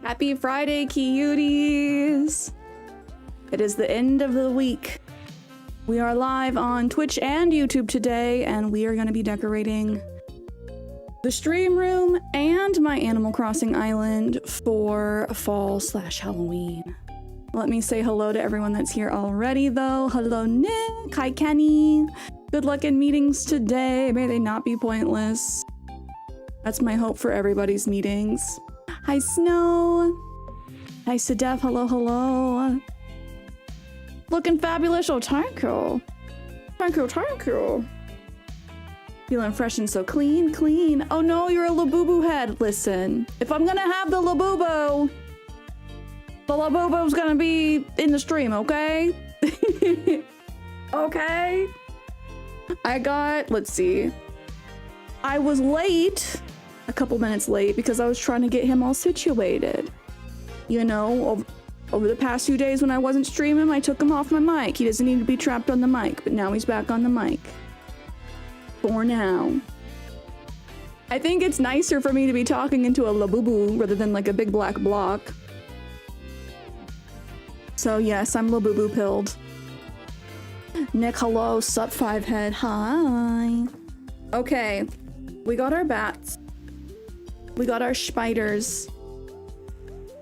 Happy Friday, cuties! It is the end of the week. We are live on Twitch and YouTube today, and we are going to be decorating the stream room and my Animal Crossing island for fall/Halloween. Let me say hello to everyone that's here already, though. Hello, Nick. Hi, Kenny. Good luck in meetings today. May they not be pointless. That's my hope for everybody's meetings. Hi, Snow. Hi, Sedef. Hello, hello. Looking fabulous. Oh, thank you. Thank you, thank you. Feeling fresh and so clean, clean. Oh no, you're a Labubu head. Listen, if I'm gonna have the Labubu's gonna be in the stream, okay? Okay. Let's see. I was late, a couple minutes late, because I was trying to get him all situated. You know, over the past few days when I wasn't streaming, I took him off my mic. He doesn't need to be trapped on the mic, but now he's back on the mic. For now. I think it's nicer for me to be talking into a Labubu rather than like a big black block. So yes, I'm Labubu pilled. Nick, hello. Sup, 5head. Hi. Okay. We got our bats. We got our spiders.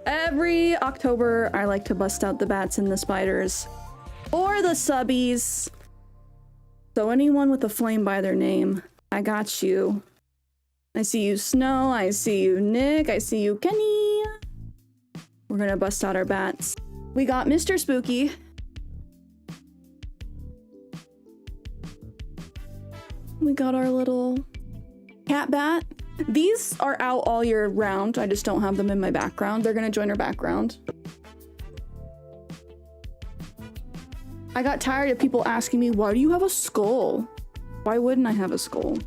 Every October, I like to bust out the bats and the spiders. Or the subbies. So anyone with a flame by their name, I got you. I see you, Snow. I see you, Nick. I see you, Kenny. We're gonna bust out our bats. We got Mr. Spooky. We got our little cat bat. These are out all year round. I just don't have them in my background. They're gonna join our background. I got tired of people asking me, why do you have a skull? Why wouldn't I have a skull?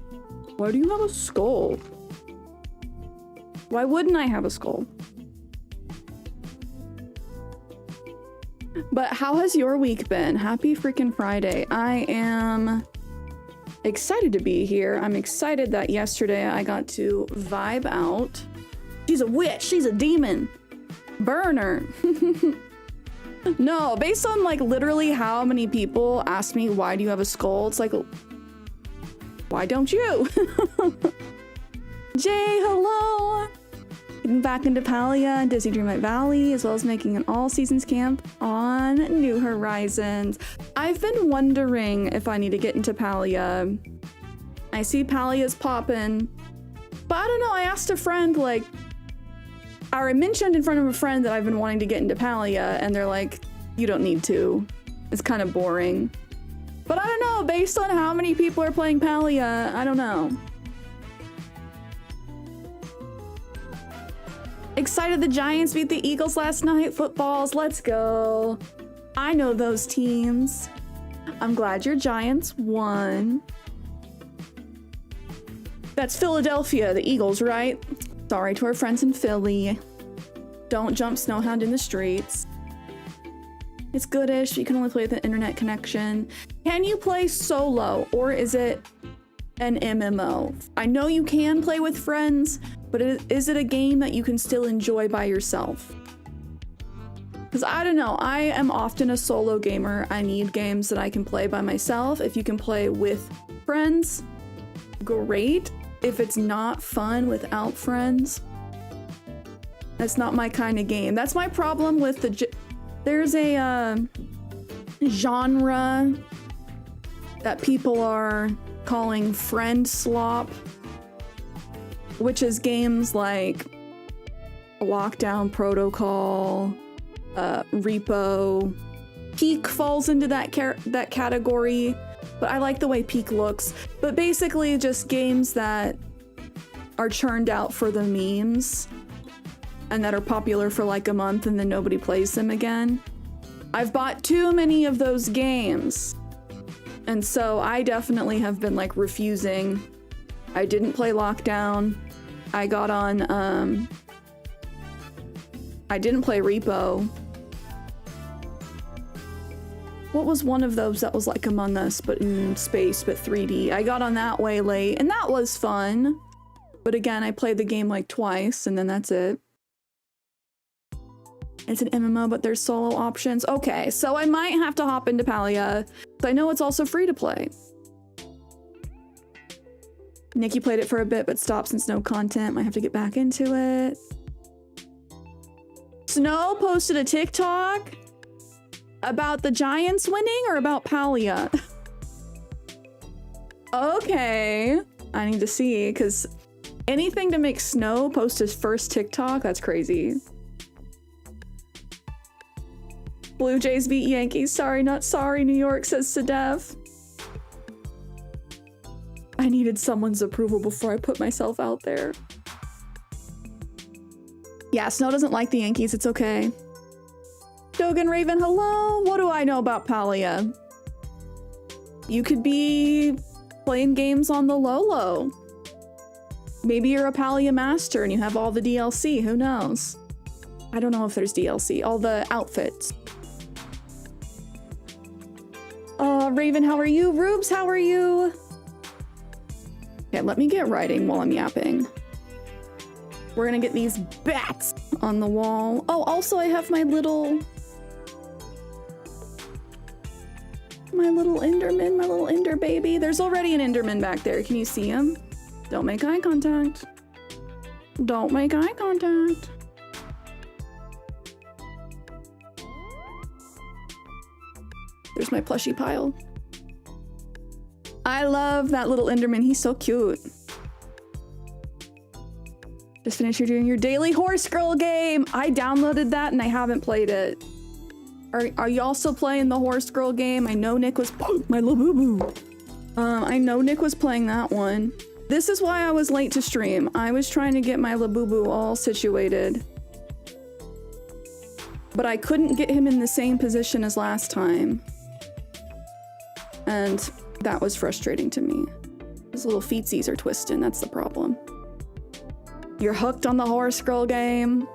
Why do you have a skull? Why wouldn't I have a skull? But how has your week been? Happy freaking Friday. I am excited to be here. I'm excited that yesterday I got to vibe out. She's a witch. She's a demon. Burn her. No, based on like literally how many people ask me, why do you have a skull? It's like, why don't you? Jay, hello. Getting back into Palia and Disney Dreamlight Valley, as well as making an all-seasons camp on New Horizons. I've been wondering if I need to get into Palia. I see Palia's poppin', but I don't know. I asked a friend, like, I mentioned in front of a friend that I've been wanting to get into Palia, and they're like, you don't need to. It's kind of boring. But I don't know, based on how many people are playing Palia, I don't know. Excited the Giants beat the Eagles last night. Footballs, let's go. I know those teams. I'm glad your Giants won. That's Philadelphia, the Eagles, right? Sorry to our friends in Philly. Don't jump Snowhound in the streets. It's goodish. You can only play with an internet connection. Can you play solo, or is it an MMO? I know you can play with friends, but is it a game that you can still enjoy by yourself? Because I don't know, I am often a solo gamer. I need games that I can play by myself. If you can play with friends, great. If it's not fun without friends, that's not my kind of game. That's my problem with there's a genre that people are calling friend slop, which is games like Lockdown Protocol, Repo. Peak falls into that category, but I like the way Peak looks. But basically just games that are churned out for the memes and that are popular for like a month and then nobody plays them again. I've bought too many of those games. And so I definitely have been like refusing. I didn't play Lockdown. I got on, I didn't play Repo. What was one of those that was like Among Us, but in space, but 3D? I got on that way late, and that was fun. But again, I played the game like twice, and then that's it. It's an MMO, but there's solo options. Okay, so I might have to hop into Palia. But I know it's also free to play. Nikki played it for a bit, but stopped since no content. Might have to get back into it. Snow posted a TikTok about the Giants winning or about Palia? Okay. I need to see, because anything to make Snow post his first TikTok, that's crazy. Blue Jays beat Yankees. Sorry, not sorry, New York, says Sadev. I needed someone's approval before I put myself out there. Yeah, Snow doesn't like the Yankees. It's okay. Dogan Raven, hello. What do I know about Palia? You could be playing games on the low. Maybe you're a Palia master and you have all the DLC. Who knows? I don't know if there's DLC. All the outfits. Raven, how are you? Rubes, how are you? Okay, let me get writing while I'm yapping. We're gonna get these bats on the wall. Oh, also I have my little Enderman, my little Ender baby. There's already an Enderman back there. Can you see him? Don't make eye contact. Don't make eye contact. There's my plushie pile. I love that little Enderman. He's so cute. Just finished doing your daily horse girl game. I downloaded that and I haven't played it. Are you also playing the horse girl game? I know Nick was my little boo-boo. I know Nick was playing that one. This is why I was late to stream. I was trying to get my Labubu all situated. But I couldn't get him in the same position as last time. And that was frustrating to me. His little feetsies are twisting, that's the problem. You're hooked on the horse girl game.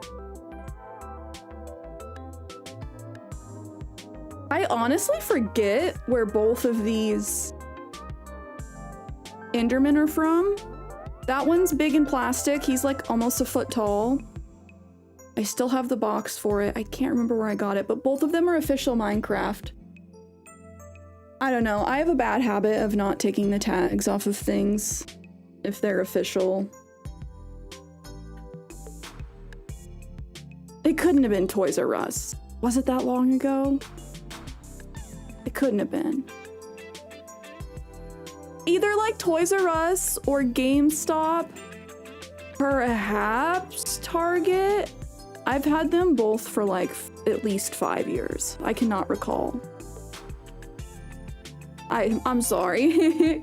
I honestly forget where both of these Endermen are from. That one's big and plastic. He's like almost a foot tall. I still have the box for it. I can't remember where I got it, but both of them are official Minecraft. I don't know. I have a bad habit of not taking the tags off of things if they're official. It couldn't have been Toys R Us. Was it that long ago? It couldn't have been. Either like Toys R Us or GameStop, perhaps Target. I've had them both for like at least 5 years. I cannot recall. I'm sorry.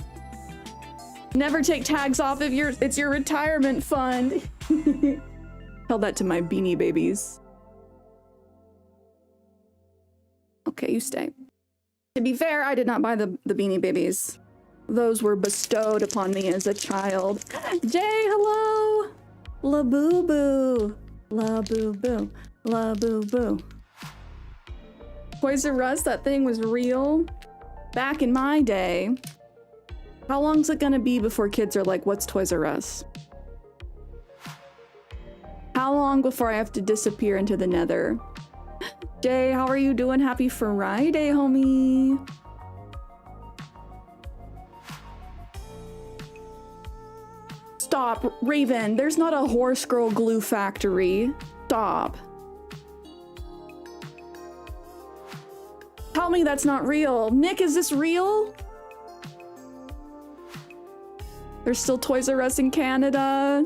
Never take tags off if it's your retirement fund. Tell that to my beanie babies. Okay, you stay. To be fair, I did not buy the beanie babies. Those were bestowed upon me as a child. Jay, hello! La boo boo. La boo boo. La boo boo. Toys R Us, that thing was real. Back in my day. How long's it gonna be before kids are like, what's Toys R Us? How long before I have to disappear into the nether? Jay, how are you doing? Happy Friday, homie. Stop, Raven. There's not a horse girl glue factory. Stop. Tell me that's not real. Nick, is this real? There's still Toys R Us in Canada.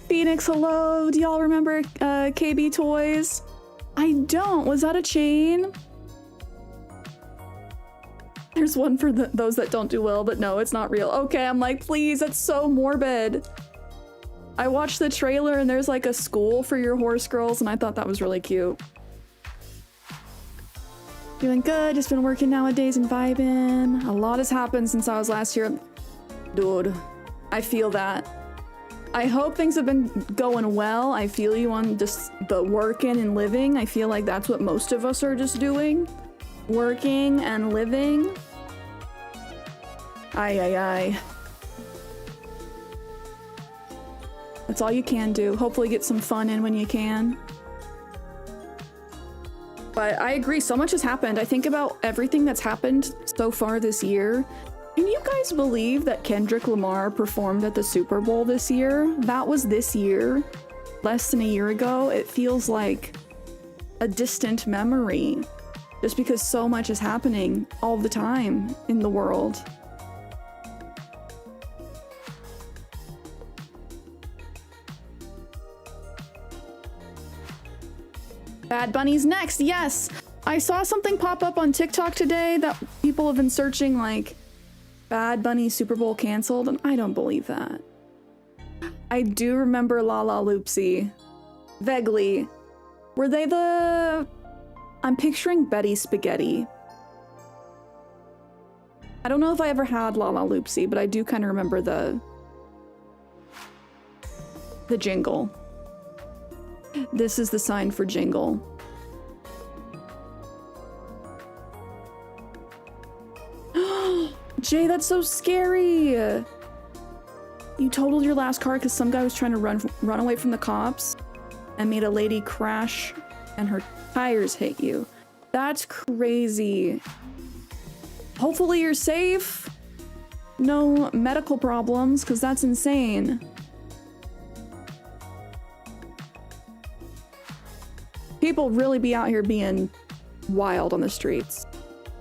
Phoenix, hello. Do y'all remember KB Toys? I don't. Was that a chain? There's one for those that don't do well, but no, it's not real. Okay, I'm like, please, that's so morbid. I watched the trailer and there's like a school for your horse girls and I thought that was really cute. Doing good, just been working nowadays and vibing. A lot has happened since I was last here. Dude, I feel that. I hope things have been going well. I feel you on just the working and living. I feel like that's what most of us are just doing. Working and living. Aye, aye, aye. That's all you can do. Hopefully get some fun in when you can. But I agree, so much has happened. I think about everything that's happened so far this year. Can you guys believe that Kendrick Lamar performed at the Super Bowl this year? That was this year, less than a year ago. It feels like a distant memory, just because so much is happening all the time in the world. Bad Bunny's next, yes! I saw something pop up on TikTok today that people have been searching, like, Bad Bunny Super Bowl canceled, and I don't believe that. I do remember Lala Loopsy. Vaguely. Were they the... I'm picturing Betty Spaghetti. I don't know if I ever had Lala Loopsy, but I do kind of remember the jingle. This is the sign for jingle. Jay, that's so scary! You totaled your last car because some guy was trying to run away from the cops and made a lady crash and her tires hit you. That's crazy. Hopefully you're safe. No medical problems, because that's insane. People really be out here being wild on the streets.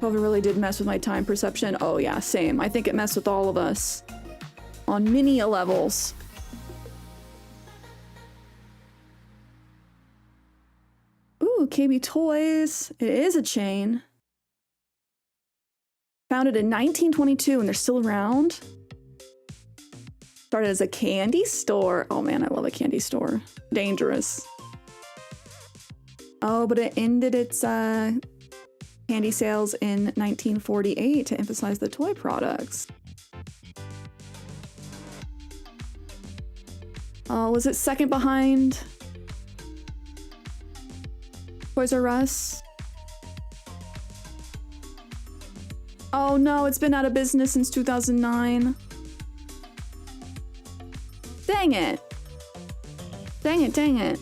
COVID really did mess with my time perception. Oh yeah, same. I think it messed with all of us on many levels. Ooh, KB Toys. It is a chain. Founded in 1922 and they're still around. Started as a candy store. Oh man, I love a candy store. Dangerous. Oh, but it ended its candy sales in 1948 to emphasize the toy products. Oh, was it second behind Toys R Us? Oh no, it's been out of business since 2009. Dang it. Dang it, dang it.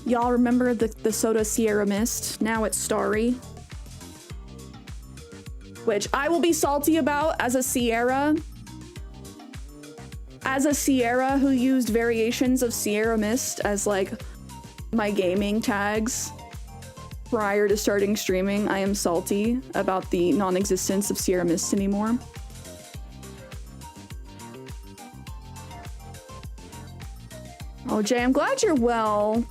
Y'all remember the soda Sierra Mist? Now it's Starry. Which I will be salty about as a Cierra. As a Cierra who used variations of Sierra Mist as like my gaming tags prior to starting streaming, I am salty about the non-existence of Sierra Mist anymore. Oh, Jay, I'm glad you're well.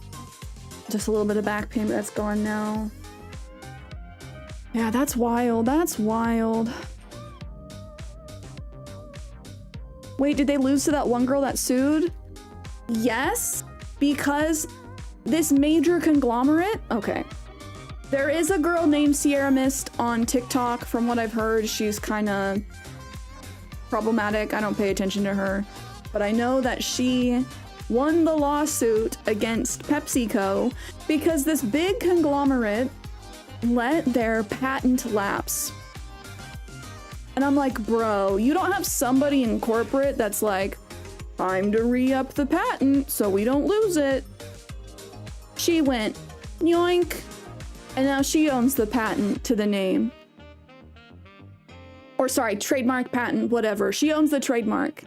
Just a little bit of back pain, but that's gone now. Yeah, that's wild. That's wild. Wait, did they lose to that one girl that sued? Yes, because this major conglomerate... Okay. There is a girl named Sierra Mist on TikTok. From what I've heard, she's kind of problematic. I don't pay attention to her. But I know that she won the lawsuit against PepsiCo because this big conglomerate let their patent lapse. And I'm like, bro, you don't have somebody in corporate that's like, time to re-up the patent so we don't lose it. She went, yoink, and now she owns the patent to the name. Or sorry, trademark, patent, whatever. She owns the trademark.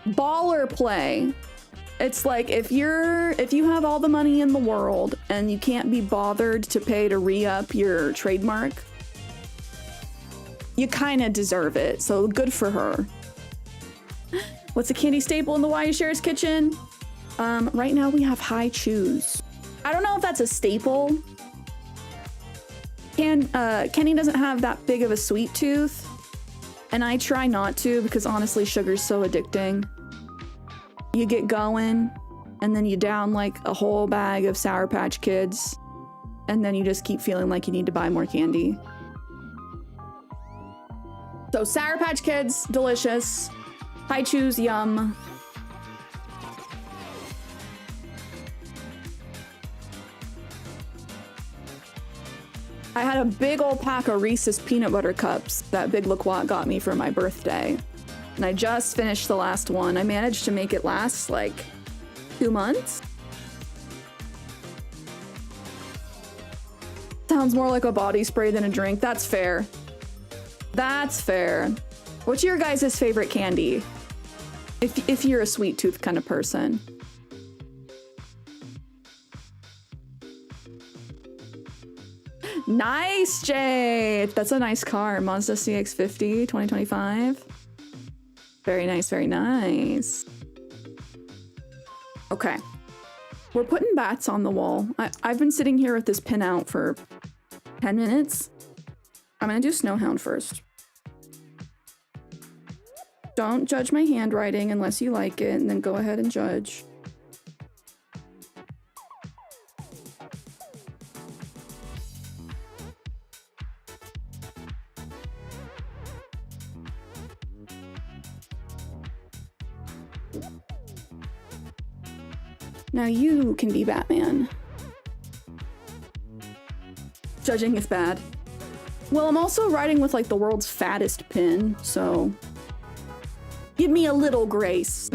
Baller play. It's like if you have all the money in the world and you can't be bothered to pay to re-up your trademark, you kind of deserve it. So good for her. What's a candy staple in the CierraShares kitchen? Right now we have high chews. I don't know if that's a staple. Kenny doesn't have that big of a sweet tooth, and I try not to because honestly sugar's so addicting. You get going and then you down like a whole bag of Sour Patch Kids and then you just keep feeling like you need to buy more candy. So Sour Patch Kids, delicious. High Chews, yum. I had a big old pack of Reese's peanut butter cups that Big Laquat got me for my birthday. And I just finished the last one. I managed to make it last like 2 months. Sounds more like a body spray than a drink. That's fair. That's fair. What's your guys' favorite candy? If you're a sweet tooth kind of person. Nice, Jay! That's a nice car. Mazda CX-50, 2025. Very nice, very nice. Okay. We're putting bats on the wall. I've been sitting here with this pin out for 10 minutes. I'm gonna do Snowhound first. Don't judge my handwriting unless you like it, and then go ahead and judge. Now you can be Batman. Judging is bad. Well, I'm also riding with like the world's fattest pin, so give me a little grace.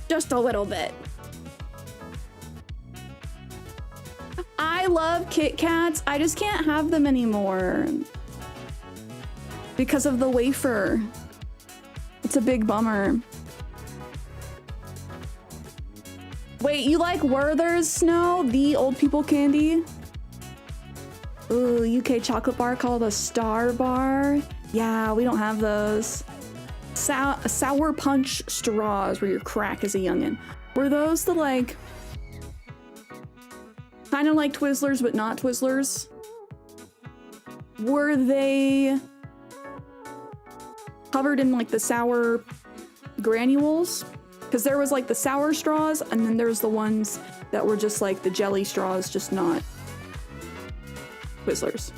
Just a little bit. I love Kit Kats. I just can't have them anymore because of the wafer. It's a big bummer. Wait, you like Werther's Snow? The old people candy? Ooh, UK chocolate bar called a Star Bar. Yeah, we don't have those. Sour Punch straws where your crack is a youngin'. Were those the like... kind of like Twizzlers, but not Twizzlers? Were they... covered in like the sour granules? Because there was like the sour straws, and then there's the ones that were just like the jelly straws, just not Twizzlers.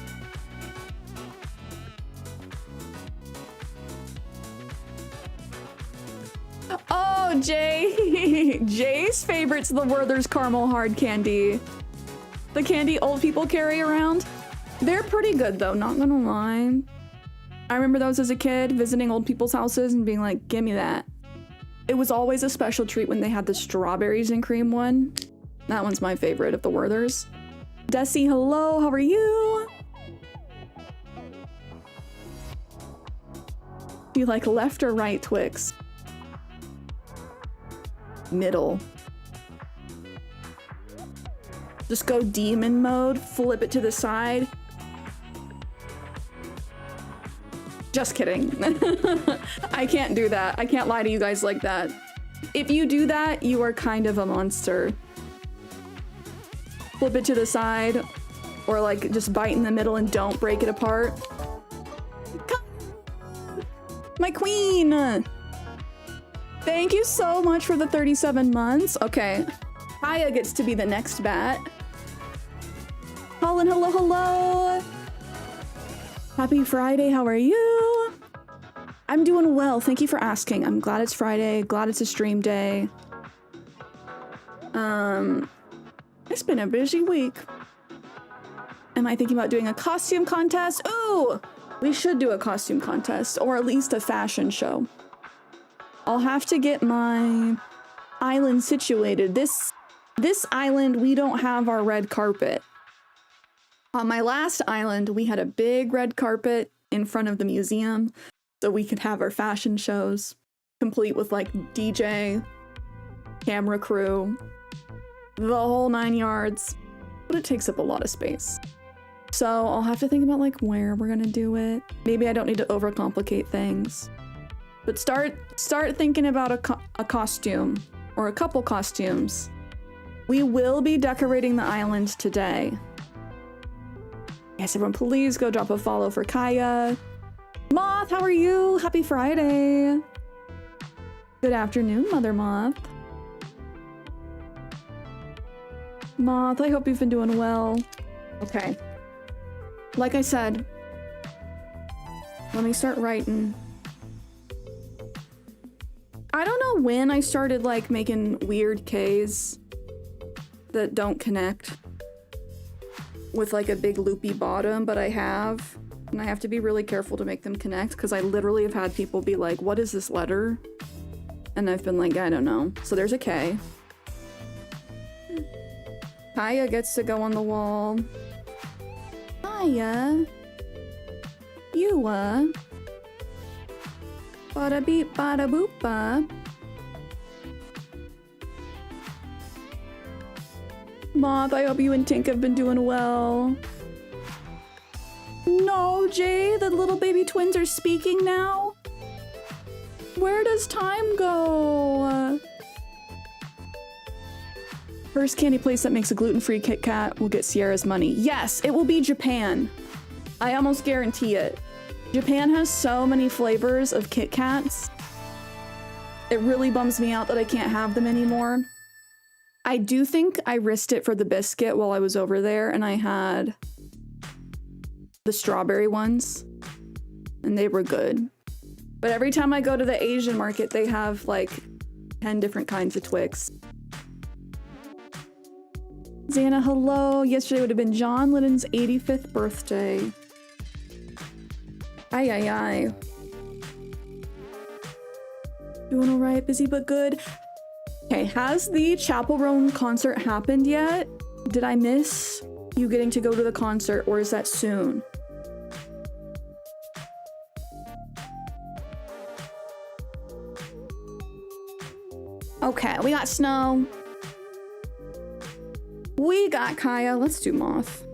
Oh, Jay! Jay's favorite's the Werther's Caramel Hard Candy. The candy old people carry around. They're pretty good though, not gonna lie. I remember those as a kid, visiting old people's houses and being like, give me that. It was always a special treat when they had the strawberries and cream one. That one's my favorite of the Werther's. Desi, hello, how are you? Do you like left or right Twix? Middle. Just go demon mode, flip it to the side. Just kidding. I can't do that. I can't lie to you guys like that. If you do that, you are kind of a monster. Flip it to the side, or like just bite in the middle and don't break it apart. My queen! Thank you so much for the 37 months. Okay, Kaya gets to be the next bat. Colin, hello, hello! Happy Friday, how are you? I'm doing well, thank you for asking. I'm glad it's Friday, glad it's a stream day. It's been a busy week. Am I thinking about doing a costume contest? Ooh, we should do a costume contest, or at least a fashion show. I'll have to get my island situated. This island, we don't have our red carpet. On my last island, we had a big red carpet in front of the museum so we could have our fashion shows, complete with like DJ, camera crew, the whole 9 yards. But it takes up a lot of space. So I'll have to think about like where we're gonna do it. Maybe I don't need to overcomplicate things. But start thinking about a costume or a couple costumes. We will be decorating the island today. Yes, everyone, please go drop a follow for Kaya. Moth, how are you? Happy Friday. Good afternoon, Mother Moth. Moth, I hope you've been doing well. Okay. Like I said, let me start writing. I don't know when I started like making weird Ks that don't connect. with like a big loopy bottom, but I have. And I have to be really careful to make them connect because I literally have had people be like, what is this letter? And I've been like, I don't know. So there's a K. Kaya gets to go on the wall. Kaya. You, Bada beep, bada boopa. Moth, I hope you and Tink have been doing well. No, Jay, the little baby twins are speaking now? Where does time go? First candy place that makes a gluten-free Kit Kat will get Sierra's money. Yes, it will be Japan. I almost guarantee it. Japan has so many flavors of Kit Kats. It really bums me out that I can't have them anymore. I do think I risked it for the biscuit while I was over there, and I had the strawberry ones, and they were good. But every time I go to the Asian market, they have like 10 different kinds of Twix. Xana, hello. Yesterday would have been John Lennon's 85th birthday. Ay, ay, ay. Doing all right, busy but good. Okay, has the Chapel Roan concert happened yet? Did I miss you getting to go to the concert, or is that soon? Okay, we got Snow. We got Kaya. Let's do Moth.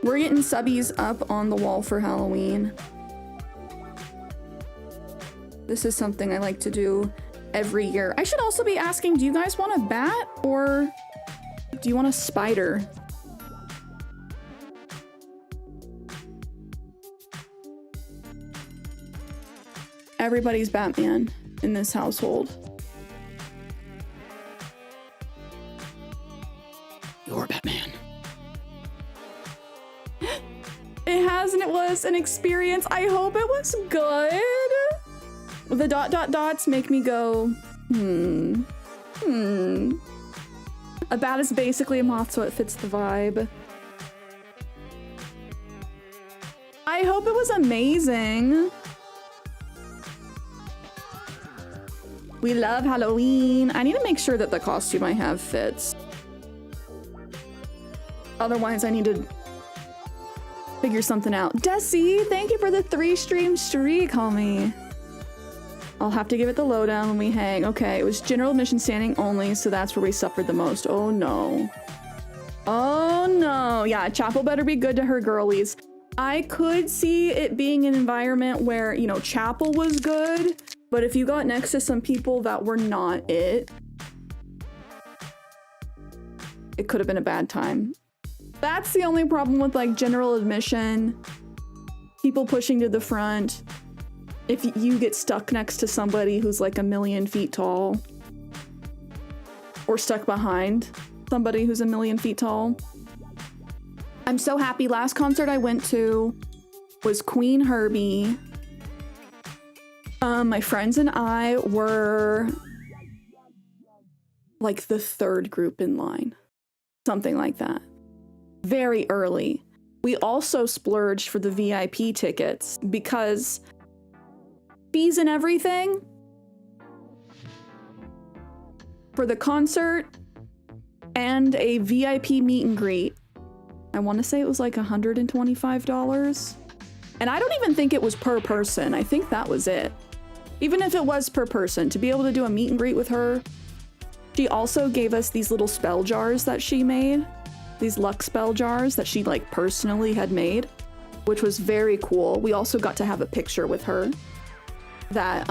We're getting subbies up on the wall for Halloween. This is something I like to do every year. I should also be asking, do you guys want a bat or do you want a spider? Everybody's Batman in this household. You're Batman. It has, and it was an experience. I hope it was good. The dot dot dots make me go, A bat is basically a moth, so it fits the vibe. I hope it was amazing. We love Halloween. I need to make sure that the costume I have fits. Otherwise, I need to figure something out. Desi, thank you for the 3-stream streak, homie. I'll have to give it the lowdown when we hang. Okay, it was general admission standing only, so that's where we suffered the most. Oh no. Oh no. Yeah, Chapel better be good to her girlies. I could see it being an environment where, you know, Chapel was good, but if you got next to some people that were not it could have been a bad time. That's the only problem with like general admission, people pushing to the front. If you get stuck next to somebody who's like 1,000,000 feet tall, or stuck behind somebody who's 1,000,000 feet tall. I'm so happy. Last concert I went to was Queen Herbie. My friends and I were like the 3rd group in line, something like that. Very early. We also splurged for the VIP tickets because fees and everything for the concert and a VIP meet and greet. I want to say it was like $125. And I don't even think it was per person. I think that was it. Even if it was per person, to be able to do a meet and greet with her. She also gave us these little spell jars that she made. These luck spell jars that she like personally had made, which was very cool. We also got to have a picture with her that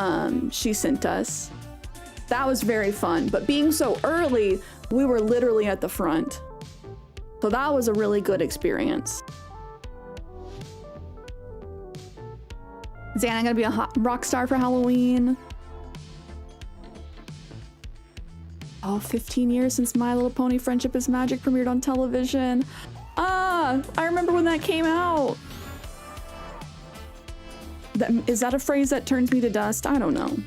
she sent us. That was very fun, but being so early, we were literally at the front. So that was a really good experience. Xana, I'm gonna be a rock star for Halloween. Oh, 15 years since My Little Pony Friendship is Magic premiered on television. Ah, I remember when that came out. Is that a phrase that turns me to dust? I don't know.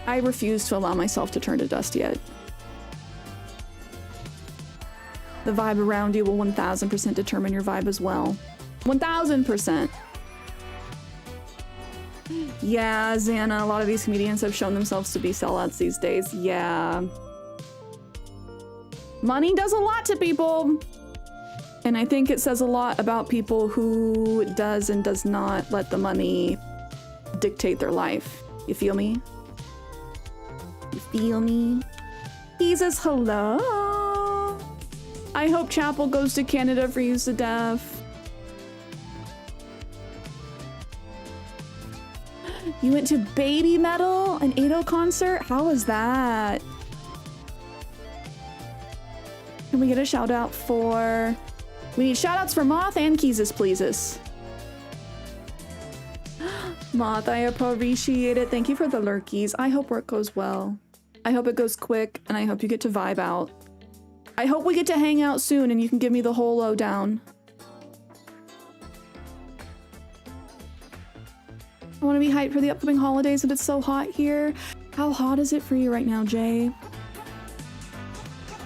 I refuse to allow myself to turn to dust yet. The vibe around you will 1000% determine your vibe as well. 1000%. Yeah, Xana, a lot of these comedians have shown themselves to be sellouts these days. Yeah. Money does a lot to people. And I think it says a lot about people who does and does not let the money dictate their life. You feel me? You feel me? He says hello. I hope Chapel goes to Canada for Use the Deaf. You went to Baby Metal, an Ado concert? How was that? Can we get a shout out for... We need shout outs for Moth and Keezus, pleases. Moth, I appreciate it. Thank you for the lurkies. I hope work goes well. I hope it goes quick, and I hope you get to vibe out. I hope we get to hang out soon and you can give me the whole lowdown. I want to be hyped for the upcoming holidays, but it's so hot here. How hot is it for you right now, Jay?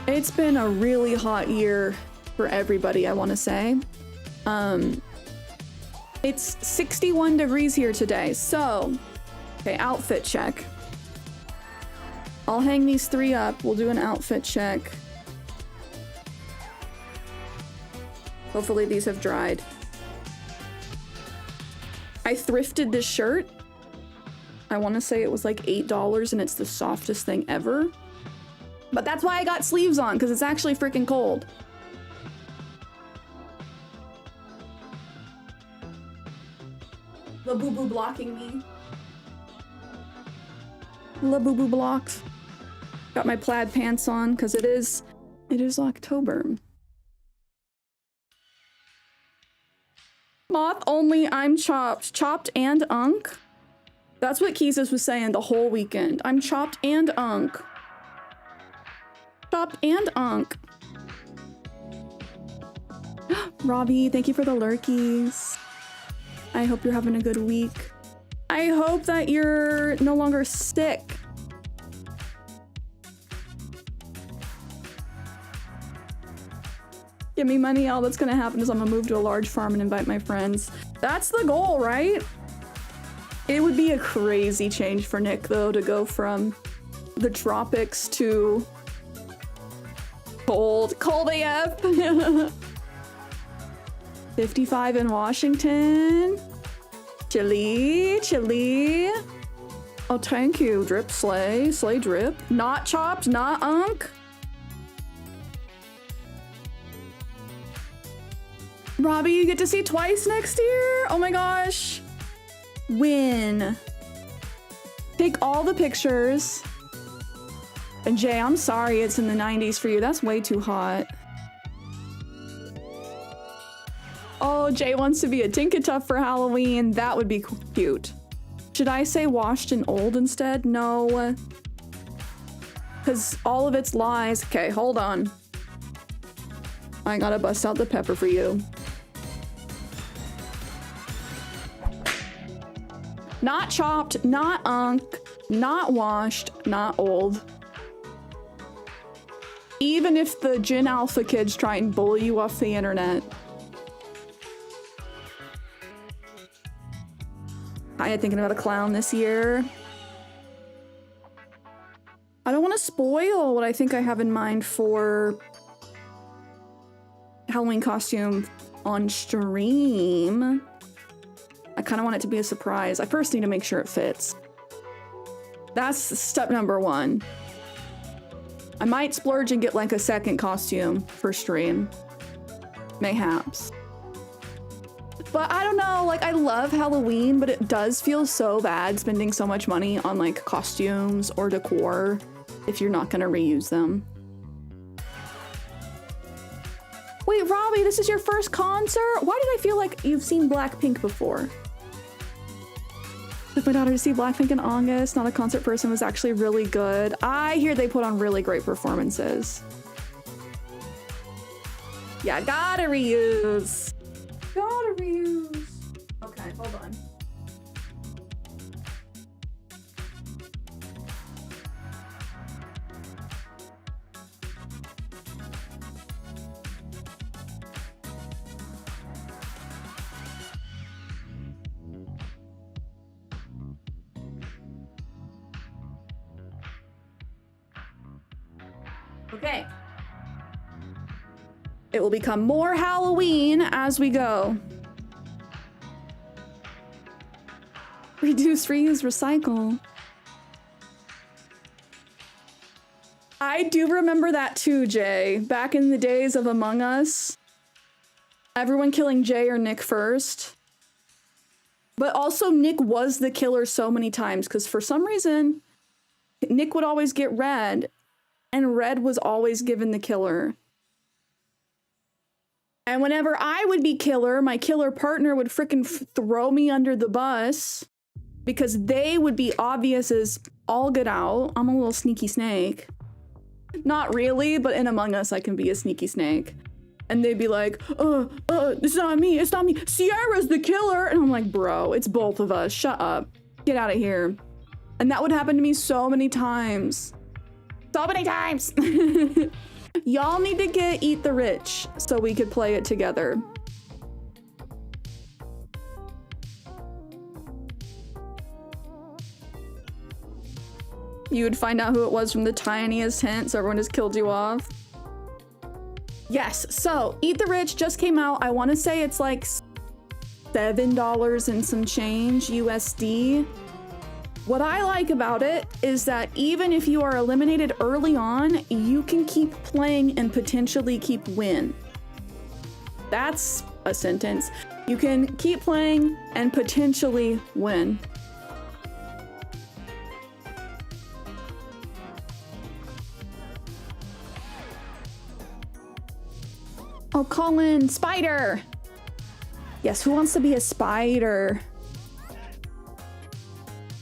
It's been a really hot year for everybody, I want to say. It's 61 degrees here today, so... Okay, outfit check. I'll hang these 3 up. We'll do an outfit check. Hopefully these have dried. I thrifted this shirt. I want to say it was like $8 and it's the softest thing ever. But that's why I got sleeves on, because it's actually freaking cold. La boo-boo blocking me. La boo-boo blocked. Got my plaid pants on, because it is October. Moth only, I'm chopped. Chopped and unk? That's what Keezus was saying the whole weekend. I'm chopped and unk. Chopped and unk. Robbie, thank you for the lurkies. I hope you're having a good week. I hope that you're no longer sick. Give me money. All that's gonna happen is I'm gonna move to a large farm and invite my friends. That's the goal, right? It would be a crazy change for Nick, though, to go from the tropics to cold AF. 55 in Washington. Chilly. Oh, thank you. Drip, slay drip. Not chopped, not unk. Robbie, you get to see twice next year? Oh my gosh. Win. Take all the pictures. And Jay, I'm sorry it's in the 90s for you. That's way too hot. Oh, Jay wants to be a Tinkatuff for Halloween. That would be cute. Should I say washed and old instead? No. Because all of it's lies. Okay, hold on. I gotta bust out the pepper for you. Not chopped, not unk, not washed, not old. Even if the Gen Alpha kids try and bully you off the internet. I had thinking about a clown this year. I don't want to spoil what I think I have in mind for Halloween costume on stream. I kind of want it to be a surprise. I first need to make sure it fits. That's step number 1. I might splurge and get like a second costume for stream. Mayhaps. But I don't know, like I love Halloween, but it does feel so bad spending so much money on like costumes or decor if you're not gonna reuse them. Wait, Robbie, this is your first concert? Why did I feel like you've seen Blackpink before? Took my daughter to see Blackpink in August. Not a concert person, was actually really good. I hear they put on really great performances. Yeah, gotta reuse. Gotta reuse. Okay, hold on. Okay. It will become more Halloween as we go. Reduce, reuse, recycle. I do remember that too, Jay. Back in the days of Among Us. Everyone killing Jay or Nick first. But also Nick was the killer so many times because for some reason, Nick would always get red and red was always given the killer. And whenever I would be killer, my killer partner would frickin' throw me under the bus because they would be obvious as all get out. I'm a little sneaky snake. Not really, but in Among Us, I can be a sneaky snake. And they'd be like, it's not me, it's not me. Cierra's the killer. And I'm like, bro, it's both of us. Shut up. Get out of here. And that would happen to me so many times. So many times. Y'all need to get Eat the Rich so we could play it together. You would find out who it was from the tiniest hint, so everyone just killed you off. Yes, so Eat the Rich just came out. I want to say it's like $7 and some change USD. What I like about it is that even if you are eliminated early on, you can keep playing and potentially keep win. That's a sentence. You can keep playing and potentially win. Oh, Colin, spider. Yes, who wants to be a spider?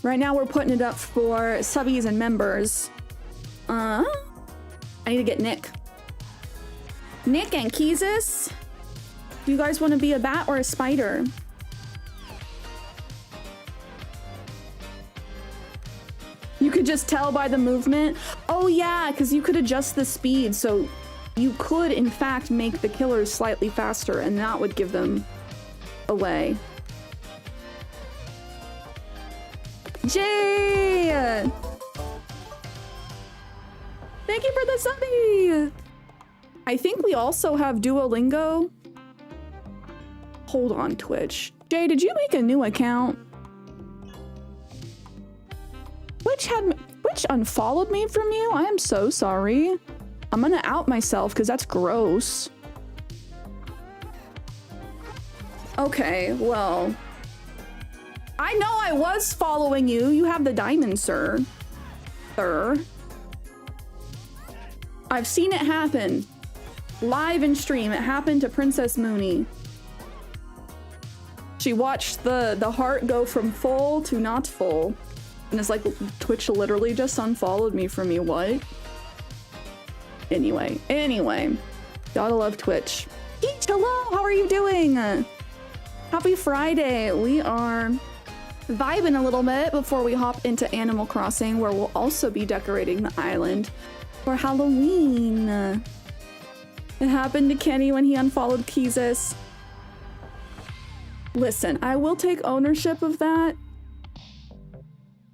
Right now we're putting it up for subbies and members. I need to get Nick. Nick and Keezus. Do you guys want to be a bat or a spider? You could just tell by the movement. Oh yeah, because you could adjust the speed, so you could in fact make the killers slightly faster and that would give them away. Jay! Thank you for the subby! I think we also have Duolingo. Hold on, Twitch. Jay, did you make a new account? Which unfollowed me from you? I am so sorry. I'm gonna out myself because that's gross. Okay, well. I know I was following you. You have the diamond, sir. Sir. I've seen it happen. Live in stream. It happened to Princess Mooney. She watched the heart go from full to not full. And it's like, Twitch literally just unfollowed me from you. What? Anyway. Gotta love Twitch. Peach, hello! How are you doing? Happy Friday. We are vibing a little bit before we hop into Animal Crossing, where we'll also be decorating the island for Halloween. It happened to Kenny when he unfollowed Keezus. Listen, I will take ownership of that.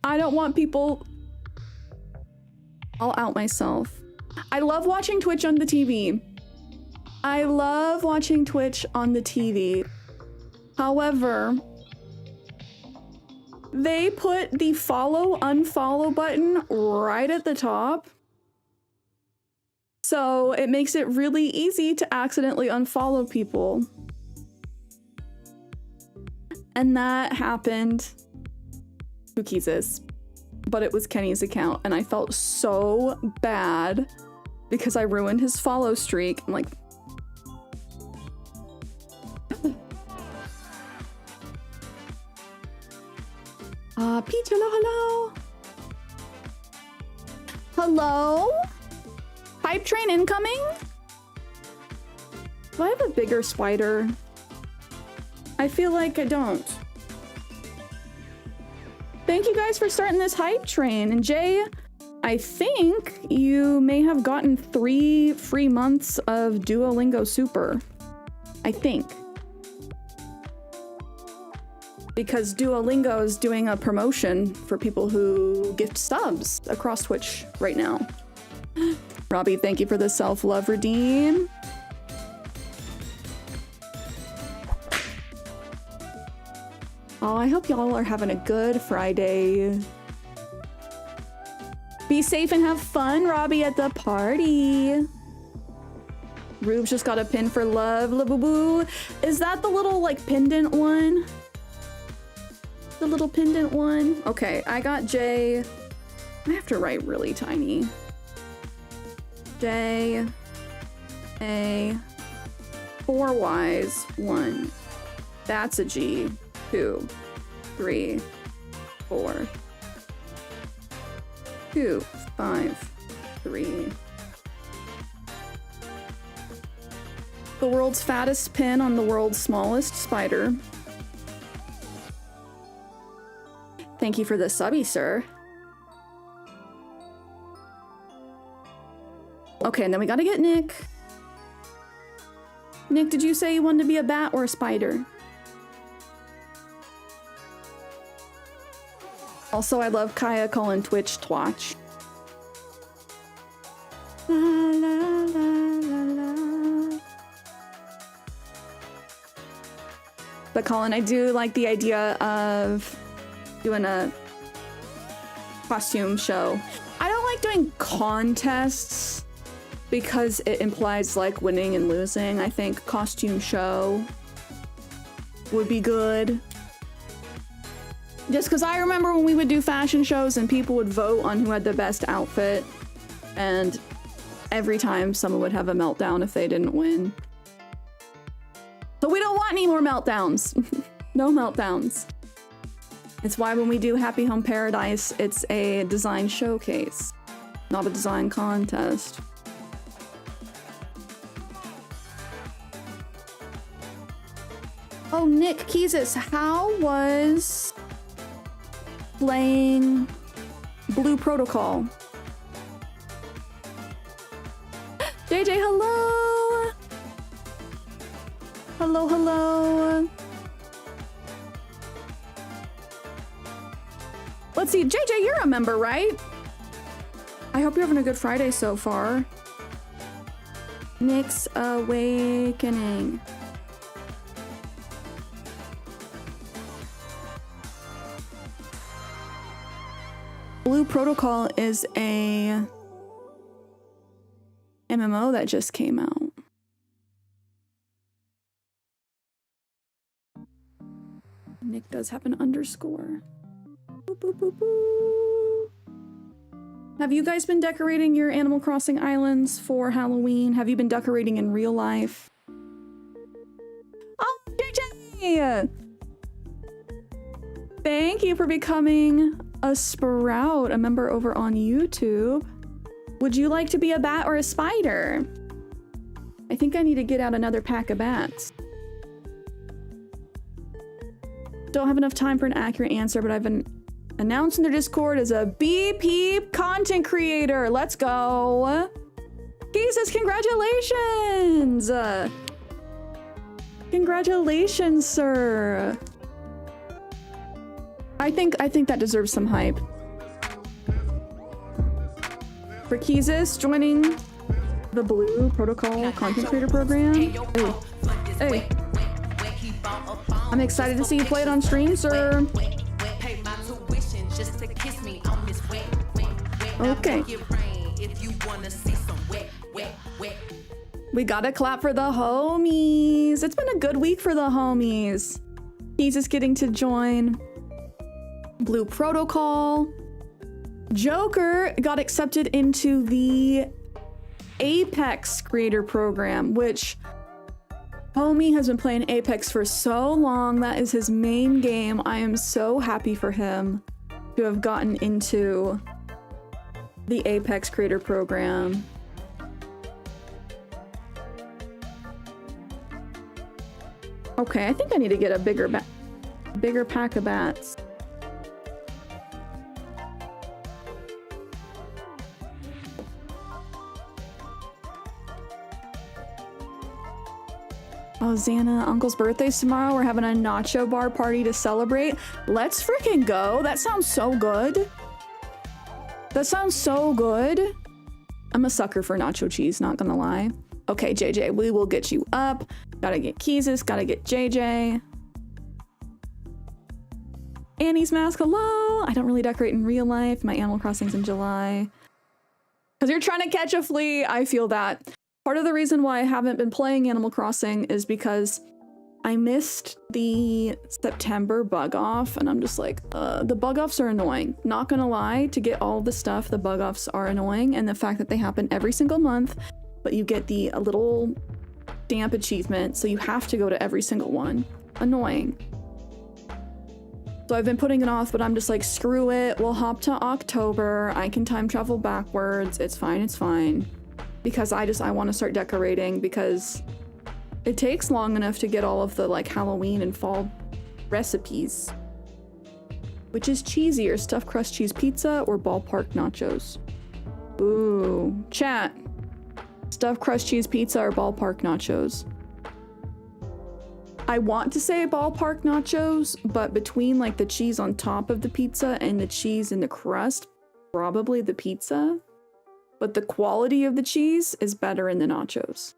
I don't want people... I'll out myself. I love watching Twitch on the TV. I love watching Twitch on the TV. However, they put the follow-unfollow button right at the top. So it makes it really easy to accidentally unfollow people. And that happened to Keezus. But it was Kenny's account, and I felt so bad because I ruined his follow streak. I'm like... Peach, hello. Hello? Pipe train incoming? Do I have a bigger spider? I feel like I don't. Thank you guys for starting this hype train. And Jay, I think you may have gotten 3 free months of Duolingo Super. I think. Because Duolingo is doing a promotion for people who gift subs across Twitch right now. Robbie, thank you for the self-love redeem. Oh, I hope y'all are having a good Friday. Be safe and have fun, Robbie, at the party. Rube's just got a pin for love, boo. Is that the little, like, pendant one? The little pendant one? Okay, I got J. I have to write really tiny. J, A, 4 Ys, 1. That's a G. 2, 3, 4. 2, 5, 3. The world's fattest pin on the world's smallest spider. Thank you for the subby, sir. Okay, and then we gotta get Nick. Nick, did you say you wanted to be a bat or a spider? Also, I love Kaya calling Twitch Twatch. La, la, la, la, la. But Colin, I do like the idea of doing a costume show. I don't like doing contests because it implies like winning and losing. I think costume show would be good. Just because I remember when we would do fashion shows and people would vote on who had the best outfit, and every time someone would have a meltdown if they didn't win. So we don't want any more meltdowns. No meltdowns. It's why when we do Happy Home Paradise, it's a design showcase, not a design contest. Oh, Nick Kiesis, how was playing Blue Protocol? JJ, hello! Hello, hello. Let's see, JJ, you're a member, right? I hope you're having a good Friday so far. Nick's Awakening. Blue Protocol is a MMO that just came out. Nick does have an underscore. Boop, boop, boop, boop. Have you guys been decorating your Animal Crossing islands for Halloween? Have you been decorating in real life? Oh, JJ! Thank you for becoming a Sprout, a member over on YouTube. Would you like to be a bat or a spider? I think I need to get out another pack of bats. Don't have enough time for an accurate answer, but I've been announced in their Discord as a BP content creator. Let's go. He says congratulations. Congratulations, sir. I think that deserves some hype. For Keezus joining the Blue Protocol Content Creator Program. Hey. I'm excited to see you play it on stream, sir. Okay. We gotta clap for the homies. It's been a good week for the homies. He's just getting to join Blue Protocol. Joker got accepted into the Apex Creator Program, which homie has been playing Apex for so long. That is his main game. I am so happy for him to have gotten into the Apex Creator Program. Okay, I think I need to get a bigger pack of bats. Oh, Xana, Uncle's birthday's tomorrow. We're having a nacho bar party to celebrate. Let's freaking go. That sounds so good. That sounds so good. I'm a sucker for nacho cheese, not gonna lie. Okay, JJ, we will get you up. Gotta get Keezus, gotta get JJ. Annie's mask, hello! I don't really decorate in real life. My Animal Crossing's in July. Because you're trying to catch a flea, I feel that. Part of the reason why I haven't been playing Animal Crossing is because I missed the September bug off, and I'm just like, the bug offs are annoying. Not gonna lie, to get all the stuff, the bug offs are annoying, and the fact that they happen every single month, but you get the little stamp achievement, so you have to go to every single one. Annoying. So I've been putting it off, but I'm just like, screw it, we'll hop to October, I can time travel backwards, it's fine, it's fine. Because I want to start decorating, because it takes long enough to get all of the like Halloween and fall recipes. Which is cheesier, stuffed crust cheese pizza or ballpark nachos? Ooh, chat. Stuffed crust cheese pizza or ballpark nachos? I want to say ballpark nachos, but between like the cheese on top of the pizza and the cheese in the crust, probably the pizza. But the quality of the cheese is better in the nachos.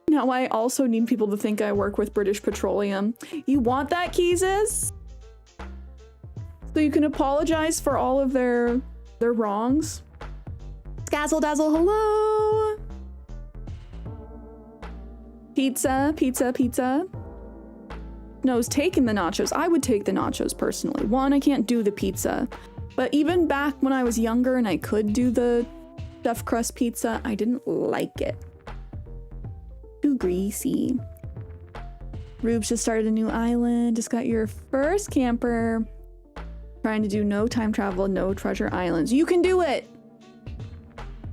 Now I also need people to think I work with British Petroleum. You want that, Keezus? So you can apologize for all of their wrongs? Scazzle Dazzle, hello! Pizza, pizza, pizza. No's taking the nachos. I would take the nachos personally. One, I can't do the pizza. But even back when I was younger and I could do the stuffed crust pizza, I didn't like it. Too greasy. Rubes just started a new island. Just got your first camper. Trying to do no time travel, no treasure islands. You can do it!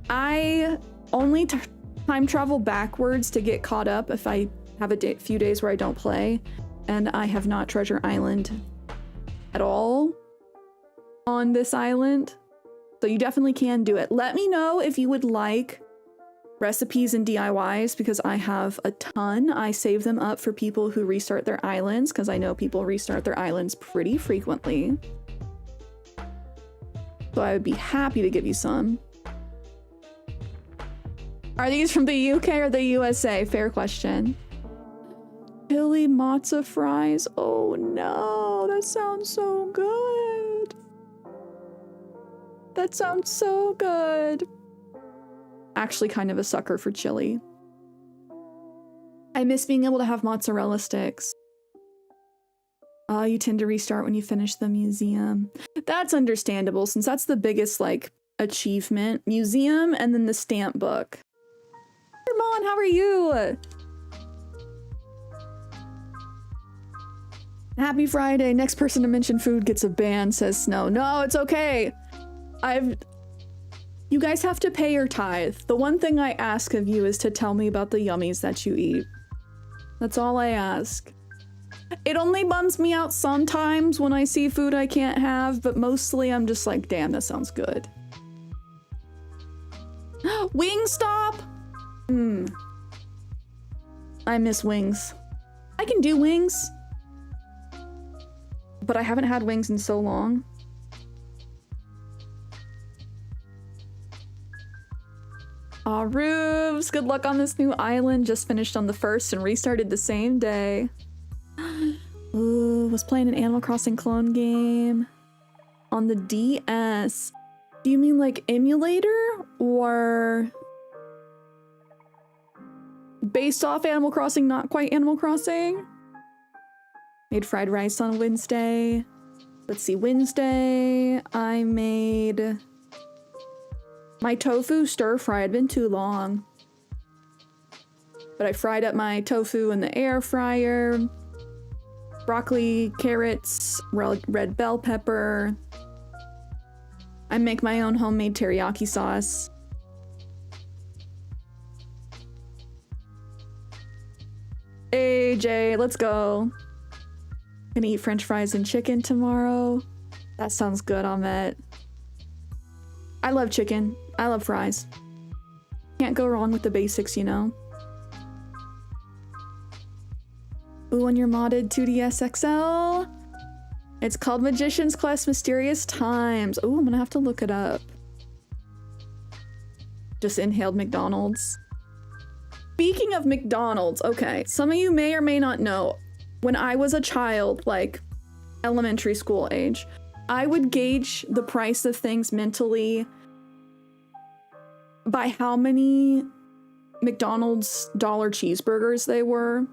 I only time travel backwards to get caught up if I have a few days where I don't play. And I have not treasure island at all on this island. So you definitely can do it. Let me know if you would like recipes and DIYs, because I have a ton. I save them up for people who restart their islands, because I know people restart their islands pretty frequently. So I would be happy to give you some. Are these from the UK or the USA? Fair question. Chili matzo fries. Oh no, that sounds so good. That sounds so good. Actually kind of a sucker for chili. I miss being able to have mozzarella sticks. Oh, you tend to restart when you finish the museum. That's understandable, since that's the biggest, like, achievement. Museum and then the stamp book. Hermon, how are you? Happy Friday. Next person to mention food gets a ban, says Snow. No, it's okay. You guys have to pay your tithe. The one thing I ask of you is to tell me about the yummies that you eat. That's all I ask. It only bums me out sometimes when I see food I can't have, but mostly I'm just like, damn, that sounds good. Wingstop! I miss wings. I can do wings, but I haven't had wings in so long. Aw, Rubes, good luck on this new island. Just finished on the first and restarted the same day. Ooh, was playing an Animal Crossing clone game on the DS. Do you mean like emulator or based off Animal Crossing, not quite Animal Crossing? Made fried rice on Wednesday. Let's see, Wednesday I made my tofu stir fry. Had been too long, but I fried up my tofu in the air fryer. Broccoli, carrots, red bell pepper. I make my own homemade teriyaki sauce. AJ, let's go. Gonna eat french fries and chicken tomorrow. That sounds good, Ahmet. I love chicken. I love fries. Can't go wrong with the basics, you know? Ooh, on your modded 2DS XL. It's called Magician's Quest Mysterious Times. Oh, I'm gonna have to look it up. Just inhaled McDonald's. Speaking of McDonald's, okay, some of you may or may not know, when I was a child, like elementary school age, I would gauge the price of things mentally by how many McDonald's dollar cheeseburgers they were.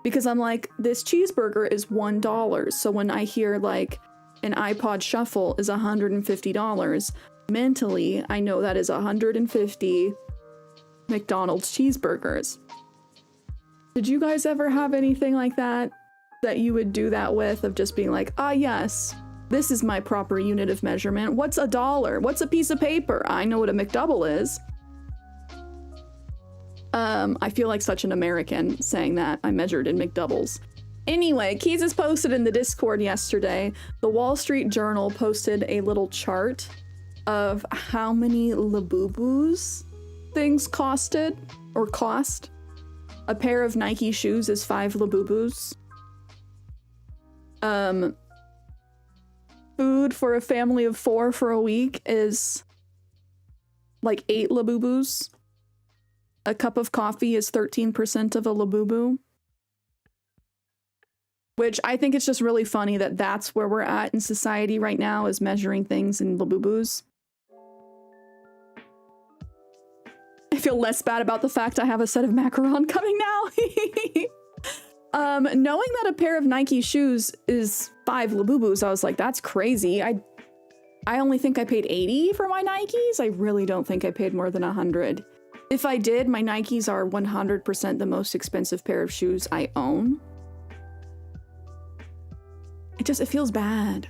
Because I'm like, this cheeseburger is $1. So when I hear like an iPod Shuffle is $150, mentally, I know that is 150 McDonald's cheeseburgers. Did you guys ever have anything like that you would do that with, of just being like, ah, yes, this is my proper unit of measurement. What's a dollar? What's a piece of paper? I know what a McDouble is. I feel like such an American saying that. I measured in McDoubles. Anyway, Keys is posted in the Discord yesterday. The Wall Street Journal posted a little chart of how many Labubus things costed, or cost. A pair of Nike shoes is 5 Labubus. Food for a family of 4 for a week is like 8 Labubus. A cup of coffee is 13% of a Labubu. Which I think it's just really funny that that's where we're at in society right now, is measuring things in Labubus. I feel less bad about the fact I have a set of macaron coming now. Knowing that a pair of Nike shoes is 5 Labubus, I was like, that's crazy. I only think I paid 80 for my Nikes. I really don't think I paid more than 100. If I did, my Nikes are 100% the most expensive pair of shoes I own. It feels bad.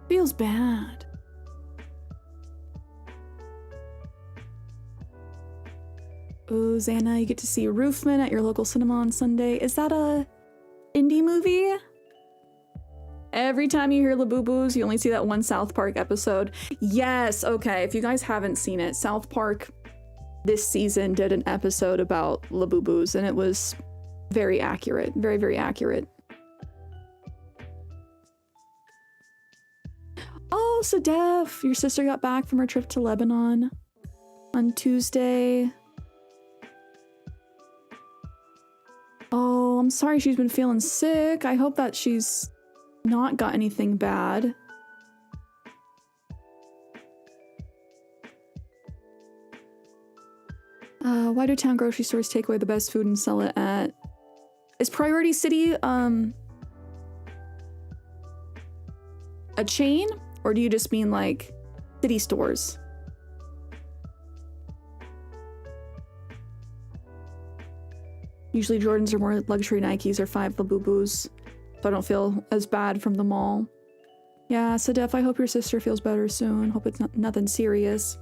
Feels bad. Oh, Xana, you get to see Roofman at your local cinema on Sunday. Is that a indie movie? Every time you hear Labubus, you only see that one South Park episode. Yes, okay, if you guys haven't seen it, South Park this season did an episode about Labubus, and it was very accurate. Very, very accurate. Oh, Sadef, your sister got back from her trip to Lebanon on Tuesday. Oh, I'm sorry she's been feeling sick. I hope that she's not got anything bad. Why do town grocery stores take away the best food and sell it at... Is Priority City, a chain? Or do you just mean, like, city stores? Usually Jordans are more luxury, Nikes are 5 Labubus, so I don't feel as bad from the mall. Yeah, Sadef, I hope your sister feels better soon. Hope it's nothing serious.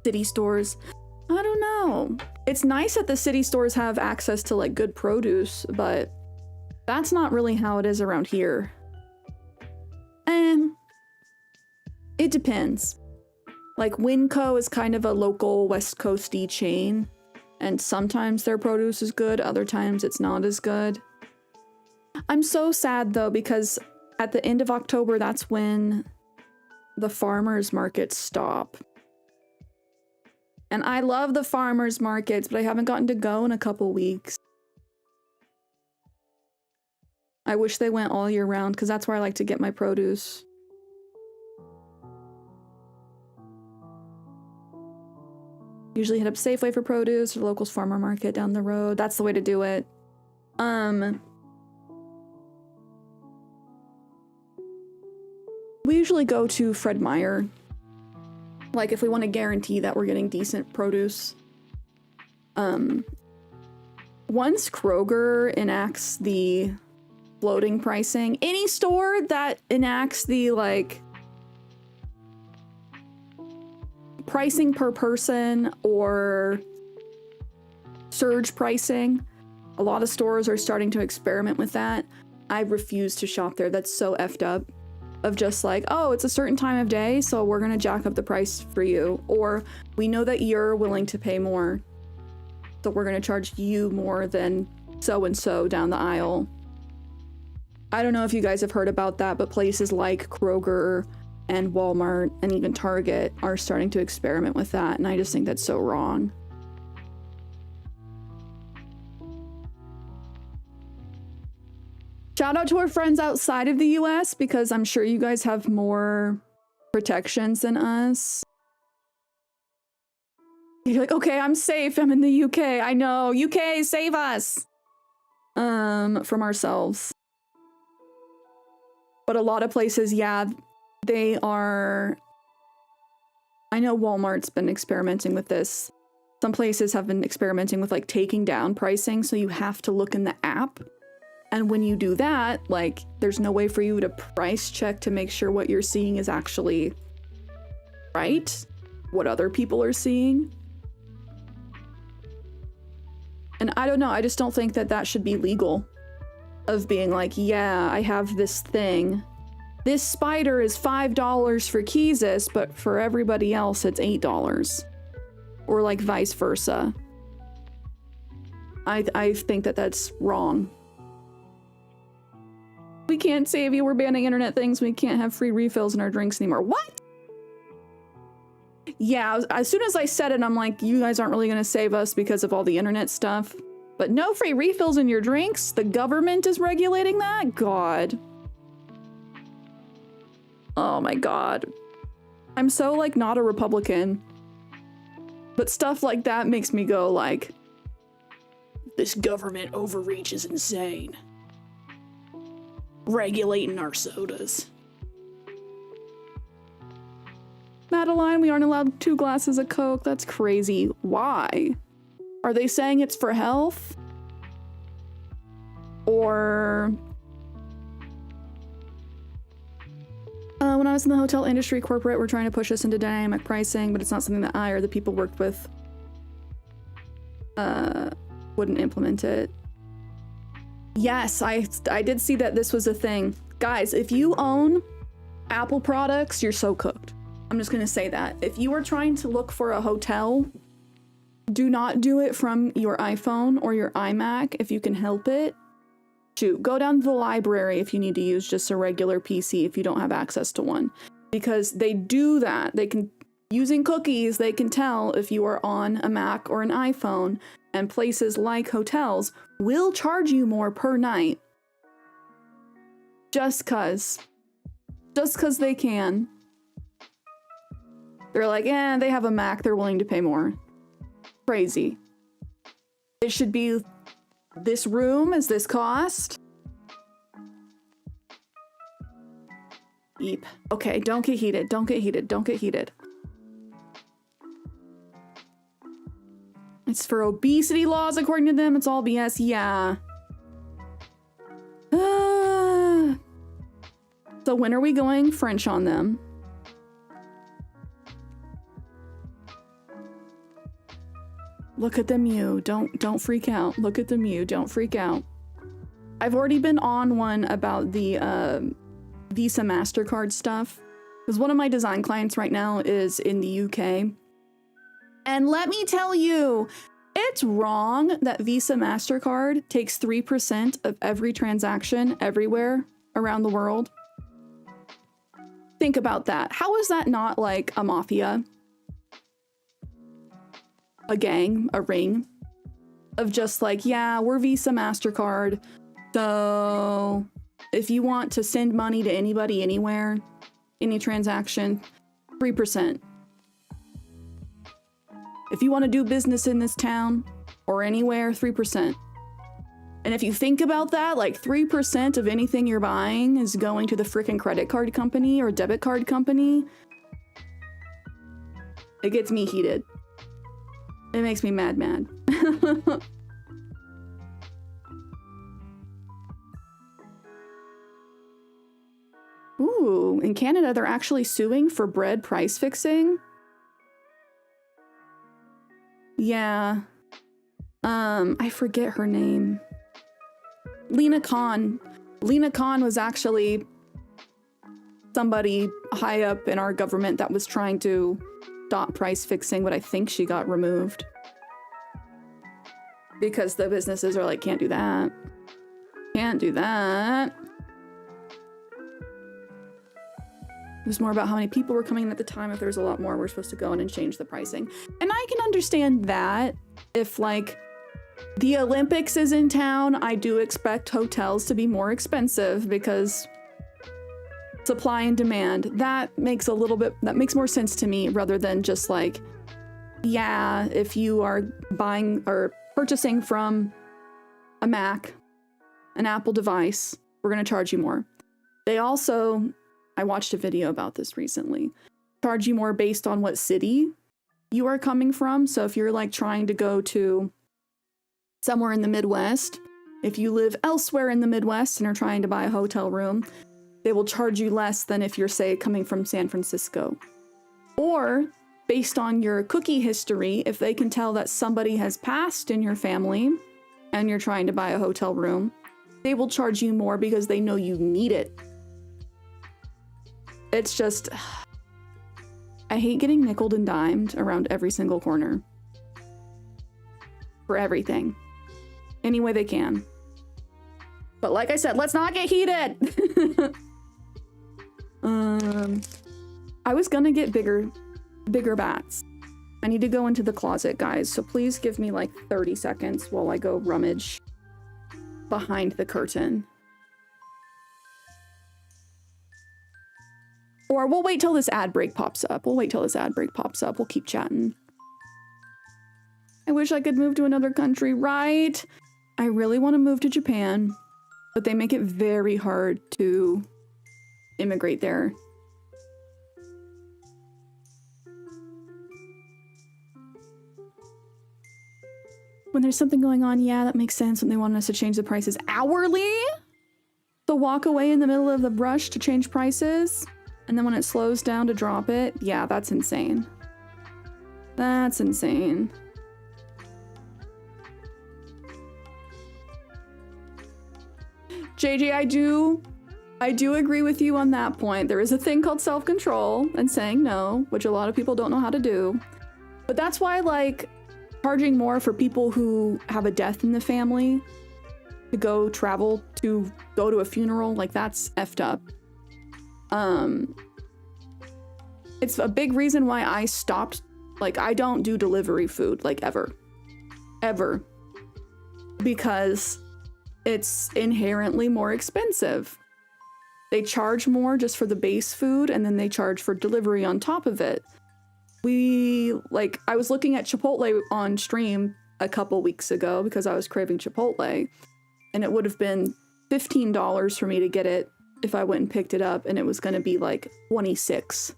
City stores. I don't know. It's nice that the city stores have access to, like, good produce, but that's not really how it is around here. It depends. Like, Winco is kind of a local West Coasty chain, and sometimes their produce is good, other times it's not as good. I'm so sad, though, because at the end of October, that's when the farmers markets stop. And I love the farmers markets, but I haven't gotten to go in a couple weeks. I wish they went all year round, because that's where I like to get my produce. Usually hit up Safeway for produce, or locals farmer market down the road. That's the way to do it. We usually go to Fred Meyer. Like, if we want to guarantee that we're getting decent produce. Once Kroger enacts the floating pricing, any store that enacts the, like, pricing per person or surge pricing, a lot of stores are starting to experiment with that. I refuse to shop there. That's so effed up. Of just like, oh, it's a certain time of day, so we're gonna jack up the price for you. Or we know that you're willing to pay more, so we're gonna charge you more than so-and-so down the aisle. I don't know if you guys have heard about that, but places like Kroger and Walmart and even Target are starting to experiment with that, and I just think that's so wrong. Shout out to our friends outside of the US, because I'm sure you guys have more protections than us. You're like, okay, I'm safe. I'm in the UK. I know. UK, save us! From ourselves. But a lot of places, yeah, they are... I know Walmart's been experimenting with this. Some places have been experimenting with, like, taking down pricing, so you have to look in the app. And when you do that, like, there's no way for you to price check to make sure what you're seeing is actually right, what other people are seeing. And I don't know, I just don't think that that should be legal. Of being like, yeah, I have this thing. This spider is $5 for Keezus, but for everybody else it's $8. Or like vice versa. I think that that's wrong. We can't save you, we're banning internet things, we can't have free refills in our drinks anymore. What? Yeah, as soon as I said it, I'm like, you guys aren't really gonna save us because of all the internet stuff. But no free refills in your drinks? The government is regulating that? God. Oh my God. I'm so, like, not a Republican. But stuff like that makes me go, like, this government overreach is insane. Regulating our sodas. Madeline, we aren't allowed 2 glasses of Coke. That's crazy. Why? Are they saying it's for health? Or... when I was in the hotel industry, corporate were trying to push us into dynamic pricing, but it's not something that I or the people worked with wouldn't implement it. Yes, I did see that this was a thing. Guys, if you own Apple products, you're so cooked. I'm just gonna say that. If you are trying to look for a hotel, do not do it from your iPhone or your iMac if you can help it. Shoot, go down to the library if you need to use just a regular PC if you don't have access to one. Because they do that. They can, using cookies, they can tell if you are on a Mac or an iPhone, and places like hotels will charge you more per night. Just cause they can. They're like, they have a Mac, they're willing to pay more. Crazy. It should be, this room is this cost? Eep. Okay, don't get heated, don't get heated, don't get heated. It's for obesity laws according to them, it's all BS, yeah. So when are we going French on them? Look at the Mew. Don't freak out. Look at the Mew. Don't freak out. I've already been on one about the Visa MasterCard stuff. Because one of my design clients right now is in the UK. And let me tell you, it's wrong that Visa MasterCard takes 3% of every transaction everywhere around the world. Think about that. How is that not like a mafia? A gang, a ring of just like, yeah, we're Visa MasterCard. So if you want to send money to anybody, anywhere, any transaction, 3%. If you want to do business in this town or anywhere, 3%. And if you think about that, like 3% of anything you're buying is going to the frickin' credit card company or debit card company. It gets me heated. It makes me mad. Ooh, in Canada, they're actually suing for bread price fixing. Yeah. I forget her name. Lena Khan. Lena Khan was actually somebody high up in our government that was trying to stop price fixing, but I think she got removed. Because the businesses are like, can't do that. Can't do that. was more about how many people were coming in at the time. If there's a lot more, we're supposed to go in and change the pricing. And I can understand that if like the Olympics is in town, I do expect hotels to be more expensive because supply and demand. That makes more sense to me rather than just like, yeah, if you are buying or purchasing from a Mac, an Apple device, we're going to charge you more. They also, I watched a video about this recently, charge you more based on what city you are coming from. So if you're like trying to go to somewhere in the Midwest, if you live elsewhere in the Midwest and are trying to buy a hotel room, they will charge you less than if you're, say, coming from San Francisco. Or based on your cookie history, if they can tell that somebody has passed in your family and you're trying to buy a hotel room, they will charge you more because they know you need it. It's just, I hate getting nickeled and dimed around every single corner for everything, any way they can. But like I said, let's not get heated. I was gonna get bigger bats. I need to go into the closet, guys, so please give me like 30 seconds while I go rummage behind the curtain. Or we'll wait till this ad break pops up. We'll keep chatting. I wish I could move to another country, right? I really want to move to Japan, but they make it very hard to immigrate there. When there's something going on, yeah, that makes sense when they want us to change the prices hourly. So walk away in the middle of the rush to change prices, and then when it slows down to drop it, yeah, that's insane. That's insane. JJ, I do agree with you on that point. There is a thing called self-control and saying no, which a lot of people don't know how to do. But that's why, like, charging more for people who have a death in the family to go travel to go to a funeral, like, that's effed up. It's a big reason why I stopped. Like, I don't do delivery food, like, ever, because it's inherently more expensive. They charge more just for the base food, and then they charge for delivery on top of it. I was looking at Chipotle on stream a couple weeks ago because I was craving Chipotle, and it would have been $15 for me to get it if I went and picked it up, and it was going to be like $26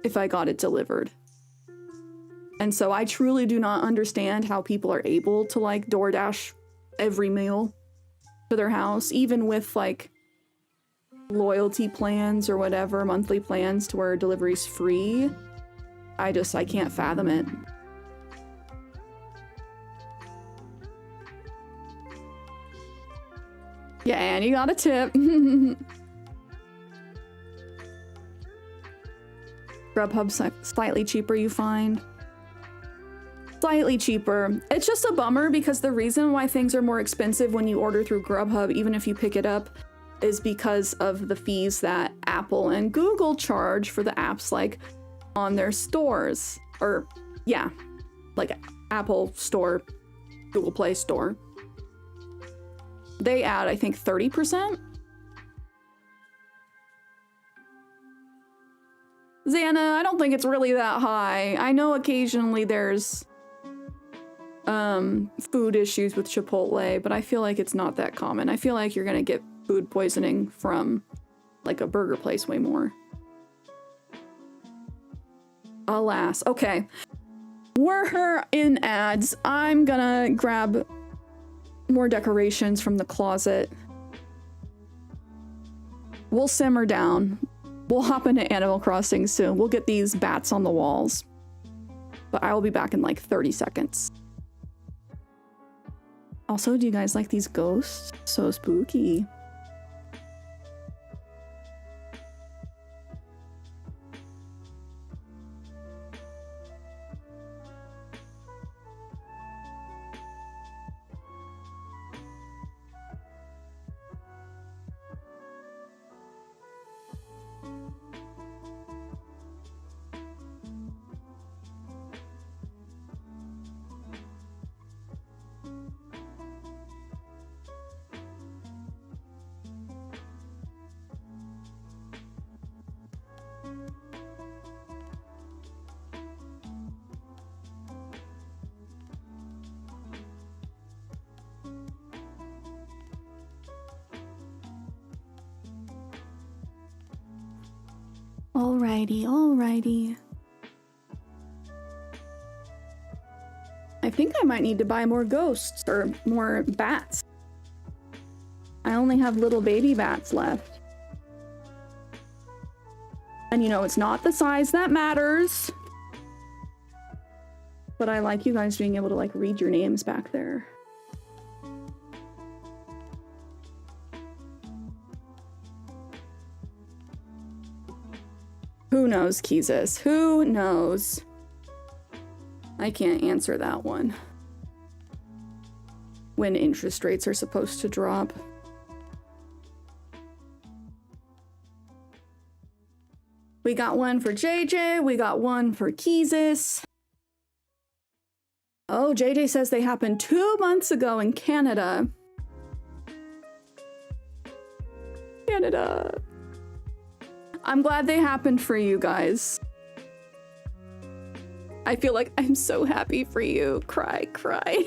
if I got it delivered. And so I truly do not understand how people are able to like DoorDash every meal to their house, even with like loyalty plans or whatever, monthly plans to where delivery's free. I can't fathom it. Yeah, and you got a tip. Grubhub's slightly cheaper, you find? Slightly cheaper. It's just a bummer because the reason why things are more expensive when you order through Grubhub, even if you pick it up, is because of the fees that Apple and Google charge for the apps like on their stores. Or, yeah, like Apple Store, Google Play Store. They add, I think, 30%? Xana, I don't think it's really that high. I know occasionally there's food issues with Chipotle, but I feel like it's not that common. I feel like you're gonna get food poisoning from like a burger place way more. Alas. Okay. We're in ads. I'm gonna grab more decorations from the closet. We'll simmer down. We'll hop into Animal Crossing soon. We'll get these bats on the walls. But I will be back in like 30 seconds. Also, do you guys like these ghosts? So spooky. Alrighty, alrighty. I think I might need to buy more ghosts or more bats. I only have little baby bats left. And you know, it's not the size that matters. But I like you guys being able to like read your names back there. Who knows, Keezus? Who knows? I can't answer that one. When interest rates are supposed to drop. We got one for JJ, we got one for Keezus. Oh, JJ says they happened 2 months ago in Canada. Canada. I'm glad they happened for you guys. I feel like I'm so happy for you. Cry, cry.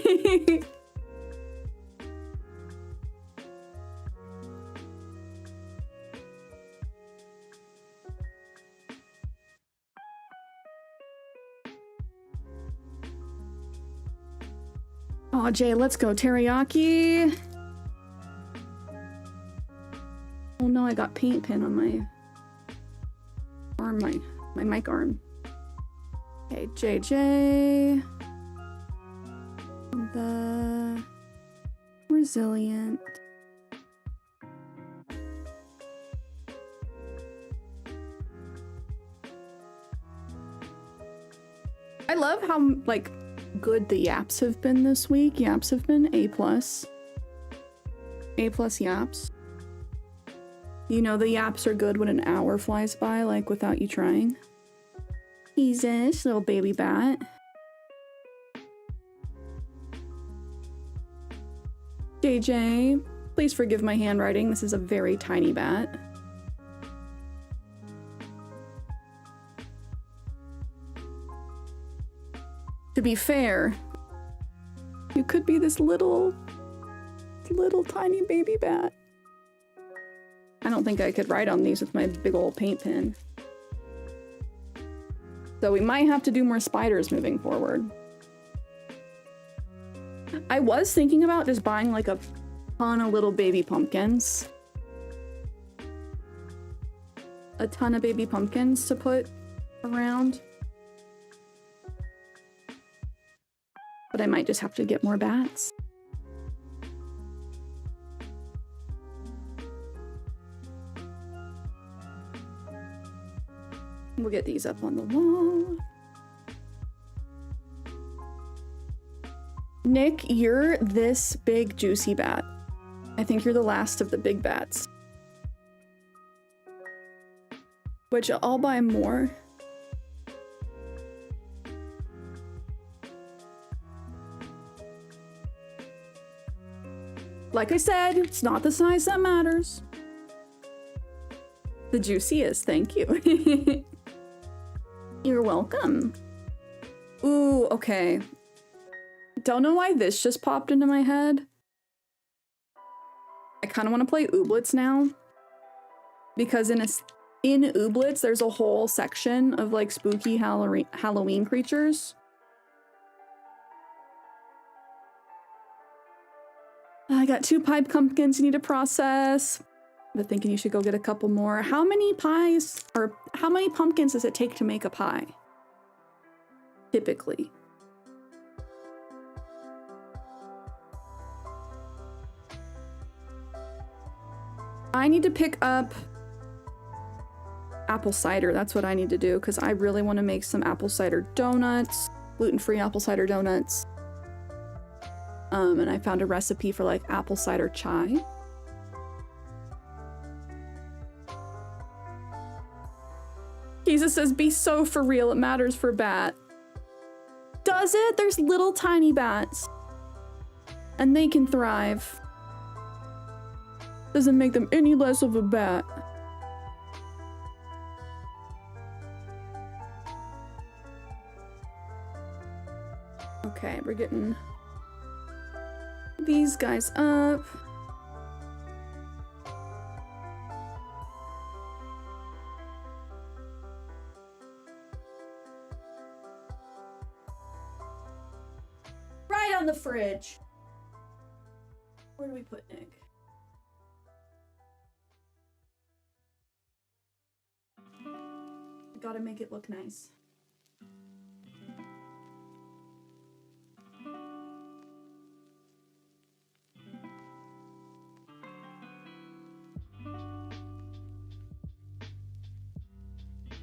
Oh, Jay, let's go. Teriyaki. Oh no, I got paint pen on my arm, my mic arm. Okay, JJ. The resilient. I love how, like, good the yaps have been this week. Yaps have been A+. A+ yaps. You know the yaps are good when an hour flies by, like, without you trying. Jesus, little baby bat. JJ, please forgive my handwriting. This is a very tiny bat. To be fair, you could be this little tiny baby bat. I don't think I could write on these with my big old paint pen. So we might have to do more spiders moving forward. I was thinking about just buying like a ton of little baby pumpkins. A ton of baby pumpkins to put around. But I might just have to get more bats. We'll get these up on the wall. Nick, you're this big juicy bat. I think you're the last of the big bats. Which I'll buy more. Like I said, it's not the size that matters. The juiciest, thank you. You're welcome. Ooh, okay. Don't know why this just popped into my head. I kind of want to play Ooblets now. Because in Ooblets, there's a whole section of like spooky Halloween creatures. I got 2 pie pumpkins you need to process. I'm thinking you should go get a couple more. How many pies, or how many pumpkins does it take to make a pie? Typically. I need to pick up apple cider. That's what I need to do, because I really want to make some apple cider donuts. Gluten-free apple cider donuts. And I found a recipe for like apple cider chai. Jesus says, be so for real, it matters for bat. Does it? There's little tiny bats. And they can thrive. Doesn't make them any less of a bat. Okay, we're getting these guys up. in the fridge. Where do we put Nick? Gotta make it look nice.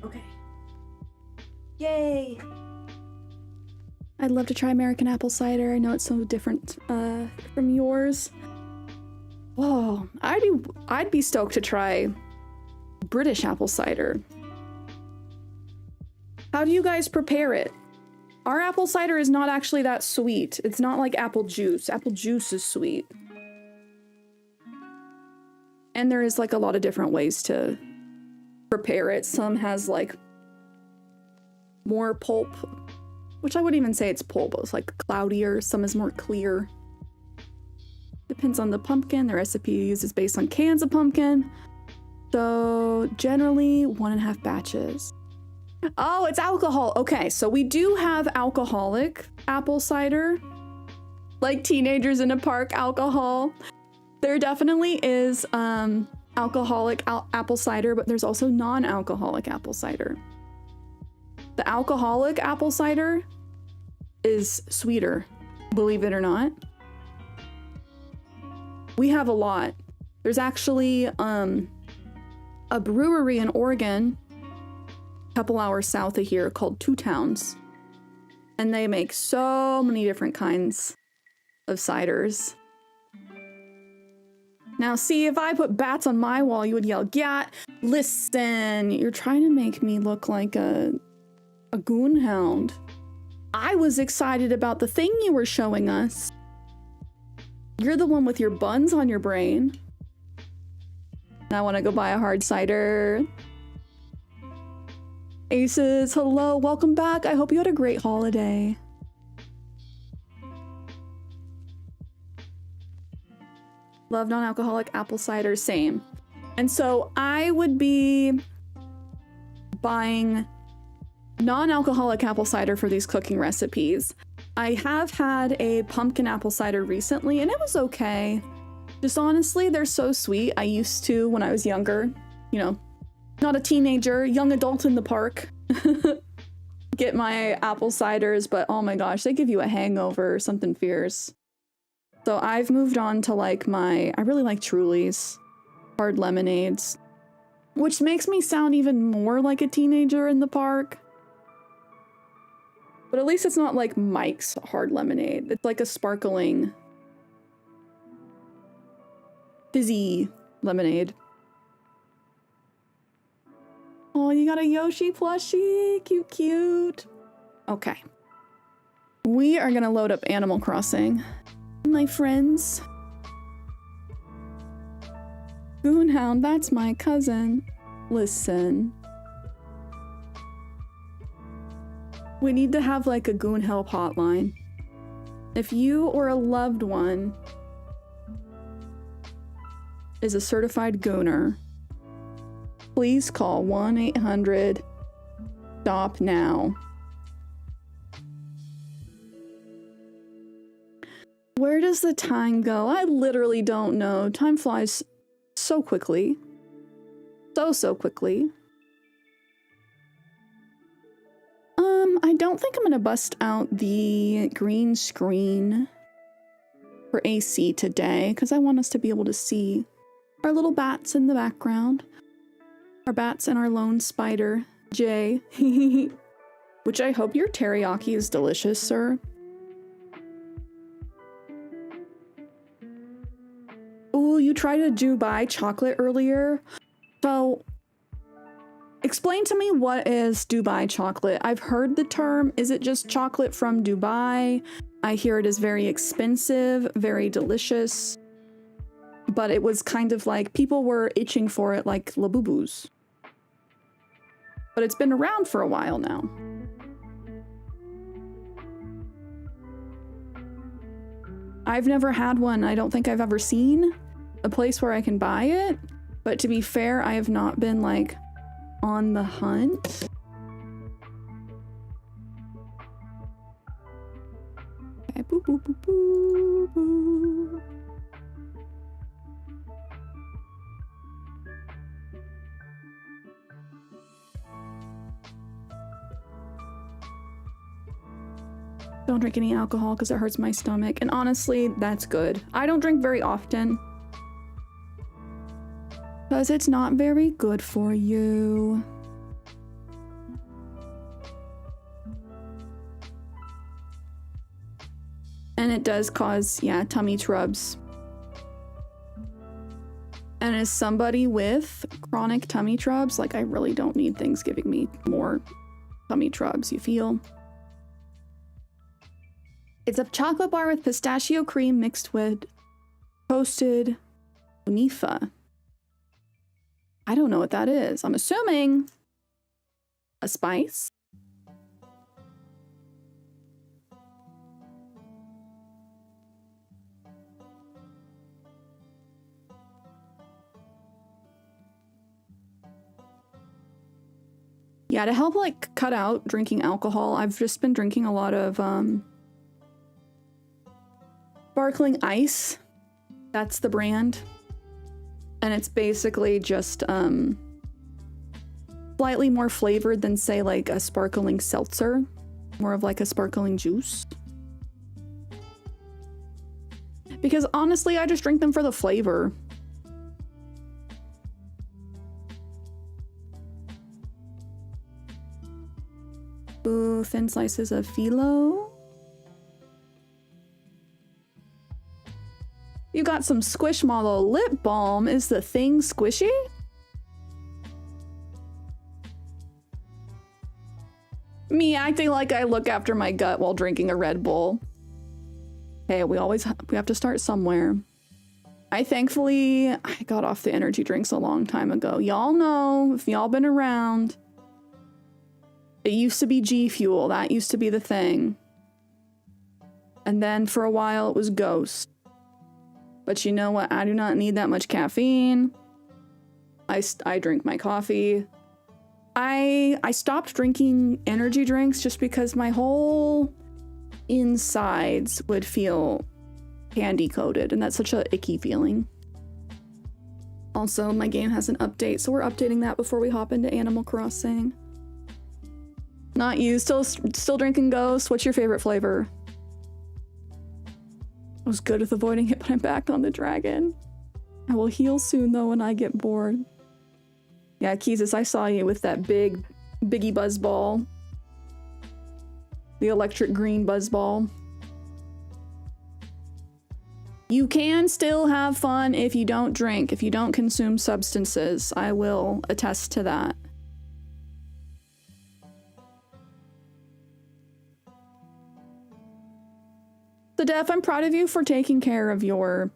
Okay. Yay! I'd love to try American apple cider. I know it's so different from yours. Whoa, I'd be stoked to try British apple cider. How do you guys prepare it? Our apple cider is not actually that sweet. It's not like apple juice. Apple juice is sweet. And there is like a lot of different ways to prepare it. Some has like more pulp, which I wouldn't even say it's pulp, it's like cloudier. Some is more clear. Depends on the pumpkin. The recipe uses based on cans of pumpkin. So generally 1.5 batches. Oh, it's alcohol. Okay, so we do have alcoholic apple cider. Like teenagers in a park alcohol. There definitely is alcoholic apple cider, but there's also non-alcoholic apple cider. The alcoholic apple cider is sweeter, believe it or not. We have a lot. There's actually a brewery in Oregon, a couple hours south of here, called Two Towns. And they make so many different kinds of ciders. Now, see, if I put bats on my wall, you would yell, "Yeah, listen, you're trying to make me look like a goonhound." I was excited about the thing you were showing us. You're the one with your buns on your brain. And I want to go buy a hard cider. Aces, hello, welcome back. I hope you had a great holiday. Love non-alcoholic apple cider, same. And so I would be buying non-alcoholic apple cider for these cooking recipes. I have had a pumpkin apple cider recently and it was okay. Just honestly, they're so sweet. I used to when I was younger, you know, not a teenager, young adult in the park, get my apple ciders, but oh my gosh, they give you a hangover or something fierce. So I've moved on to like I really like Truly's hard lemonades, which makes me sound even more like a teenager in the park. But at least it's not like Mike's hard lemonade. It's like a sparkling, fizzy lemonade. Oh, you got a Yoshi plushie. Cute, cute. Okay. We are gonna load up Animal Crossing. My friends. Goonhound, that's my cousin. Listen. We need to have like a Goon Help hotline. If you or a loved one is a certified gooner, please call 1-800-STOP-NOW. Where does the time go? I literally don't know. Time flies so quickly. So quickly. I don't think I'm gonna bust out the green screen for AC today because I want us to be able to see our little bats in the background. Our bats and our lone spider, Jay. Which I hope your teriyaki is delicious, sir. Ooh, you tried a Dubai chocolate earlier? So, explain to me what is Dubai chocolate. I've heard the term. Is it just chocolate from Dubai? I hear it is very expensive, very delicious. But it was kind of like people were itching for it like Labubus. But it's been around for a while now. I've never had one. I don't think I've ever seen a place where I can buy it. But to be fair, I have not been like on the hunt. Okay, die. Boop, boop, boop, boop, boop. Don't drink any alcohol because it hurts my stomach. And honestly, that's good. I don't drink very often because it's not very good for you. And it does cause, yeah, tummy trubs. And as somebody with chronic tummy trubs, like I really don't need things giving me more tummy trubs, you feel? It's a chocolate bar with pistachio cream mixed with toasted unifa. I don't know what that is. I'm assuming a spice. Yeah, to help like cut out drinking alcohol, I've just been drinking a lot of sparkling ice. That's the brand. And it's basically just slightly more flavored than say like a sparkling seltzer, more of like a sparkling juice. Because honestly, I just drink them for the flavor. Ooh, thin slices of phyllo. You got some Squishmallow lip balm. Is the thing squishy? Me acting like I look after my gut while drinking a Red Bull. Hey, we have to start somewhere. I got off the energy drinks a long time ago. Y'all know, if y'all been around, it used to be G Fuel. That used to be the thing. And then for a while it was Ghost. But you know what? I do not need that much caffeine. I drink my coffee. I stopped drinking energy drinks just because my whole insides would feel candy coated, and that's such an icky feeling. Also, my game has an update, so we're updating that before we hop into Animal Crossing. Not you, still drinking Ghost. What's your favorite flavor? I was good with avoiding it, but I'm back on the dragon. I will heal soon though when I get bored. Yeah, Keezus, I saw you with that biggie buzz ball. The electric green buzz ball. You can still have fun if you don't drink, if you don't consume substances. I will attest to that. So Def, I'm proud of you for taking care of your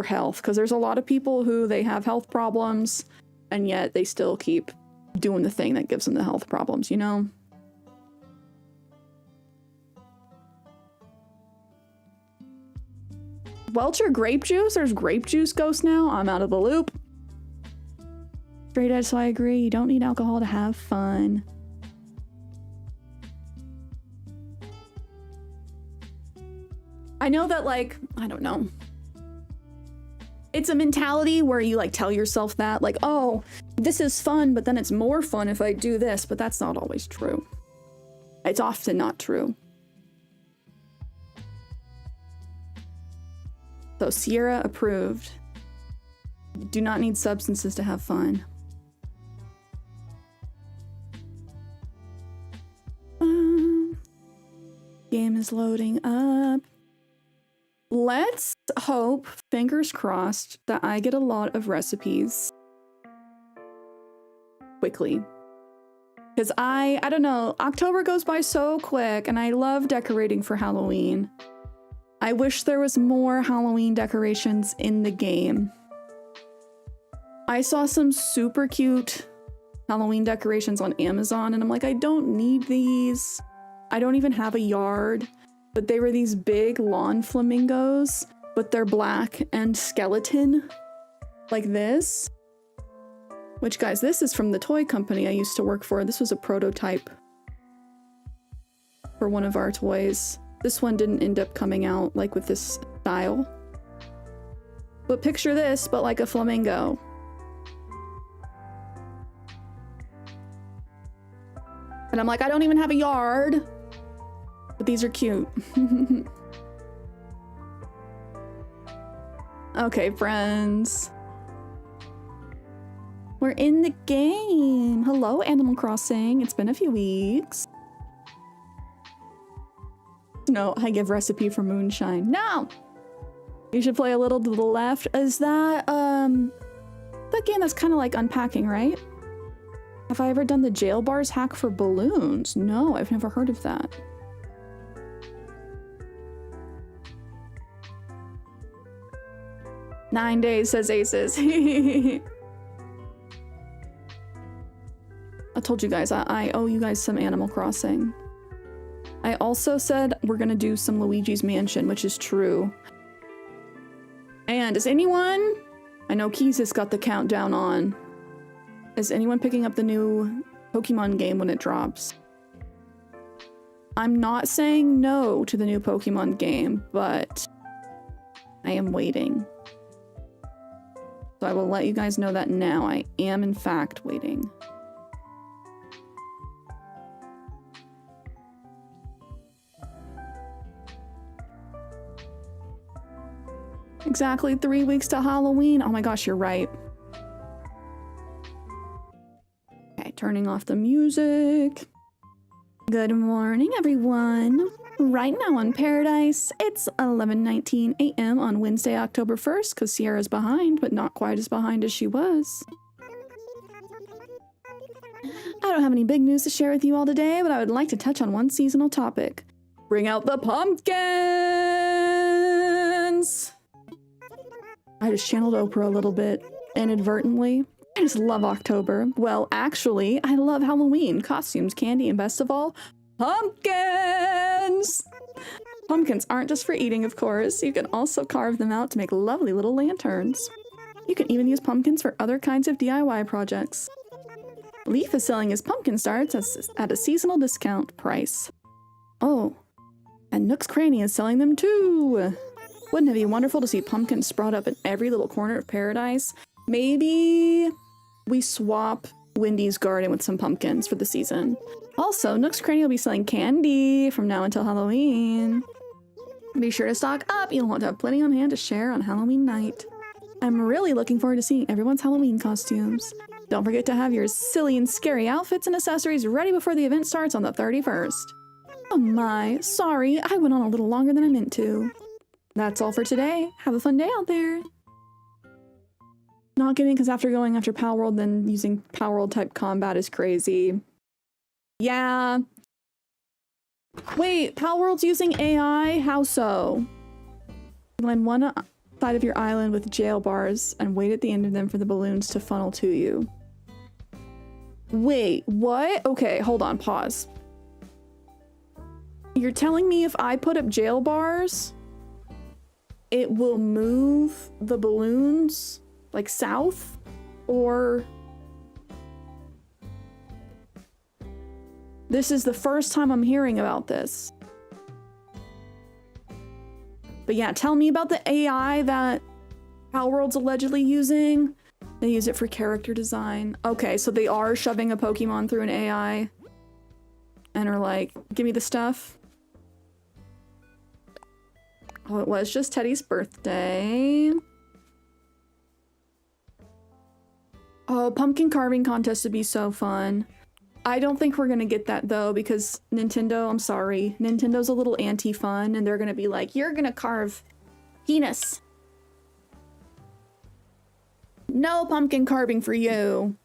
health, because there's a lot of people who they have health problems and yet they still keep doing the thing that gives them the health problems, you know? Welcher grape juice? There's grape juice Ghost now? I'm out of the loop. Straight edge, so I agree. You don't need alcohol to have fun. I know that, like, I don't know. It's a mentality where you, like, tell yourself that, like, oh, this is fun, but then it's more fun if I do this, but that's not always true. It's often not true. So, Cierra approved. You do not need substances to have fun. Game is loading up. Let's hope, fingers crossed, that I get a lot of recipes quickly. Because I don't know, October goes by so quick and I love decorating for Halloween. I wish there was more Halloween decorations in the game. I saw some super cute Halloween decorations on Amazon and I'm like, I don't need these. I don't even have a yard. But they were these big lawn flamingos, but they're black and skeleton, like this. Which, guys, this is from the toy company I used to work for. This was a prototype for one of our toys. This one didn't end up coming out like with this style. But picture this, but like a flamingo. And I'm like, I don't even have a yard. But these are cute. Okay, friends. We're in the game. Hello, Animal Crossing. It's been a few weeks. No, I give recipe for moonshine. No! You should play a little to the left. Is that, that game that's kind of like unpacking, right? Have I ever done the jail bars hack for balloons? No, I've never heard of that. "9 days," says Aces. I told you guys, I owe you guys some Animal Crossing. I also said we're gonna do some Luigi's Mansion, which is true. And is anyone... I know Keys has got the countdown on. Is anyone picking up the new Pokemon game when it drops? I'm not saying no to the new Pokemon game, but I am waiting. So I will let you guys know that now. I am in fact waiting. Exactly 3 weeks to Halloween. Oh my gosh, you're right. Okay, turning off the music. Good morning, everyone. Right now on Paradise, it's 11:19 a.m. on Wednesday, October 1st, because Sierra's behind, but not quite as behind as she was. I don't have any big news to share with you all today, but I would like to touch on one seasonal topic. Bring out the pumpkins! I just channeled Oprah a little bit, inadvertently. I just love October. Well, actually, I love Halloween, costumes, candy, and best of all, pumpkins! Pumpkins aren't just for eating, of course. You can also carve them out to make lovely little lanterns. You can even use pumpkins for other kinds of DIY projects. Leaf is selling his pumpkin starts at a seasonal discount price. Oh, and Nook's Cranny is selling them too! Wouldn't it be wonderful to see pumpkins sprout up in every little corner of Paradise? Maybe we swap Wendy's garden with some pumpkins for the season. Also, Nook's Cranny will be selling candy from now until Halloween. Be sure to stock up. You'll want to have plenty on hand to share on Halloween night. I'm really looking forward to seeing everyone's Halloween costumes. Don't forget to have your silly and scary outfits and accessories ready before the event starts on the 31st. Oh my, sorry, I went on a little longer than I meant to. That's all for today. Have a fun day out there. Not kidding, because after going after Power World, then using Power World type combat is crazy. Yeah. Wait, Power World's using AI? How so? Land one side of your island with jail bars and wait at the end of them for the balloons to funnel to you. Wait, what? Okay, hold on, pause. You're telling me if I put up jail bars, it will move the balloons, like, south? Or... This is the first time I'm hearing about this. But yeah, tell me about the AI that Power World's allegedly using. They use it for character design. Okay, so they are shoving a Pokemon through an AI and are like, give me the stuff. Oh, it was just Teddy's birthday. Oh, pumpkin carving contest would be so fun. I don't think we're gonna get that though, because Nintendo, I'm sorry, Nintendo's a little anti-fun and they're gonna be like, you're gonna carve penis. No pumpkin carving for you.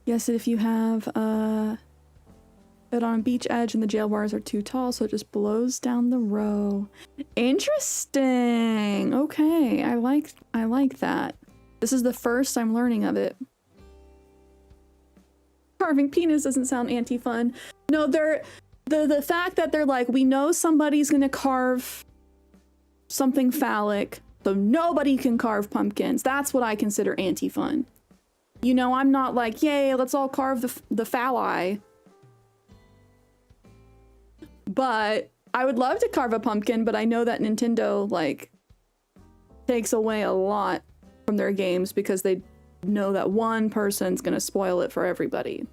Yes, if you have it on a beach edge and the jail bars are too tall, so it just blows down the row. Interesting. Okay, I like that. This is the first I'm learning of it. Carving penis doesn't sound anti-fun. No, the fact that they're like, we know somebody's gonna carve something phallic, so nobody can carve pumpkins. That's what I consider anti-fun. You know, I'm not like, yay, let's all carve the fowl eye. But I would love to carve a pumpkin, but I know that Nintendo, like, takes away a lot from their games because they know that one person's gonna spoil it for everybody.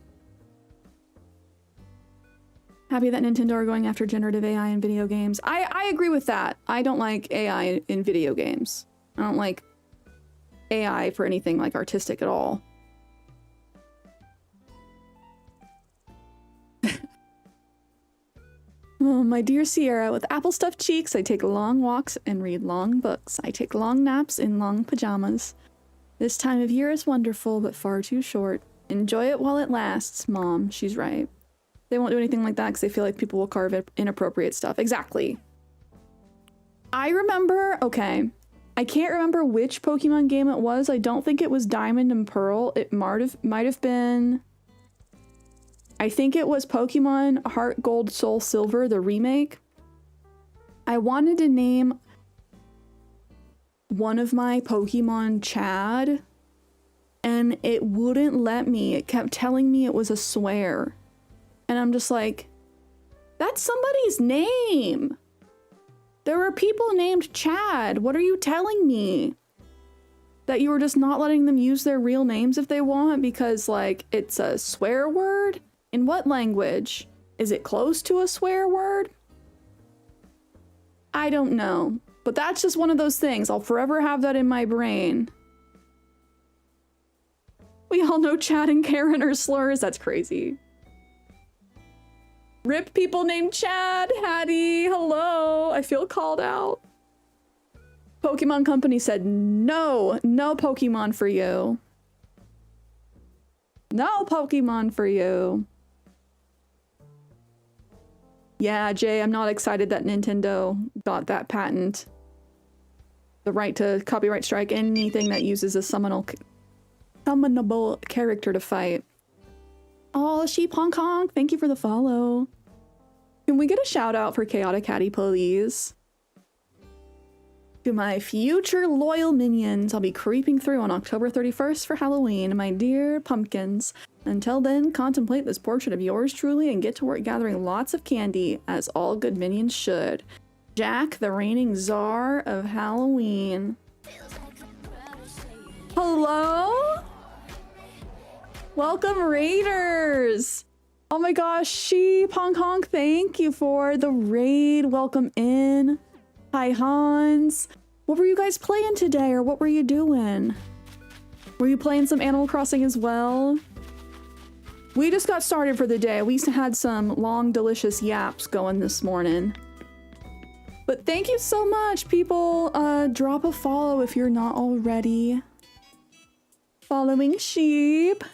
Happy that Nintendo are going after generative AI in video games. I agree with that. I don't like AI in video games. I don't like AI for anything like artistic at all. Oh, my dear Cierra, with apple stuffed cheeks, I take long walks and read long books. I take long naps in long pajamas. This time of year is wonderful, but far too short. Enjoy it while it lasts, Mom. She's right. They won't do anything like that because they feel like people will carve inappropriate stuff. Exactly. I remember, okay, I can't remember which Pokemon game it was. I don't think it was Diamond and Pearl. It might have been... I think it was Pokemon Heart Gold Soul Silver, the remake. I wanted to name one of my Pokemon Chad, and it wouldn't let me. It kept telling me it was a swear. And I'm just like, that's somebody's name. There are people named Chad. What are you telling me? That you were just not letting them use their real names if they want because, like, it's a swear word? In what language? Is it close to a swear word? I don't know. But that's just one of those things. I'll forever have that in my brain. We all know Chad and Karen are slurs. That's crazy. Rip people named Chad. Hattie, hello. I feel called out. Pokemon Company said no. No Pokemon for you. No Pokemon for you. Yeah, Jay, I'm not excited that Nintendo got that patent. The right to copyright strike anything that uses a summonable character to fight. Oh, Sheep Hong Kong, thank you for the follow. Can we get a shout out for Chaotic Hattie, please? To my future loyal minions, I'll be creeping through on October 31st for Halloween, my dear pumpkins. Until then, contemplate this portrait of yours truly and get to work gathering lots of candy, as all good minions should. Jack, the reigning czar of Halloween. Hello? Welcome, Raiders! Oh my gosh, Sheep Hong Kong, thank you for the raid. Welcome in. Hi, Hans. What were you guys playing today, or what were you doing? Were you playing some Animal Crossing as well? We just got started for the day. We had some long, delicious yaps going this morning. But thank you so much, people. Drop a follow if you're not already. Following Sheep.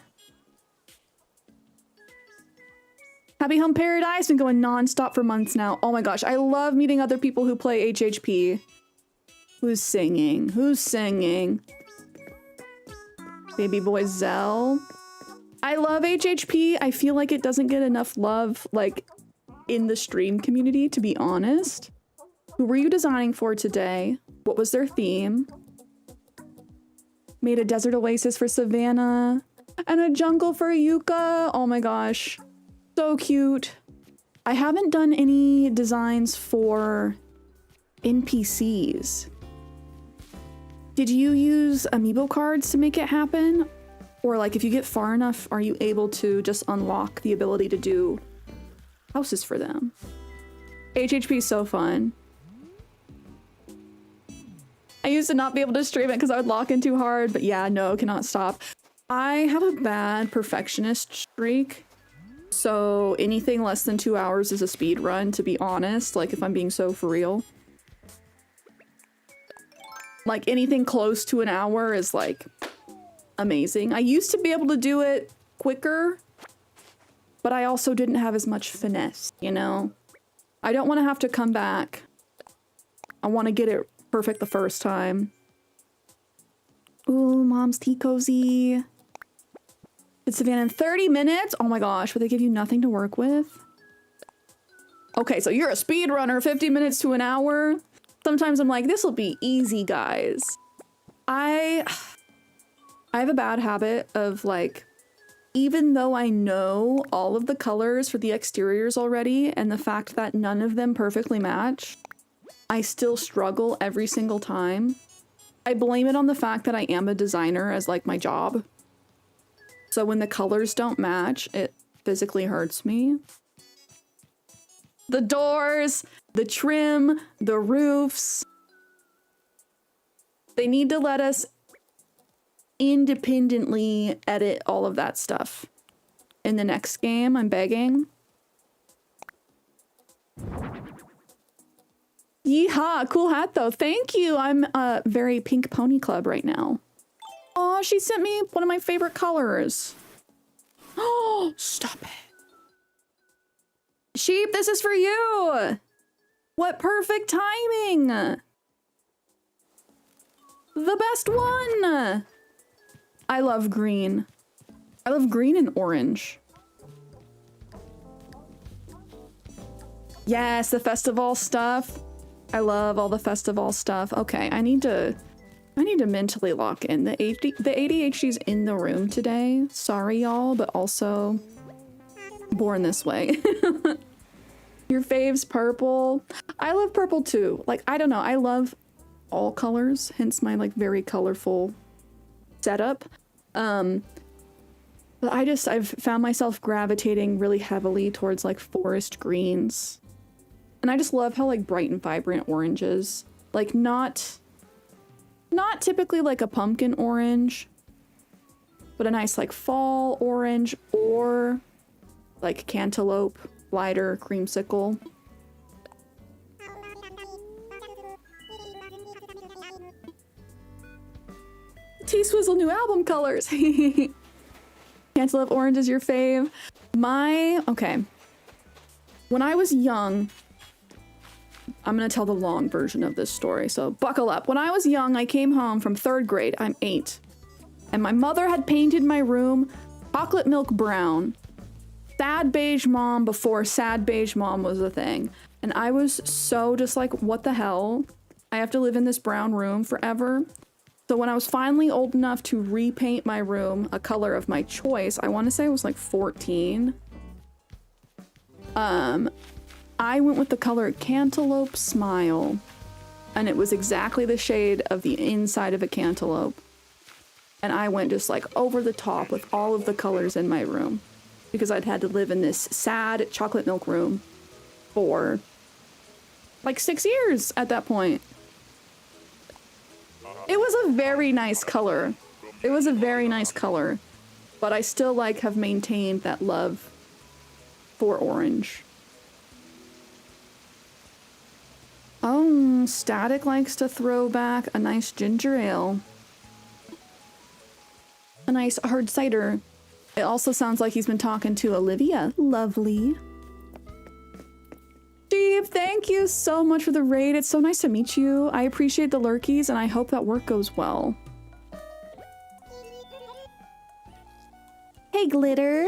Happy Home Paradise, been going non-stop for months now. Oh my gosh, I love meeting other people who play HHP. Who's singing? Who's singing? Baby boy Zell. I love HHP. I feel like it doesn't get enough love, like, in the stream community, to be honest. Who were you designing for today? What was their theme? Made a desert oasis for Savannah. And a jungle for Yuka. Oh my gosh. So cute. I haven't done any designs for NPCs. Did you use amiibo cards to make it happen? Or like if you get far enough, are you able to just unlock the ability to do houses for them? HHP is so fun. I used to not be able to stream it because I would lock in too hard, but yeah, no, cannot stop. I have a bad perfectionist streak. So anything less than 2 hours is a speed run, to be honest, like if I'm being so for real. Like anything close to an hour is like amazing. I used to be able to do it quicker, but I also didn't have as much finesse, you know? I don't want to have to come back. I want to get it perfect the first time. Ooh, Mom's tea cozy. It's Savannah in 30 minutes? Oh my gosh, would they give you nothing to work with? Okay, so you're a speedrunner, 50 minutes to an hour. Sometimes I'm like, this will be easy, guys. I I have a bad habit of like, even though I know all of the colors for the exteriors already and the fact that none of them perfectly match, I still struggle every single time. I blame it on the fact that I am a designer as like my job. So when the colors don't match, it physically hurts me. The doors, the trim, the roofs. They need to let us independently edit all of that stuff. In the next game, I'm begging. Yeehaw, cool hat though. Thank you. I'm very Pink Pony Club right now. Oh, she sent me one of my favorite colors. Oh, stop it. Sheep, this is for you. What perfect timing. The best one. I love green. I love green and orange. Yes, the festival stuff. I love all the festival stuff. Okay, I need to mentally lock in. The ADHD's in the room today. Sorry, y'all, but also born this way. Your fave's purple. I love purple too. Like, I don't know. I love all colors, hence my like very colorful setup. But I've found myself gravitating really heavily towards like forest greens. And I just love how like bright and vibrant orange is. Like not typically like a pumpkin orange, but a nice like fall orange or like cantaloupe, lighter creamsicle. T-Swizzle new album colors. Cantaloupe orange is your fave. Okay. When I was young, I'm gonna tell the long version of this story, so buckle up. When I was young, I came home from 3rd grade. I'm 8. And my mother had painted my room chocolate milk brown. Sad beige mom before sad beige mom was a thing. And I was so just like, what the hell? I have to live in this brown room forever. So when I was finally old enough to repaint my room a color of my choice, I want to say I was like 14. I went with the color Cantaloupe Smile, and it was exactly the shade of the inside of a cantaloupe. And I went just like over the top with all of the colors in my room because I'd had to live in this sad chocolate milk room for like 6 years at that point. It was a very nice color. It was a very nice color, but I still like have maintained that love for orange. Oh, Static likes to throw back a nice ginger ale. A nice hard cider. It also sounds like he's been talking to Olivia. Lovely. Steve, thank you so much for the raid. It's so nice to meet you. I appreciate the lurkies and I hope that work goes well. Hey, Glitter.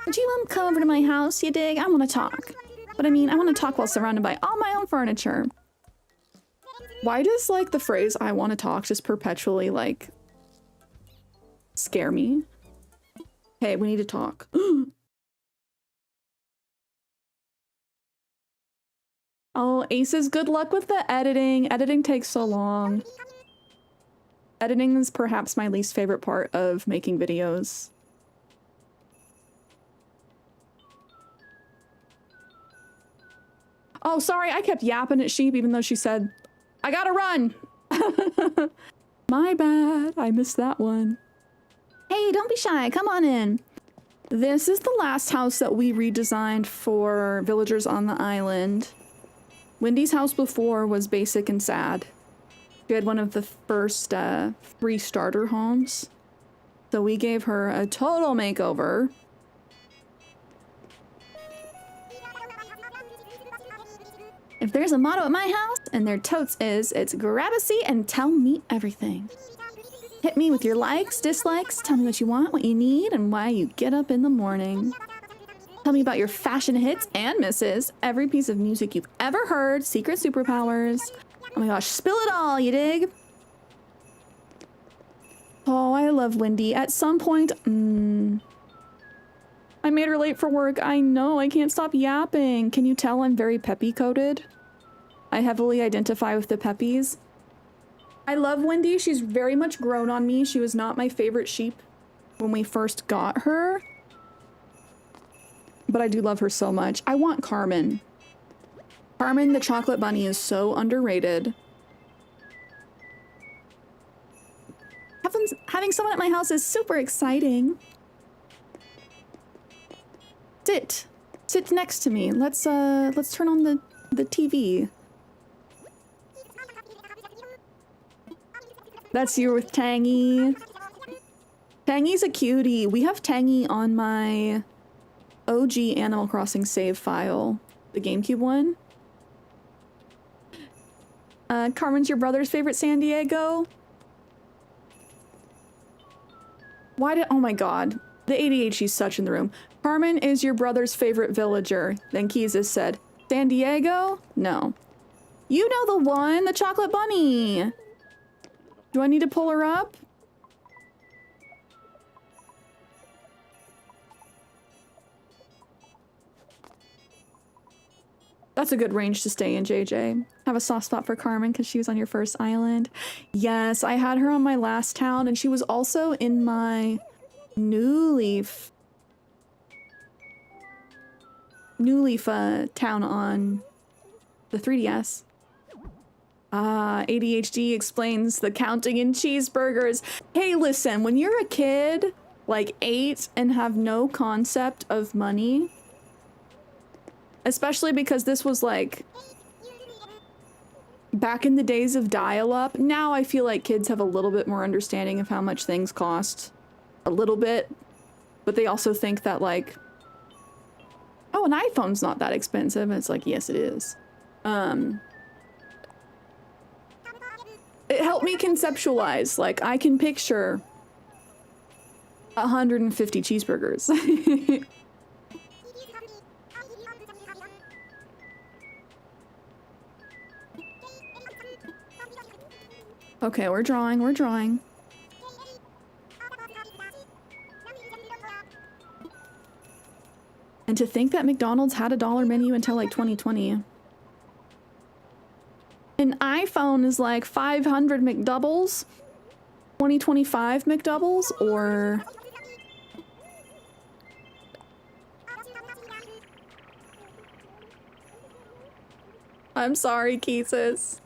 Would you come over to my house, you dig? I want to talk. But I mean, I want to talk while surrounded by all my own furniture. Why does, like, the phrase, I want to talk, just perpetually, like, scare me? Hey, we need to talk. Oh, Aces, good luck with the editing. Editing takes so long. Editing is perhaps my least favorite part of making videos. Oh, sorry, I kept yapping at Sheep even though she said, I gotta run! My bad, I missed that one. Hey, don't be shy, come on in. This is the last house that we redesigned for villagers on the island. Wendy's house before was basic and sad. She had one of the first free starter homes. So we gave her a total makeover. If there's a motto at my house, and their totes is, it's grab a seat and tell me everything. Hit me with your likes, dislikes, tell me what you want, what you need, and why you get up in the morning. Tell me about your fashion hits and misses, every piece of music you've ever heard, secret superpowers. Oh my gosh, spill it all, you dig? Oh, I love Wendy. At some point, I made her late for work. I know, I can't stop yapping. Can you tell I'm very peppy coded? I heavily identify with the peppies. I love Wendy. She's very much grown on me. She was not my favorite sheep when we first got her. But I do love her so much. I want Carmen. Carmen the chocolate bunny is so underrated. Having someone at my house is super exciting. Sit next to me. Let's turn on the TV. That's you with Tangy. Tangy's a cutie. We have Tangy on my OG Animal Crossing save file, the GameCube one. Carmen's your brother's favorite San Diego? Oh my god. The ADHD's such in the room. Carmen is your brother's favorite villager. Then Keezus said, San Diego? No. You know the one, the chocolate bunny. Do I need to pull her up? That's a good range to stay in, JJ. Have a soft spot for Carmen because she was on your first island. Yes, I had her on my last town, and she was also in my New Leaf town on the 3DS. ADHD explains the counting in cheeseburgers. Hey, listen, when you're a kid, like 8, and have no concept of money, especially because this was like back in the days of dial-up. Now I feel like kids have a little bit more understanding of how much things cost. A little bit. But they also think that like, oh, an iPhone's not that expensive. And it's like, yes, it is. It helped me conceptualize. Like, I can picture 150 cheeseburgers. Okay, we're drawing. And to think that McDonald's had a $1 menu until like 2020. An iPhone is like 500 McDoubles, 2025 McDoubles, or... I'm sorry, Keezus.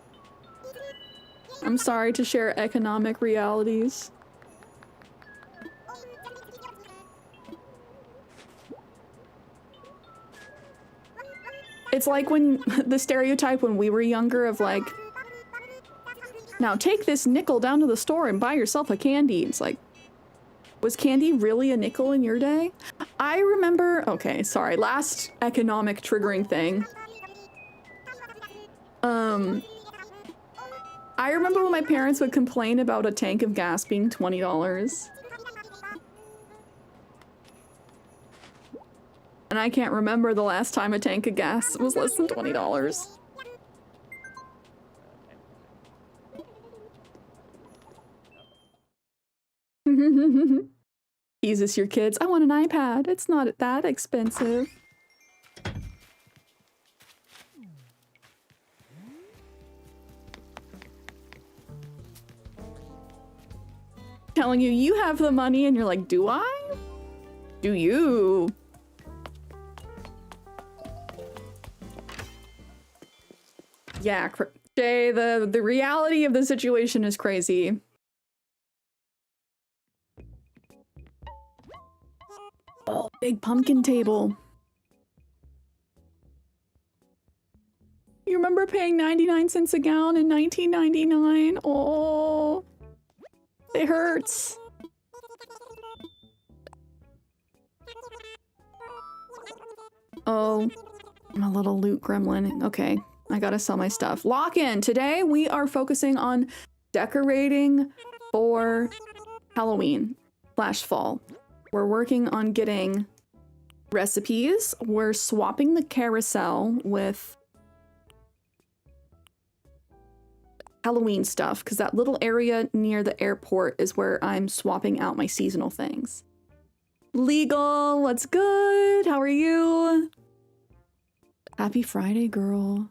I'm sorry to share economic realities. It's like when the stereotype when we were younger of like, now take this nickel down to the store and buy yourself a candy. It's like, was candy really a nickel in your day? I remember, okay, sorry, last economic triggering thing. I remember when my parents would complain about a tank of gas being $20. And I can't remember the last time a tank of gas was less than $20. Is this your kids? I want an iPad. It's not that expensive. Telling you, you have the money, and you're like, do I? Do you? Yeah, Jay, the reality of the situation is crazy. Oh, big pumpkin table. You remember paying 99 cents a gallon in 1999? Oh, it hurts. Oh, I'm a little loot gremlin. Okay, I gotta sell my stuff. Lock in. Today we are focusing on decorating for Halloween / fall. We're working on getting recipes. We're swapping the carousel with Halloween stuff, because that little area near the airport is where I'm swapping out my seasonal things. Legal, what's good? How are you? Happy Friday, girl.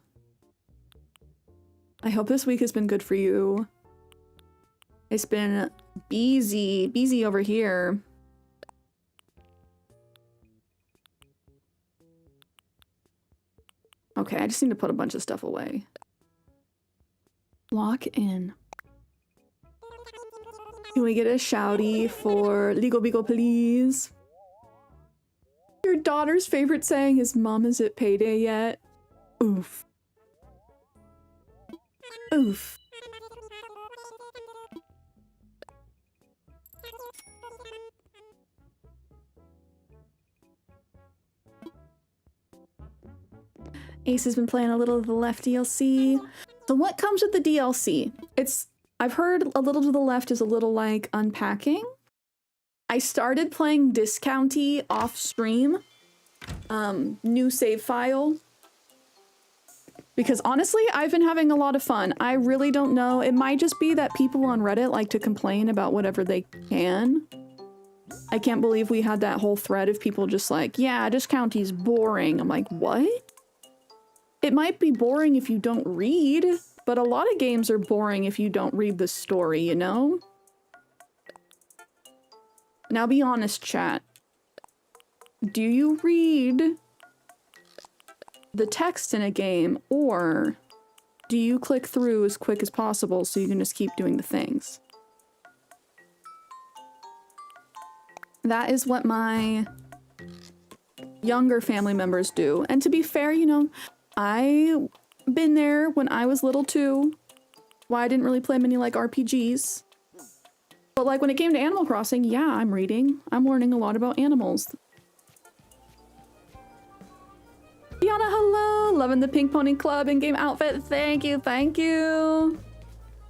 I hope this week has been good for you. It's been busy over here. Okay, I just need to put a bunch of stuff away. Lock in. Can we get a shouty for Legal Beagle, please? Your daughter's favorite saying is, Mom, is it payday yet? Oof. Oof. Ace has been playing a little of the left DLC. So what comes with the DLC? I've heard a little to the left is a little like unpacking. I started playing Discounty off stream, new save file. Because honestly, I've been having a lot of fun. I really don't know. It might just be that people on Reddit like to complain about whatever they can. I can't believe we had that whole thread of people just like, yeah, Discounty's boring. I'm like, what? It might be boring if you don't read, but a lot of games are boring if you don't read the story, you know? Now be honest, chat. Do you read the text in a game, or do you click through as quick as possible so you can just keep doing the things? That is what my younger family members do. And to be fair, you know, I've been there when I was little too. Why I didn't really play many like RPGs. But like when it came to Animal Crossing, yeah, I'm reading. I'm learning a lot about animals. Fiona, hello! Loving the Pink Pony Club in-game outfit. Thank you, thank you.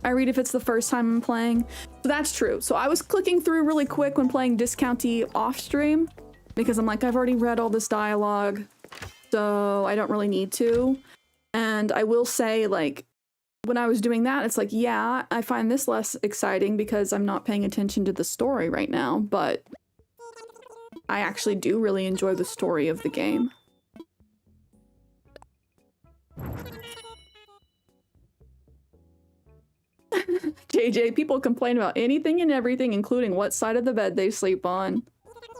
I read if it's the first time I'm playing. So that's true. So I was clicking through really quick when playing Discounty off stream because I'm like, I've already read all this dialogue, so I don't really need to. And I will say, like, when I was doing that, it's like, yeah, I find this less exciting because I'm not paying attention to the story right now, but I actually do really enjoy the story of the game. JJ, people complain about anything and everything, including what side of the bed they sleep on.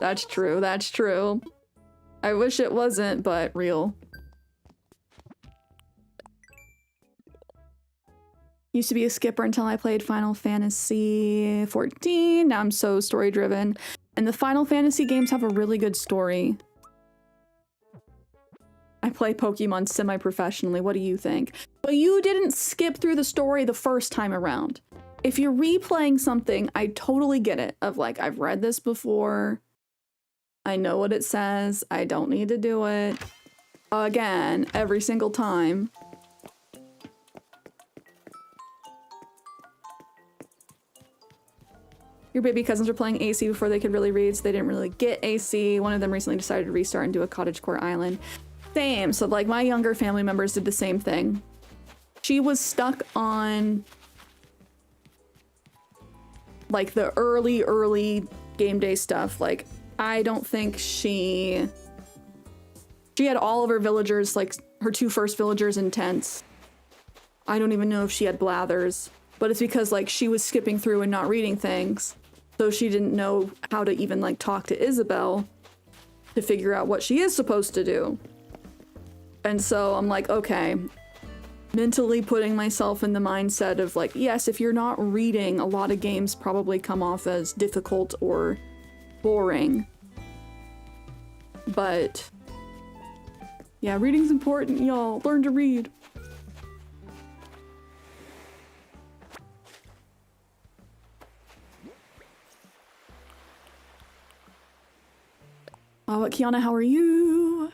That's true, that's true. I wish it wasn't, but real. Used to be a skipper until I played Final Fantasy 14. Now I'm so story-driven. And the Final Fantasy games have a really good story. I play Pokemon semi-professionally. What do you think? But you didn't skip through the story the first time around. If you're replaying something, I totally get it. Of like, I've read this before. I know what it says. I don't need to do it again every single time. Your baby cousins were playing AC before they could really read, so they didn't really get AC. One of them recently decided to restart and do a cottagecore island. Same, so like my younger family members did the same thing. She was stuck on like the early game day stuff. Like, I don't think she had all of her villagers, like her 2 first villagers in tents. I don't even know if she had blathers, but it's because like she was skipping through and not reading things. So she didn't know how to even like talk to Isabel to figure out what she is supposed to do. And so I'm like, okay, mentally putting myself in the mindset of like, yes, if you're not reading, a lot of games probably come off as difficult or boring. But yeah, reading's important, y'all. Learn to read. Oh, Kiana, how are you?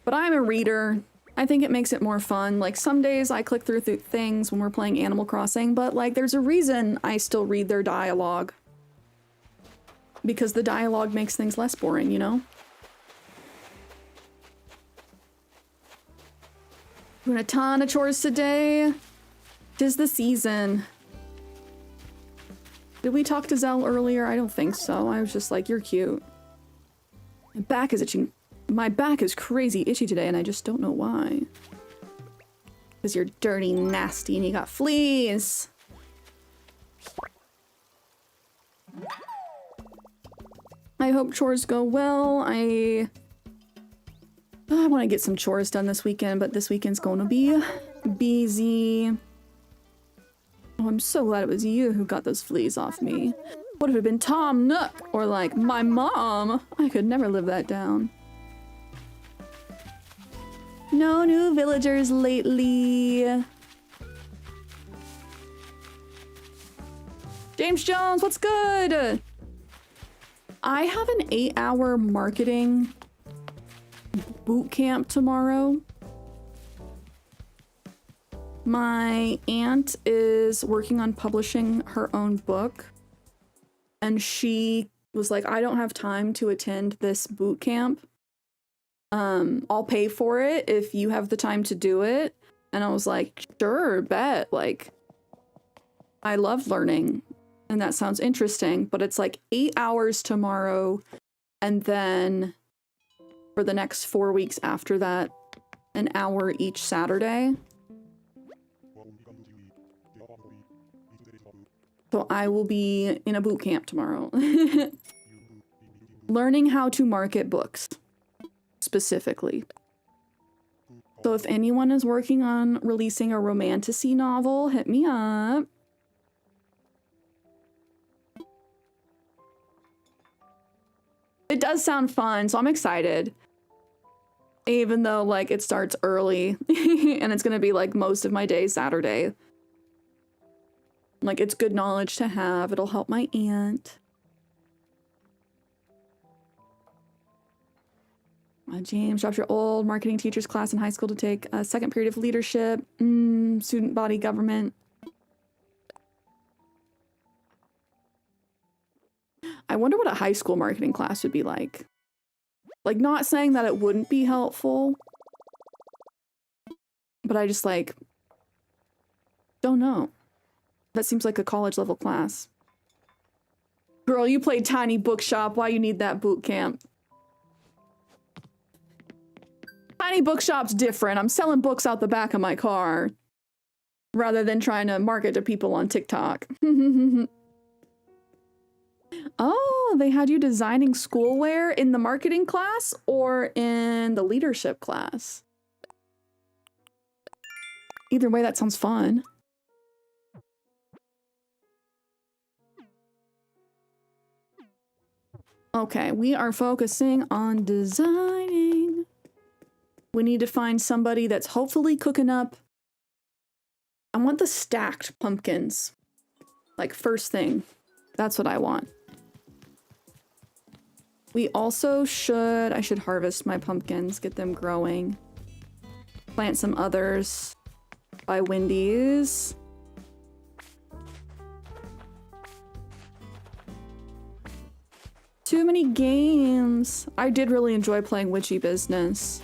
But I'm a reader. I think it makes it more fun. Like, some days I click through things when we're playing Animal Crossing, but like, there's a reason I still read their dialogue. Because the dialogue makes things less boring, you know? Doing a ton of chores today. 'Tis the season. Did we talk to Zell earlier? I don't think so. I was just like, you're cute. My back is itching. My back is crazy itchy today, and I just don't know why. Because you're dirty, nasty, and you got fleas. I hope chores go well. I want to get some chores done this weekend, but this weekend's going to be busy. Oh, I'm so glad it was you who got those fleas off me. What if it had been Tom Nook or like my mom? I could never live that down. No new villagers lately. James Jones, what's good? I have an 8-hour marketing boot camp tomorrow. My aunt is working on publishing her own book, and she was like, I don't have time to attend this boot camp. I'll pay for it if you have the time to do it. And I was like, sure, bet. Like, I love learning, and that sounds interesting, but it's like 8 hours tomorrow, and then for the next 4 weeks after that, an hour each Saturday. So I will be in a boot camp tomorrow. Learning how to market books, specifically. So if anyone is working on releasing a romantasy novel, hit me up. It does sound fun, so I'm excited. Even though, like, it starts early, and it's gonna be, like, most of my day Saturday. Like, it's good knowledge to have. It'll help my aunt. James, dropped your old marketing teacher's class in high school to take a second period of leadership. Student body government. I wonder what a high school marketing class would be like. Like, not saying that it wouldn't be helpful, but I just, like, don't know. That seems like a college level class. Girl, you played Tiny Bookshop. Why you need that boot camp? Tiny Bookshop's different. I'm selling books out the back of my car rather than trying to market to people on TikTok. Oh, they had you designing schoolwear in the marketing class or in the leadership class? Either way, that sounds fun. Okay, we are focusing on designing. We need to find somebody that's hopefully cooking up. I want the stacked pumpkins. Like, first thing. That's what I want. We also I should harvest my pumpkins, get them growing. Plant some others by Wendy's. Too many games. I did really enjoy playing Witchy Business.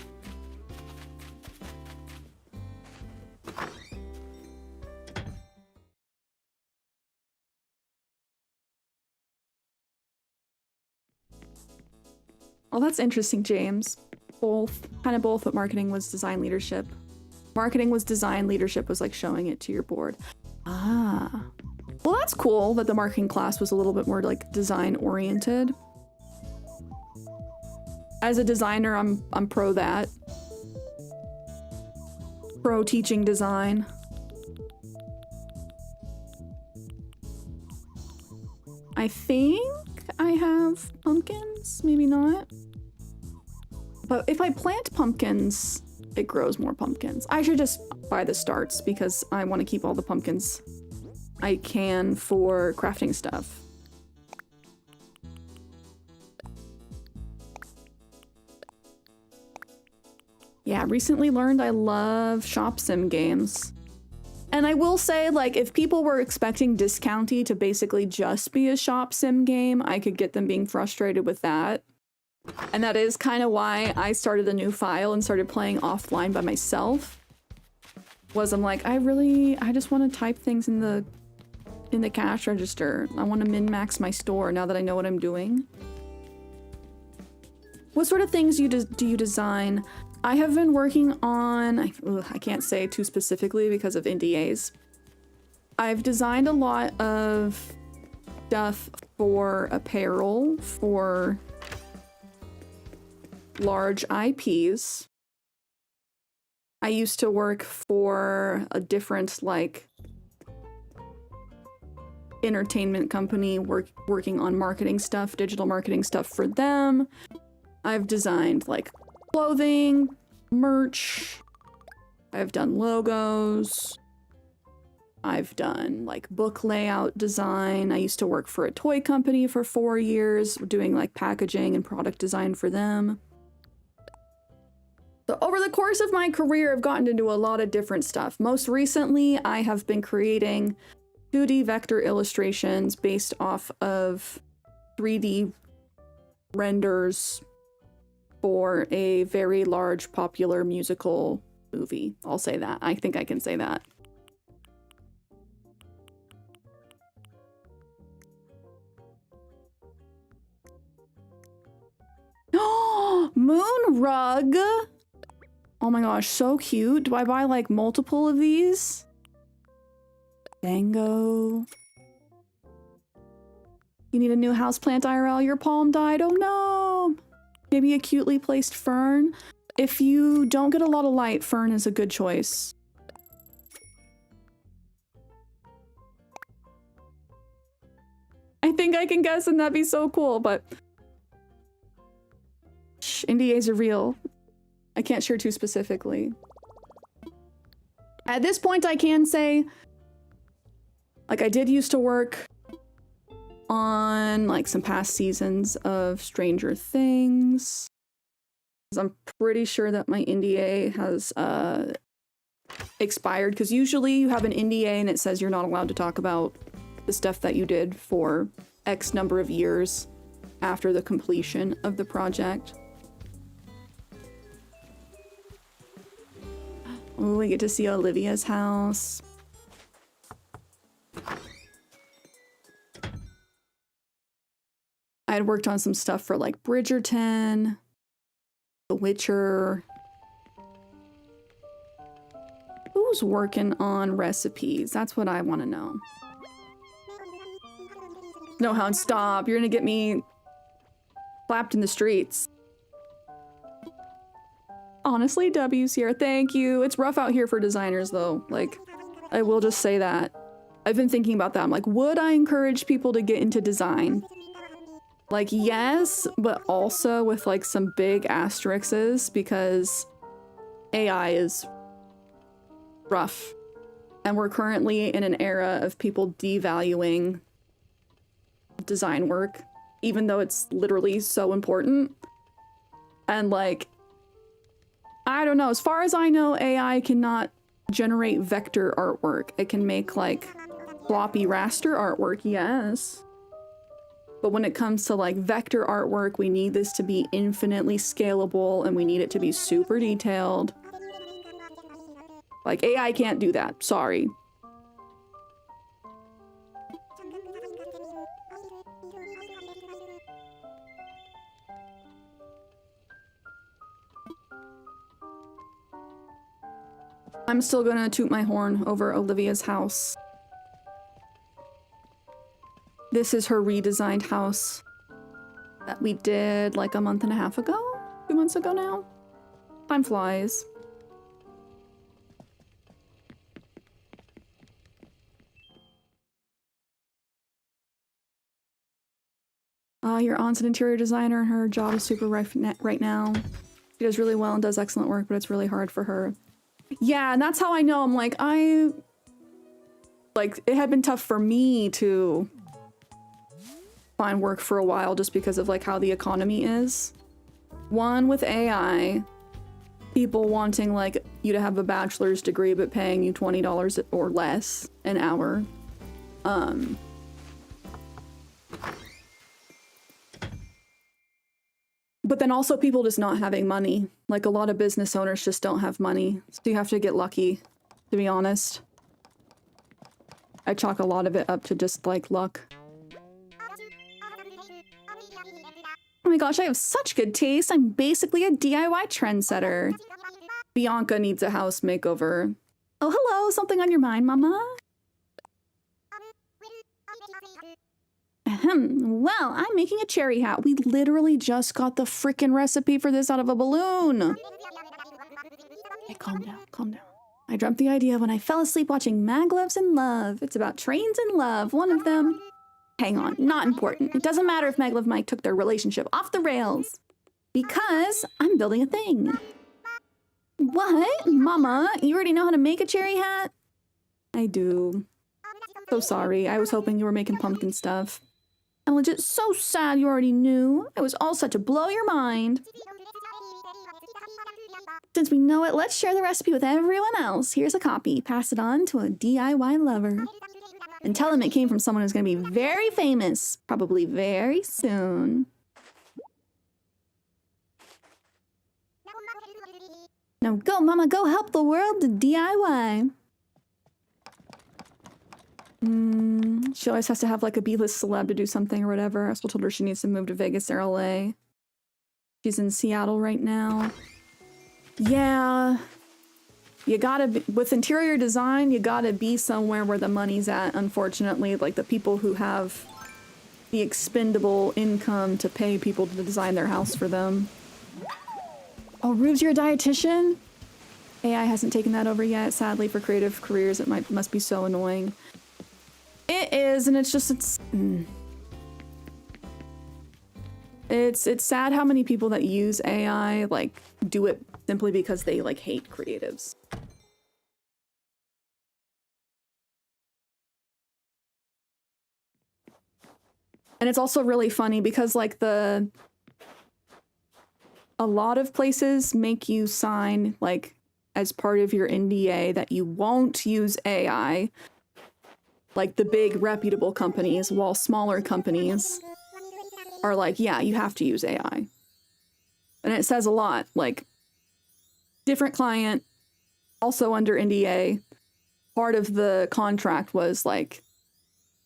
Well, that's interesting, James. Both, but marketing was design leadership. Marketing was design, leadership was like showing it to your board. Ah. Well, that's cool that the marketing class was a little bit more like design oriented. As a designer, I'm pro that. Pro teaching design. I think I have pumpkins, maybe not. But if I plant pumpkins, it grows more pumpkins. I should just buy the starts because I want to keep all the pumpkins I can for crafting stuff. Yeah, recently learned I love shop sim games. And I will say, like, if people were expecting Discounty to basically just be a shop sim game, I could get them being frustrated with that. And that is kind of why I started a new file and started playing offline by myself. was I'm like, I just want to type things in the cash register. I want to min-max my store now that I know what I'm doing. What sort of things do you design? I have been working on, I can't say too specifically because of NDAs. I've designed a lot of stuff for apparel, for large IPs. I used to work for a different, like, entertainment company working on marketing stuff, digital marketing stuff for them. I've designed, like, clothing, merch. I've done logos. I've done, like, book layout design. I used to work for a toy company for 4 years, doing, like, packaging and product design for them. So over the course of my career, I've gotten to do a lot of different stuff. Most recently, I have been creating 2D vector illustrations based off of 3D renders for a very large popular musical movie. I'll say that. I think I can say that. Moon rug! Oh my gosh, so cute. Do I buy like multiple of these? Dango. You need a new houseplant IRL, your palm died. Oh no! Maybe a cutely placed fern. If you don't get a lot of light, fern is a good choice. I think I can guess and that'd be so cool, but shh, NDAs are real. I can't share too specifically. At this point, I can say, like, I did used to work on, like, some past seasons of Stranger Things. I'm pretty sure that my NDA has expired, because usually you have an NDA and it says you're not allowed to talk about the stuff that you did for X number of years after the completion of the project. Oh, we get to see Olivia's house. I had worked on some stuff for like Bridgerton, The Witcher. Who's working on recipes? That's what I want to know. No, Hound, stop. You're gonna get me slapped in the streets. Honestly, W, Sierra, thank you. It's rough out here for designers, though. Like, I will just say that. I've been thinking about that. I'm like, would I encourage people to get into design? Like, yes, but also with, like, some big asterisks, because AI is rough. And we're currently in an era of people devaluing design work, even though it's literally so important. And, like, I don't know. As far as I know, AI cannot generate vector artwork. It can make, like, floppy raster artwork, yes. But when it comes to, like, vector artwork, we need this to be infinitely scalable, and we need it to be super detailed. Like, AI can't do that. Sorry. I'm still gonna toot my horn over Olivia's house. This is her redesigned house that we did like a month and a half ago? 2 months ago now? Time flies. Your aunt's an interior designer and her job is super rough right now. She does really well and does excellent work, but it's really hard for her. Yeah, and that's how I know. I'm like, it had been tough for me to find work for a while just because of like how the economy is. One, with AI, people wanting like you to have a bachelor's degree but paying you $20 or less an hour. But then also people just not having money. Like a lot of business owners just don't have money. So you have to get lucky. to be honest. I chalk a lot of it up to just, like, luck. Oh my gosh, I have such good taste. I'm basically a DIY trendsetter. Bianca needs a house makeover. Oh, hello. Something on your mind, Mama? Ahem. Well, I'm making a cherry hat. We literally just got the frickin' recipe for this out of a balloon. Okay, calm down, calm down. I dreamt the idea when I fell asleep watching Maglev's in Love. It's about trains in love. One of them... Hang on, not important. It doesn't matter if Maglev Mike took their relationship off the rails. Because I'm building a thing. What? Mama, you already know how to make a cherry hat? I do. So sorry, I was hoping you were making pumpkin stuff. I'm legit so sad you already knew. I was all set to blow your mind. Since we know it, let's share the recipe with everyone else. Here's a copy. Pass it on to a DIY lover. And tell him it came from someone who's going to be very famous. Probably very soon. Now go, Mama, go help the world to DIY. She always has to have like a B-list celeb to do something or whatever. I also told her she needs to move to Vegas or LA. She's in Seattle right now. Yeah. You gotta be, with interior design, you gotta be somewhere where the money's at, unfortunately. Like the people who have the expendable income to pay people to design their house for them. Oh, Rube's your dietitian? AI hasn't taken that over yet. Sadly, for creative careers, it must be so annoying. It is, and it's just, it's sad how many people that use AI, like, do it simply because they, like, hate creatives. And it's also really funny because, like, a lot of places make you sign, like, as part of your NDA that you won't use AI, like the big reputable companies, while smaller companies are like, yeah, you have to use AI. And it says a lot, like, different client, also under NDA. Part of the contract was like,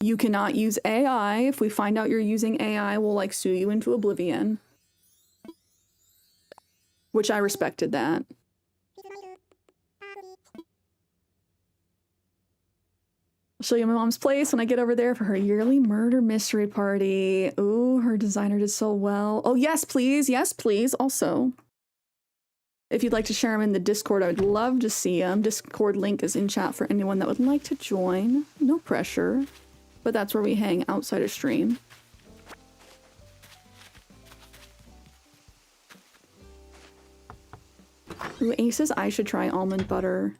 you cannot use AI. If we find out you're using AI, we'll like sue you into oblivion. Which I respected that. I'll show you my mom's place when I get over there for her yearly murder mystery party. Ooh, her designer did so well. Oh, yes, please. Yes, please. Also, if you'd like to share them in the Discord, I would love to see them. Discord link is in chat for anyone that would like to join. No pressure, but that's where we hang outside of stream. Ooh, Ace says I should try almond butter.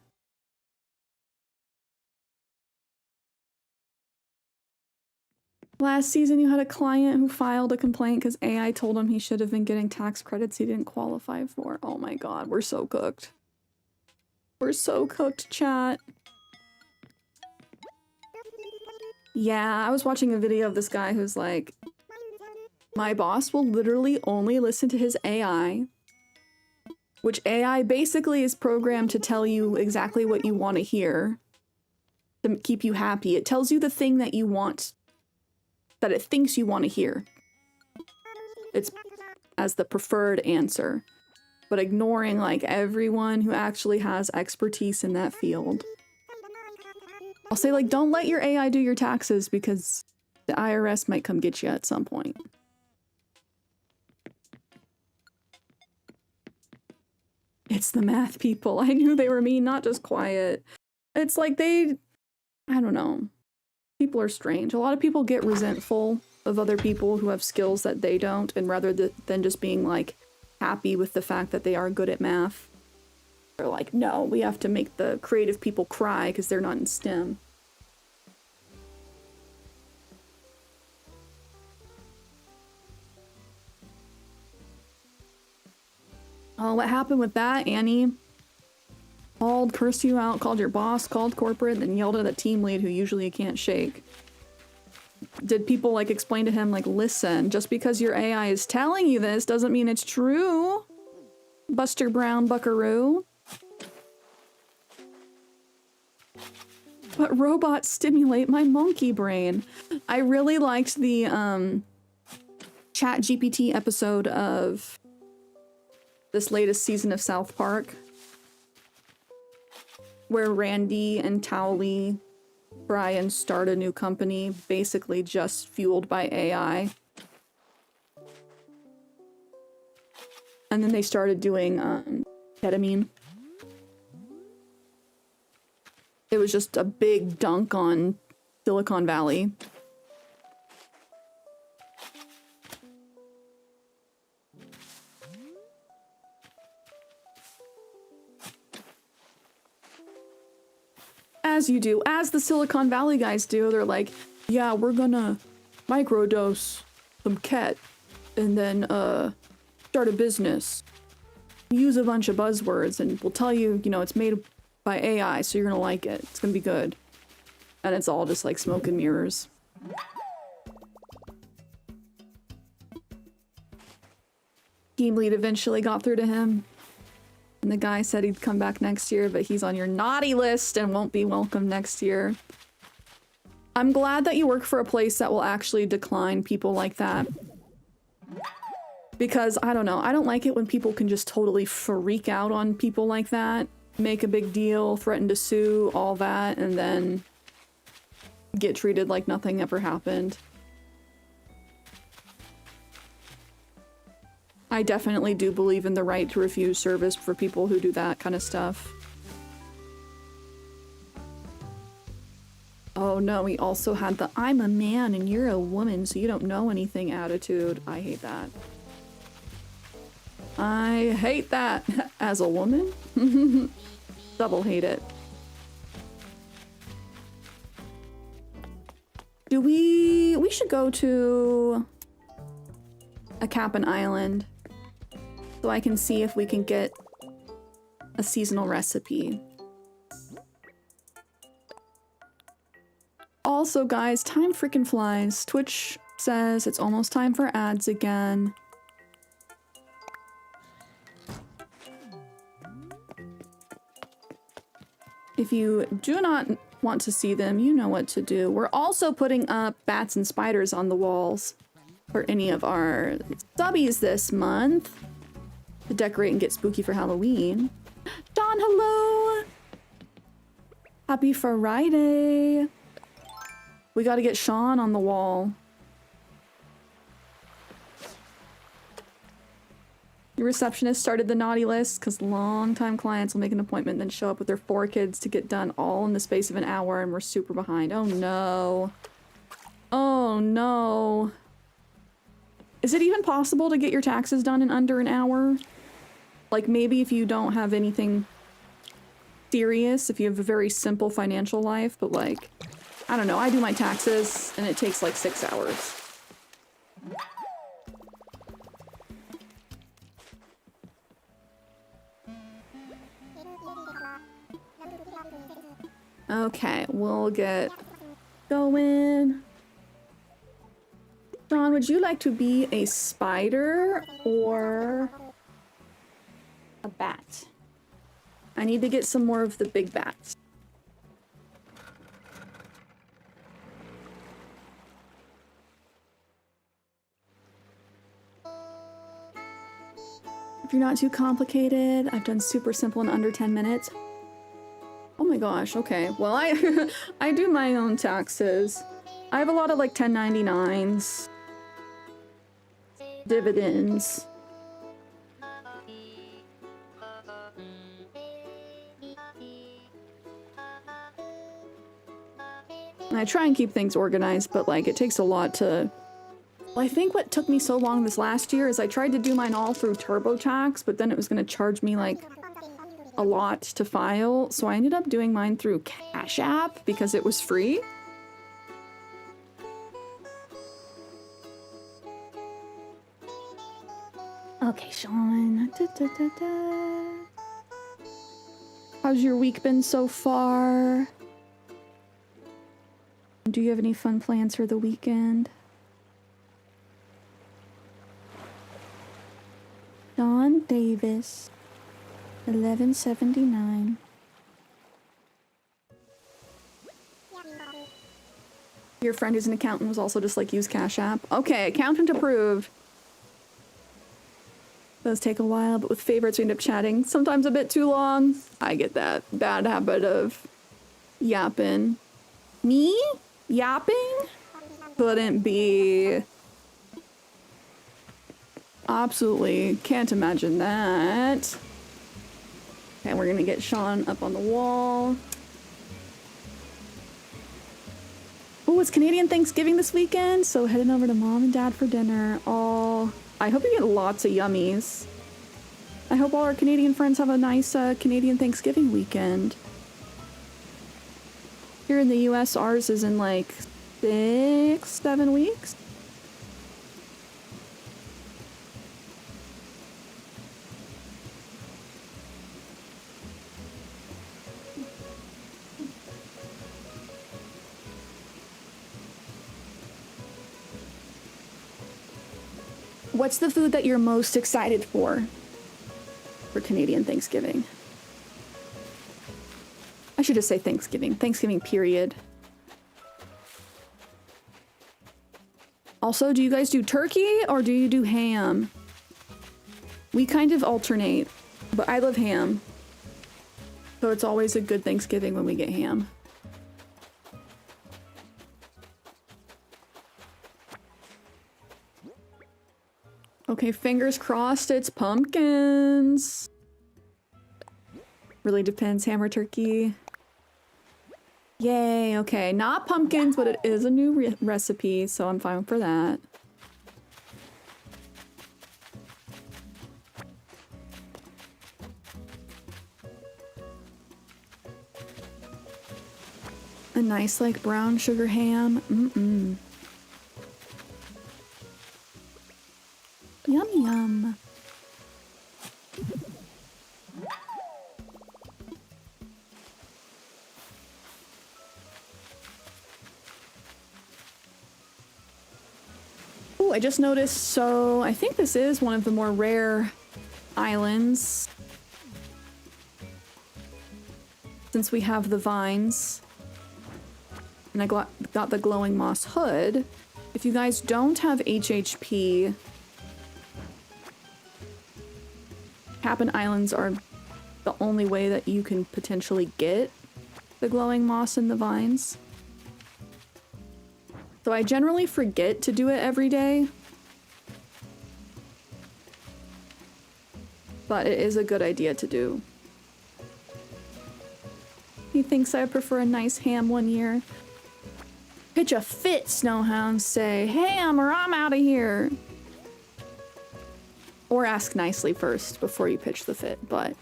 Last season, you had a client who filed a complaint because AI told him he should have been getting tax credits he didn't qualify for. Oh my god, we're so cooked. We're so cooked, chat. Yeah, I was watching a video of this guy who's like, my boss will literally only listen to his AI, which AI basically is programmed to tell you exactly what you want to hear, to keep you happy. It tells you the thing that you want, that it thinks you want to hear. It's as the preferred answer, but ignoring like everyone who actually has expertise in that field. I'll say like, don't let your AI do your taxes because the IRS might come get you at some point. It's the math people. I knew they were mean, not just quiet. It's like I don't know. People are strange. A lot of people get resentful of other people who have skills that they don't, and rather than just being like happy with the fact that they are good at math, they're like, no, we have to make the creative people cry because they're not in STEM. Oh, what happened with that, Annie? Called, cursed you out, called your boss, called corporate, then yelled at a team lead who usually you can't shake. Did people like explain to him like, listen, just because your AI is telling you this doesn't mean it's true, Buster Brown Buckaroo? But robots stimulate my monkey brain. I really liked the ChatGPT episode of this latest season of South Park, where Randy and Towley try and start a new company, basically just fueled by AI. And then they started doing ketamine. It was just a big dunk on Silicon Valley. As you do, as the Silicon Valley guys do, they're like, yeah, we're gonna microdose some ket and then start a business. Use a bunch of buzzwords and we'll tell you, you know, it's made by AI, so you're gonna like it. It's gonna be good. And it's all just like smoke and mirrors. Team lead eventually got through to him. And the guy said he'd come back next year, but he's on your naughty list and won't be welcome next year. I'm glad that you work for a place that will actually decline people like that. Because, I don't know, I don't like it when people can just totally freak out on people like that. Make a big deal, threaten to sue, all that, and then get treated like nothing ever happened. I definitely do believe in the right to refuse service for people who do that kind of stuff. Oh no, we also had the I'm a man and you're a woman, so you don't know anything attitude. I hate that. I hate that as a woman. Double hate it. We should go to a Cap'n Island so I can see if we can get a seasonal recipe. Also, guys, time freaking flies. Twitch says it's almost time for ads again. If you do not want to see them, you know what to do. We're also putting up bats and spiders on the walls for any of our subbies this month to decorate and get spooky for Halloween. Dawn, hello! Happy Friday! We gotta get Sean on the wall. Your receptionist started the naughty list because long-time clients will make an appointment and then show up with their 4 kids to get done all in the space of an hour, and we're super behind. Oh no. Oh no. Is it even possible to get your taxes done in under an hour? Like maybe if you don't have anything serious, if you have a very simple financial life, but like, I don't know, I do my taxes and it takes like 6 hours. Okay, we'll get going. Dawn, would you like to be a spider or a bat? I need to get some more of the big bats. If you're not too complicated, I've done super simple in under 10 minutes. Oh my gosh, okay. Well, I do my own taxes. I have a lot of like 1099s, dividends. And I try and keep things organized, but like it takes a lot to... Well, I think what took me so long this last year is I tried to do mine all through TurboTax, but then it was going to charge me like a lot to file, so I ended up doing mine through Cash App because it was free. Okay, Sean. How's your week been so far? Do you have any fun plans for the weekend? Don Davis, 1179. Your friend who's an accountant was also just like, use Cash App. Okay, accountant approved. Does take a while, but with favorites we end up chatting. Sometimes a bit too long. I get that bad habit of yapping. Me? Yapping? Couldn't be. Absolutely can't imagine that. Okay, we're gonna get Sean up on the wall. Oh, it's Canadian Thanksgiving this weekend, so heading over to mom and dad for dinner. Oh, I hope you get lots of yummies. I hope all our Canadian friends have a nice Canadian Thanksgiving weekend. Here in the US, ours is in like 6-7 weeks. What's the food that you're most excited for Canadian Thanksgiving? I should just say Thanksgiving. Thanksgiving, period. Also, do you guys do turkey or do you do ham? We kind of alternate, but I love ham. So it's always a good Thanksgiving when we get ham. Okay, fingers crossed it's pumpkins. Really depends, ham or turkey. Yay, okay. Not pumpkins, but it is a new recipe, so I'm fine for that. A nice, like, brown sugar ham. Mm-mm. Yum, yum. Oh, I just noticed, so I think this is one of the more rare islands. Since we have the vines. And I got the glowing moss hood. If you guys don't have HHP, Happen Islands are the only way that you can potentially get the glowing moss and the vines. So I generally forget to do it every day. But it is a good idea to do. He thinks I prefer a nice ham one year. Pitch a fit, Snowhound. Say, ham or I'm out of here. Or ask nicely first before you pitch the fit, but...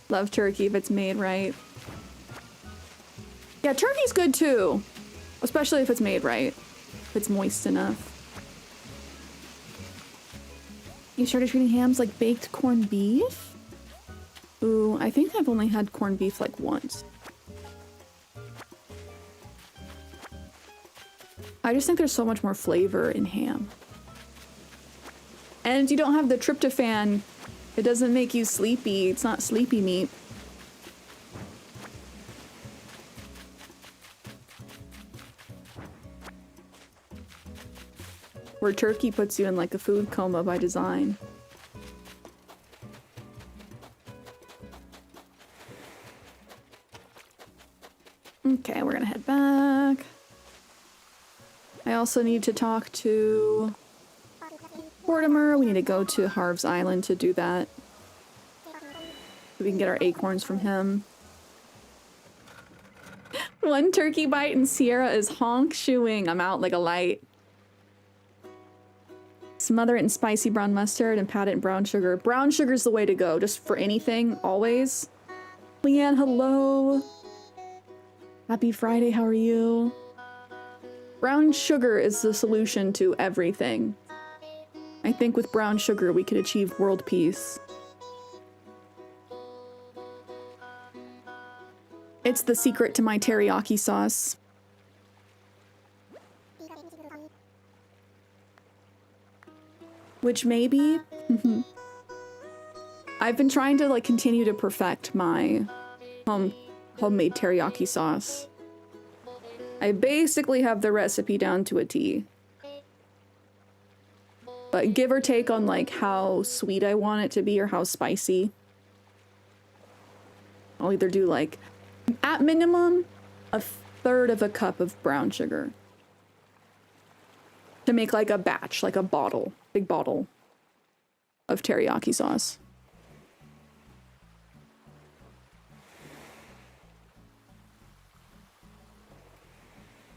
Love turkey if it's made right. Yeah, turkey's good too. Especially if it's made right. If it's moist enough. You started treating hams like baked corned beef? Ooh, I think I've only had corned beef like once. I just think there's so much more flavor in ham. And you don't have the tryptophan. It doesn't make you sleepy. It's not sleepy meat. Where turkey puts you in like a food coma by design. Okay, we're gonna head back. I also need to talk to Mortimer. We need to go to Harv's Island to do that. So we can get our acorns from him. One turkey bite in Cierra is honk shoeing. I'm out like a light. Smother it in spicy brown mustard and pat it in brown sugar. Brown sugar's the way to go, just for anything, always. Leanne, hello. Happy Friday, how are you? Brown sugar is the solution to everything. I think with brown sugar we could achieve world peace. It's the secret to my teriyaki sauce. Which maybe... I've been trying to like continue to perfect my home homemade teriyaki sauce. I basically have the recipe down to a T. But give or take on like how sweet I want it to be or how spicy. I'll either do like, at minimum, a third of a cup of brown sugar. To make like a batch, like a bottle, big bottle of teriyaki sauce.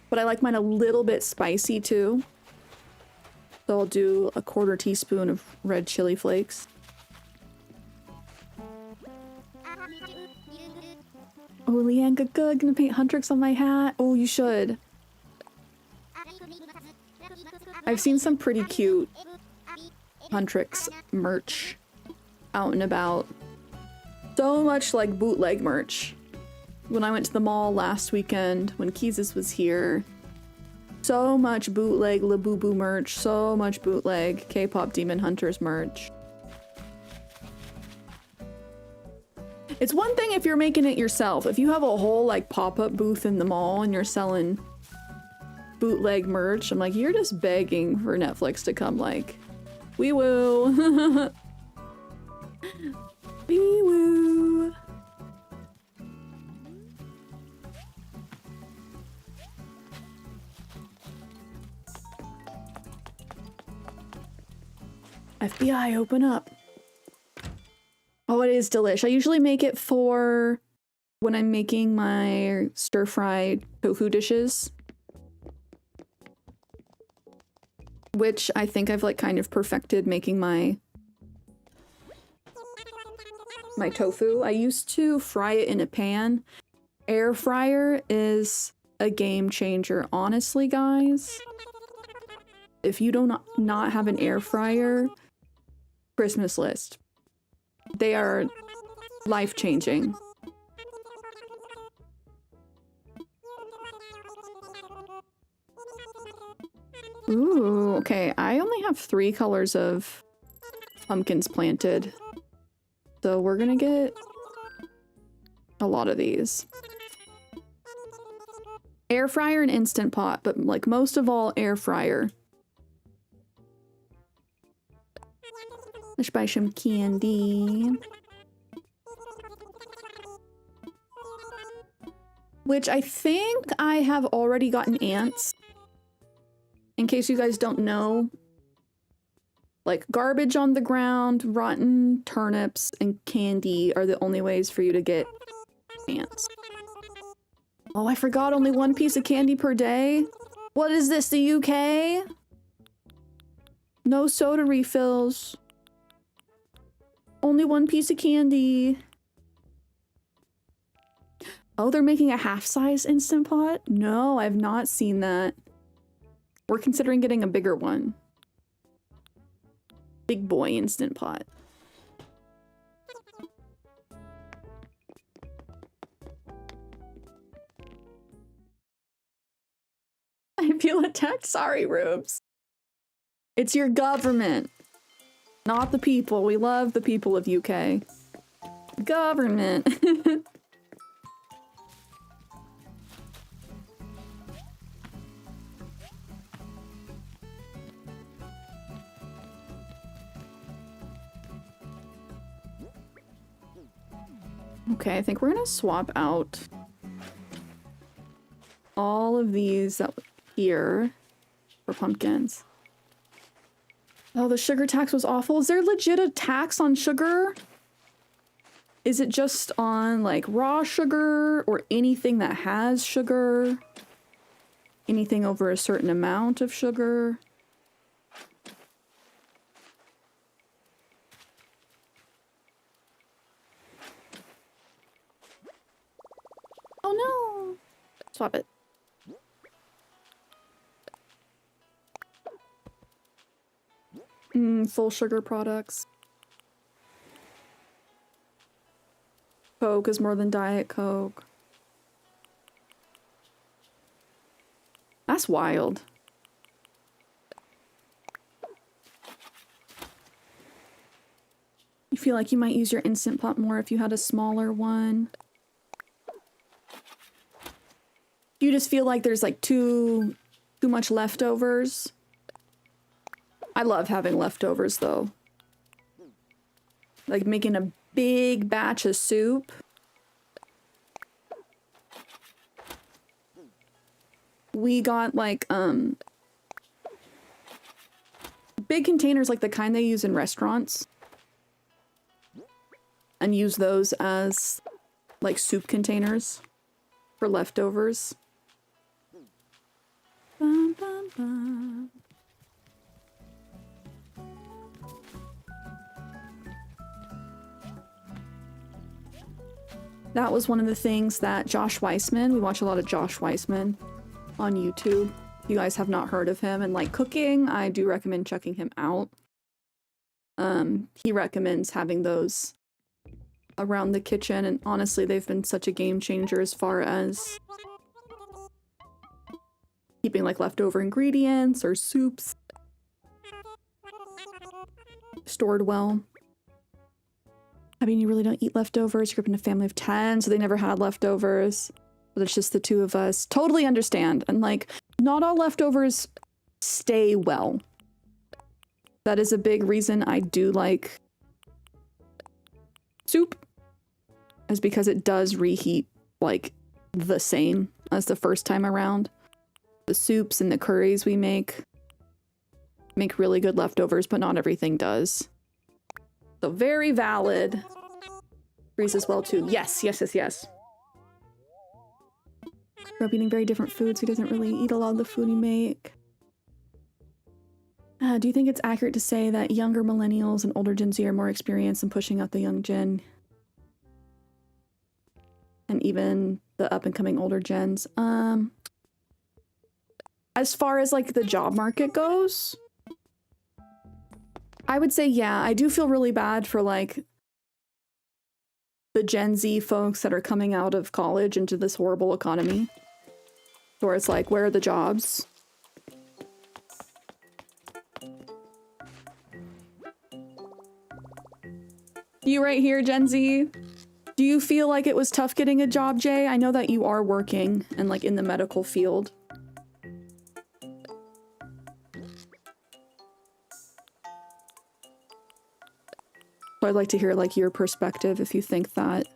But I like mine a little bit spicy too. So I'll do a 1/4 teaspoon of red chili flakes. Oh, Leanne, good. Gonna paint Huntrix on my hat. Oh, you should. I've seen some pretty cute Huntrix merch out and about. So much like bootleg merch. When I went to the mall last weekend, when Keezus was here, so much bootleg Labubu merch, so much bootleg K-pop Demon Hunters merch. It's one thing if you're making it yourself. If you have a whole like pop-up booth in the mall and you're selling bootleg merch, I'm like, you're just begging for Netflix to come like, wee woo. Wee woo. FBI, open up. Oh, it is delish. I usually make it for when I'm making my stir-fried tofu dishes. Which I think I've like kind of perfected making my tofu. I used to fry it in a pan. Air fryer is a game changer. Honestly, guys, if you do not have an air fryer, Christmas list. They are life-changing. Ooh, okay. I only have 3 colors of pumpkins planted. So we're gonna get a lot of these. Air fryer and Instant Pot, but like most of all, air fryer. Let's buy some candy. Which I think I have already gotten ants. In case you guys don't know, like garbage on the ground, rotten turnips, and candy are the only ways for you to get ants. Oh, I forgot, only 1 piece of candy per day? What is this, the UK? No soda refills. Only 1 piece of candy. Oh, they're making a half-size Instant Pot? No, I've not seen that. We're considering getting a bigger one. Big boy Instant Pot. I feel attacked. Sorry, Rubes. It's your government. Not the people. We love the people of UK. Government. Okay, I think we're gonna swap out all of these that were here for pumpkins. Oh, the sugar tax was awful. Is there legit a tax on sugar? Is it just on like raw sugar or anything that has sugar? Anything over a certain amount of sugar? Oh no! Swap it. Full sugar products. Coke is more than Diet Coke. That's wild. You feel like you might use your Instant Pot more if you had a smaller one. You just feel like there's like too much leftovers. I love having leftovers though. Like making a big batch of soup. We got like big containers like the kind they use in restaurants. And use those as like soup containers for leftovers. Bum, bum, bum. That was one of the things that Josh Weissman, we watch a lot of Josh Weissman on YouTube. If you guys have not heard of him and like cooking, I do recommend checking him out. He recommends having those around the kitchen, and honestly, they've been such a game changer as far as keeping like leftover ingredients or soups stored well. I mean, you really don't eat leftovers. You grew up in a family of 10, so they never had leftovers. But it's just the two of us. Totally understand. And like, not all leftovers stay well. That is a big reason I do like soup, is because it does reheat like the same as the first time around. The soups and the curries we make really good leftovers, but not everything does. So very valid. Freeze as well too. Yes, yes, yes, yes. Grew up eating very different foods. He doesn't really eat a lot of the food he make. Do you think it's accurate to say that younger millennials and older Gen Z are more experienced in pushing out the young gen? And even the up and coming older gens? As far as like the job market goes, I would say, yeah, I do feel really bad for like the Gen Z folks that are coming out of college into this horrible economy. Where it's like, where are the jobs? You right here, Gen Z. Do you feel like it was tough getting a job, Jay? I know that you are working and like in the medical field. So I'd like to hear like your perspective if you think that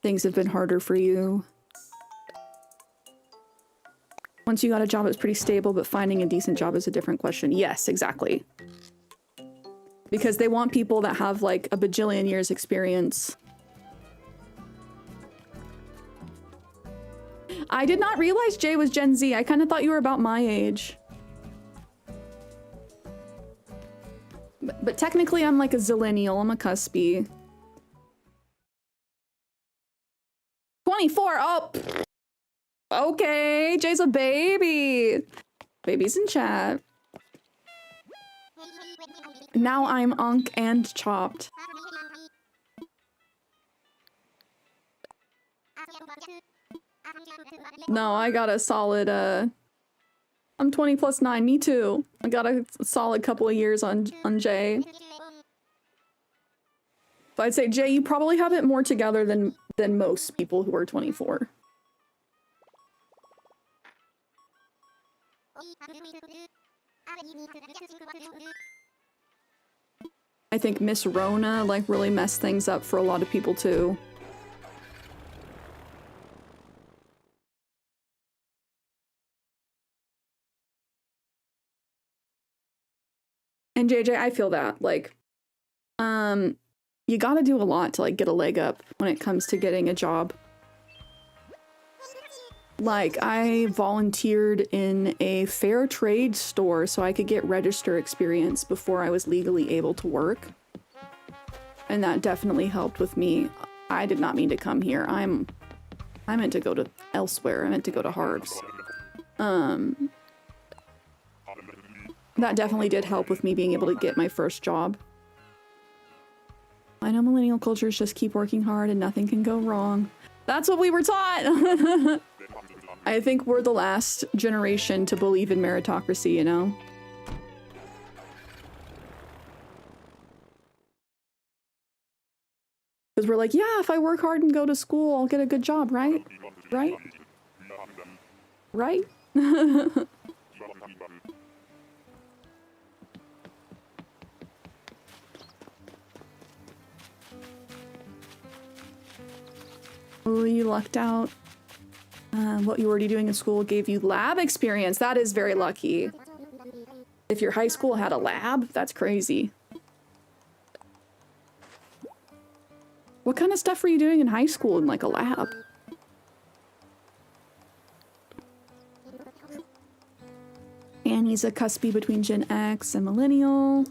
things have been harder for you. Once you got a job, it's pretty stable, but finding a decent job is a different question. Yes, exactly. Because they want people that have like a bajillion years experience. I did not realize Jay was Gen Z. I kind of thought you were about my age. But technically I'm like a zillennial. I'm a cuspy. 24. Oh, okay. Jay's a baby. Baby's in chat. Now I'm Unk and Chopped. No, I got a solid, I'm 20 plus 9, me too. I got a solid couple of years on Jay. So I'd say, Jay, you probably have it more together than most people who are 24. I think Miss Rona, like, really messed things up for a lot of people, too. And JJ, I feel that, like, you gotta do a lot to, like, get a leg up when it comes to getting a job. Like, I volunteered in a fair trade store so I could get register experience before I was legally able to work. And that definitely helped with me. I did not mean to come here. I meant to go to elsewhere. I meant to go to Harv's. That definitely did help with me being able to get my first job. I know millennial cultures just keep working hard and nothing can go wrong. That's what we were taught! I think we're the last generation to believe in meritocracy, you know? Because we're like, yeah, if I work hard and go to school, I'll get a good job, right? Right? Right? Oh, you lucked out. What you were already doing in school gave you lab experience. That is very lucky. If your high school had a lab, that's crazy. What kind of stuff were you doing in high school in like a lab? Annie's a cuspy between Gen X and Millennial.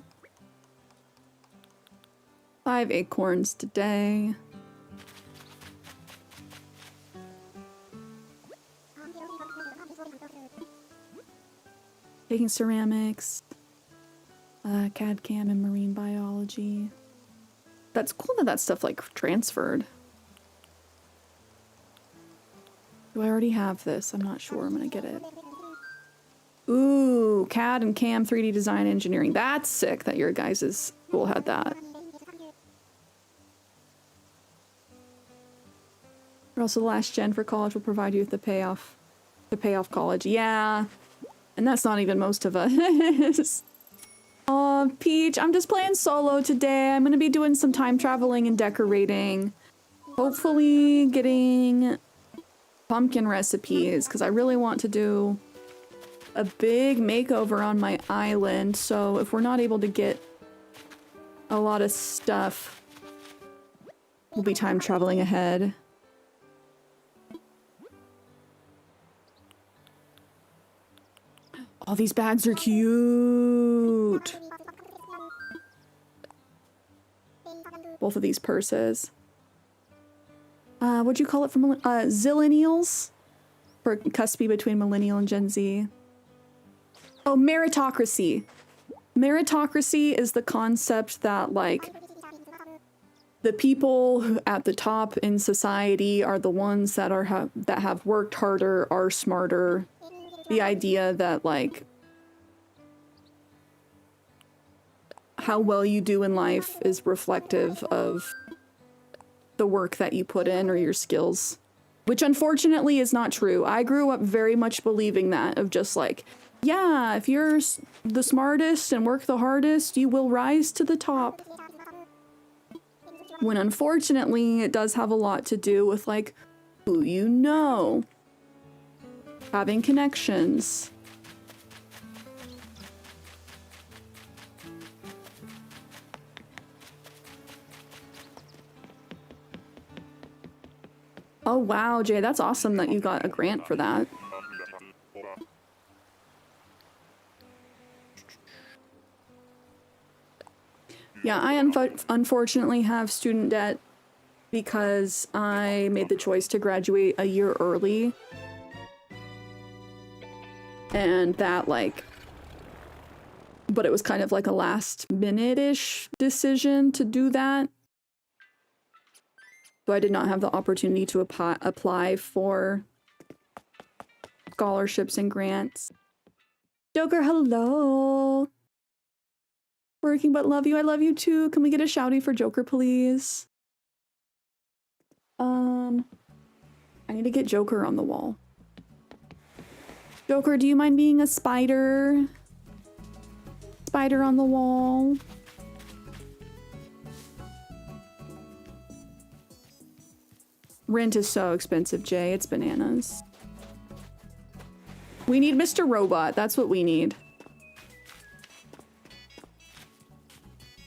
5 acorns today. Taking ceramics, CAD CAM and marine biology. That's cool that that stuff like transferred. Do I already have this? I'm not sure. I'm gonna get it. Ooh, CAD and CAM 3D design engineering. That's sick that your guys' school had that. You're also the last gen for college will provide you with the payoff to pay off college. Yeah. And that's not even most of us. Oh, Peach, I'm just playing solo today. I'm gonna be doing some time traveling and decorating. Hopefully getting pumpkin recipes, because I really want to do a big makeover on my island. So if we're not able to get a lot of stuff, we'll be time traveling ahead. Oh, these bags are cute. Both of these purses. What'd you call it from Zillennials? For cuspy between millennial and Gen Z. Oh, meritocracy. Meritocracy is the concept that, like, the people at the top in society are the ones that that have worked harder, are smarter. The idea that, like, how well you do in life is reflective of the work that you put in or your skills, which unfortunately is not true. I grew up very much believing that, of just like, yeah, if you're the smartest and work the hardest, you will rise to the top. When unfortunately, it does have a lot to do with, like, who you know. Having connections. Oh wow, Jay, that's awesome that you got a grant for that. Yeah, I unfortunately have student debt because I made the choice to graduate a year early. And that, like, but it was kind of like a last minute-ish decision to do that. So I did not have the opportunity to apply for scholarships and grants. Joker, hello. Working but love you. I love you too. Can we get a shouty for Joker, please? I need to get Joker on the wall. Joker, do you mind being a spider? Spider on the wall. Rent is so expensive, Jay. It's bananas. We need Mr. Robot. That's what we need.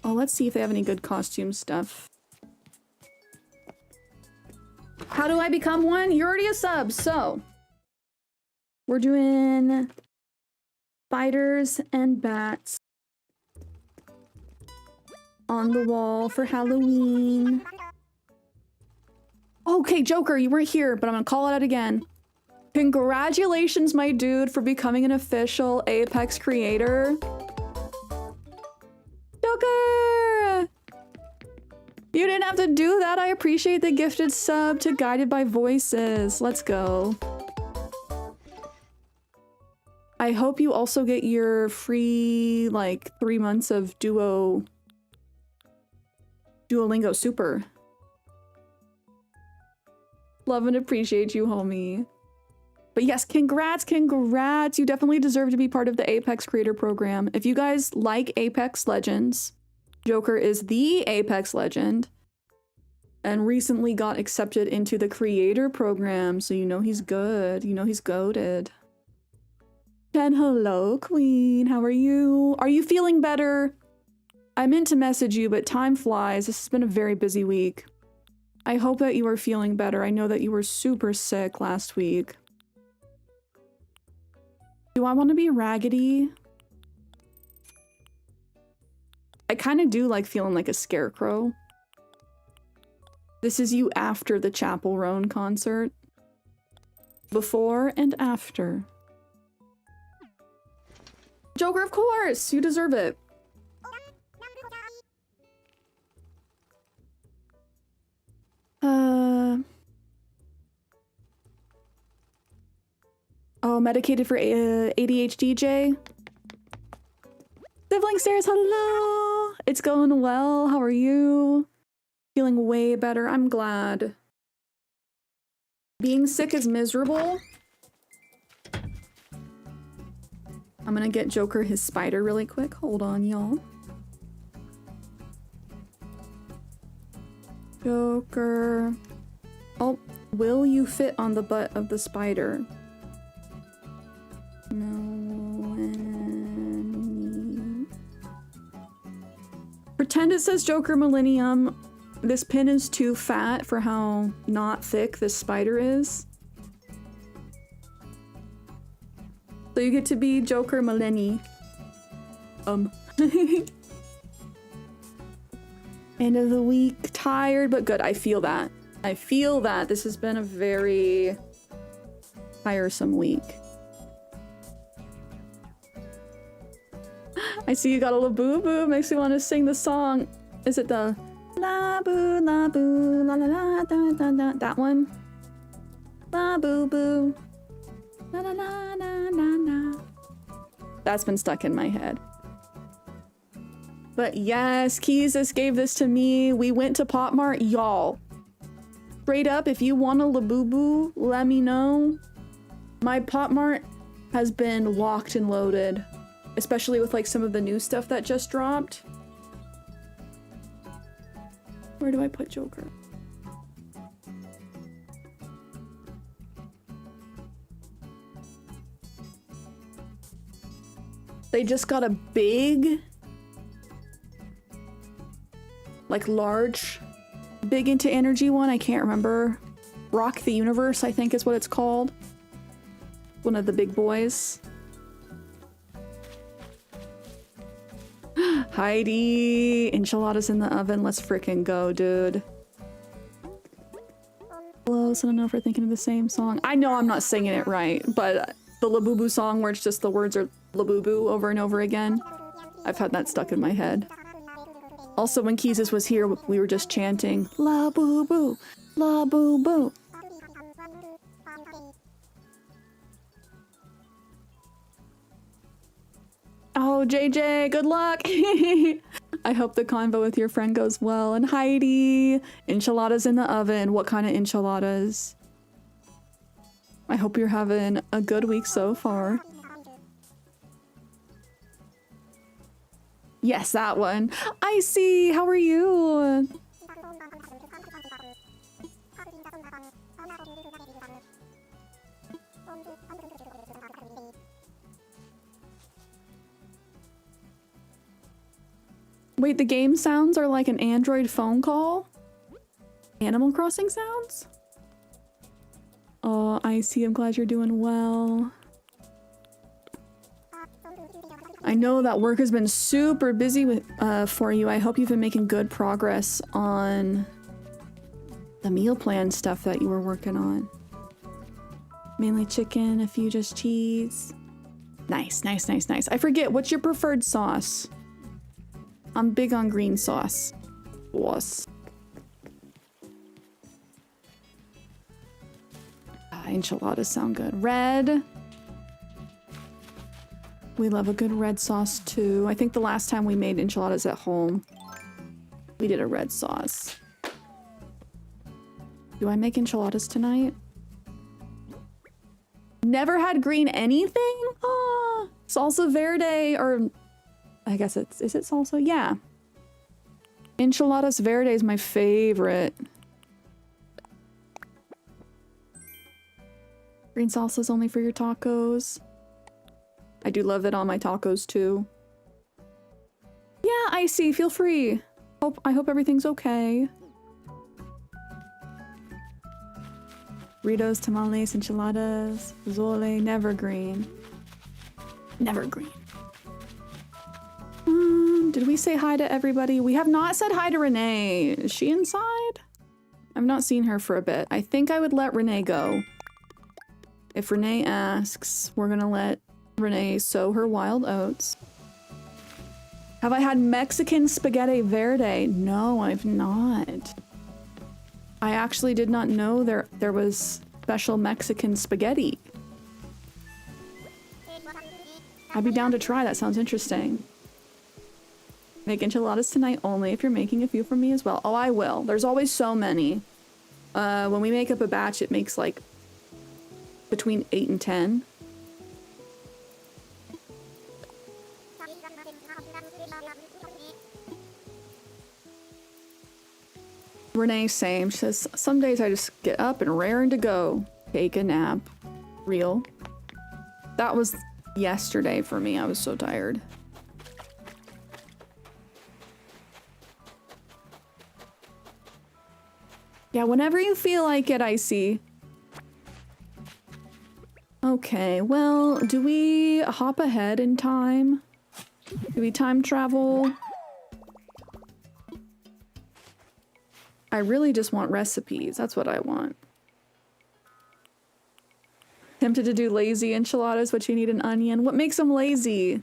Oh, let's see if they have any good costume stuff. How do I become one? You're already a sub, so... We're doing spiders and bats on the wall for Halloween. Okay, Joker, you weren't here, but I'm gonna call it out again. Congratulations, my dude, for becoming an official Apex creator. Joker! You didn't have to do that. I appreciate the gifted sub to Guided by Voices. Let's go. I hope you also get your free, like, 3 months of Duolingo Super. Love and appreciate you, homie. But But yes, congrats, congrats. You definitely deserve to be part of the Apex Creator Program. If you guys like Apex Legends, Joker is the Apex Legend and recently got accepted into the Creator Program, so you know he's good. You know he's goated. And hello, Queen. How are you? Are you feeling better? I meant to message you, but time flies. This has been a very busy week. I hope that you are feeling better. I know that you were super sick last week. Do I want to be raggedy? I kind of do like feeling like a scarecrow. This is you after the Chapel Roan concert. Before and after. Joker, of course! You deserve it. Oh, medicated for ADHD, Jay? Sibling stairs, hello! It's going well, how are you? Feeling way better, I'm glad. Being sick is miserable. I'm gonna get Joker his spider really quick. Hold on, y'all. Joker. Oh, will you fit on the butt of the spider? Pretend it says Joker Millennium. This pin is too fat for how not thick this spider is. So you get to be Joker Millennium. End of the week, tired, but good. I feel that. I feel that. This has been a very tiresome week. I see you got a little boo-boo. Makes me want to sing the song. Is it the la boo la boo la la la da da da? That one? La boo boo. La la la la la la. That's been stuck in my head. But yes, Keezus gave this to me. We went to Pop Mart. Y'all. Straight up, if you want a Labubu, let me know. My Pop Mart has been locked and loaded. Especially with like some of the new stuff that just dropped. Where do I put Joker? They just got a big, like large, big into energy one. I can't remember. Rock the Universe, I think is what it's called. One of the big boys. Heidi, enchiladas in the oven. Let's frickin' go, dude. Close. I don't know if we're thinking of the same song. I know I'm not singing it right, but the Labubu song where it's just the words are Labubu over and over again. I've had that stuck in my head. Also, when Keezus was here, we were just chanting Labubu, Labubu. Oh, JJ, good luck! I hope the convo with your friend goes well. And Heidi, enchiladas in the oven. What kind of enchiladas? I hope you're having a good week so far. Yes, that one. Icy, how are you? Wait, the game sounds are like an Android phone call? Animal Crossing sounds? Oh, Icy, I'm glad you're doing well. I know that work has been super busy with, for you. I hope you've been making good progress on the meal plan stuff that you were working on. Mainly chicken, a few just cheese. Nice, nice, nice, nice. I forget, what's your preferred sauce? I'm big on green sauce. Was. Enchiladas sound good. Red. We love a good red sauce too. I think the last time we made enchiladas at home, we did a red sauce. Do I make enchiladas tonight? never had green anything? Ah, salsa verde, or I guess is it salsa? Yeah. Enchiladas verde is my favorite. Green salsa is only for your tacos. I do love it on my tacos too. Yeah, Icy, feel free. I hope everything's okay. Burritos, tamales, enchiladas, pozole, never green. Never green. Did we say hi to everybody? We have not said hi to Renee. Is she inside? I've not seen her for a bit. I think I would let Renee go. If Renee asks, we're gonna let Renee sow her wild oats. Have I had Mexican spaghetti verde? No, I've not. I actually did not know there was special Mexican spaghetti. I'd be down to try, that sounds interesting. Make enchiladas tonight only if you're making a few for me as well. Oh, I will. There's always so many. When we make up a batch, it makes like between 8 and 10. Renee, same. She says, some days I just get up and raring to go. Take a nap. Real. That was yesterday for me. I was so tired. Yeah, whenever you feel like it, Icy. Okay, well, do we hop ahead in time? Do we time travel? I really just want recipes. That's what I want. Tempted to do lazy enchiladas, but you need an onion. What makes them lazy?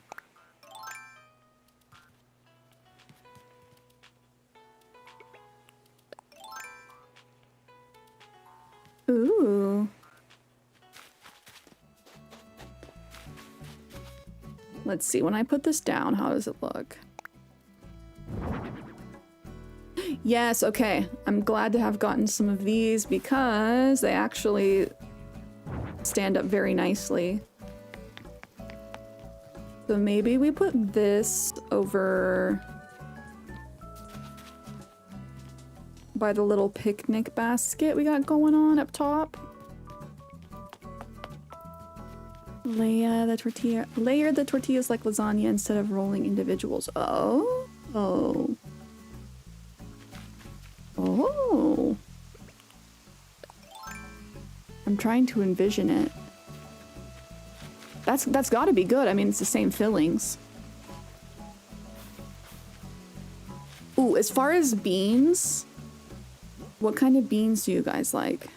Ooh. Let's see, when I put this down, how does it look? Yes, okay. I'm glad to have gotten some of these because they actually stand up very nicely. So maybe we put this over by the little picnic basket we got going on up top. Layer the tortillas like lasagna instead of rolling individuals. Oh. I'm trying to envision it. That's gotta be good. I mean, it's the same fillings. Ooh, as far as beans, what kind of beans do you guys like?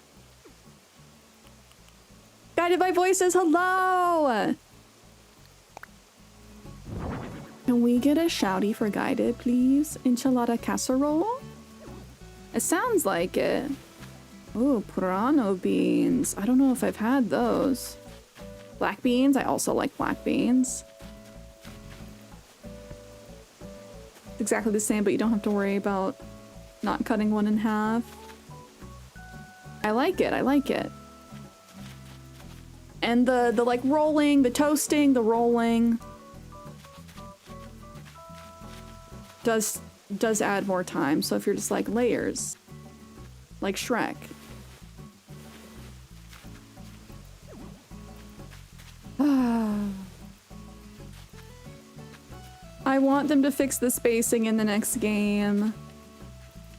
Guided by Voices, hello! Can we get a shouty for guided, please? Enchilada casserole? It sounds like it. Ooh, Purano beans. I don't know if I've had those. Black beans? I also like black beans. Exactly the same, but you don't have to worry about not cutting one in half. I like it, I like it. And the like rolling, the toasting, the rolling does add more time. So if you're just like layers, like Shrek. I want them to fix the spacing in the next game.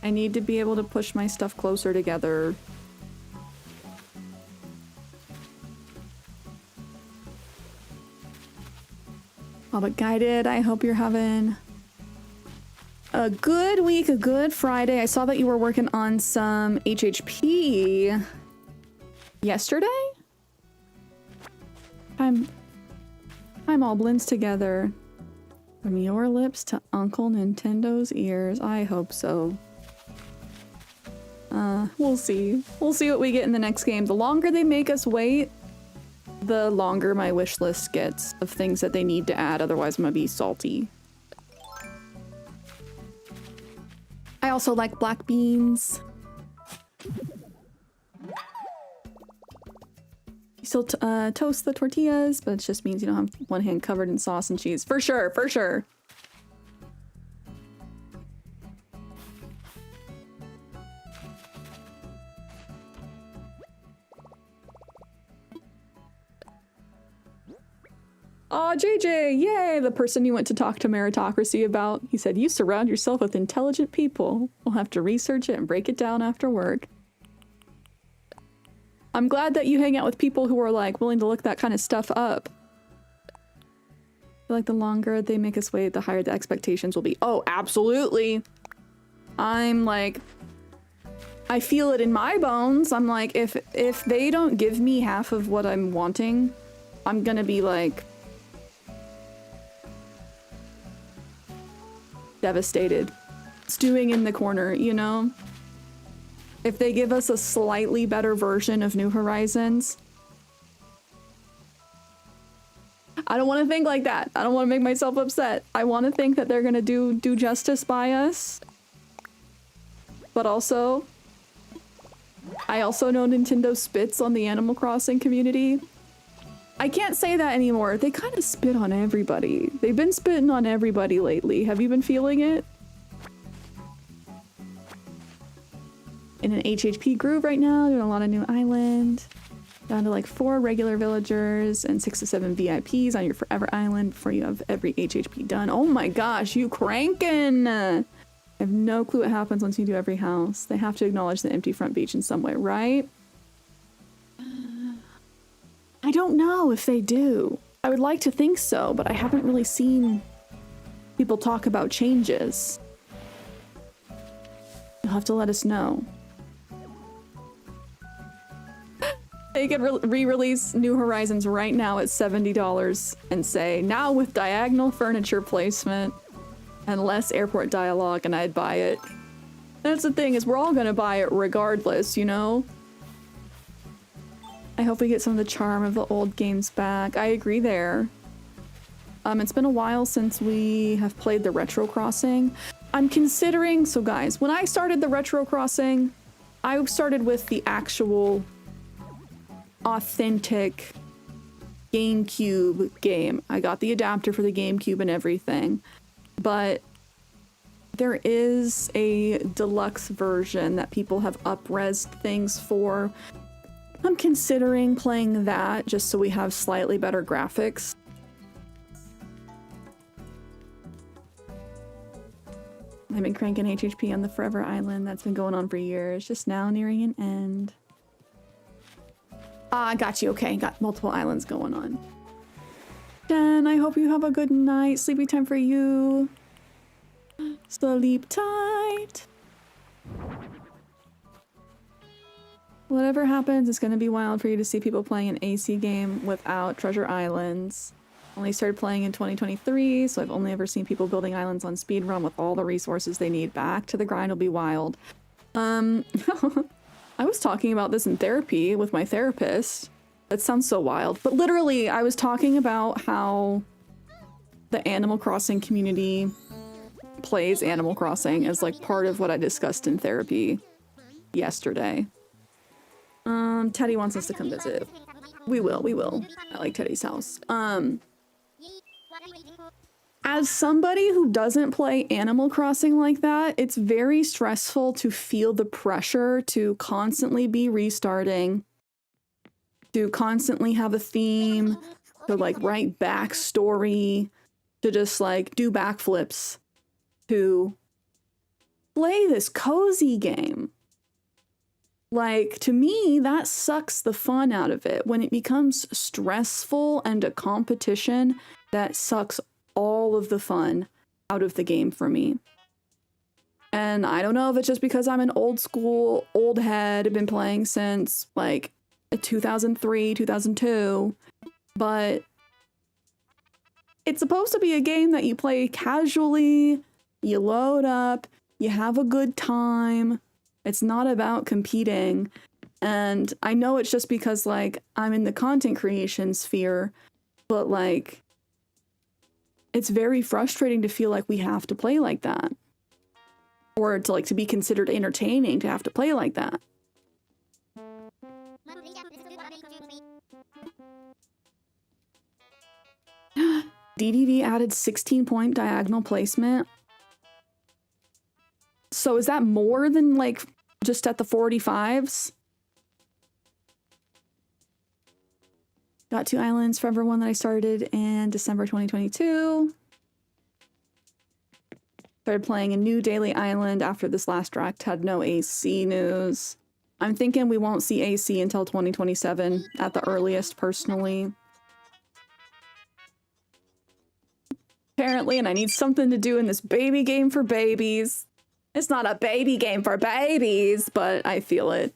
I need to be able to push my stuff closer together. Oh, but Guided, I hope you're having a good week, a good Friday. I saw that you were working on some HHP yesterday? Time all blends together. From your lips to Uncle Nintendo's ears. I hope so. We'll see. We'll see what we get in the next game. The longer they make us wait, the longer my wish list gets of things that they need to add, otherwise I'm gonna be salty. I also like black beans. You still toast the tortillas, but it just means you don't have one hand covered in sauce and cheese. For sure, for sure. Aw, JJ, yay! The person you went to talk to meritocracy about. He said, you surround yourself with intelligent people. We'll have to research it and break it down after work. I'm glad that you hang out with people who are like willing to look that kind of stuff up. I feel like the longer they make us wait, the higher the expectations will be. Oh, absolutely. I'm like, I feel it in my bones. I'm like, if they don't give me half of what I'm wanting, I'm gonna be like devastated, stewing in the corner, you know? If they give us a slightly better version of New Horizons, I don't want to think like that. I don't want to make myself upset. I want to think that they're gonna do justice by us. But also, I also know Nintendo spits on the Animal Crossing community. I can't say that anymore. They kind of spit on everybody. They've been spitting on everybody lately. Have you been feeling it? In an HHP groove right now, doing a lot of new island. Down to like 4 regular villagers and 6 to 7 VIPs on your forever island before you have every HHP done. Oh my gosh, you cranking! I have no clue what happens once you do every house. They have to acknowledge the empty front beach in some way, right? I don't know if they do. I would like to think so, but I haven't really seen people talk about changes. You'll have to let us know. They could re-release New Horizons right now at $70 and say, now with diagonal furniture placement and less airport dialogue, and I'd buy it. That's the thing, is we're all gonna buy it regardless, you know? I hope we get some of the charm of the old games back. I agree there. It's been a while since we have played the Retro Crossing. I'm considering, so guys, when I started the Retro Crossing, I started with the actual authentic GameCube game. I got the adapter for the GameCube and everything, but there is a deluxe version that people have up-resed things for. I'm considering playing that just so we have slightly better graphics. I've been cranking HHP on the Forever Island. That's been going on for years, just now nearing an end. Ah, got you. Okay, got multiple islands going on. Jen, I hope you have a good night. Sleepy time for you. Sleep tight. Whatever happens, it's gonna be wild for you to see people playing an AC game without treasure islands. Only started playing in 2023, so I've only ever seen people building islands on speedrun with all the resources they need. Back to the grind will be wild. I was talking about this in therapy with my therapist. That sounds so wild. But literally, I was talking about how the Animal Crossing community plays Animal Crossing as like part of what I discussed in therapy yesterday. Teddy wants us to come visit. We will. I like Teddy's house. As somebody who doesn't play Animal Crossing like that, it's very stressful to feel the pressure to constantly be restarting, to constantly have a theme, to like write backstory, to just like do backflips, to play this cozy game. Like, to me, that sucks the fun out of it. When it becomes stressful and a competition, that sucks all of the fun out of the game for me. And I don't know if it's just because I'm an old school, old head, I've been playing since like 2003, 2002, but it's supposed to be a game that you play casually, you load up, you have a good time. It's not about competing. And I know it's just because like I'm in the content creation sphere, but like it's very frustrating to feel like we have to play like that. Or to like to be considered entertaining to have to play like that. DDD added 16-point diagonal placement. So is that more than like just at the 45s? Got 2 islands for everyone that I started in December 2022. Started playing a new daily island after this last draft had no AC news. I'm thinking we won't see AC until 2027 at the earliest, personally. Apparently, and I need something to do in this baby game for babies. It's not a baby game for babies, but I feel it.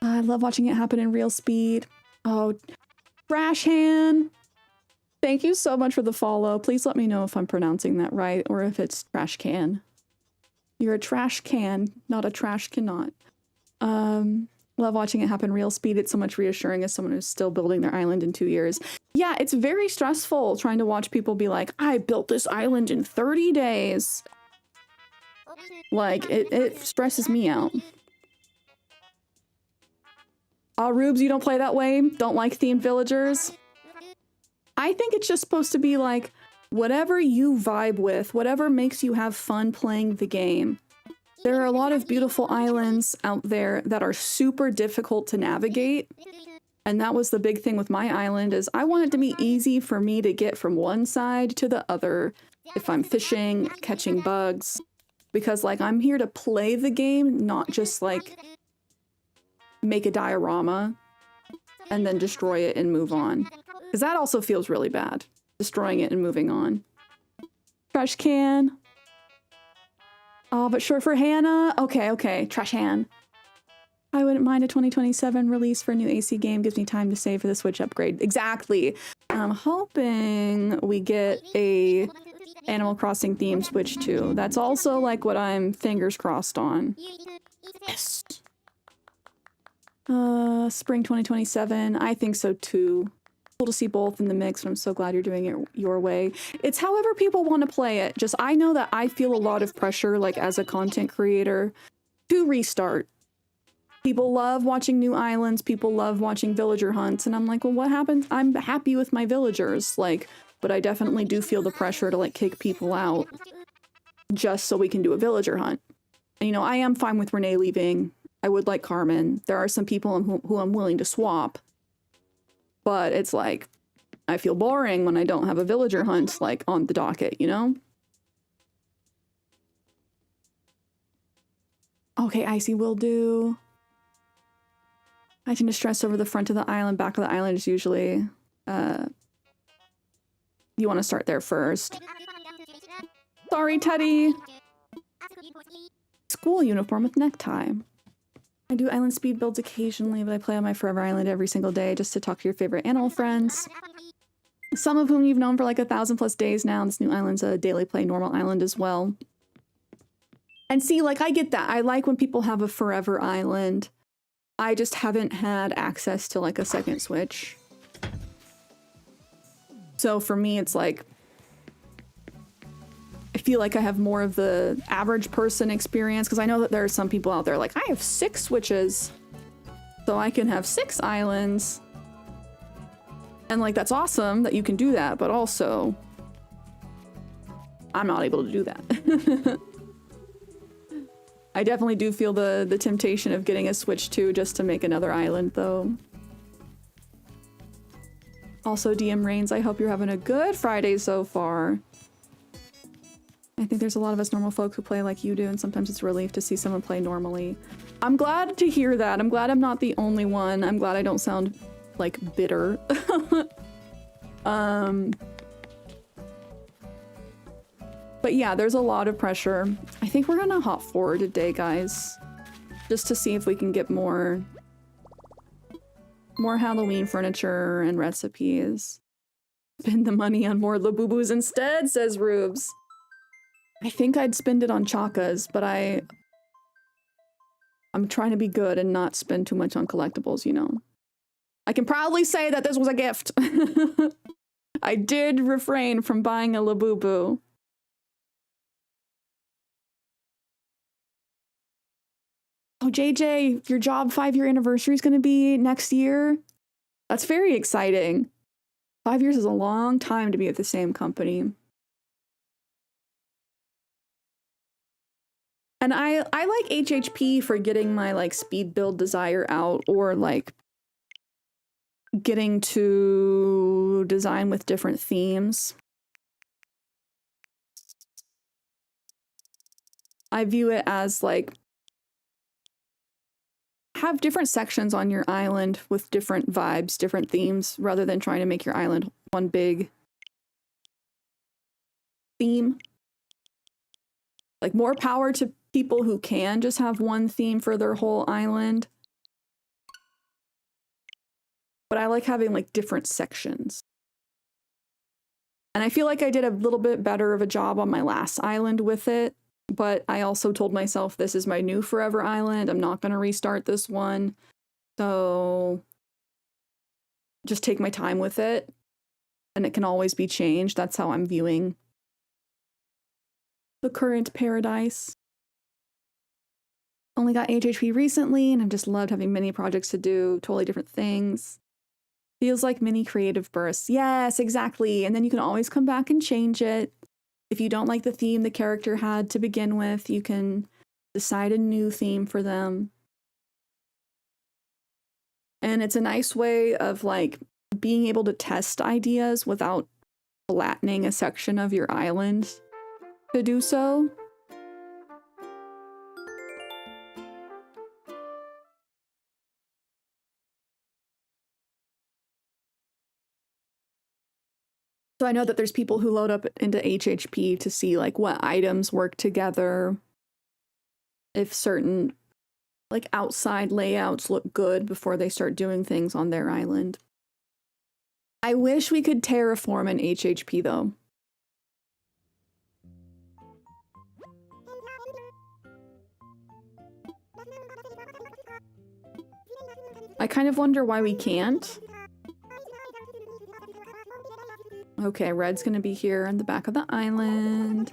I love watching it happen in real speed. Oh, Trash Hand. Thank you so much for the follow. Please let me know if I'm pronouncing that right or if it's trash can. You're a trash can, not a trash cannot. Love watching it happen real speed. It's so much reassuring as someone who's still building their island in 2 years. Yeah, it's very stressful trying to watch people be like, I built this island in 30 days. Like, it stresses me out. Rubes, you don't play that way? Don't like themed villagers? I think it's just supposed to be like, whatever you vibe with, whatever makes you have fun playing the game. There are a lot of beautiful islands out there that are super difficult to navigate. And that was the big thing with my island, is I want it to be easy for me to get from one side to the other if I'm fishing, catching bugs. Because like, I'm here to play the game, not just like make a diorama and then destroy it and move on. Because that also feels really bad, destroying it and moving on. Trash can. Oh, but short for Hannah? Okay, okay, trash can. I wouldn't mind a 2027 release for a new AC game. Gives me time to save for the Switch upgrade. Exactly. I'm hoping we get a Animal Crossing themed Switch too. That's also like what I'm fingers crossed on. Yes. Spring 2027. I think so too. Cool to see both in the mix, but I'm so glad you're doing it your way. It's however people want to play it. Just, I know that I feel a lot of pressure, like as a content creator, to restart. People love watching new islands, people love watching villager hunts, and I'm like, well, what happens? I'm happy with my villagers, like, but I definitely do feel the pressure to like kick people out just so we can do a villager hunt. And, you know, I am fine with Renee leaving. I would like Carmen. There are some people who I'm willing to swap. But it's like, I feel boring when I don't have a villager hunt, like, on the docket, you know? Okay, Icy will do. I tend to stress over the front of the island, back of the island is usually, you want to start there first. Sorry, Teddy! School uniform with necktie. I do island speed builds occasionally, but I play on my forever island every single day just to talk to your favorite animal friends. Some of whom you've known for like 1,000+ days now. This new island's a daily play normal island as well. And see, like, I get that. I like when people have a forever island. I just haven't had access to like a second Switch. So for me, it's like, I feel like I have more of the average person experience, because I know that there are some people out there like, I have 6 Switches, so I can have 6 islands. And like, that's awesome that you can do that, but also, I'm not able to do that. I definitely do feel the temptation of getting a Switch too, just to make another island though. Also, DM Reigns, I hope you're having a good Friday so far. I think there's a lot of us normal folk who play like you do, and sometimes it's a relief to see someone play normally. I'm glad to hear that. I'm glad I'm not the only one. I'm glad I don't sound, like, bitter. But yeah, there's a lot of pressure. I think we're gonna hop forward today, guys. Just to see if we can get more Halloween furniture and recipes. Spend the money on more Labubus instead, says Rubes. I think I'd spend it on chakas, but I'm trying to be good and not spend too much on collectibles, you know. I can proudly say that this was a gift. I did refrain from buying a Labubu. Oh, JJ, your job 5-year anniversary is going to be next year? That's very exciting. 5 years is a long time to be at the same company. And I like HHP for getting my like speed build desire out, or like getting to design with different themes. I view it as like, have different sections on your island with different vibes, different themes, rather than trying to make your island one big theme. Like, more power to people who can just have one theme for their whole island. But I like having like different sections. And I feel like I did a little bit better of a job on my last island with it. But I also told myself this is my new forever island. I'm not going to restart this one. So just take my time with it. And it can always be changed. That's how I'm viewing the current paradise. Only got HHP recently, and I've just loved having many projects to do, totally different things. Feels like mini creative bursts. Yes, exactly. And then you can always come back and change it. If you don't like the theme the character had to begin with, you can decide a new theme for them. And it's a nice way of like being able to test ideas without flattening a section of your island to do so. So I know that there's people who load up into HHP to see like what items work together, if certain like outside layouts look good before they start doing things on their island. I wish we could terraform in HHP though. I kind of wonder why we can't. Okay, red's gonna be here in the back of the island.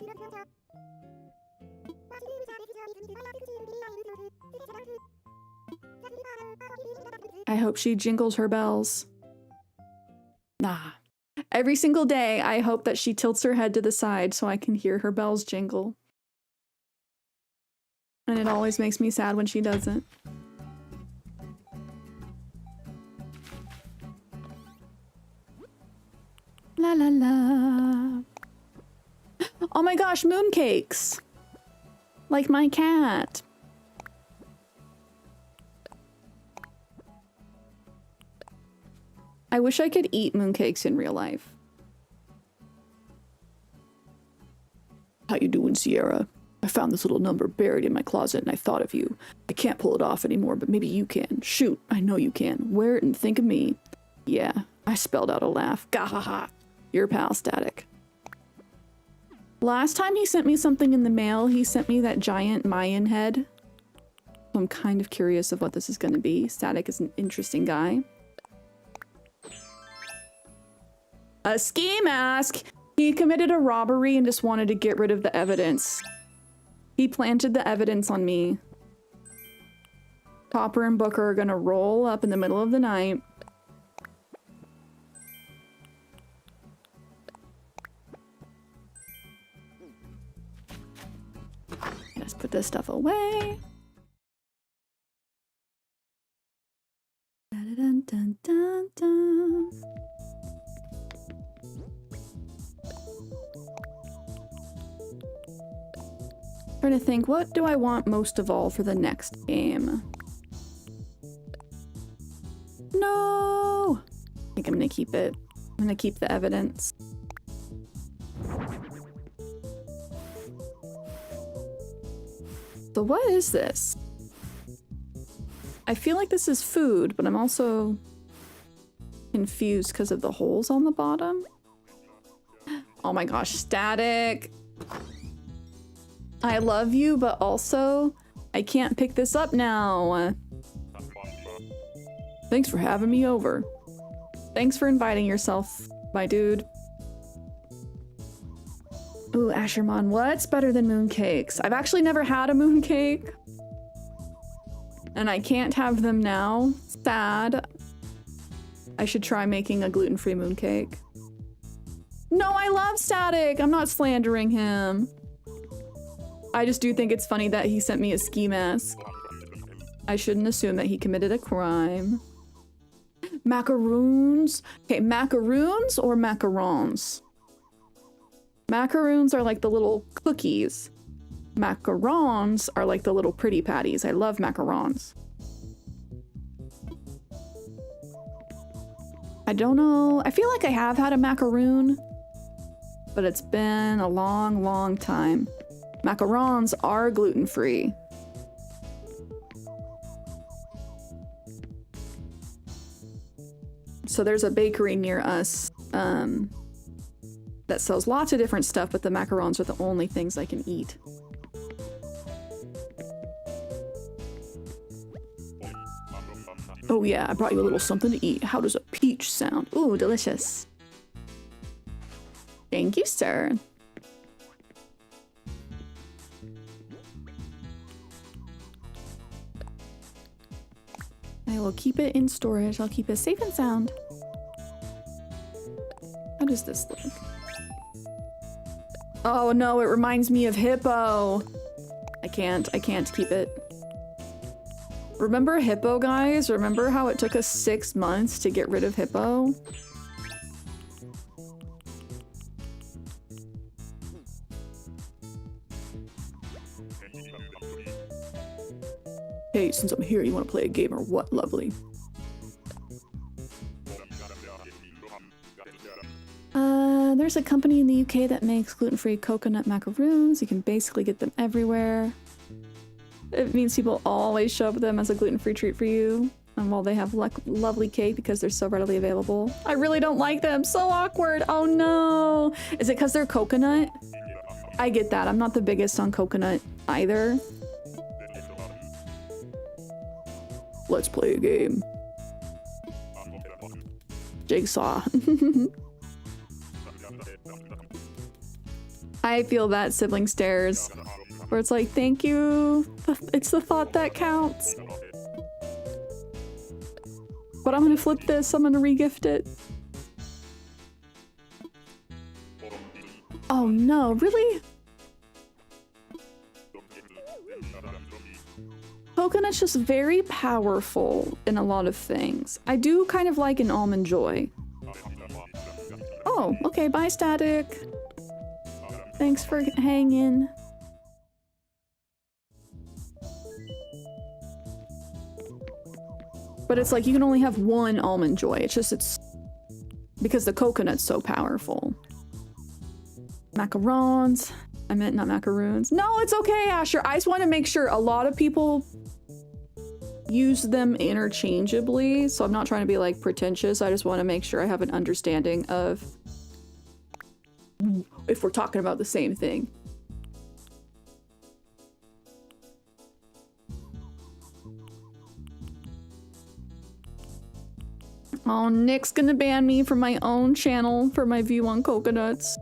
I hope she jingles her bells. Nah. Every single day, I hope that she tilts her head to the side so I can hear her bells jingle. And it always makes me sad when she doesn't. La la la. Oh my gosh, mooncakes! Like my cat. I wish I could eat mooncakes in real life. How you doing, Cierra? I found this little number buried in my closet and I thought of you. I can't pull it off anymore, but maybe you can. Shoot, I know you can. Wear it and think of me. Yeah, I spelled out a laugh. Gahaha. Your pal, Static. Last time he sent me something in the mail, he sent me that giant Mayan head. So I'm kind of curious of what this is going to be. Static is an interesting guy. A ski mask! He committed a robbery and just wanted to get rid of the evidence. He planted the evidence on me. Topper and Booker are gonna roll up in the middle of the night. Let's put this stuff away. Dun, dun, dun, dun. Trying to think, what do I want most of all for the next game? No! I think I'm gonna keep it. I'm gonna keep the evidence. So what is this? I feel like this is food, but I'm also confused because of the holes on the bottom. Oh my gosh, Static! I love you, but also, I can't pick this up now. Thanks for having me over. Thanks for inviting yourself, my dude. Ooh, Ashermon, what's better than mooncakes? I've actually never had a mooncake. And I can't have them now. Sad. I should try making a gluten-free mooncake. No, I love Static! I'm not slandering him. I just do think it's funny that he sent me a ski mask. I shouldn't assume that he committed a crime. Macaroons? Okay, macaroons or macarons? Macaroons are like the little cookies. Macarons are like the little pretty patties. I love macarons. I don't know. I feel like I have had a macaroon, but it's been a long, long time. Macarons are gluten-free. So there's a bakery near us that sells lots of different stuff, but the macarons are the only things I can eat. Oh yeah, I brought you a little something to eat. How does a peach sound? Ooh, delicious. Thank you, sir. I will keep it in storage. I'll keep it safe and sound. How does this look? Oh no, it reminds me of Hippo. I can't keep it. Remember Hippo, guys? Remember how it took us 6 months to get rid of Hippo? Hey, since I'm here, you want to play a game or what, lovely? There's a company in the UK that makes gluten-free coconut macaroons. You can basically get them everywhere. It means people always show up with them as a gluten-free treat for you. And while they have lovely cake because they're so readily available. I really don't like them. So awkward. Oh no. Is it because they're coconut? I get that. I'm not the biggest on coconut either. Let's play a game. Jigsaw. I feel that sibling stares. Where it's like, thank you. It's the thought that counts. But I'm gonna flip this. I'm gonna regift it. Oh no, really? Coconut's just very powerful in a lot of things. I do kind of like an almond joy. Oh, okay, bye Static. Thanks for hanging. But it's like you can only have one almond joy. It's because the coconut's so powerful. Macarons. I meant not macaroons. No, it's okay, Asher. I just want to make sure. A lot of people use them interchangeably, so I'm not trying to be like pretentious. I just want to make sure I have an understanding of if we're talking about the same thing. Oh, Nick's gonna ban me from my own channel for my view on coconuts.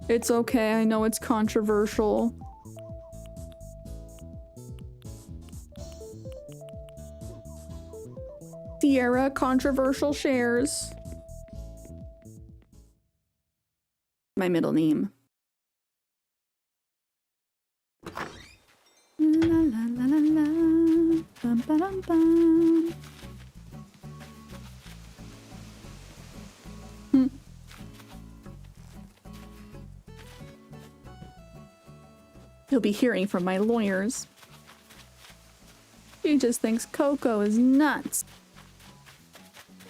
It's okay, I know it's controversial. Cierra controversial shares. My middle name. La la la la la. Bum, ba, dum, bum. You'll be hearing from my lawyers. She just thinks Coco is nuts.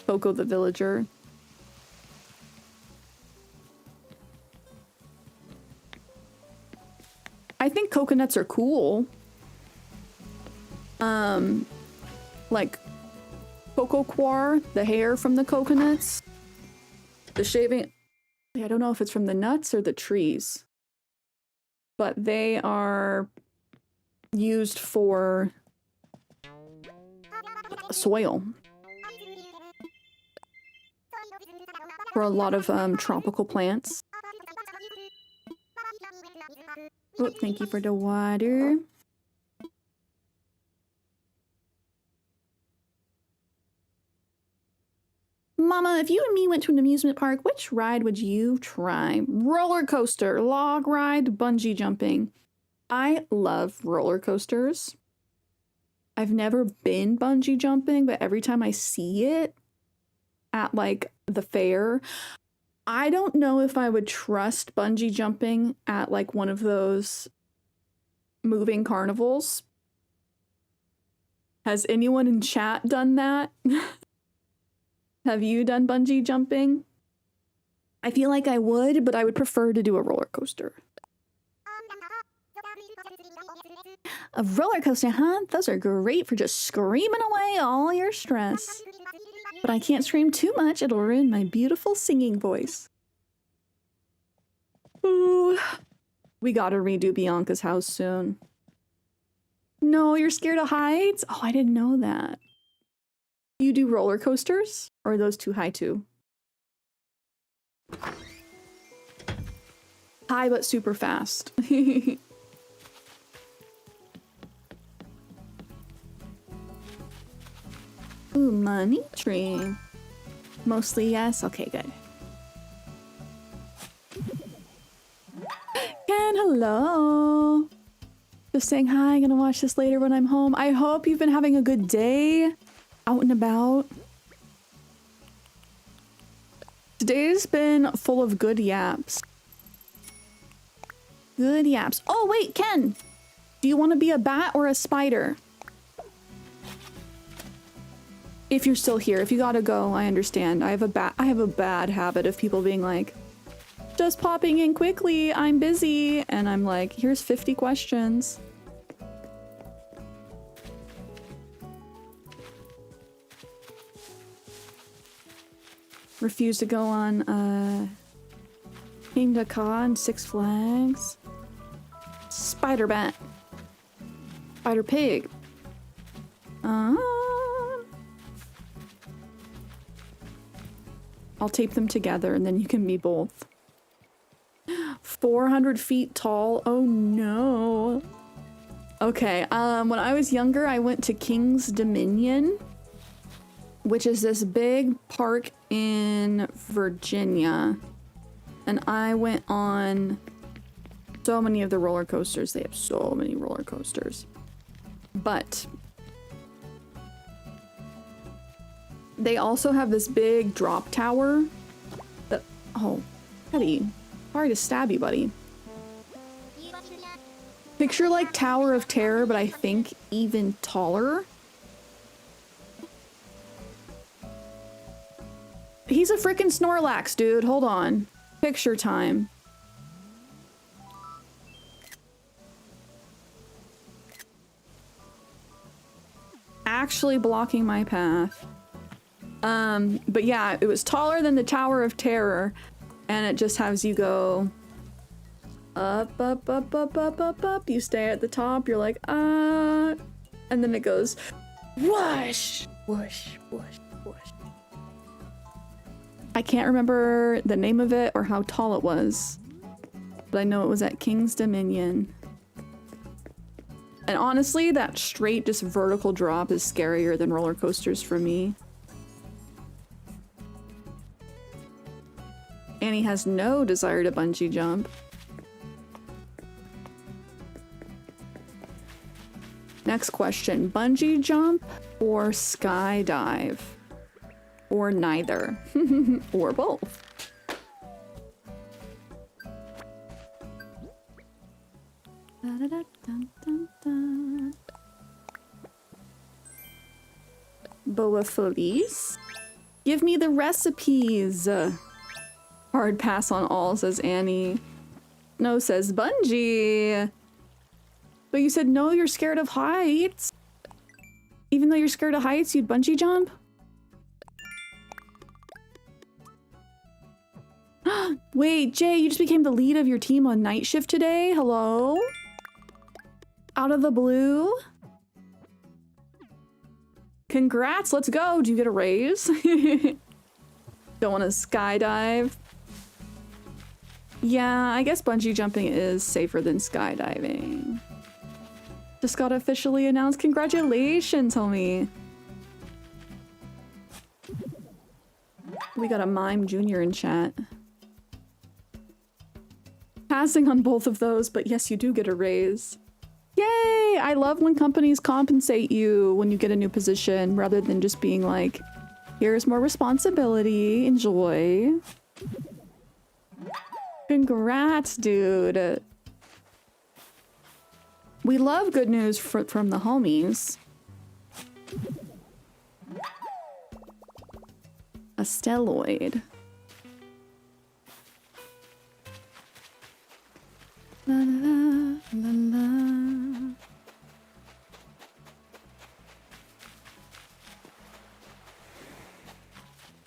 Coco the villager. I think coconuts are cool. Like coco coir, the hair from the coconuts. The shaving. I don't know if it's from the nuts or the trees. But they are used for soil. For a lot of tropical plants. Oh, thank you for the water. Mama, if you and me went to an amusement park, which ride would you try? Roller coaster, log ride, bungee jumping. I love roller coasters. I've never been bungee jumping, but every time I see it at like the fair, I don't know if I would trust bungee jumping at like one of those moving carnivals. Has anyone in chat done that? Have you done bungee jumping? I feel like I would, but I would prefer to do a roller coaster. A roller coaster, huh? Those are great for just screaming away all your stress. But I can't scream too much, it'll ruin my beautiful singing voice. Ooh. We gotta redo Bianca's house soon. No, you're scared of heights? Oh, I didn't know that. You do roller coasters? Or are those too high too? High but super fast. Ooh, money tree. Mostly yes? Okay, good. Ken, hello. Just saying hi, gonna watch this later when I'm home. I hope you've been having a good day. Out and about. Today's been full of good yaps. Good yaps. Oh wait, Ken! Do you want to be a bat or a spider? If you're still here, if you gotta go, I understand. I have a bad habit of people being like, just popping in quickly, I'm busy. And I'm like, here's 50 questions. Refuse to go on, Came to Con, Six Flags. Spider bat. Spider pig. I'll tape them together and then you can be both. 400 feet tall. Oh no. Okay, when I was younger, I went to King's Dominion, which is this big park in Virginia. And I went on so many of the roller coasters. They have so many roller coasters. But they also have this big drop tower that, oh, buddy, sorry to stab you, buddy. Picture like Tower of Terror, but I think even taller. He's a freaking Snorlax, dude. Hold on. Picture time. Actually blocking my path. But yeah, it was taller than the Tower of Terror, and it just has you go up, up, up, up, up, up, up. You stay at the top, you're like, and then it goes whoosh, whoosh, whoosh, whoosh. I can't remember the name of it or how tall it was, but I know it was at King's Dominion. And honestly, that straight, just vertical drop is scarier than roller coasters for me. Annie has no desire to bungee jump. Next question, bungee jump or skydive? Or neither. Or both. Boa Feliz? Give me the recipes. Hard pass on all, says Annie. No, says Bungee. But you said no, you're scared of heights. Even though you're scared of heights, you'd bungee jump? Wait, Jay, you just became the lead of your team on night shift today? Hello? Out of the blue? Congrats, let's go. Do you get a raise? Don't want to skydive? Yeah, I guess bungee jumping is safer than skydiving. Just got officially announced. Congratulations, homie. We got a Mime Junior in chat. Passing on both of those, but yes, you do get a raise. Yay! I love when companies compensate you when you get a new position rather than just being like, here's more responsibility, enjoy. Congrats, dude. We love good news from the homies. A stelloid. La la la la.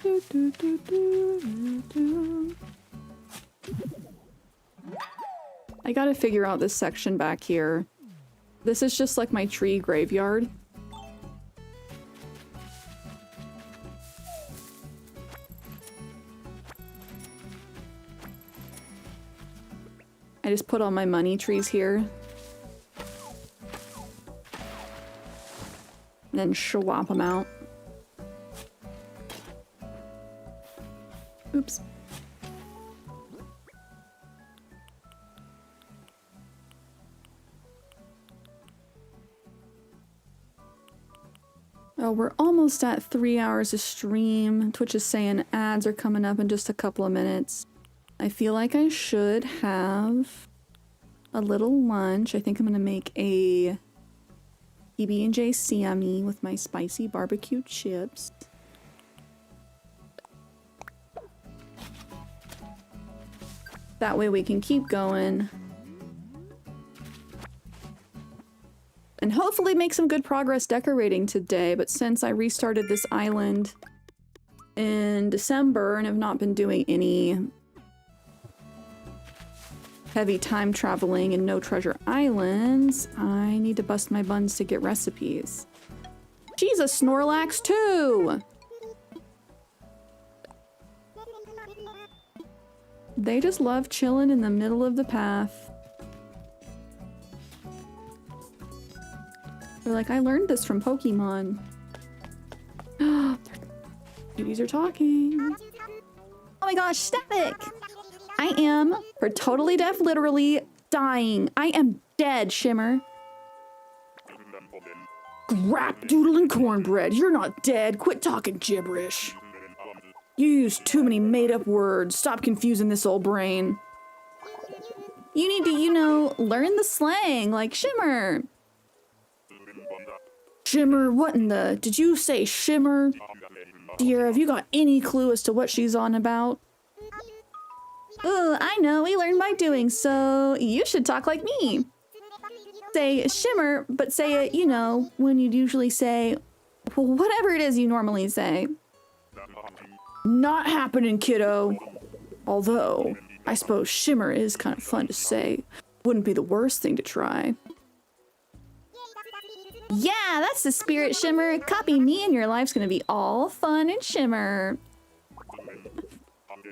Do, do, do, do, do. I gotta figure out this section back here. This is just like my tree graveyard. I just put all my money trees here. And then swap them out. Oops. Oh, we're almost at 3 hours of stream. Twitch is saying ads are coming up in just a couple of minutes. I feel like I should have a little lunch. I think I'm gonna make a PB&J Sammy with my spicy barbecue chips. That way we can keep going. And hopefully make some good progress decorating today, but since I restarted this island in December and have not been doing any heavy time traveling and no treasure islands, I need to bust my buns to get recipes. She's a Snorlax too! They just love chilling in the middle of the path. They're like, I learned this from Pokemon. Cuties are talking. Oh my gosh, Static! I am, for totally deaf, literally dying. I am dead, Shimmer. Grap doodle and cornbread. You're not dead. Quit talking gibberish. You use too many made-up words. Stop confusing this old brain. You need to, you know, learn the slang, like Shimmer. Shimmer, what in the... Did you say Shimmer? Dear, have you got any clue as to what she's on about? Oh, I know, we learn by doing, so you should talk like me. Say Shimmer, but say it, you know, when you'd usually say, well, whatever it is you normally say. Not happening, kiddo. Although, I suppose Shimmer is kind of fun to say. Wouldn't be the worst thing to try. Yeah, that's the spirit, Shimmer. Copy me and your life's gonna be all fun and shimmer.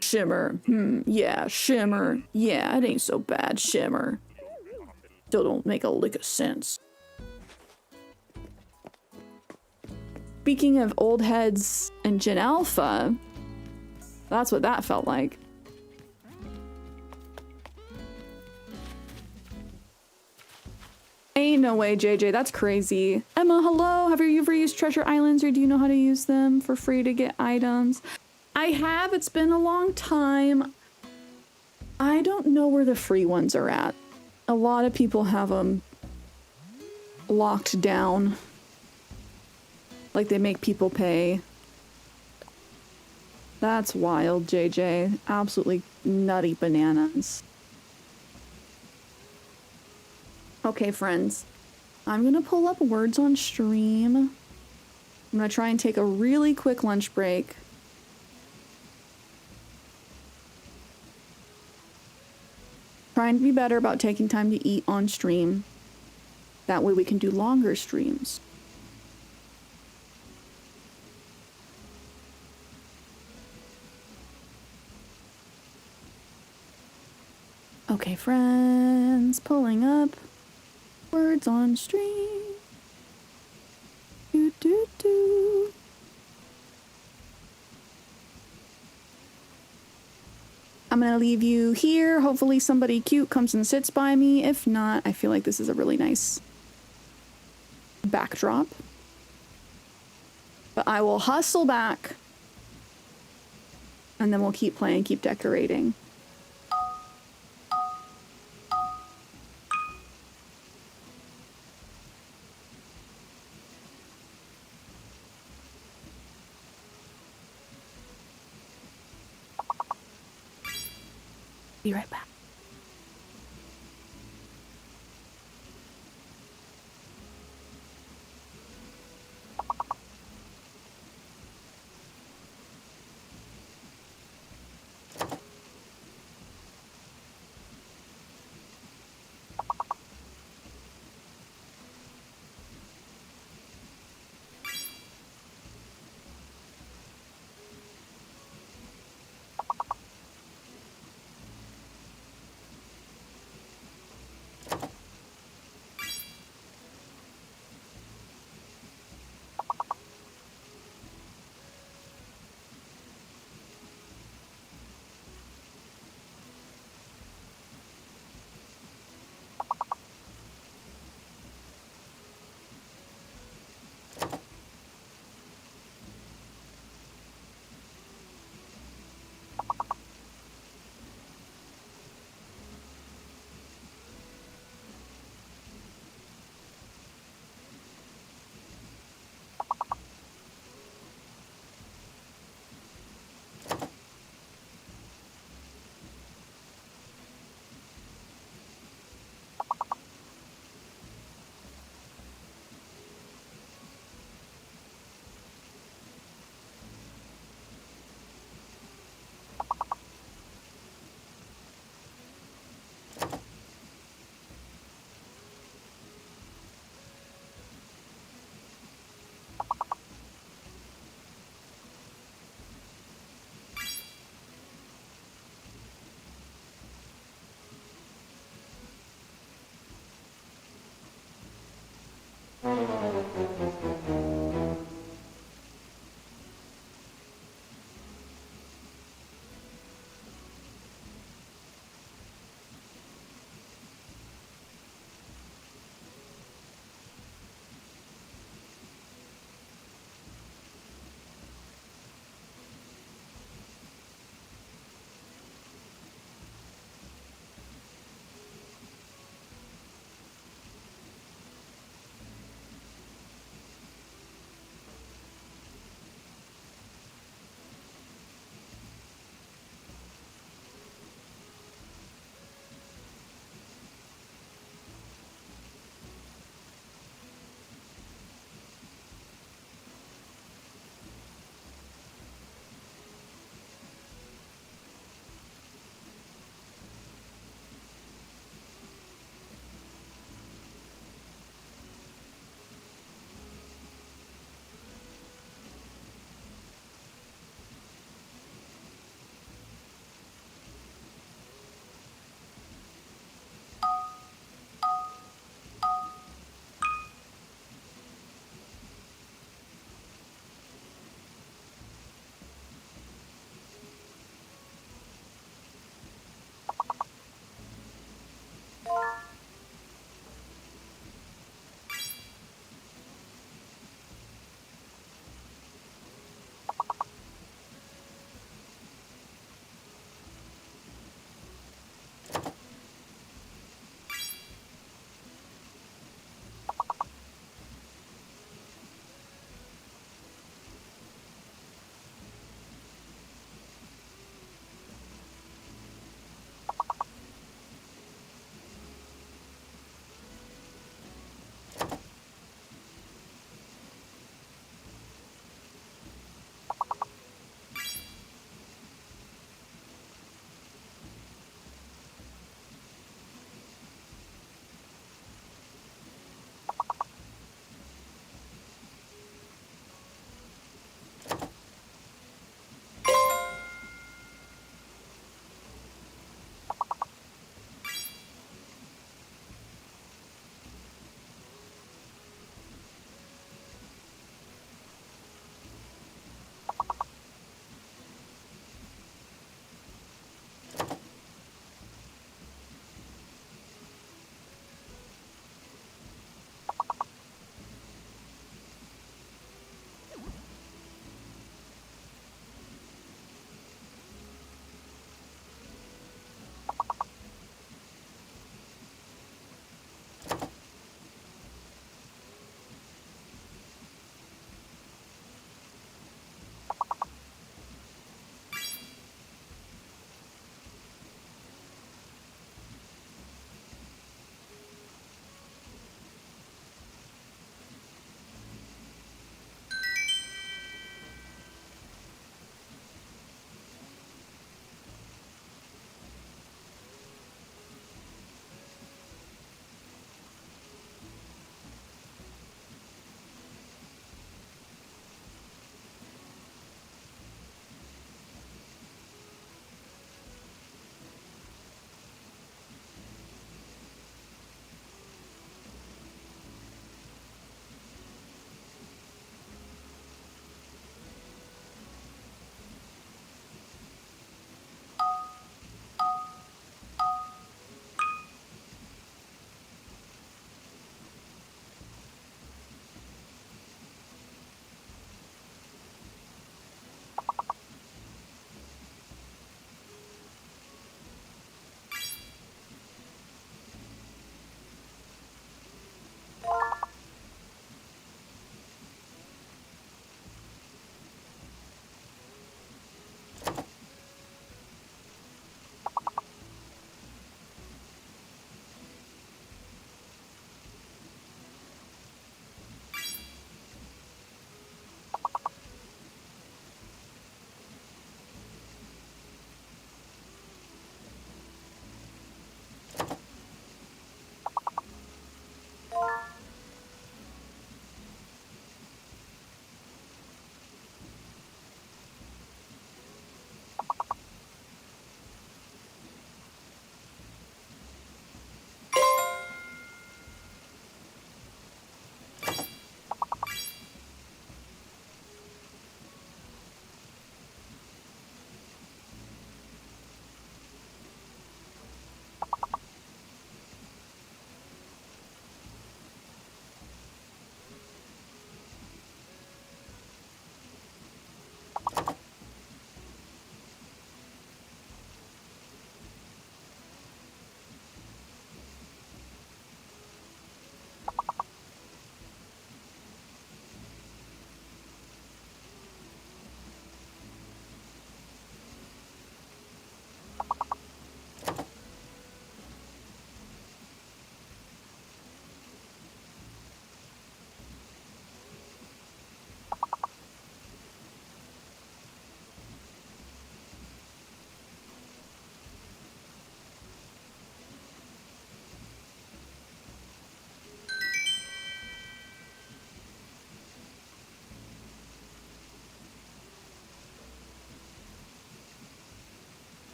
Shimmer. Yeah, Shimmer. Yeah, it ain't so bad, Shimmer. Still don't make a lick of sense. Speaking of old heads and Gen Alpha, that's what that felt like. Ain't no way, JJ, that's crazy. Emma, hello, have you ever used Treasure Islands, or do you know how to use them for free to get items? I have, it's been a long time. I don't know where the free ones are at. A lot of people have them locked down. Like they make people pay. That's wild, JJ. Absolutely nutty bananas. Okay, friends, I'm gonna pull up words on stream. I'm gonna try and take a really quick lunch break. Trying to be better about taking time to eat on stream. That way we can do longer streams. Okay, friends, pulling up. Words on stream. Do do do. I'm gonna leave you here. Hopefully somebody cute comes and sits by me. If not, I feel like this is a really nice backdrop. But I will hustle back. And then we'll keep playing, keep decorating. Be right back.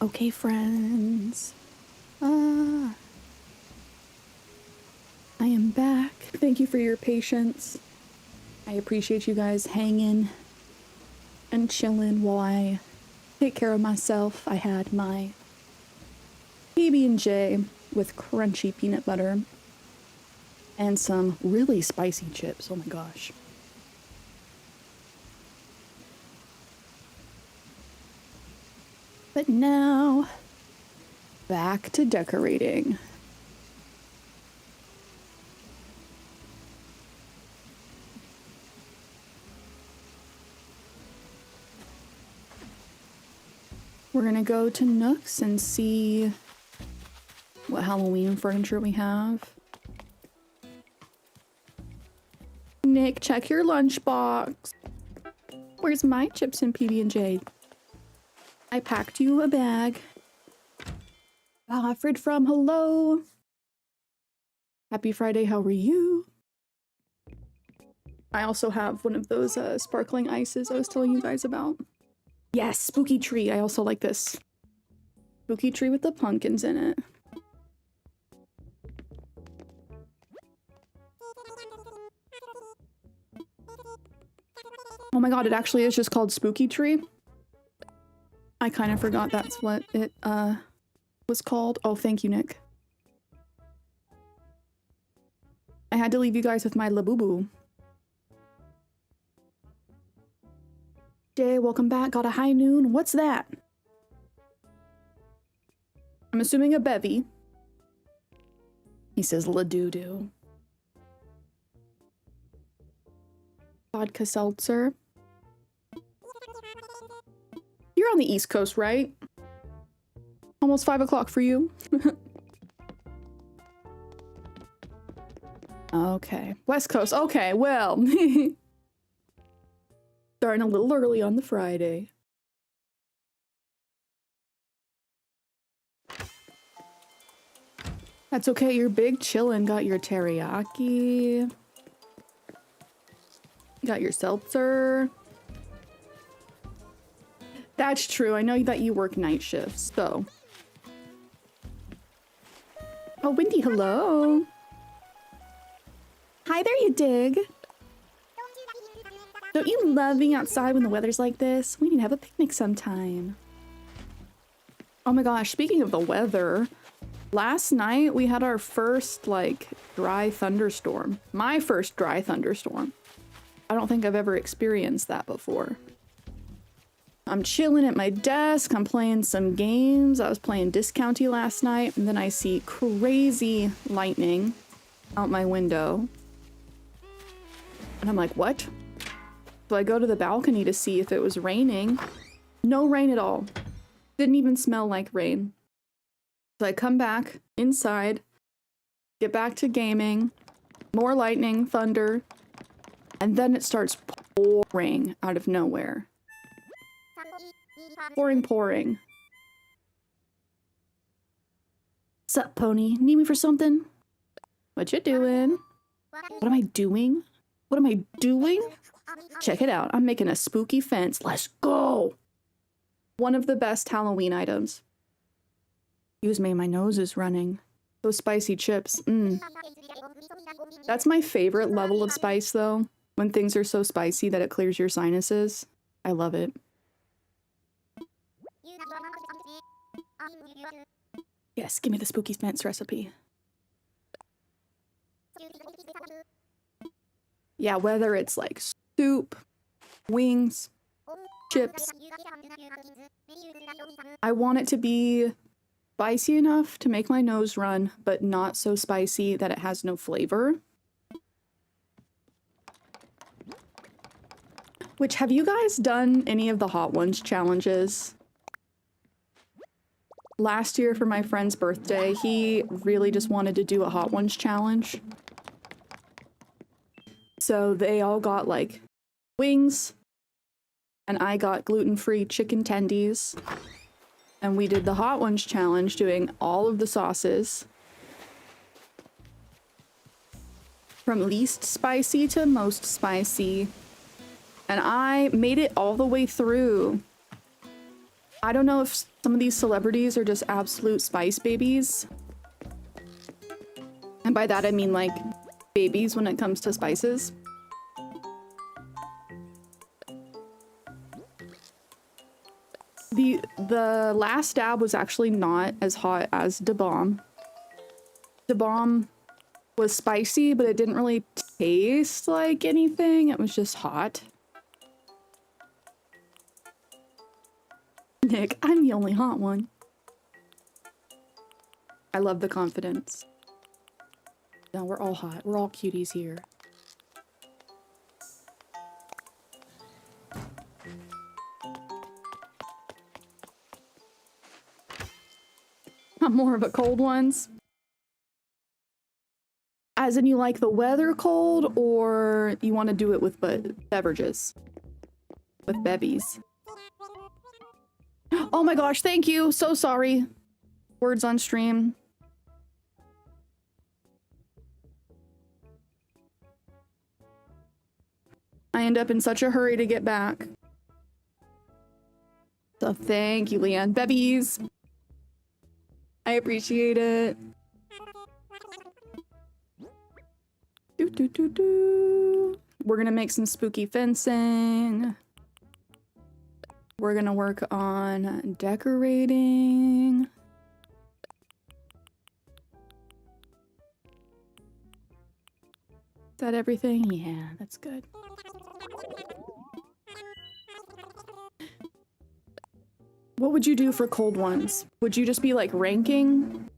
Okay, friends. I am back. Thank you for your patience. I appreciate you guys hanging and chilling while I take care of myself. I had my PB&J with crunchy peanut butter and some really spicy chips. Oh my gosh. But now, back to decorating. We're gonna go to Nooks and see what Halloween furniture we have. Nick, check your lunchbox. Where's my chips and PB&J? I packed you a bag. Alfred from hello. Happy Friday, how are you? I also have one of those sparkling ices I was telling you guys about. Yes, spooky tree. I also like this. Spooky tree with the pumpkins in it. Oh my god, it actually is just called Spooky Tree. I kind of forgot that's what it was called. Oh, thank you, Nick. I had to leave you guys with my Labubu. Jay, welcome back. Got a high noon. What's that? I'm assuming a bevy. He says la-doo-doo. Vodka seltzer. You're on the East Coast, right? Almost 5 o'clock for you. Okay. West Coast. Okay, well. Starting a little early on the Friday. That's okay, you're big chillin'. Got your teriyaki. Got your seltzer. That's true. I know that you work night shifts, so. Oh, Wendy, hello. Hi there, you dig. Don't you love being outside when the weather's like this? We need to have a picnic sometime. Oh my gosh, speaking of the weather, last night we had our first, like, dry thunderstorm. My first dry thunderstorm. I don't think I've ever experienced that before. I'm chilling at my desk, I'm playing some games. I was playing Discounty last night, and then I see crazy lightning out my window. And I'm like, what? So I go to the balcony to see if it was raining. No rain at all. Didn't even smell like rain. So I come back inside, get back to gaming, more lightning, thunder, and then it starts pouring out of nowhere. Pouring. Sup, pony? Need me for something? What you doing? What am I doing? What am I doing? Check it out. I'm making a spooky fence. Let's go! One of the best Halloween items. Excuse me, my nose is running. Those spicy chips. That's my favorite level of spice, though. When things are so spicy that it clears your sinuses. I love it. Yes, give me the spooky fence recipe. Yeah, whether it's like soup, wings, chips. I want it to be spicy enough to make my nose run, but not so spicy that it has no flavor. Which, have you guys done any of the Hot Ones challenges? Last year for my friend's birthday, he really just wanted to do a Hot Ones challenge. So they all got like wings, and I got gluten-free chicken tendies. And we did the Hot Ones challenge, doing all of the sauces. From least spicy to most spicy. And I made it all the way through. I don't know if some of these celebrities are just absolute spice babies. And by that I mean like babies when it comes to spices. The last dab was actually not as hot as Da Bomb. Da Bomb was spicy, but it didn't really taste like anything. It was just hot. Nick, I'm the only hot one. I love the confidence. No, we're all hot. We're all cuties here. I'm more of a cold ones. As in you like the weather cold, or you want to do it with beverages? With bevies. Oh my gosh, thank you. So sorry. Words on stream. I end up in such a hurry to get back. So thank you, Leanne. Bevies. I appreciate it. We're gonna make some spooky fencing. We're gonna work on decorating. Is that everything? Yeah, that's good. What would you do for cold ones? Would you just be like ranking?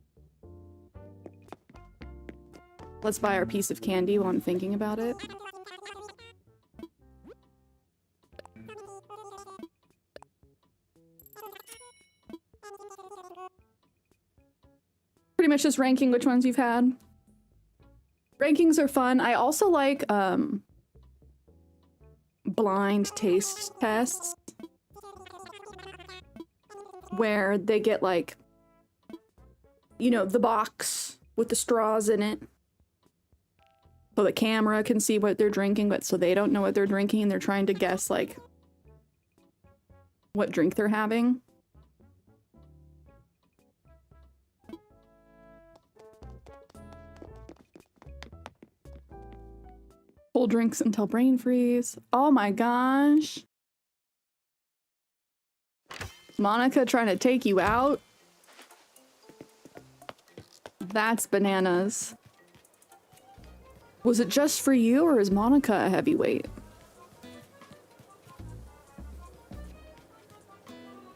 Let's buy our piece of candy while I'm thinking about it. Pretty much just ranking which ones you've had. Rankings are fun. I also like blind taste tests where they get like, you know, the box with the straws in it. So the camera can see what they're drinking, but so they don't know what they're drinking and they're trying to guess like what drink they're having. Cold drinks until brain freeze. Oh my gosh. Monica trying to take you out? That's bananas. Was it just for you, or is Monica a heavyweight?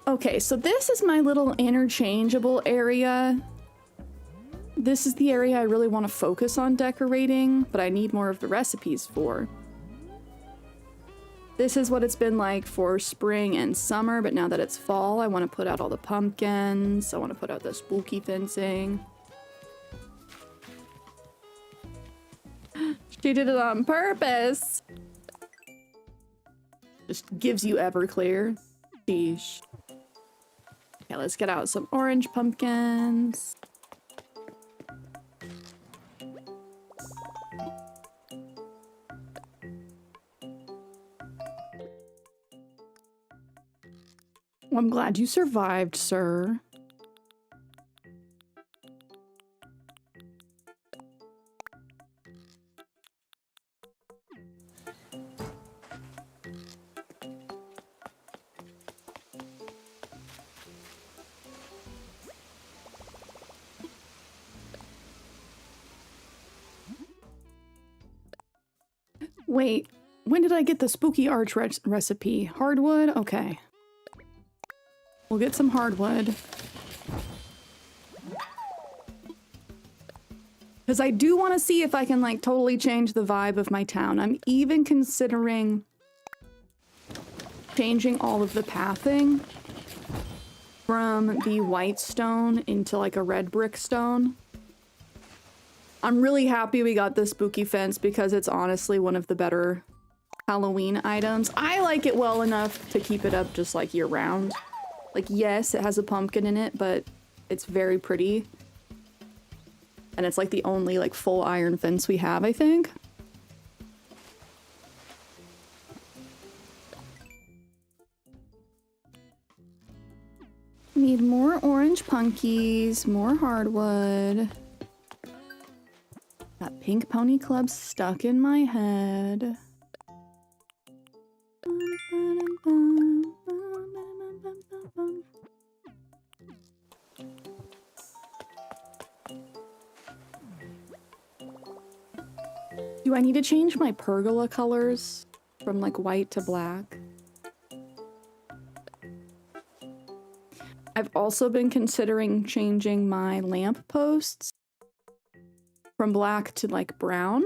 Okay, so this is my little interchangeable area. This is the area I really want to focus on decorating, but I need more of the recipes for. This is what it's been like for spring and summer, but now that it's fall, I want to put out all the pumpkins. I want to put out the spooky fencing. She did it on purpose. Just gives you Everclear. Sheesh. Okay, let's get out some orange pumpkins. Well, I'm glad you survived, sir. Wait, when did I get the spooky arch recipe? Hardwood? Okay. We'll get some hardwood. Because I do want to see if I can, like, totally change the vibe of my town. I'm even considering changing all of the pathing from the white stone into, like, a red brick stone. I'm really happy we got the spooky fence because it's honestly one of the better Halloween items. I like it well enough to keep it up just, like, year-round. Like, yes, it has a pumpkin in it, but it's very pretty. And it's like the only like full iron fence we have, I think. Need more orange punkies, more hardwood. That pink pony club stuck in my head. Do I need to change my pergola colors from like white to black? I've also been considering changing my lamp posts from black to like brown,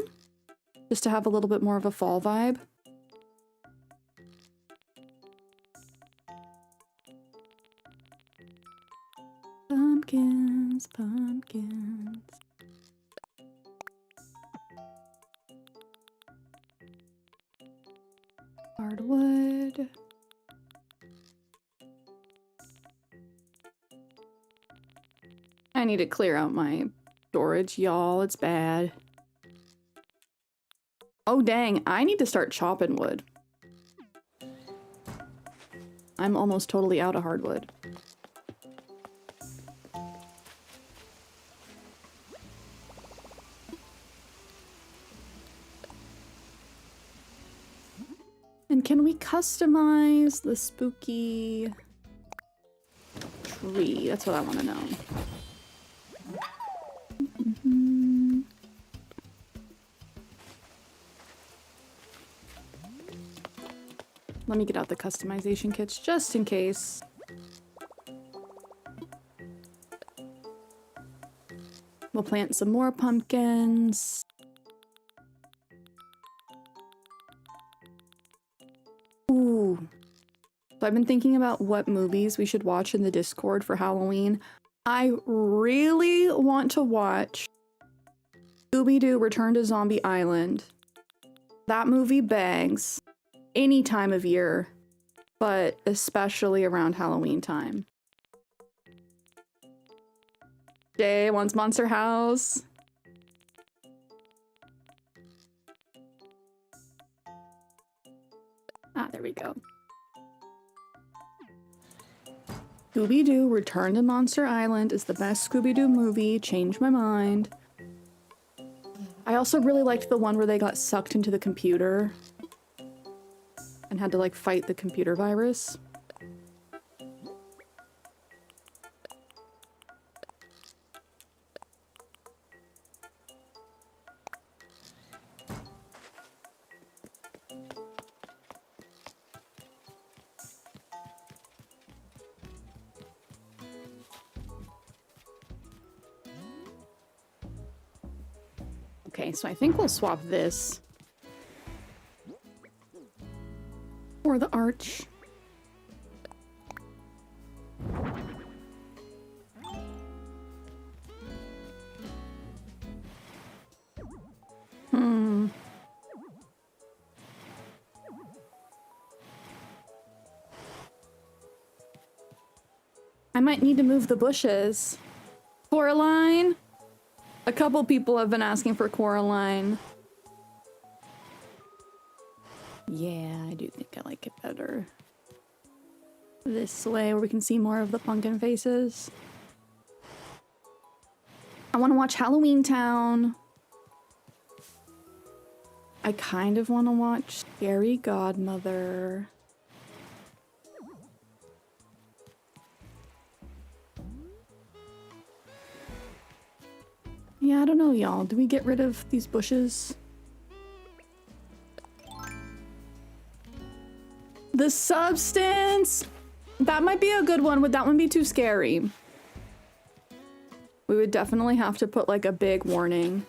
just to have a little bit more of a fall vibe. Pumpkins, pumpkins. Hardwood. I need to clear out my storage, y'all. It's bad. Oh, dang. I need to start chopping wood. I'm almost totally out of hardwood. And can we customize the spooky tree? That's what I want to know. Let me get out the customization kits just in case. We'll plant some more pumpkins. Ooh. So I've been thinking about what movies we should watch in the Discord for Halloween. I really want to watch Scooby-Doo Return to Zombie Island. That movie bangs any time of year, but especially around Halloween time. Jay wants Monster House. Ah, there we go. Scooby-Doo Return to Monster Island is the best Scooby-Doo movie. Changed my mind. I also really liked the one where they got sucked into the computer and had to like fight the computer virus. Okay, so I think we'll swap this for the arch. I might need to move the bushes. Coraline? A couple people have been asking for Coraline. Yeah, I do think I like it better this way, where we can see more of the pumpkin faces. I want to watch Halloween Town. I kind of want to watch Scary Godmother. Yeah, I don't know, y'all. Do we get rid of these bushes? The Substance! That might be a good one. Would that one be too scary? We would definitely have to put like a big warning.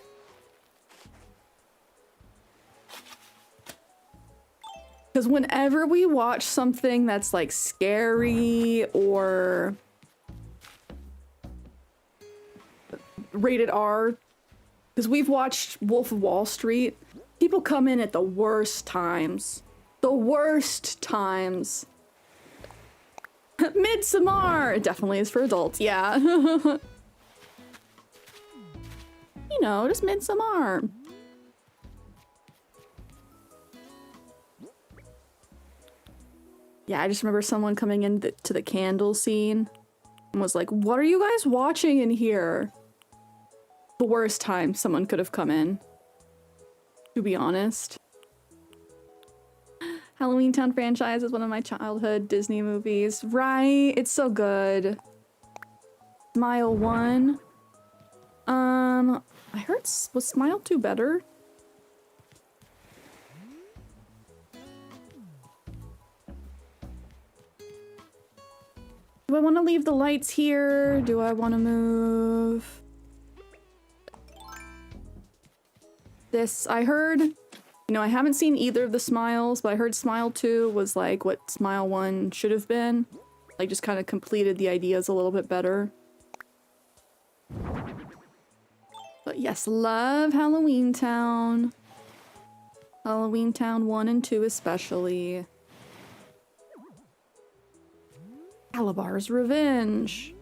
Because whenever we watch something that's like scary or rated R, because we've watched Wolf of Wall Street, people come in at the worst times. The worst times. Midsommar! It definitely is for adults, yeah. You know, just Midsommar. Yeah, I just remember someone coming in to the candle scene and was like, what are you guys watching in here? The worst time someone could have come in, to be honest. Halloween Town franchise is one of my childhood Disney movies. Right, it's so good. Smile 1. I heard, was Smile 2 better? Do I want to leave the lights here? Do I want to move this? I heard, you know, I haven't seen either of the Smiles, but I heard Smile 2 was like what Smile 1 should have been. Like, just kind of completed the ideas a little bit better. But yes, love Halloween Town. Halloween Town 1 and 2 especially. Calabar's Revenge.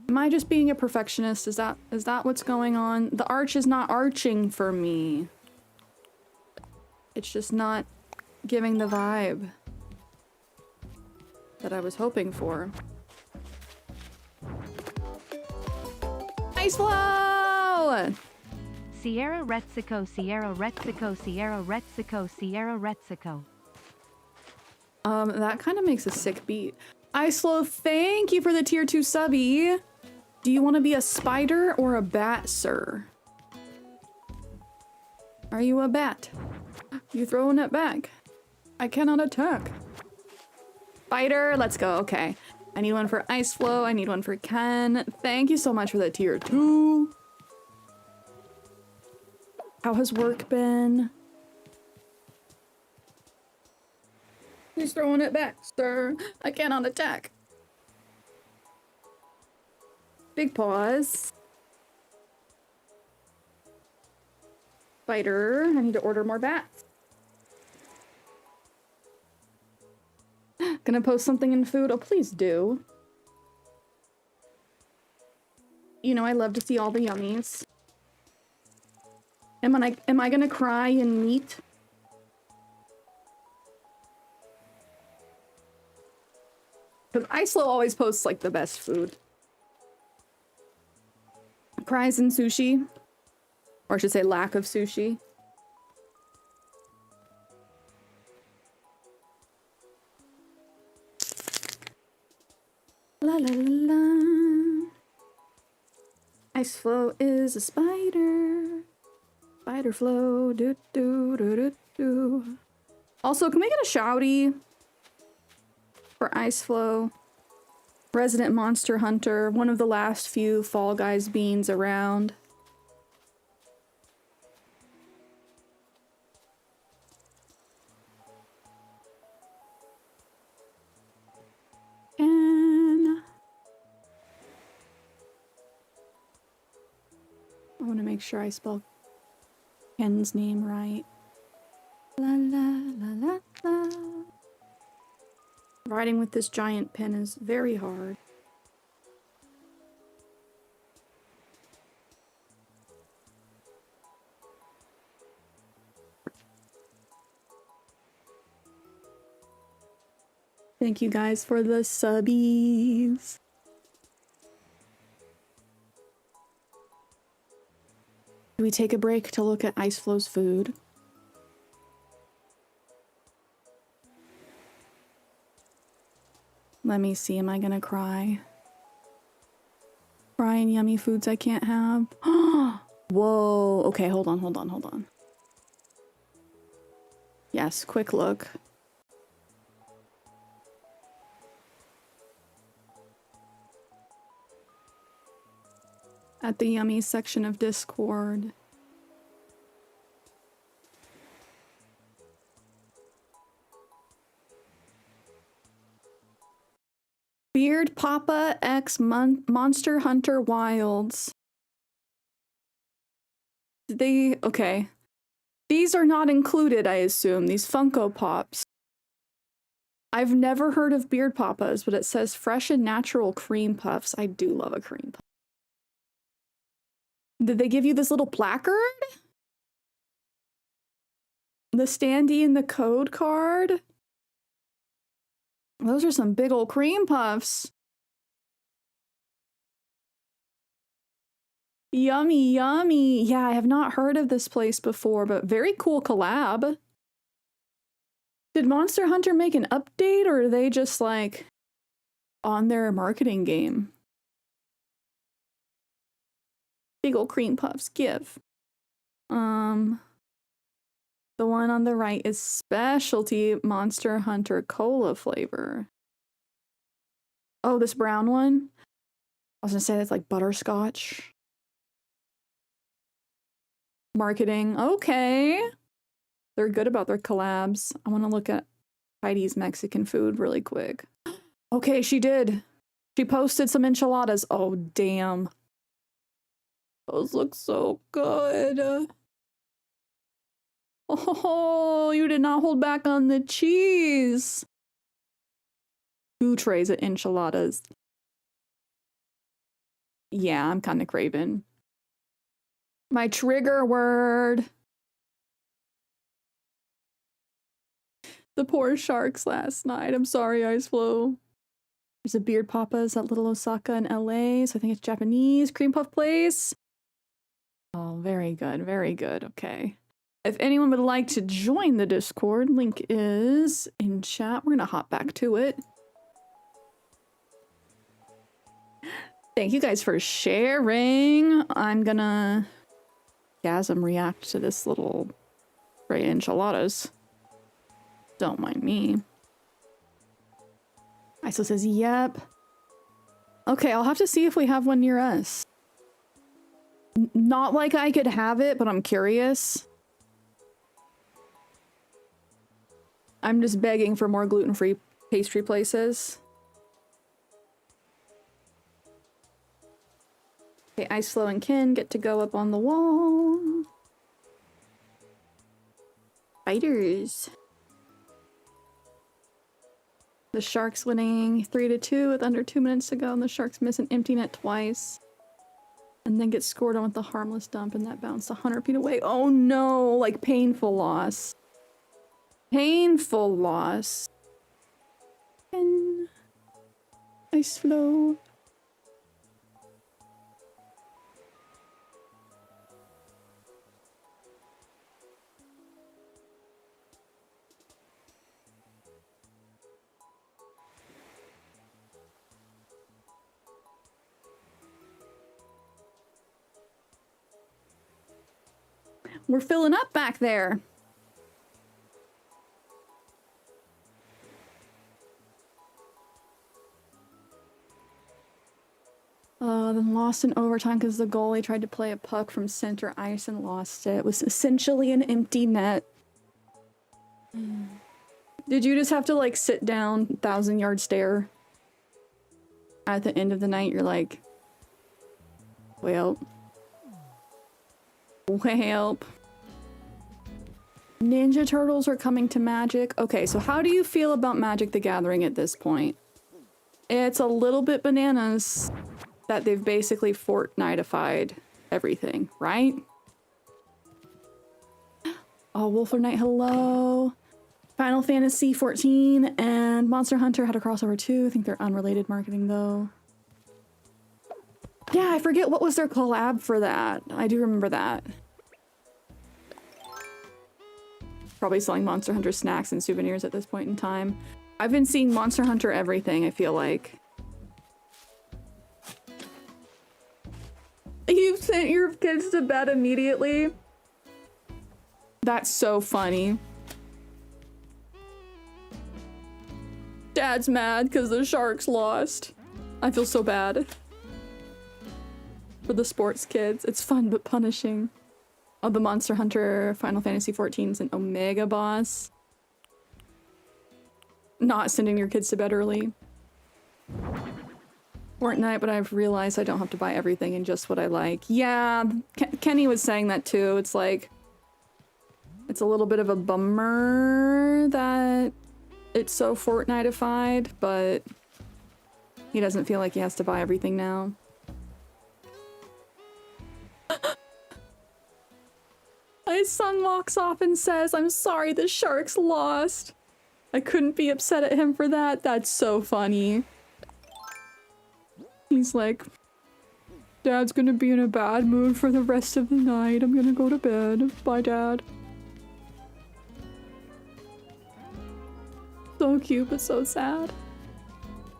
Am I just being a perfectionist? Is that what's going on? The arch is not arching for me. It's just not giving the vibe that I was hoping for. Ice flow! Sierra Retzico, Sierra Retzico, Sierra Retzico, Sierra Retzico. That kind of makes a sick beat. Ice flow, thank you for the tier 2 subby. Do you want to be a spider or a bat, sir? Are you a bat? You throwing it back? I cannot attack. Spider, let's go. Okay. I need one for Ice Flow. I need one for Ken. Thank you so much for that tier 2. How has work been? He's throwing it back, sir. I cannot attack. Big pause. Spider, I need to order more bats. Gonna post something in food? Oh, please do. You know, I love to see all the yummies. Am I gonna cry in meat? Because Islo always posts like the best food. Cries in sushi. Or I should say lack of sushi. La la la la. Ice Flow is a spider. Spider flow. Do do do do do. Also, can we get a shouty for Ice Flow? Resident Monster Hunter, one of the last few Fall Guys beans around. And I want to make sure I spell Ken's name right. La la la la la. Writing with this giant pen is very hard. Thank you guys for the subbies. Do we take a break to look at Ice Flow's food? Let me see, am I gonna cry? Crying yummy foods I can't have? Whoa, okay, hold on. Yes, quick look. At the yummy section of Discord. Beard Papa X Monster Hunter Wilds. Did they? Okay. These are not included, I assume. These Funko Pops. I've never heard of Beard Papas, but it says fresh and natural cream puffs. I do love a cream puff. Did they give you this little placard? The standee and the code card. Those are some big old cream puffs. Yummy, yummy. Yeah, I have not heard of this place before, but very cool collab. Did Monster Hunter make an update, or are they just like on their marketing game? Big ol' cream puffs, give. The one on the right is specialty Monster Hunter cola flavor. Oh, this brown one? I was gonna say that's like butterscotch. Marketing, okay. They're good about their collabs. I want to look at Heidi's Mexican food really quick. Okay, she did. She posted some enchiladas. Oh, damn. Those look so good. Oh, you did not hold back on the cheese. 2 trays of enchiladas. Yeah, I'm kind of craving. My trigger word. The poor sharks last night. I'm sorry, Ice Flow. There's a Beard Papa's at Little Osaka in LA, so I think it's Japanese. Cream Puff Place. Oh, very good, very good. Okay. If anyone would like to join the Discord, link is in chat. We're gonna hop back to it. Thank you guys for sharing. I'm gonna gasm react to this little tray of enchiladas. Don't mind me. ISO says, yep. Okay, I'll have to see if we have one near us. Not like I could have it, but I'm curious. I'm just begging for more gluten-free pastry places. Okay, Ice Flow and Ken get to go up on the wall. Fighters. The Sharks winning 3-2 with under 2 minutes to go, and the Sharks miss an empty net twice. And then get scored on with the harmless dump, and that bounced 100 feet away. Oh no, like painful loss. Painful loss. And Ice Flow. We're filling up back there. Then lost in overtime because the goalie tried to play a puck from center ice and lost it. It was essentially an empty net. Did you just have to like sit down, 1,000-yard stare? At the end of the night, you're like, well. Ninja Turtles are coming to Magic. Okay, so how do you feel about Magic the Gathering at this point? It's a little bit bananas that they've basically Fortnite-ified everything, right? Oh, Wolfer Knight, hello. Final Fantasy 14 and Monster Hunter had a crossover too. I think they're unrelated marketing though. Yeah, I forget what was their collab for that. I do remember that. Probably selling Monster Hunter snacks and souvenirs at this point in time. I've been seeing Monster Hunter everything, I feel like. You've sent your kids to bed immediately? That's so funny. Dad's mad because the Sharks lost. I feel so bad. For the sports kids. It's fun but punishing. Oh, the Monster Hunter Final Fantasy 14 is an Omega boss. Not sending your kids to bed early. Fortnite, but I've realized I don't have to buy everything and just what I like. Yeah, Kenny was saying that too. It's like, it's a little bit of a bummer that it's so Fortnite-ified, but he doesn't feel like he has to buy everything now. I his son walks off and says, "I'm sorry, the sharks lost." I couldn't be upset at him for that. That's so funny. He's like, "Dad's gonna be in a bad mood for the rest of the night. I'm gonna go to bed. Bye, Dad." So cute, but so sad.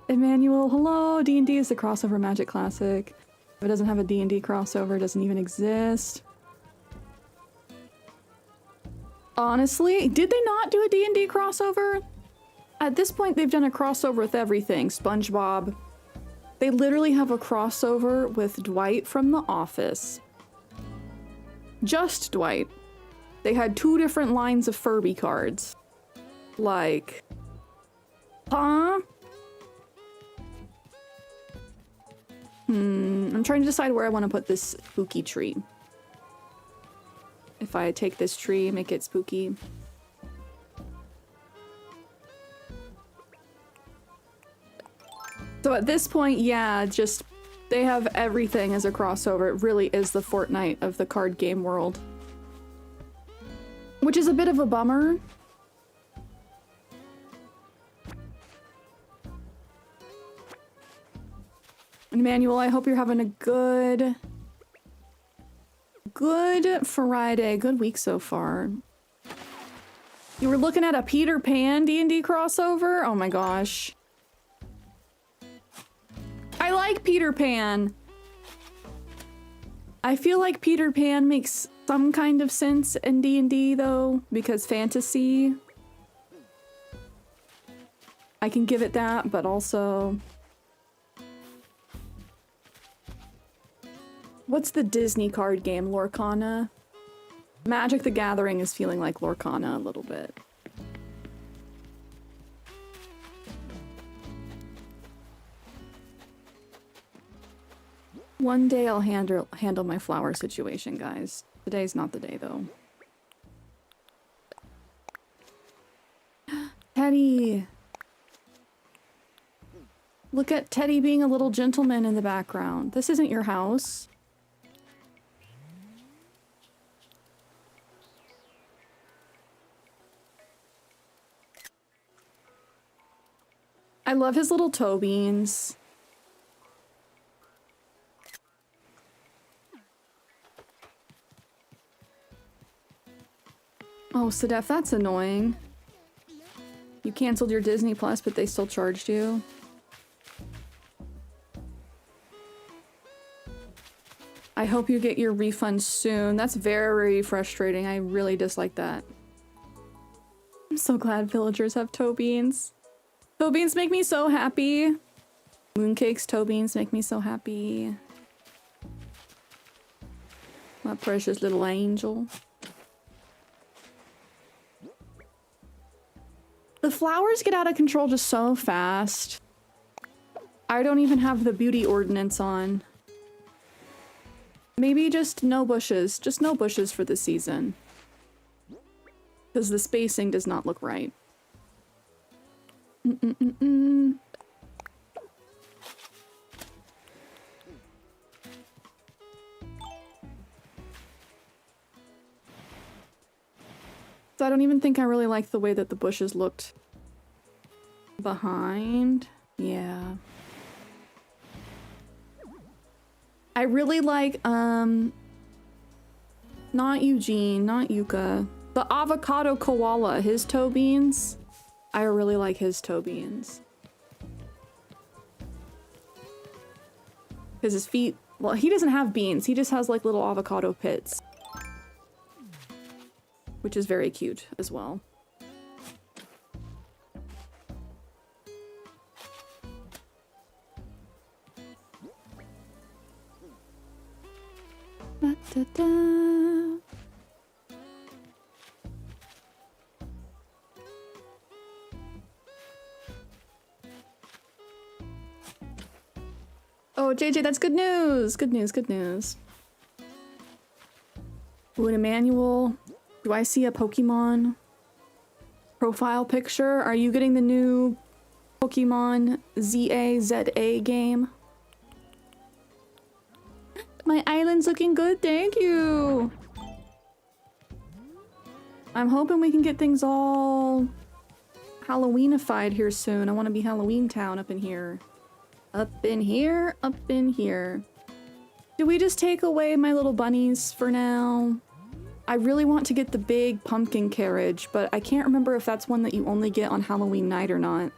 Emmanuel, hello. D&D is the crossover Magic Classic. If it doesn't have a D&D crossover, it doesn't even exist. Honestly, did they not do a D&D crossover? At this point, they've done a crossover with everything. SpongeBob. They literally have a crossover with Dwight from The Office. Just Dwight. They had 2 different lines of Furby cards. Like... Huh? I'm trying to decide where I want to put this spooky tree. If I take this tree, make it spooky. So at this point, yeah, just they have everything as a crossover. It really is the Fortnite of the card game world. Which is a bit of a bummer. Emmanuel, I hope you're having a good Friday, good week so far. You were looking at a Peter Pan D&D crossover? Oh my gosh. I like Peter Pan. I feel like Peter Pan makes some kind of sense in D&D though, because fantasy. I can give it that, but also... What's the Disney card game? Lorcana? Magic the Gathering is feeling like Lorcana a little bit. One day I'll handle my flower situation, guys. Today's not the day, though. Teddy! Look at Teddy being a little gentleman in the background. This isn't your house. I love his little toe beans. Oh, Sedef, that's annoying. You canceled your Disney Plus, but they still charged you. I hope you get your refund soon. That's very frustrating. I really dislike that. I'm so glad villagers have toe beans. Toe beans make me so happy. Mooncake's toe beans make me so happy. My precious little angel. The flowers get out of control just so fast. I don't even have the beauty ordinance on. Maybe just no bushes. Just no bushes for the season. Because the spacing does not look right. So I don't even think I really like the way that the bushes looked behind. Yeah. I really like, not Eugene, not Yuka. The avocado koala, his toe beans. I really like his toe beans. Because his feet, well, he doesn't have beans. He just has like little avocado pits. Which is very cute as well. Da-da-da. Oh, JJ, that's good news! Good news, good news. Ooh, and Emmanuel, do I see a Pokemon profile picture? Are you getting the new Pokemon ZA game? My island's looking good, thank you! I'm hoping we can get things all Halloweenified here soon. I want to be Halloween Town up in here. Up in here, up in here. Do we just take away my little bunnies for now? I really want to get the big pumpkin carriage, but I can't remember if that's one that you only get on Halloween night or not.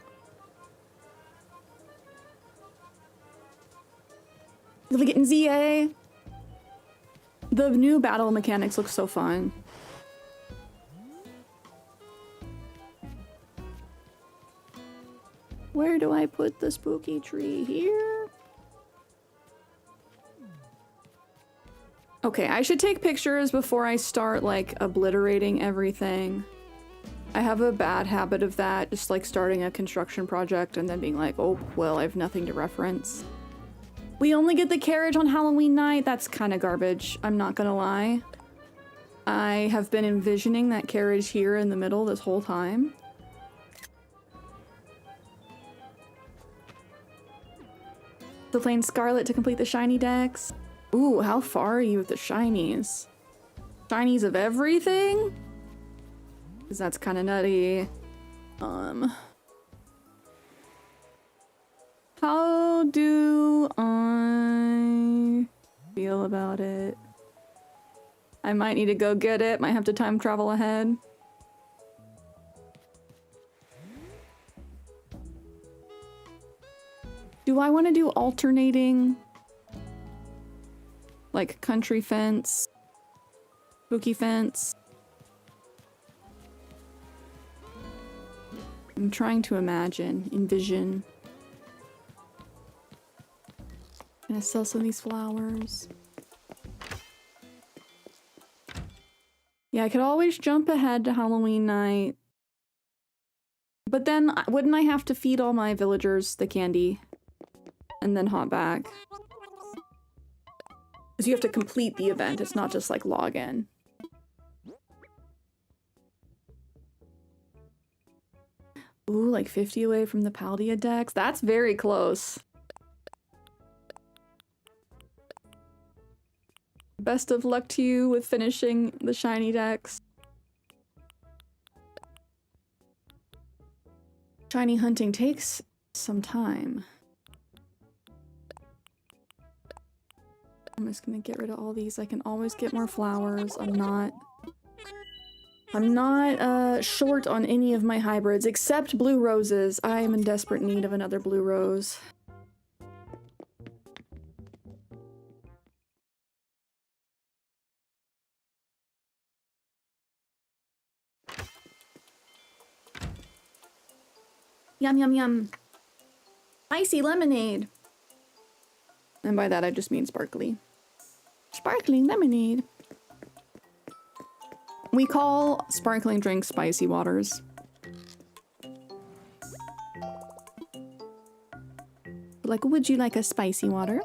Are we getting ZA? The new battle mechanics look so fun. Where do I put the spooky tree? Here? Okay, I should take pictures before I start, like, obliterating everything. I have a bad habit of that, just like starting a construction project and then being like, oh, well, I have nothing to reference. We only get the carriage on Halloween night. That's kind of garbage, I'm not gonna lie. I have been envisioning that carriage here in the middle this whole time. So playing Scarlet to complete the shiny decks. Ooh, how far are you with the shinies? Shinies of everything? Because that's kind of nutty. How do I feel about it? I might need to go get it. Might have to time travel ahead. Do I want to do alternating? Like country fence, spooky fence. I'm trying to envision. Gonna sell some of these flowers. Yeah, I could always jump ahead to Halloween night. But then, wouldn't I have to feed all my villagers the candy? And then hop back? Because you have to complete the event, it's not just like log in. Ooh, like 50 away from the Paldea decks? That's very close. Best of luck to you with finishing the shiny decks. Shiny hunting takes some time. I'm just gonna get rid of all these. I can always get more flowers. I'm not short on any of my hybrids except blue roses. I am in desperate need of another blue rose. Yum, yum, yum. Icy lemonade. And by that, I just mean sparkly. Sparkling lemonade. We call sparkling drinks spicy waters. Like, would you like a spicy water?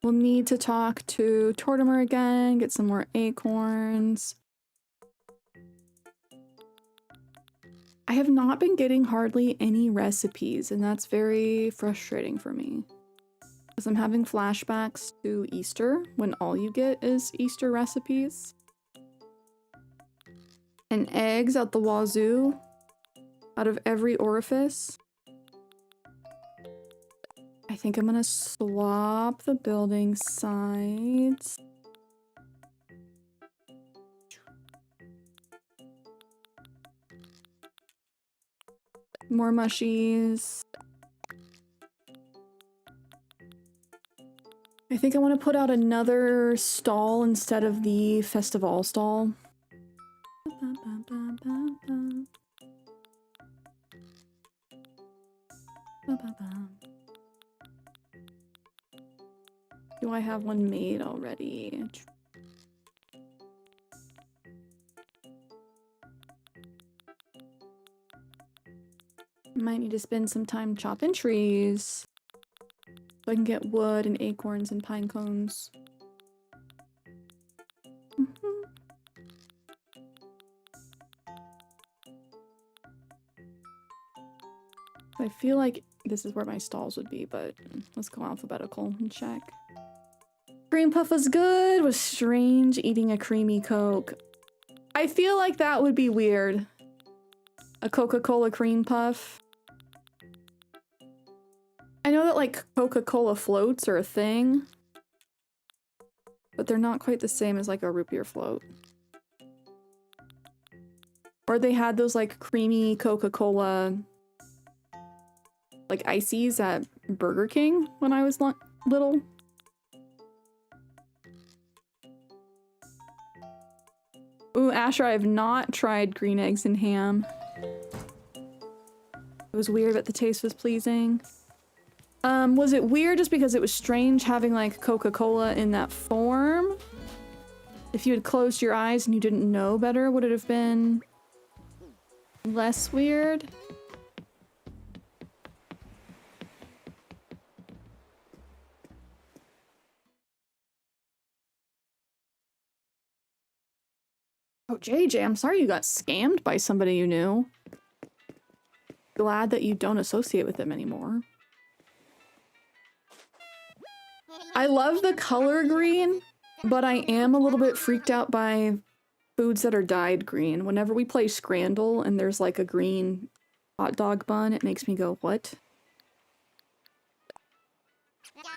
We'll need to talk to Tortimer again, get some more acorns. I have not been getting hardly any recipes, and that's very frustrating for me. Because I'm having flashbacks to Easter, when all you get is Easter recipes. And eggs out the wazoo, out of every orifice. I think I'm gonna swap the building sides. More mushies. I think I want to put out another stall instead of the festival stall. Do I have one made already? Might need to spend some time chopping trees so I can get wood and acorns and pine cones. I feel like this is where my stalls would be, but let's go alphabetical and check. Cream puff was good. Was strange eating a creamy Coke. I feel like that would be weird. A Coca-Cola cream puff. I know that like Coca-Cola floats are a thing, but they're not quite the same as like a root beer float. Or they had those like creamy Coca-Cola like ices at Burger King when I was little. Ooh, Asher, I have not tried green eggs and ham. It was weird, but the taste was pleasing. Was it weird just because it was strange having like Coca-Cola in that form? If you had closed your eyes and you didn't know better, would it have been less weird? Oh, JJ, I'm sorry you got scammed by somebody you knew. Glad that you don't associate with them anymore. I love the color green, but I am a little bit freaked out by foods that are dyed green. Whenever we play Scrandle and there's like a green hot dog bun, it makes me go, what?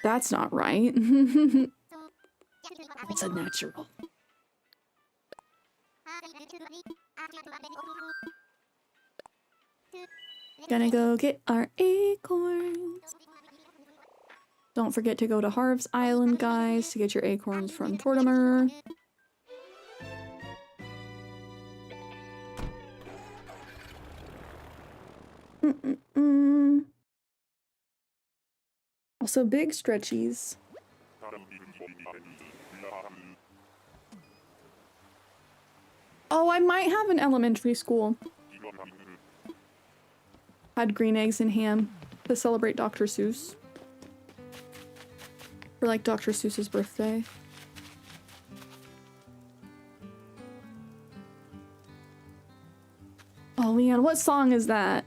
That's not right. It's a natural. Gonna go get our acorns. Don't forget to go to Harv's Island, guys, to get your acorns from Tortimer. Also, big stretchies. Oh, I might have an elementary school. Had green eggs and ham to celebrate Dr. Seuss. For like Dr. Seuss's birthday. Oh man, what song is that?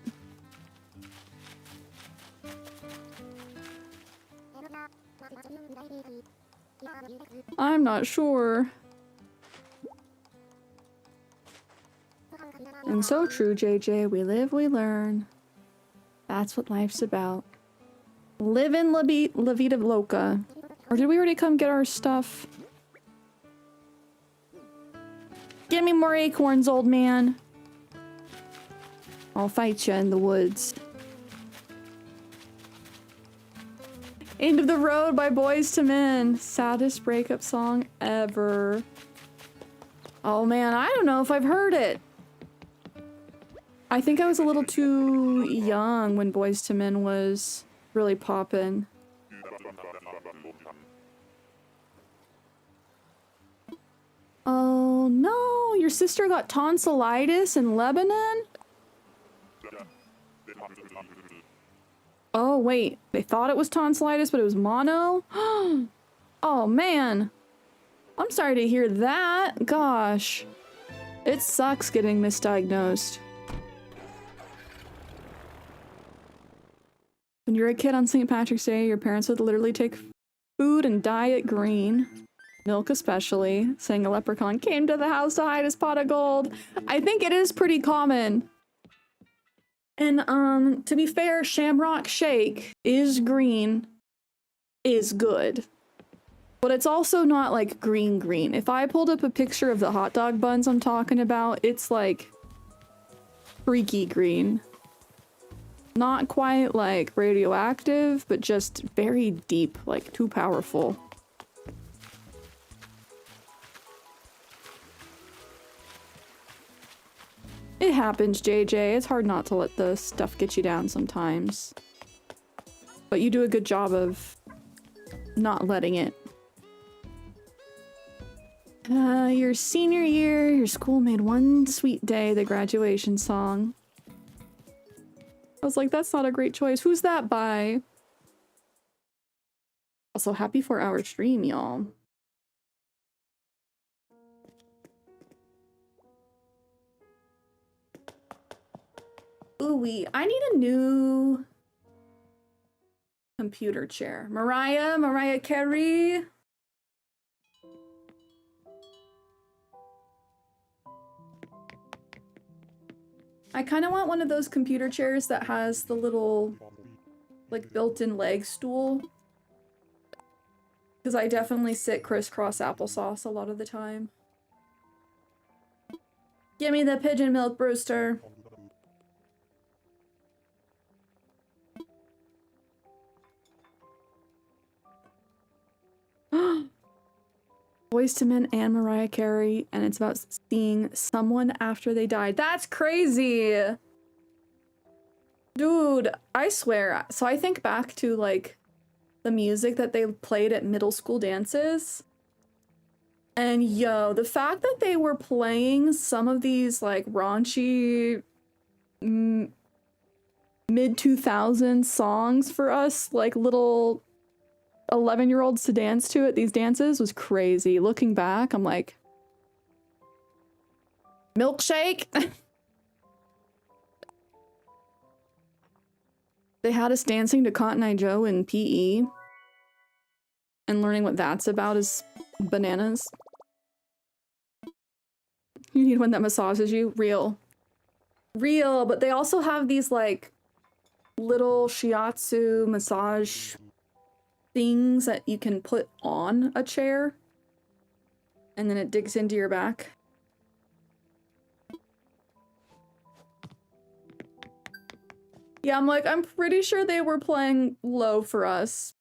I'm not sure. And so true, JJ. We live, we learn. That's what life's about. Livin' La Vida Loca. Or did we already come get our stuff? Give me more acorns, old man. I'll fight you in the woods. End of the Road by Boyz II Men. Saddest breakup song ever. Oh man, I don't know if I've heard it. I think I was a little too young when Boyz II Men was really poppin'. Oh no, your sister got tonsillitis in Lebanon? Oh wait, they thought it was tonsillitis, but it was mono? Oh man. I'm sorry to hear that. Gosh. It sucks getting misdiagnosed. When you're a kid on St. Patrick's Day, your parents would literally take food and dye it green. Milk especially, saying a leprechaun came to the house to hide his pot of gold. I think it is pretty common. And to be fair, Shamrock Shake is green, is good. But it's also not like green green. If I pulled up a picture of the hot dog buns I'm talking about, it's like freaky green. Not quite like radioactive, but just very deep, like too powerful. It happens, JJ. It's hard not to let the stuff get you down sometimes. But you do a good job of not letting it. Your senior year, your school made one sweet day the graduation song. I was like, that's not a great choice. Who's that by? Also, happy 4-hour stream, y'all. Ooh-wee. I need a new computer chair. Mariah Carey. I kind of want one of those computer chairs that has the little, like, built-in leg stool. Because I definitely sit crisscross applesauce a lot of the time. Give me the pigeon milk, Brewster. Boyz II Men and Mariah Carey, and it's about seeing someone after they died. That's crazy! Dude, I swear. So I think back to, like, the music that they played at middle school dances. And yo, the fact that they were playing some of these, like, raunchy mid-2000s songs for us, like, little 11-year-olds to dance to at these dances was crazy. Looking back, I'm like, milkshake? They had us dancing to Cotton Eye Joe in PE. And learning what that's about is bananas. You need one that massages you? Real. Real, but they also have these, like, little shiatsu massage things that you can put on a chair. And then it digs into your back. Yeah, I'm like, I'm pretty sure they were playing low for us.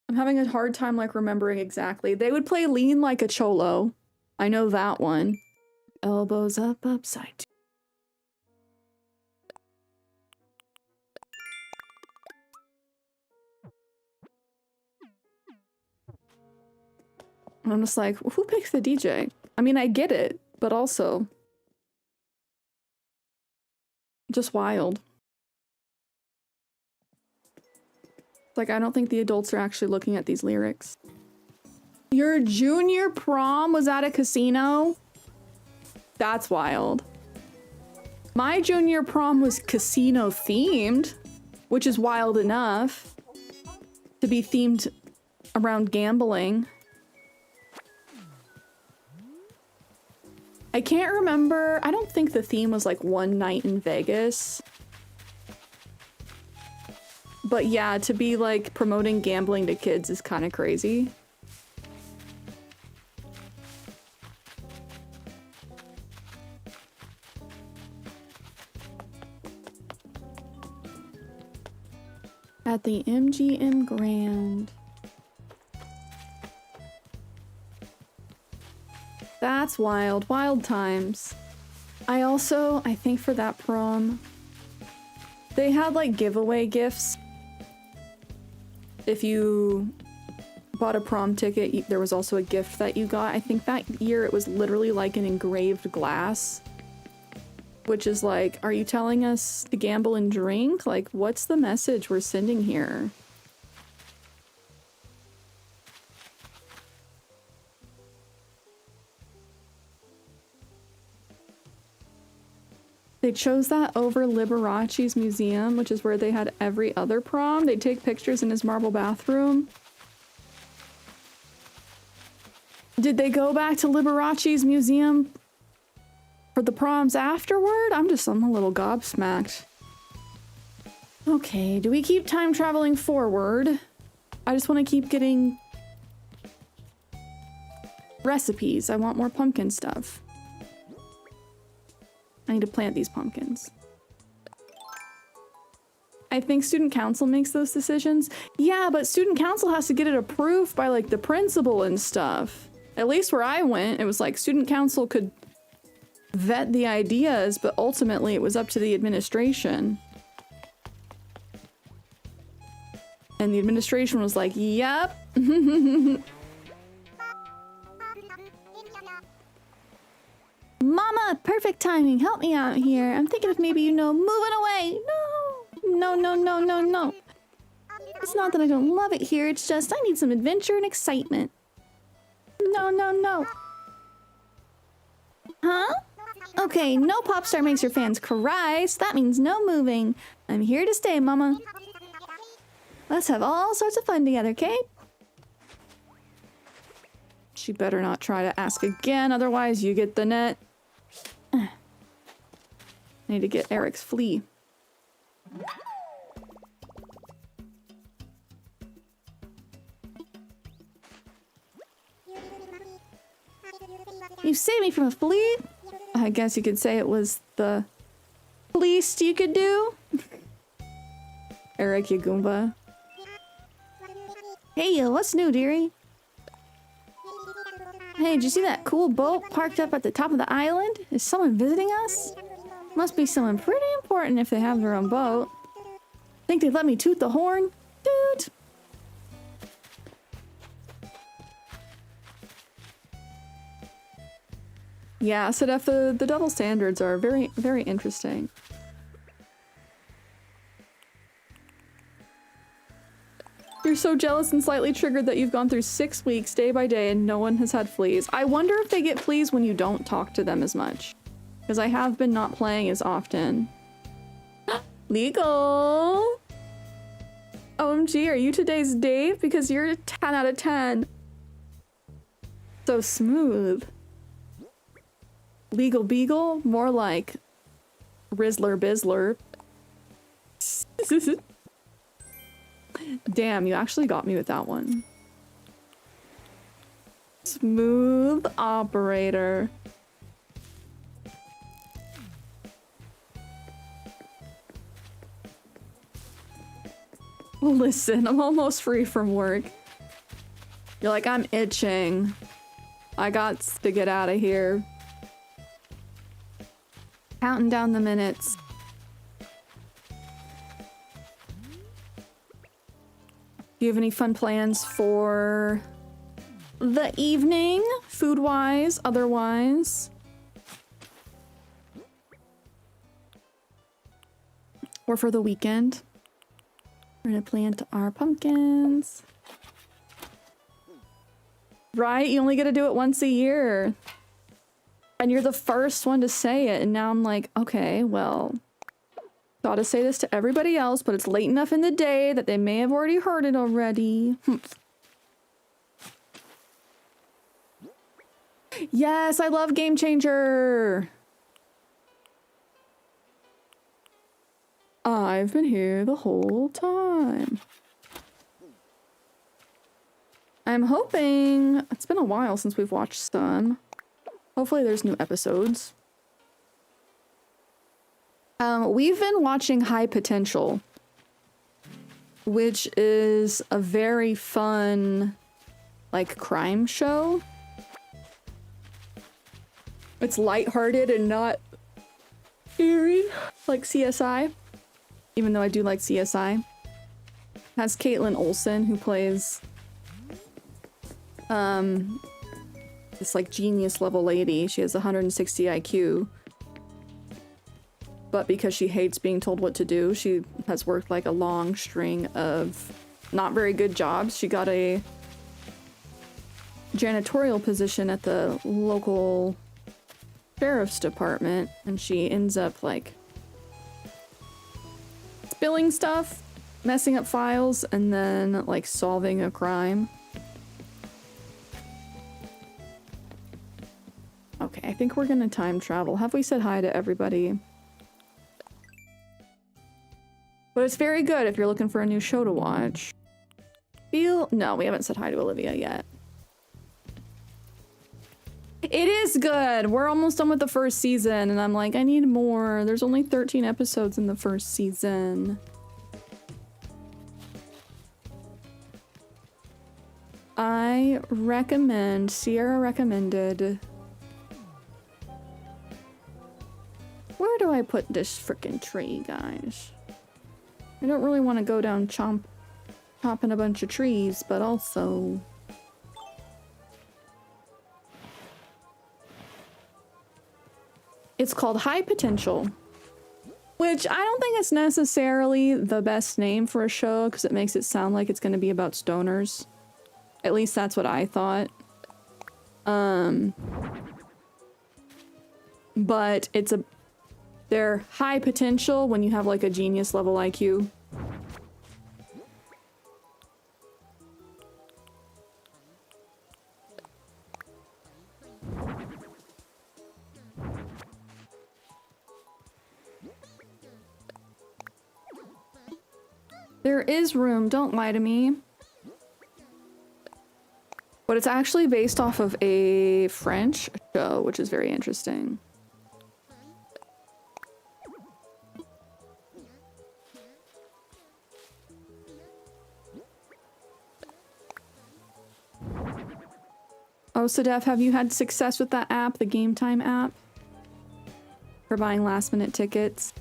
I'm having a hard time, like, remembering exactly. They would play Lean Like a Cholo. I know that one. Elbows up, upside down. And I'm just like, who picks the DJ? I mean, I get it, but also just wild. Like, I don't think the adults are actually looking at these lyrics. Your junior prom was at a casino? That's wild. My junior prom was casino themed, which is wild enough to be themed around gambling. I can't remember. I don't think the theme was like one night in Vegas. But yeah, to be like promoting gambling to kids is kind of crazy. At the MGM Grand. That's wild. Wild times. I think for that prom, they had like giveaway gifts. If you bought a prom ticket, there was also a gift that you got. I think that year it was literally like an engraved glass. Which is like, are you telling us to gamble and drink? Like, what's the message we're sending here? They chose that over Liberace's museum, which is where they had every other prom. They'd take pictures in his marble bathroom. Did they go back to Liberace's museum for the proms afterward? I'm a little gobsmacked. Okay, do we keep time traveling forward? I just want to keep getting recipes. I want more pumpkin stuff. I need to plant these pumpkins. I think student council makes those decisions. Yeah, but student council has to get it approved by like the principal and stuff. At least where I went, it was like student council could vet the ideas, but ultimately it was up to the administration. And the administration was like, yep. Mama, perfect timing. Help me out here. I'm thinking of maybe, moving away. No. It's not that I don't love it here. It's just I need some adventure and excitement. No. Huh? Okay, no pop star makes your fans cry, so that means no moving. I'm here to stay, Mama. Let's have all sorts of fun together, okay? She better not try to ask again, otherwise you get the net. I need to get Eric's flea. You saved me from a flea? I guess you could say it was the least you could do. Eric, you Goomba. Hey, what's new, dearie? Hey, did you see that cool boat parked up at the top of the island? Is someone visiting us? Must be someone pretty important if they have their own boat. Think they'd let me toot the horn? Toot! Yeah, Sedef, the double standards are very, very interesting. You're so jealous and slightly triggered that you've gone through 6 weeks day by day and no one has had fleas. I wonder if they get fleas when you don't talk to them as much. Because I have been not playing as often. Legal! OMG, are you today's Dave? Because you're a 10 out of 10. So smooth. Legal Beagle? More like Rizzler Bizzler. Damn, you actually got me with that one. Smooth operator. Listen, I'm almost free from work. You're like, I'm itching. I got to get out of here. Counting down the minutes. Do you have any fun plans for the evening? Food-wise, otherwise? Or for the weekend? We're gonna plant our pumpkins. Right? You only get to do it once a year. And you're the first one to say it, and now I'm like, okay, well, gotta say this to everybody else, but it's late enough in the day that they may have already heard it already. Yes, I love Game Changer! I've been here the whole time. I'm hoping... It's been a while since we've watched some. Hopefully there's new episodes. We've been watching High Potential, which is a very fun, like, crime show. It's lighthearted and not eerie, like CSI. Even though I do like CSI. Has Caitlin Olsen, who plays this like genius level lady. She has 160 IQ. But because she hates being told what to do, she has worked like a long string of not very good jobs. She got a janitorial position at the local sheriff's department, and she ends up like spilling stuff, messing up files, and then like solving a crime. Okay, I think we're gonna time travel. Have we said hi to everybody? But it's very good if you're looking for a new show to watch. No, we haven't said hi to Olivia yet. It is good! We're almost done with the first season, and I'm like, I need more. There's only 13 episodes in the first season. I recommend, Sierra recommended... Where do I put this frickin' tree, guys? I don't really want to go down chopping a bunch of trees, but also... It's called High Potential, which I don't think it's necessarily the best name for a show because it makes it sound like it's going to be about stoners. At least that's what I thought. But it's they're high potential when you have like a genius level IQ. There is room, don't lie to me. But it's actually based off of a French show, which is very interesting. Oh, Sadef, have you had success with that app, the Game Time app? For buying last minute tickets?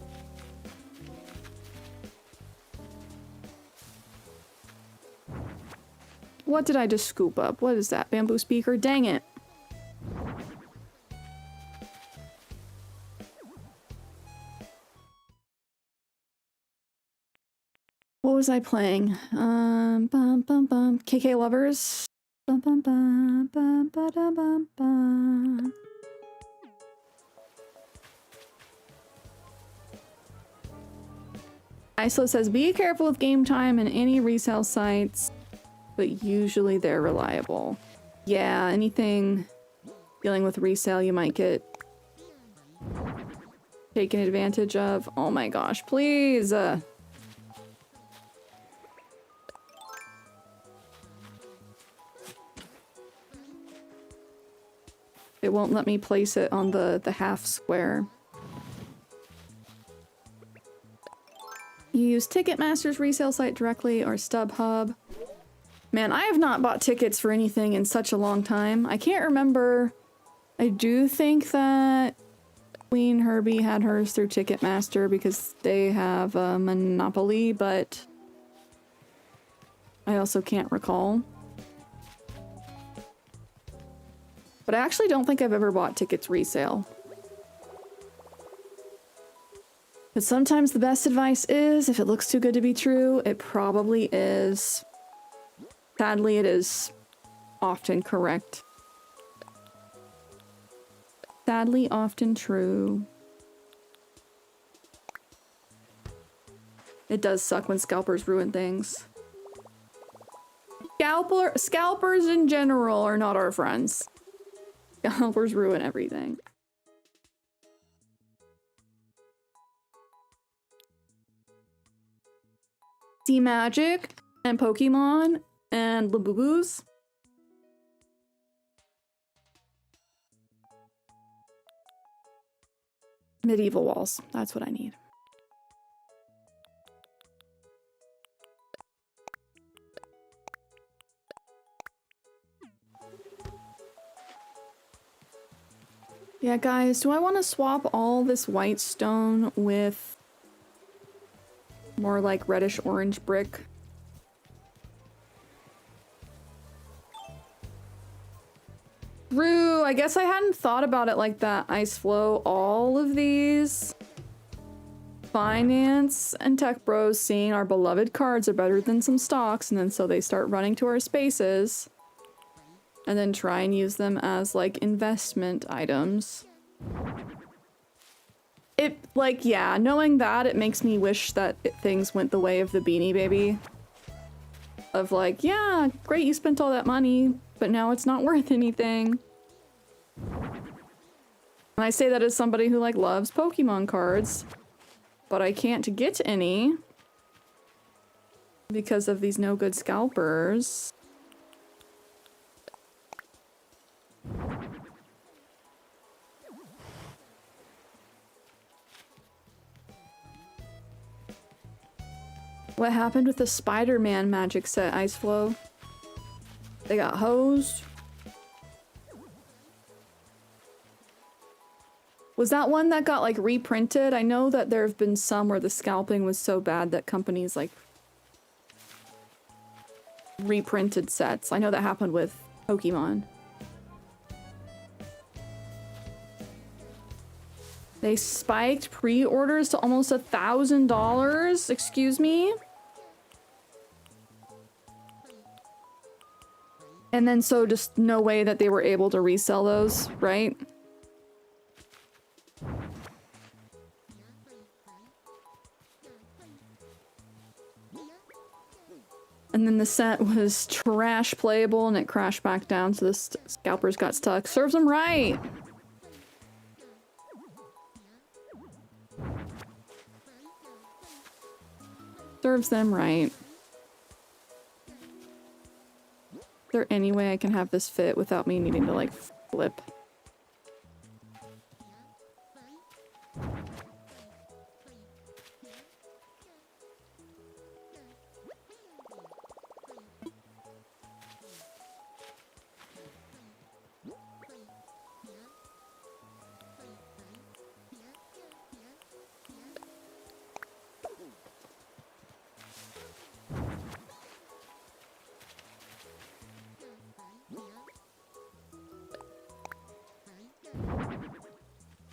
What did I just scoop up? What is that? Bamboo speaker? Dang it. What was I playing? Bum bum bum. KK Lovers? Bum bum bum bum ba da bum bum. Islo says, be careful with Game Time and any resale sites, but usually they're reliable. Yeah, anything dealing with resale you might get taken advantage of. Oh my gosh, please! It won't let me place it on the half square. You use Ticketmaster's resale site directly or StubHub. Man, I have not bought tickets for anything in such a long time. I can't remember. I do think that Queen Herbie had hers through Ticketmaster because they have a monopoly, but I also can't recall. But I actually don't think I've ever bought tickets resale. But sometimes the best advice is, if it looks too good to be true, it probably is. Sadly, it is often correct. Sadly, often true. It does suck when scalpers ruin things. Scalpers in general are not our friends. Scalpers ruin everything. Sea Magic and Pokemon and Labubus. Medieval walls. That's what I need. Yeah, guys, do I want to swap all this white stone with more like reddish orange brick? Rue, I guess I hadn't thought about it like that. Ice Flow, all of these finance and tech bros seeing our beloved cards are better than some stocks, and then so they start running to our spaces and then try and use them as like investment items. It, like, yeah, knowing that, it makes me wish that things went the way of the Beanie Baby. Of like, yeah, great, you spent all that money, but now it's not worth anything. And I say that as somebody who, like, loves Pokemon cards, but I can't get any because of these no-good scalpers. What happened with the Spider-Man magic set, Ice Flow? They got hosed? Was that one that got, like, reprinted? I know that there have been some where the scalping was so bad that companies, like, reprinted sets. I know that happened with Pokemon. They spiked pre-orders to almost $1,000? Excuse me? And then so just no way that they were able to resell those, right? And then the set was trash playable and it crashed back down, so the scalpers got stuck. Serves them right! Serves them right. Is there any way I can have this fit without me needing to, like, flip?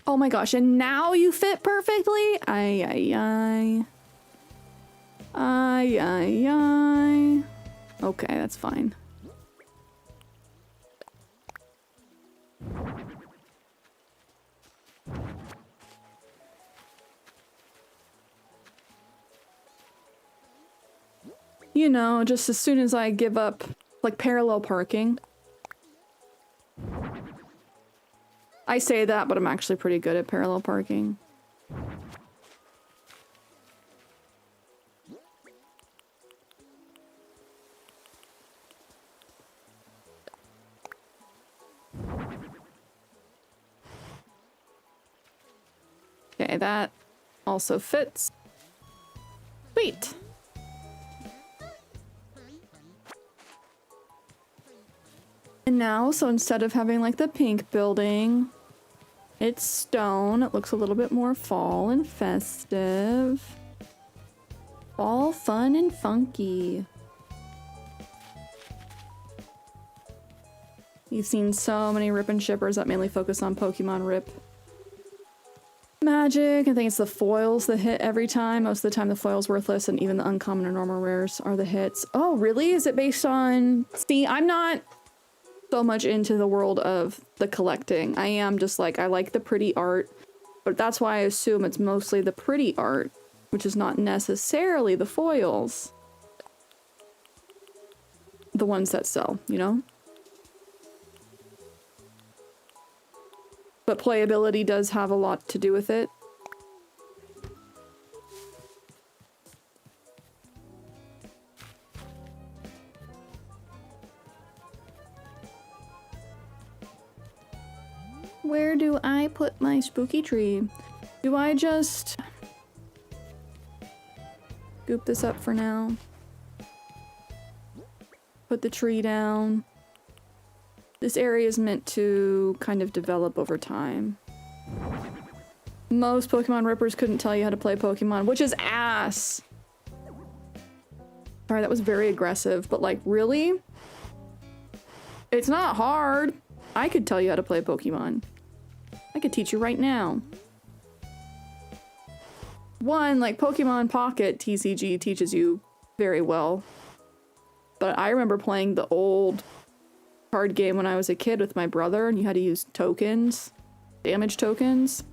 Oh my gosh, and now you fit perfectly? Ay, ay, ay. Ay, ay, ay. Okay, that's fine. You know, just as soon as I give up, like, parallel parking. I say that, but I'm actually pretty good at parallel parking. Okay, that also fits. Sweet. And now, so instead of having like the pink building, it's stone. It looks a little bit more fall and festive. All fun and funky. You've seen so many rip and shippers that mainly focus on Pokemon Rip. Magic, I think it's the foils that hit every time. Most of the time the foil's worthless, and even the uncommon or normal rares are the hits. Oh, really? Is it based on... See, I'm not so much into the world of the collecting. I am just like, I like the pretty art, but that's why I assume it's mostly the pretty art, which is not necessarily the foils. The ones that sell, you know? But playability does have a lot to do with it. Where do I put my spooky tree? Do I just scoop this up for now? Put the tree down. This area is meant to kind of develop over time. Most Pokemon Rippers couldn't tell you how to play Pokemon, which is ass! Sorry, that was very aggressive, but like, really? It's not hard. I could tell you how to play Pokemon. I could teach you right now. One, like Pokemon Pocket TCG teaches you very well. But I remember playing the old card game when I was a kid with my brother, and you had to use tokens. Damage tokens.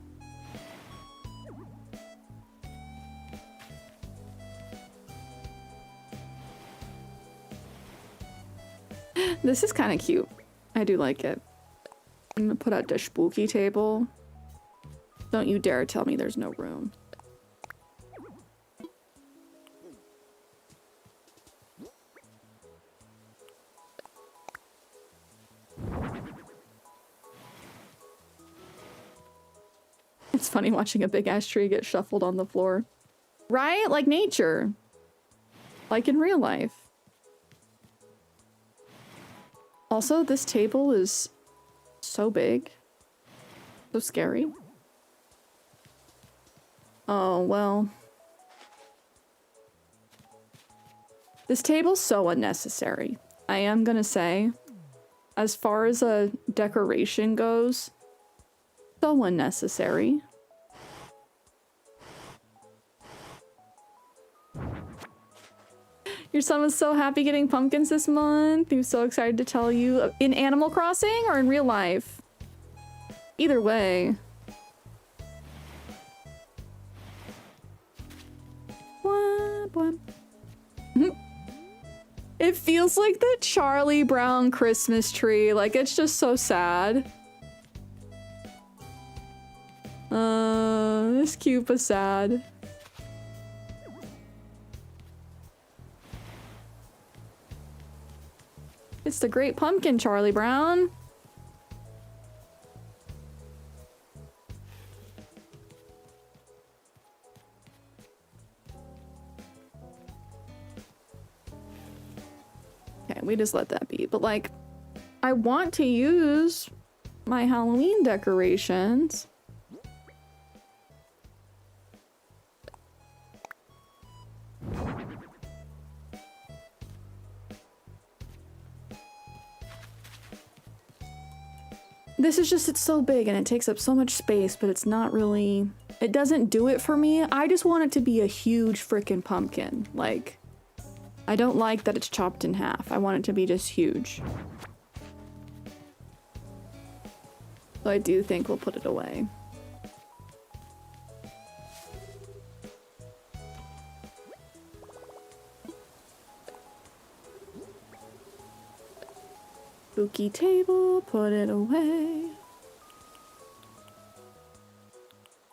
This is kind of cute. I do like it. I'm gonna put out the spooky table. Don't you dare tell me there's no room. It's funny watching a big ass tree get shuffled on the floor. Right? Like nature. Like in real life. Also, this table is so big. So scary. Oh, well. This table's so unnecessary. I am gonna say, as far as a decoration goes, so unnecessary. Your son was so happy getting pumpkins this month. He was so excited to tell you. In Animal Crossing or in real life? Either way. It feels like the Charlie Brown Christmas tree. Like, it's just so sad. It's cute but sad. It's the Great Pumpkin, Charlie Brown. Okay, we just let that be. But like, I want to use my Halloween decorations. This is just, it's so big and it takes up so much space, but it's not really, it doesn't do it for me. I just want it to be a huge freaking pumpkin. Like, I don't like that it's chopped in half. I want it to be just huge. So I do think we'll put it away. Spooky table, put it away.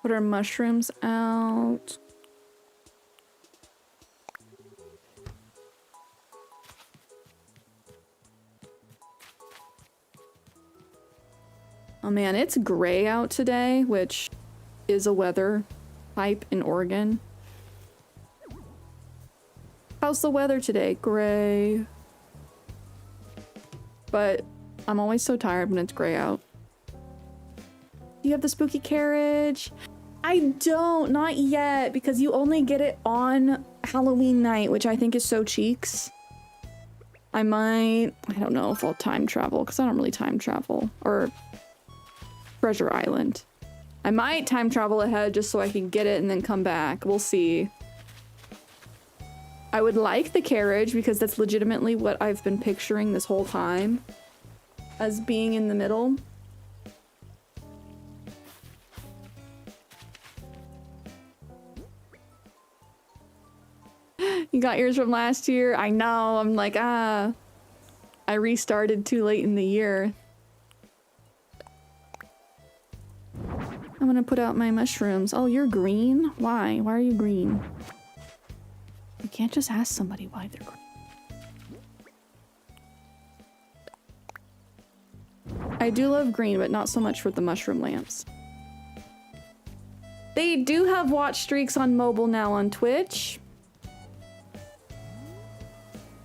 Put our mushrooms out. Oh man, it's gray out today, which is a weather type in Oregon. How's the weather today? Gray. But I'm always so tired when it's gray out. Do you have the spooky carriage? I don't, not yet, because you only get it on Halloween night, which I think is so cheeks. I don't know if I'll time travel, because I don't really time travel. Or Treasure Island. I might time travel ahead just so I can get it and then come back. We'll see. I would like the carriage because that's legitimately what I've been picturing this whole time as being in the middle. You got yours from last year? I know, I'm like, I restarted too late in the year. I'm gonna put out my mushrooms. Oh, you're green? Why? Why are you green? You can't just ask somebody why they're green. I do love green, but not so much for the mushroom lamps. They do have watch streaks on mobile now on Twitch.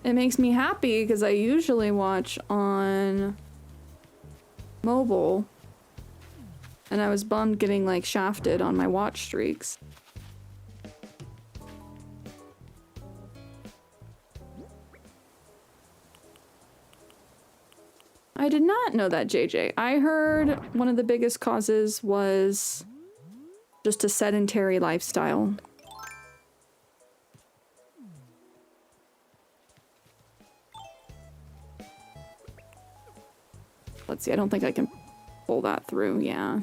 It makes me happy because I usually watch on mobile. And I was bummed getting like shafted on my watch streaks. I did not know that, JJ. I heard one of the biggest causes was just a sedentary lifestyle. Let's see, I don't think I can pull that through, yeah.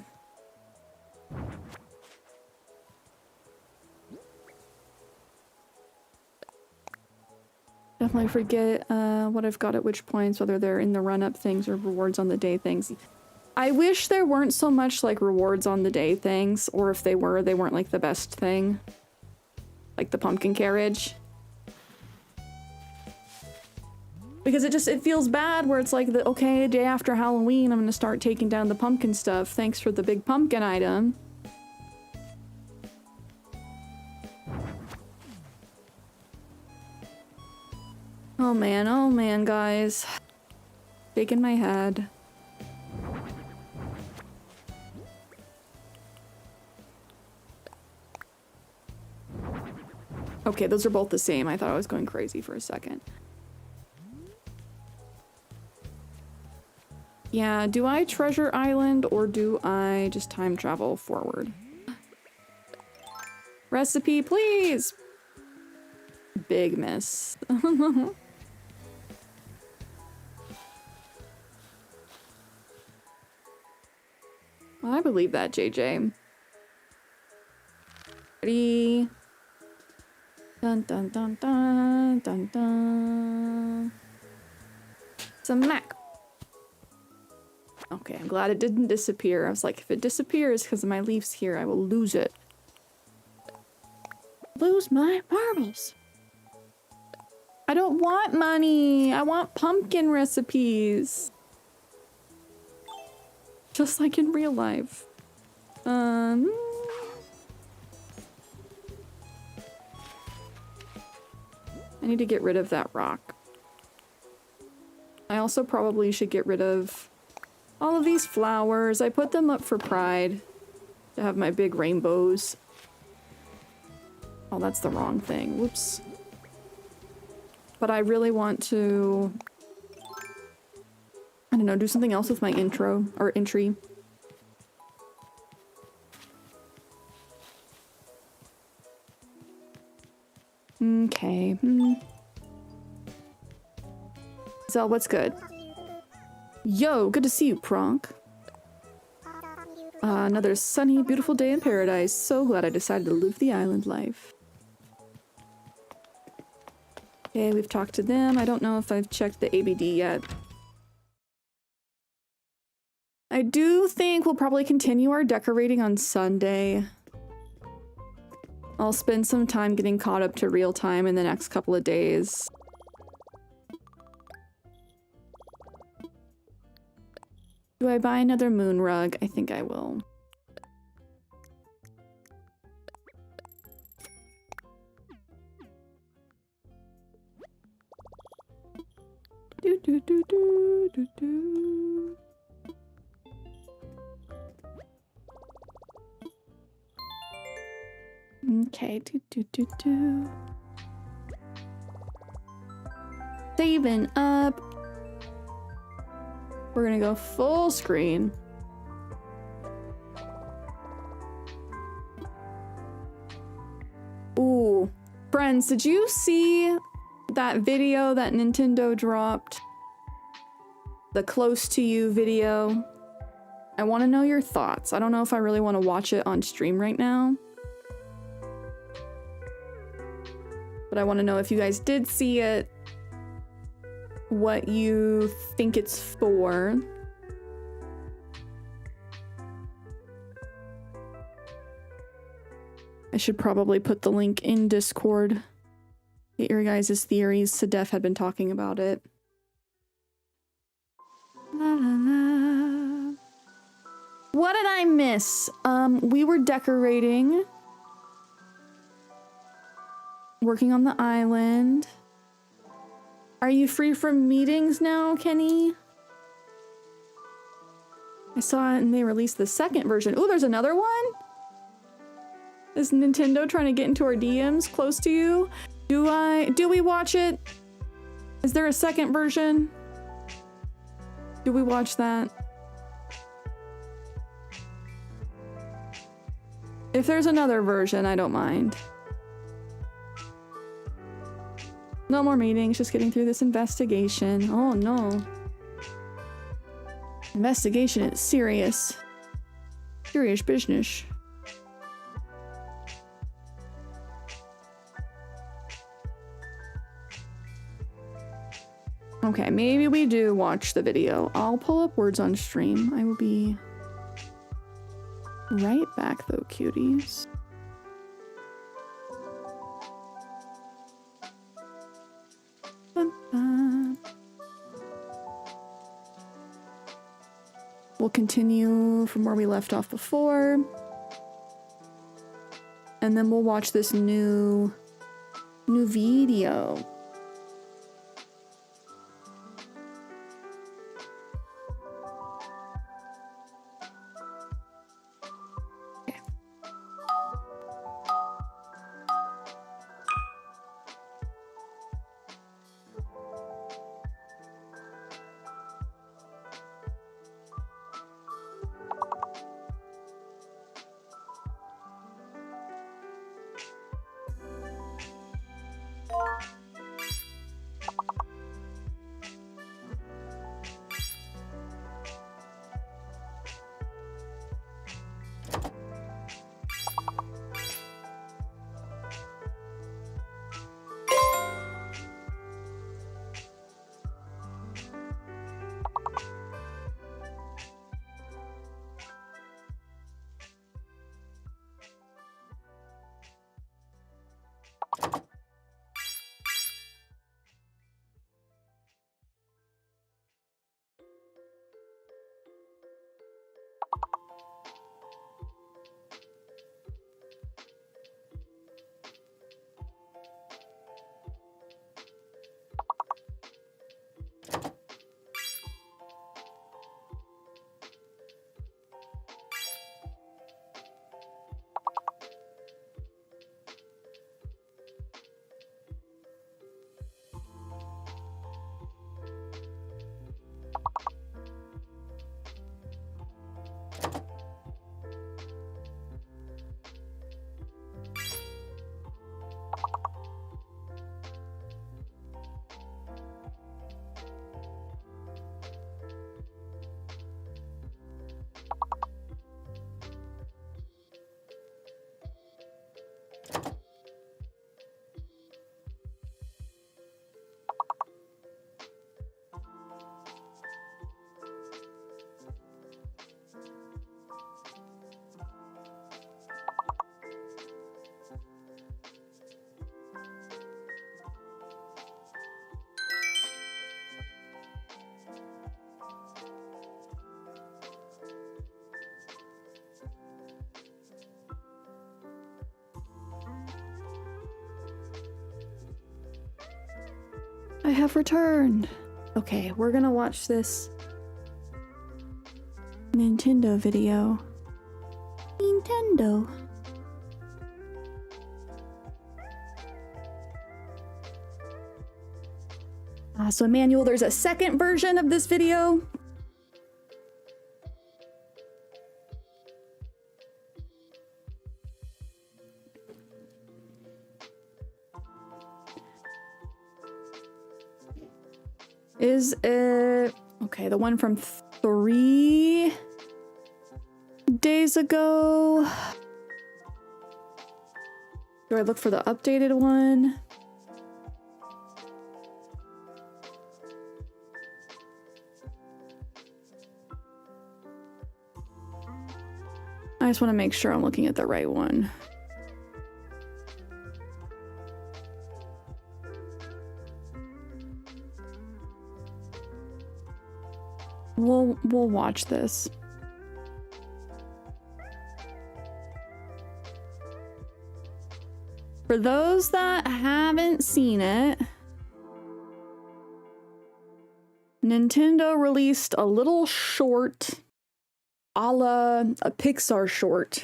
Definitely forget what I've got at which points, whether they're in the run-up things or rewards on the day things. I wish there weren't so much like rewards on the day things, or if they were, they weren't like the best thing. Like the pumpkin carriage. Because it feels bad where it's like, okay, day after Halloween, I'm gonna start taking down the pumpkin stuff. Thanks for the big pumpkin item. Oh man, guys. Shaking my head. Okay, those are both the same. I thought I was going crazy for a second. Yeah, do I Treasure Island or do I just time travel forward? Recipe, please! Big miss. I believe that, JJ. Ready? Dun dun dun dun dun dun. Some Mac. Okay, I'm glad it didn't disappear. I was like, if it disappears because of my leaves here, I will lose it. Lose my marbles. I don't want money. I want pumpkin recipes. Just like in real life. I need to get rid of that rock. I also probably should get rid of all of these flowers. I put them up for pride to have my big rainbows. Oh, that's the wrong thing. Whoops. But I really want to, I don't know, do something else with my intro or entry. Okay. Zell, what's good? Yo, good to see you, Pronk. Another sunny, beautiful day in paradise. So glad I decided to live the island life. Okay, we've talked to them. I don't know if I've checked the ABD yet. I do think we'll probably continue our decorating on Sunday. I'll spend some time getting caught up to real time in the next couple of days. Do I buy another moon rug? I think I will. Do do do do do do. Okay, do do do do. Saving up. We're gonna go full screen. Ooh, friends, did you see that video that Nintendo dropped? The close to you video? I want to know your thoughts. I don't know if I really want to watch it on stream right now. But I want to know if you guys did see it, what you think it's for. I should probably put the link in Discord. Get your guys' theories. Sedef had been talking about it. La, la, la. What did I miss? We were decorating. Working on the island. Are you free from meetings now, Kenny? I saw it and they released the second version. Ooh, there's another one? Is Nintendo trying to get into our DMs close to you? Do we watch it? Is there a second version? Do we watch that? If there's another version, I don't mind. No more meetings, just getting through this investigation. Oh no. Investigation is serious. Serious business. Okay, maybe we do watch the video. I'll pull up words on stream. I will be right back though, cuties. We'll continue from where we left off before. And then we'll watch this new video. have returned. Okay, we're gonna watch this Nintendo video. Nintendo. So Emmanuel, there's a second version of this video. Is it okay? The one from 3 days ago. Do I look for the updated one? I just want to make sure I'm looking at the right one. We'll watch this. For those that haven't seen it, Nintendo released a little short a la a Pixar short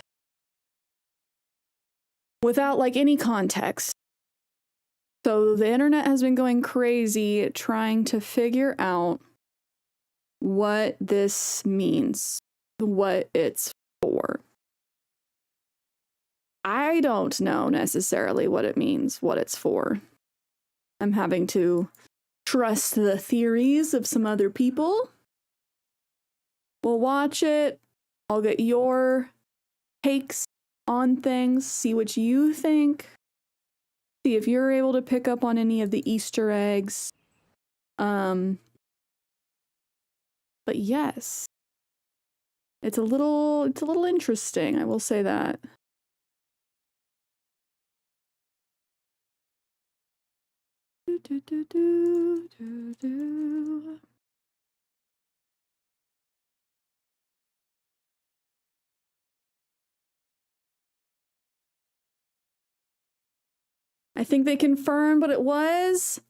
without like any context. So the internet has been going crazy trying to figure out what this means, what it's for. I don't know necessarily what it means, what it's for. I'm having to trust the theories of some other people. We'll watch it. I'll get your takes on things, see what you think. See if you're able to pick up on any of the Easter eggs. But yes, it's a little interesting, I will say that. I think they confirmed what it was.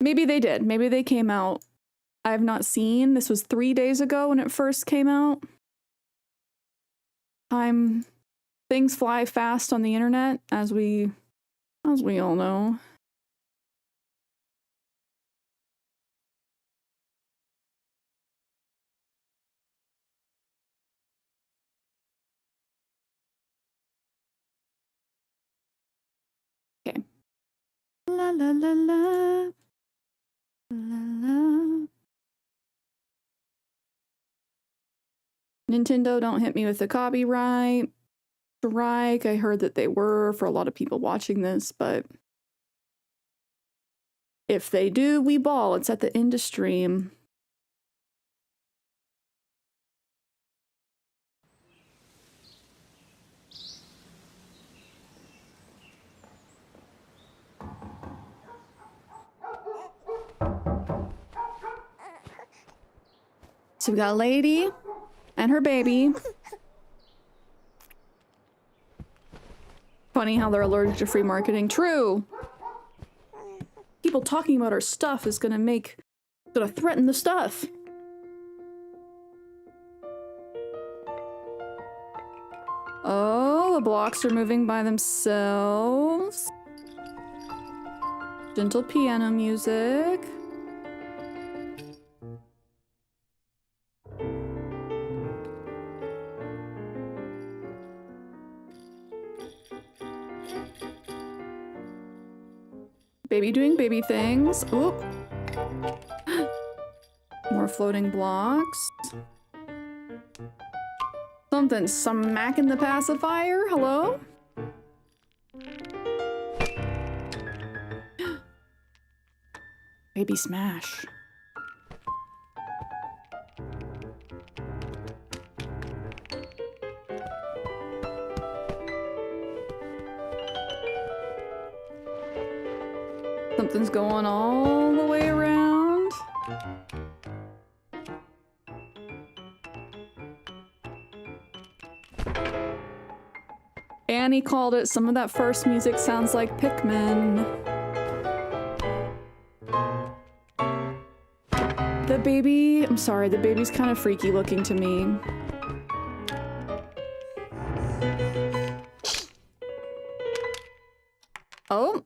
Maybe they did. Maybe they came out. I have not seen. This was 3 days ago when it first came out. Things fly fast on the internet, as we all know. Okay. La la la la. La la. Nintendo, don't hit me with the copyright strike. I heard that they were for a lot of people watching this, but if they do, we ball. It's at the end of stream. So we got a lady and her baby. Funny how they're allergic to free marketing. True. People talking about our stuff is gonna threaten the stuff. Oh, the blocks are moving by themselves. Gentle piano music. Baby doing baby things. Ooh. More floating blocks. Something smacking the pacifier. Hello? Baby smash. Something's going all the way around. Annie called it. Some of that first music sounds like Pikmin. The baby, I'm sorry, the baby's kind of freaky looking to me. Oh.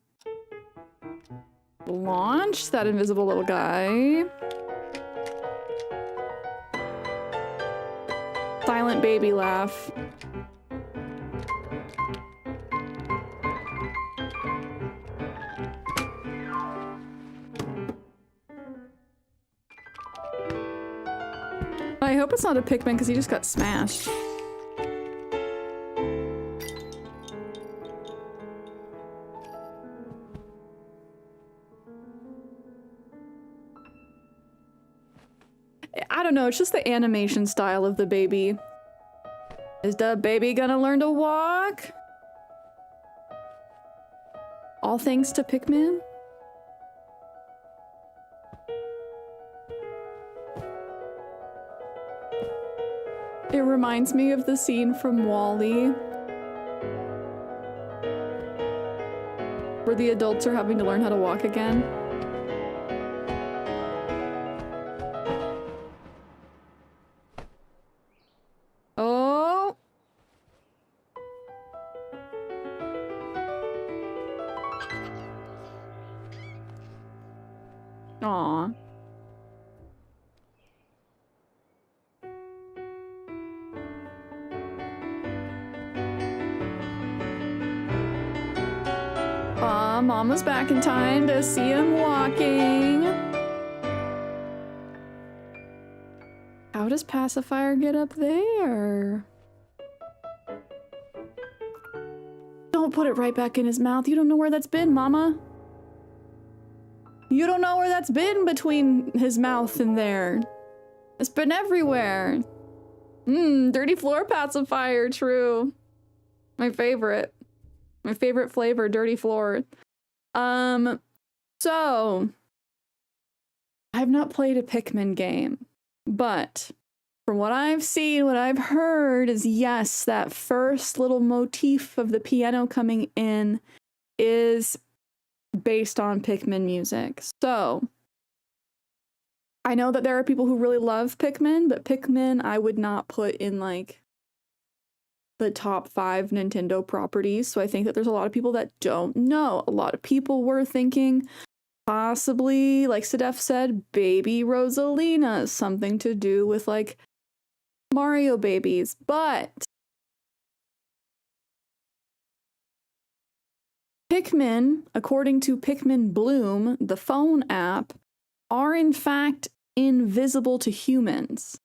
Launch that invisible little guy. Silent baby laugh. I hope it's not a Pikmin because he just got smashed. I don't know, it's just the animation style of the baby. Is the baby gonna learn to walk? All thanks to Pikmin? It reminds me of the scene from WALL-E, where the adults are having to learn how to walk again. Oh! Aw. Mama's back in time to see him walking. How does Pacifier get up there? Don't put it right back in his mouth. You don't know where that's been, Mama. You don't know where that's been between his mouth and there. It's been everywhere. Dirty floor pacifier, true. My favorite. My favorite flavor, dirty floor. So I've not played a Pikmin game, but from what I've seen, what I've heard is yes, that first little motif of the piano coming in is based on Pikmin music. So I know that there are people who really love Pikmin, but Pikmin I would not put in like the top 5 Nintendo properties. So I think that there's a lot of people that don't know. A lot of people were thinking possibly, like Sedef said, Baby Rosalina, something to do with like Mario babies. But Pikmin, according to Pikmin Bloom, the phone app, are in fact invisible to humans.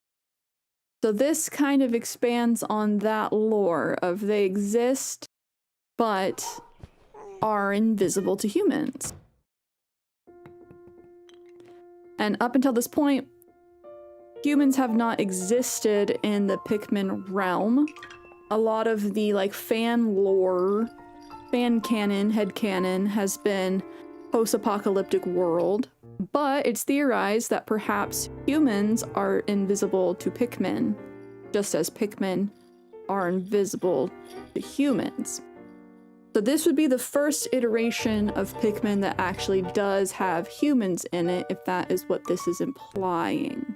So this kind of expands on that lore of they exist, but are invisible to humans. And up until this point, humans have not existed in the Pikmin realm. A lot of the like fan lore, fan canon, headcanon has been post-apocalyptic world. But it's theorized that perhaps humans are invisible to Pikmin, just as Pikmin are invisible to humans. So this would be the first iteration of Pikmin that actually does have humans in it, if that is what this is implying.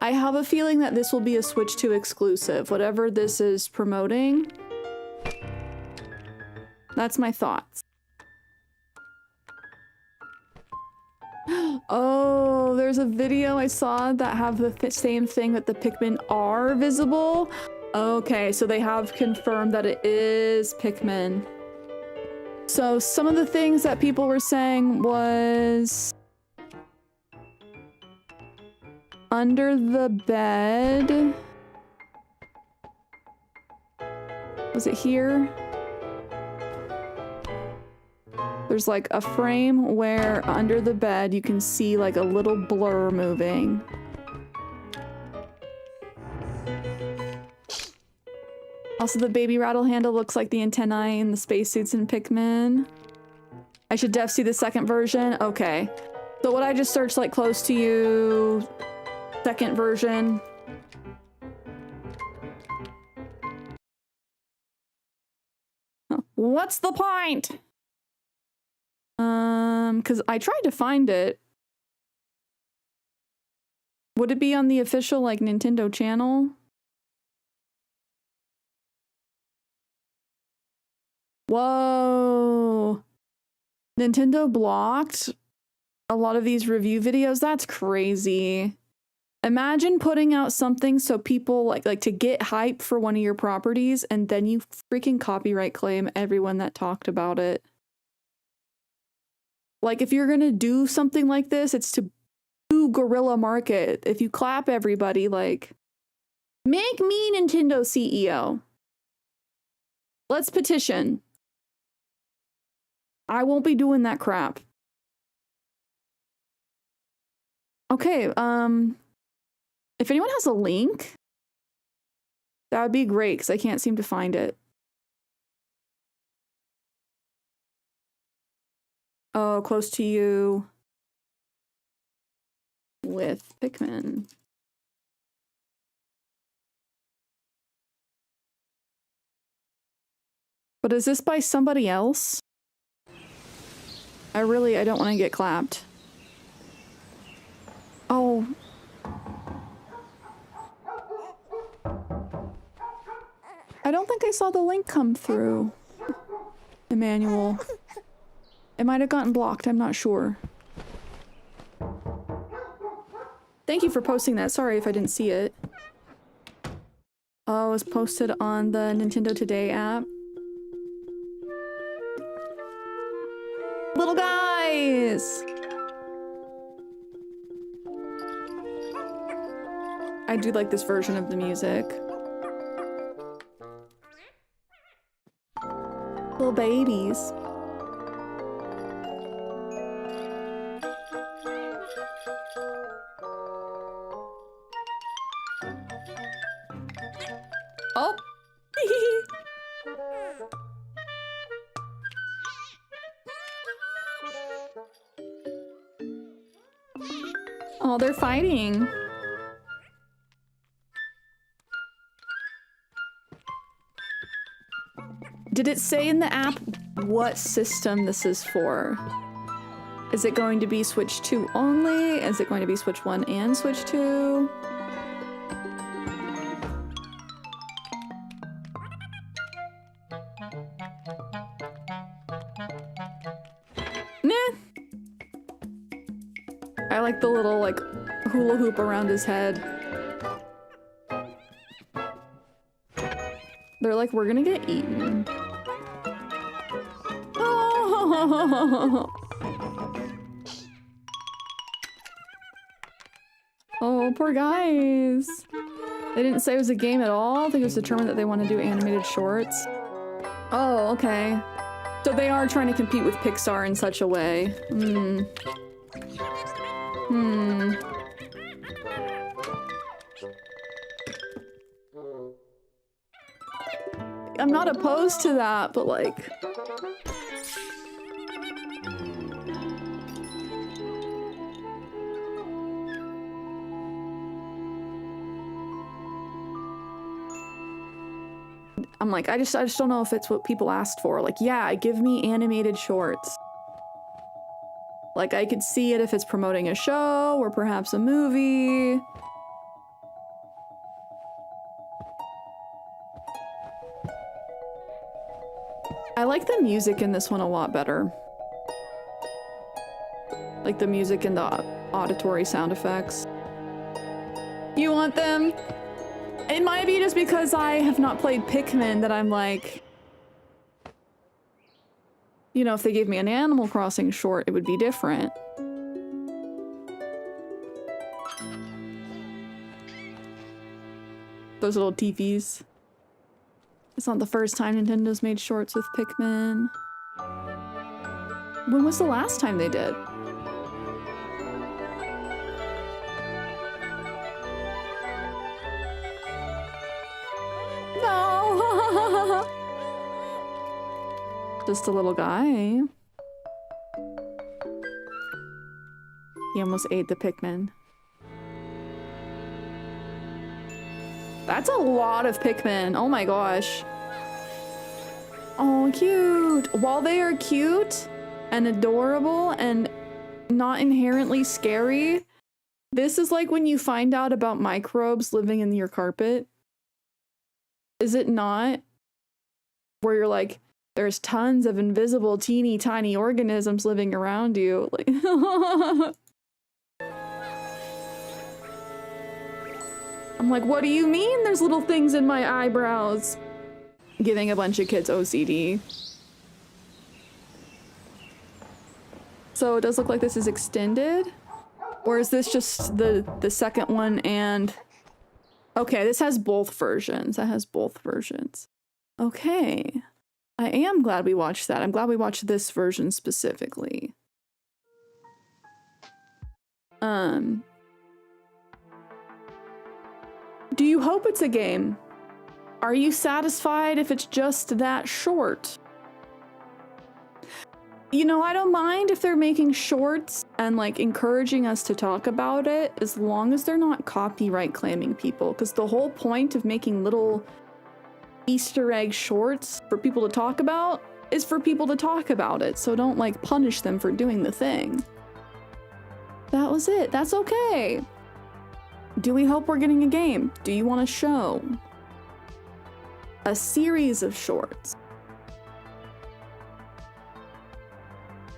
I have a feeling that this will be a Switch 2 exclusive, whatever this is promoting. That's my thoughts. Oh, there's a video I saw that have the same thing, that the Pikmin are visible. Okay, so they have confirmed that it is Pikmin. So some of the things that people were saying was under the bed. Was it here? There's like a frame where under the bed you can see like a little blur moving. Also, the baby rattle handle looks like the antennae in the spacesuits in Pikmin. I should def see the second version. Okay. So what I just searched, like close to you, second version. What's the point? Because I tried to find it. Would it be on the official, like, Nintendo channel? Whoa. Nintendo blocked a lot of these review videos? That's crazy. Imagine putting out something so people like to get hype for one of your properties and then you freaking copyright claim everyone that talked about it. Like if you're gonna do something like this, it's to do guerrilla market. If you clap everybody, like, make me Nintendo CEO. Let's petition. I won't be doing that crap. Okay, if anyone has a link, that would be great because I can't seem to find it. Oh, close to you with Pikmin. But is this by somebody else? I don't want to get clapped. Oh. I don't think I saw the link come through. Emmanuel. It might have gotten blocked, I'm not sure. Thank you for posting that. Sorry if I didn't see it. Oh, it was posted on the Nintendo Today app. Little guys! I do like this version of the music. Little babies. Oh! Oh, they're fighting. Did it say in the app what system this is for? Is it going to be Switch 2 only? Is it going to be Switch 1 and Switch 2? Nah. I like the little, like, hula hoop around his head. They're like, we're gonna get eaten. Oh, oh, poor guys. They didn't say it was a game at all. I think it was determined that they want to do animated shorts. Oh, okay. So they are trying to compete with Pixar in such a way. I'm not opposed to that, but like... I'm like, I just don't know if it's what people asked for. Like, yeah, give me animated shorts. Like, I could see it if it's promoting a show or perhaps a movie. I like the music in this one a lot better. Like the music and the auditory sound effects. You want them? It might be just because I have not played Pikmin that I'm like... You know, if they gave me an Animal Crossing short, it would be different. Those little TVs. It's not the first time Nintendo's made shorts with Pikmin. When was the last time they did? No! Just a little guy. He almost ate the Pikmin. That's a lot of Pikmin. Oh my gosh. Oh, cute. While they are cute and adorable and not inherently scary, This is like when you find out about microbes living in your carpet. Is it not? Where you're like, there's tons of invisible teeny tiny organisms living around you. Like I'm like, what do you mean there's little things in my eyebrows? Giving a bunch of kids OCD. So it does look like this is extended? Or is this just the second one and... Okay, this has both versions. That has both versions. Okay. I am glad we watched that. I'm glad we watched this version specifically. Do you hope it's a game? Are you satisfied if it's just that short? You know, I don't mind if they're making shorts and like encouraging us to talk about it as long as they're not copyright claiming people, because the whole point of making little Easter egg shorts for people to talk about is for people to talk about it, so don't like punish them for doing the thing. That was it. That's okay. Do we hope we're getting a game? Do you want a show? A series of shorts?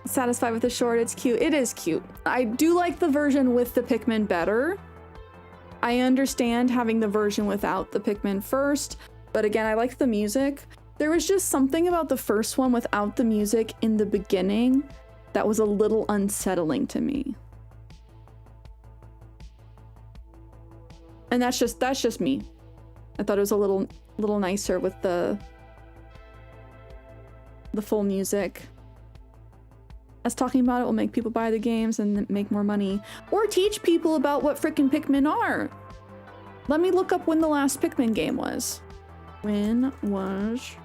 Satisfied with the short? It's cute. It is cute. I do like the version with the Pikmin better. I understand having the version without the Pikmin first, but again, I like the music. There was just something about the first one without the music in the beginning that was a little unsettling to me. And that's just me. I thought it was a little nicer with the full music. Us talking about it will make people buy the games and make more money. Or teach people about what frickin' Pikmin are. Let me look up when the last Pikmin game was. When was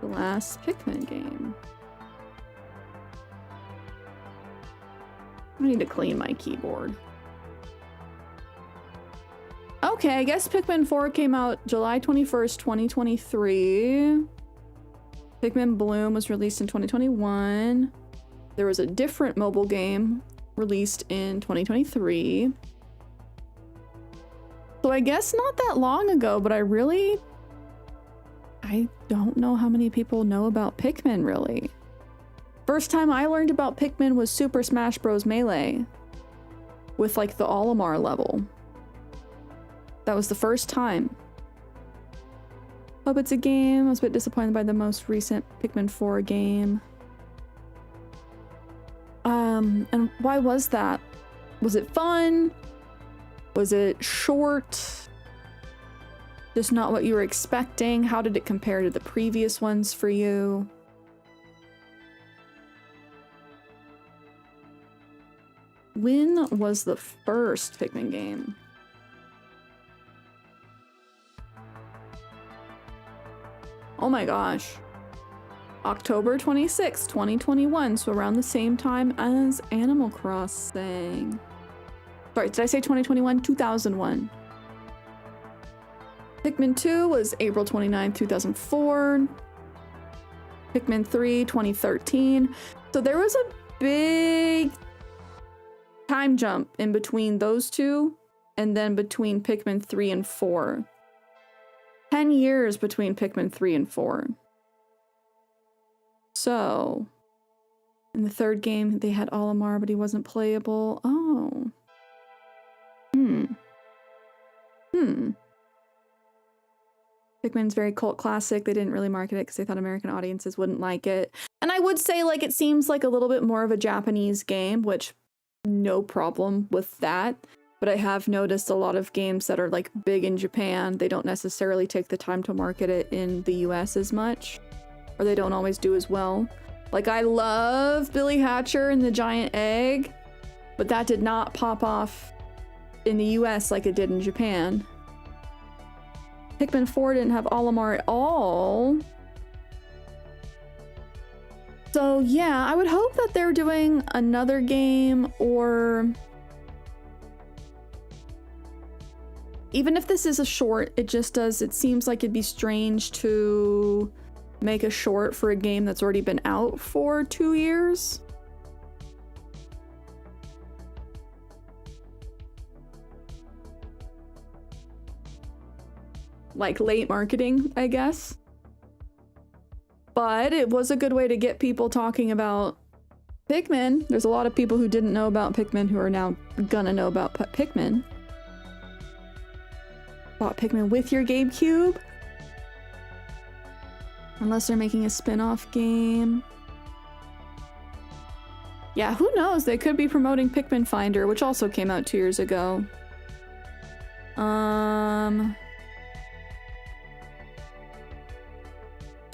the last Pikmin game? I need to clean my keyboard. Okay, I guess Pikmin 4 came out July 21st, 2023. Pikmin Bloom was released in 2021. There was a different mobile game released in 2023. So I guess not that long ago, but I don't know how many people know about Pikmin, really. First time I learned about Pikmin was Super Smash Bros. Melee. With like the Olimar level. That was the first time. Hope it's a game. I was a bit disappointed by the most recent Pikmin 4 game. And why was that? Was it fun? Was it short? Just not what you were expecting? How did it compare to the previous ones for you? When was the first Pikmin game? Oh my gosh. October 26, 2021, so around the same time as Animal Crossing. Sorry, did I say 2021? 2001. Pikmin 2 was April 29, 2004. Pikmin 3, 2013. So there was a big time jump in between those two, and then between Pikmin 3 and 4. 10 years between Pikmin 3 and 4. So, in the third game, they had Olimar, but he wasn't playable. Oh. Pikmin's very cult classic. They didn't really market it because they thought American audiences wouldn't like it. And I would say, like, it seems like a little bit more of a Japanese game, which no problem with that. But I have noticed a lot of games that are like big in Japan, they don't necessarily take the time to market it in the US as much, or they don't always do as well. Like, I love Billy Hatcher and the Giant Egg, but that did not pop off in the US like it did in Japan. Pikmin 4 didn't have Olimar at all. So yeah, I would hope that they're doing another game, or even if this is a short, it seems like it'd be strange to make a short for a game that's already been out for 2 years. like late marketing, I guess. But it was a good way to get people talking about Pikmin. There's a lot of people who didn't know about Pikmin who are now gonna know about Pikmin. Bought Pikmin with your GameCube? Unless they're making a spin-off game. Yeah, who knows? They could be promoting Pikmin Finder, which also came out 2 years ago. So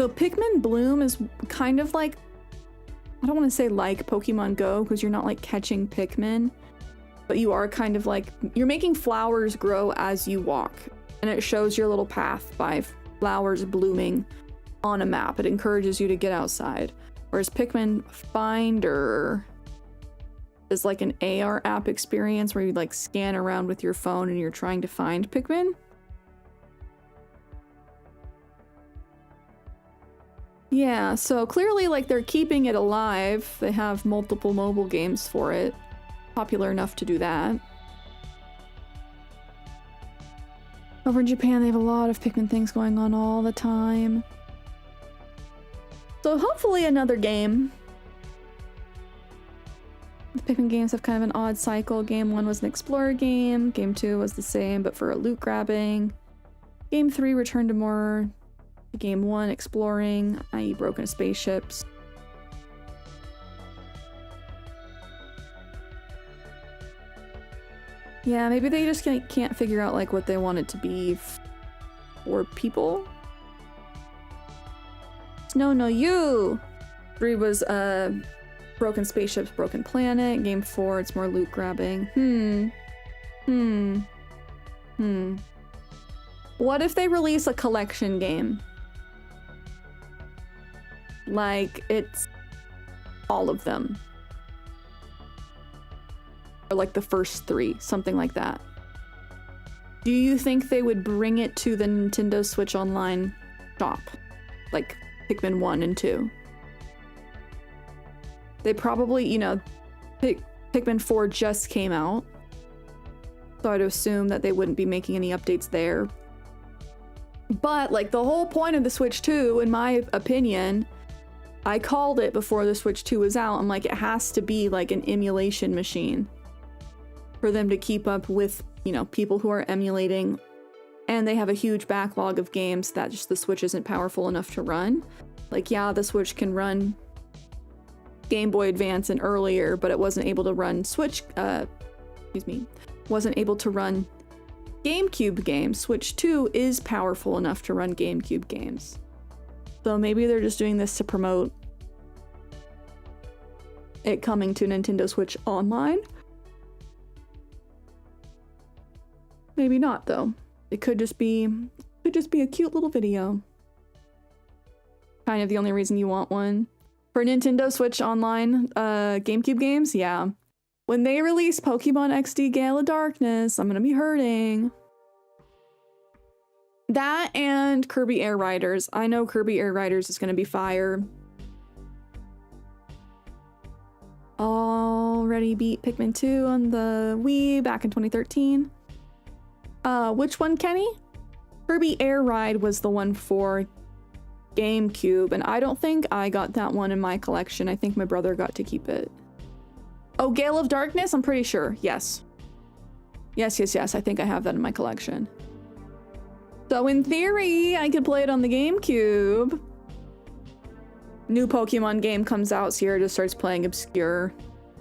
Pikmin Bloom is kind of like, I don't want to say like Pokemon Go, because you're not like catching Pikmin, but you are kind of like, you're making flowers grow as you walk, and it shows your little path by flowers blooming on a map. It encourages you to get outside. Whereas Pikmin Finder is like an AR app experience where you like scan around with your phone and you're trying to find Pikmin. Yeah, so clearly like they're keeping it alive. They have multiple mobile games for it. Popular enough to do that. Over in Japan, they have a lot of Pikmin things going on all the time. So hopefully another game. The Pikmin games have kind of an odd cycle. Game 1 was an explorer game. Game 2 was the same, but for a loot grabbing. Game 3 returned to more Game 1 exploring, i.e. broken spaceships. Yeah, maybe they just can't figure out like what they want it to be for people. No, you! 3 was broken spaceships, broken planet. Game 4, it's more loot grabbing. What if they release a collection game? Like, it's all of them. Or like the first 3, something like that. Do you think they would bring it to the Nintendo Switch Online shop? Like Pikmin 1 and 2? They probably, you know, Pikmin 4 just came out. So I'd assume that they wouldn't be making any updates there. But, like, the whole point of the Switch 2, in my opinion, I called it before the Switch 2 was out. I'm like, it has to be, like, an emulation machine for them to keep up with, you know, people who are emulating. And they have a huge backlog of games that just the Switch isn't powerful enough to run. Like, yeah, the Switch can run Game Boy Advance and earlier, but it wasn't able to run wasn't able to run GameCube games. Switch 2 is powerful enough to run GameCube games. So maybe they're just doing this to promote it coming to Nintendo Switch Online. Maybe not, though. It could just be a cute little video. Kind of the only reason you want one. For Nintendo Switch Online GameCube games, yeah. When they release Pokemon XD Gale of Darkness, I'm gonna be hurting. That and Kirby Air Riders. I know Kirby Air Riders is gonna be fire. Already beat Pikmin 2 on the Wii back in 2013. Which one, Kenny? Kirby Air Ride was the one for GameCube, and I don't think I got that one in my collection. I think my brother got to keep it. Oh, Gale of Darkness? I'm pretty sure. Yes. Yes. I think I have that in my collection. So in theory, I could play it on the GameCube. New Pokemon game comes out, Cierra just starts playing obscure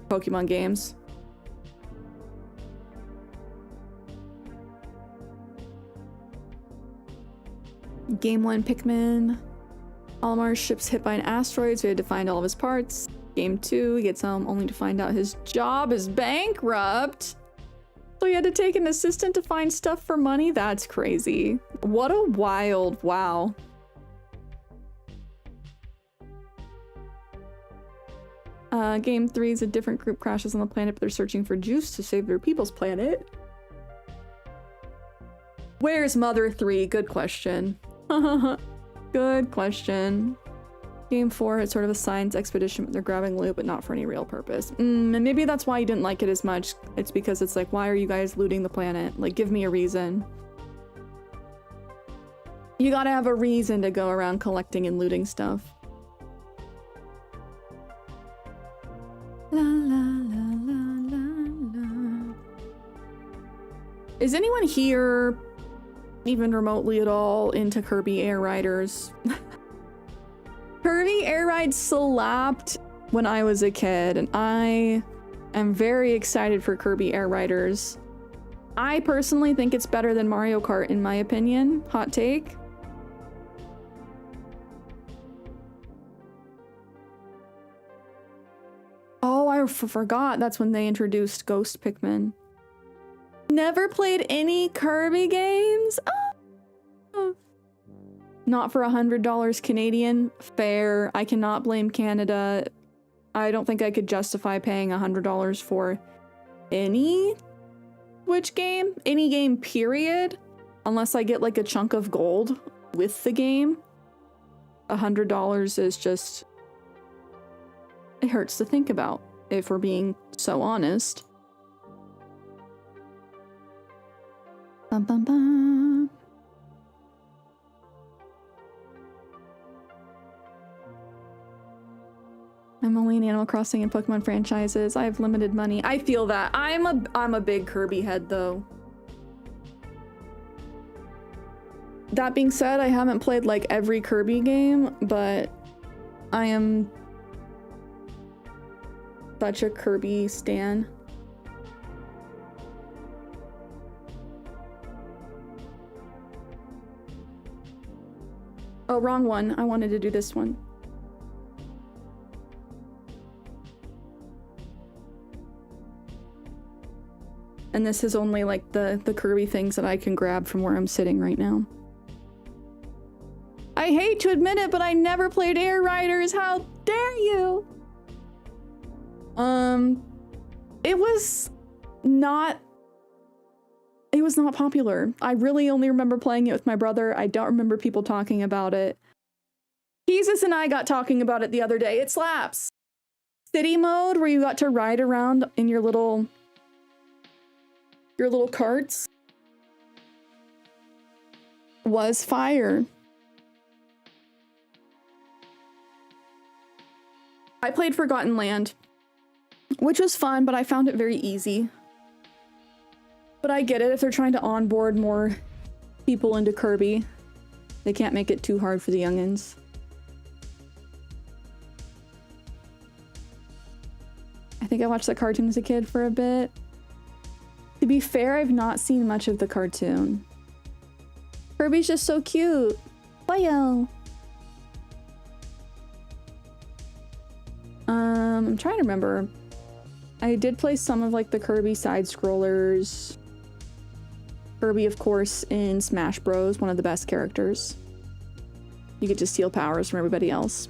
Pokemon games. Game 1 Pikmin. Olimar's ship's hit by an asteroid, so he had to find all of his parts. Game 2, he gets home only to find out his job is bankrupt. So he had to take an assistant to find stuff for money? That's crazy. What a wild, wow. Game 3 is a different group crashes on the planet, but they're searching for juice to save their people's planet. Where's Mother 3? Good question. Good question. Game 4, it's sort of a science expedition, but they're grabbing loot, but not for any real purpose. And maybe that's why you didn't like it as much. It's because it's like, why are you guys looting the planet? Like, give me a reason. You gotta have a reason to go around collecting and looting stuff. La la la la la la. Is anyone here even remotely at all into Kirby Air Riders? Kirby Air Ride slapped when I was a kid, and I am very excited for Kirby Air Riders. I personally think it's better than Mario Kart, in my opinion. Hot take. Oh, I forgot. That's when they introduced Ghost Pikmin. Never played any Kirby games? Oh. Not for $100 Canadian. Fair. I cannot blame Canada. I don't think I could justify paying $100 for any Switch game. Any game, period. Unless I get like a chunk of gold with the game. $100 is just... It hurts to think about, if we're being so honest. Bum, bum, bum. I'm only in Animal Crossing and Pokemon franchises. I have limited money. I feel that. I'm a big Kirby head though. That being said, I haven't played like every Kirby game, but I am such a Kirby stan. Oh, wrong one. I wanted to do this one. And this is only like the Kirby things that I can grab from where I'm sitting right now. I hate to admit it, but I never played Air Riders. How dare you? It was not popular. I really only remember playing it with my brother. I don't remember people talking about it. Jesus and I got talking about it the other day. It slaps. City mode, where you got to ride around in your little carts, was fire. I played Forgotten Land, which was fun, but I found it very easy. But I get it, if they're trying to onboard more people into Kirby, they can't make it too hard for the youngins. I think I watched the cartoon as a kid for a bit. To be fair, I've not seen much of the cartoon. Kirby's just so cute. Bye-yo. I'm trying to remember. I did play some of like the Kirby side scrollers. Kirby, of course, in Smash Bros, one of the best characters. You get to steal powers from everybody else.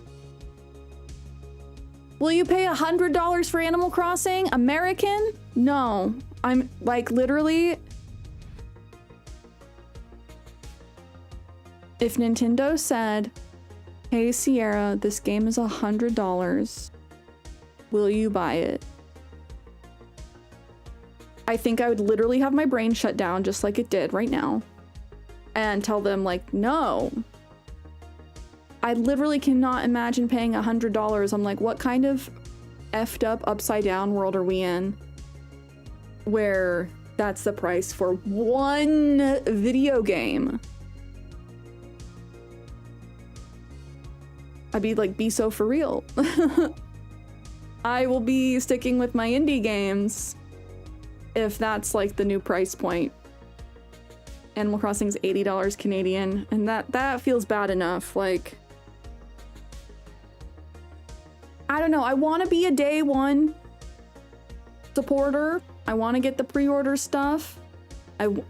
Will you pay $100 for Animal Crossing? American? No. I'm like literally... If Nintendo said, hey Sierra, this game is $100, will you buy it? I think I would literally have my brain shut down just like it did right now and tell them like, no. I literally cannot imagine paying $100. I'm like, what kind of effed up upside down world are we in where that's the price for one video game? I'd be like, be so for real. I will be sticking with my indie games if that's like the new price point. Animal Crossing's $80 Canadian, and that feels bad enough. Like, I don't know, I want to be a day one supporter. I want to get the pre-order stuff.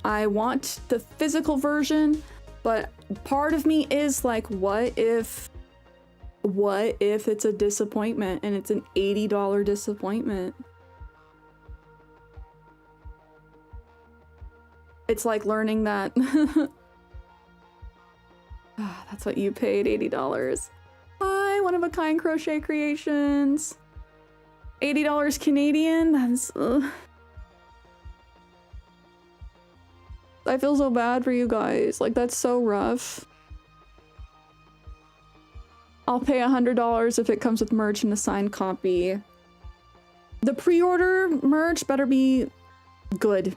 I want the physical version, but part of me is like, what if it's a disappointment and it's an $80 disappointment? It's like learning that that's what you paid, $80. Hi, one of a kind crochet creations. $80 Canadian. That's I feel so bad for you guys. Like, that's so rough. I'll pay $100 if it comes with merch and a signed copy. The pre-order merch better be good.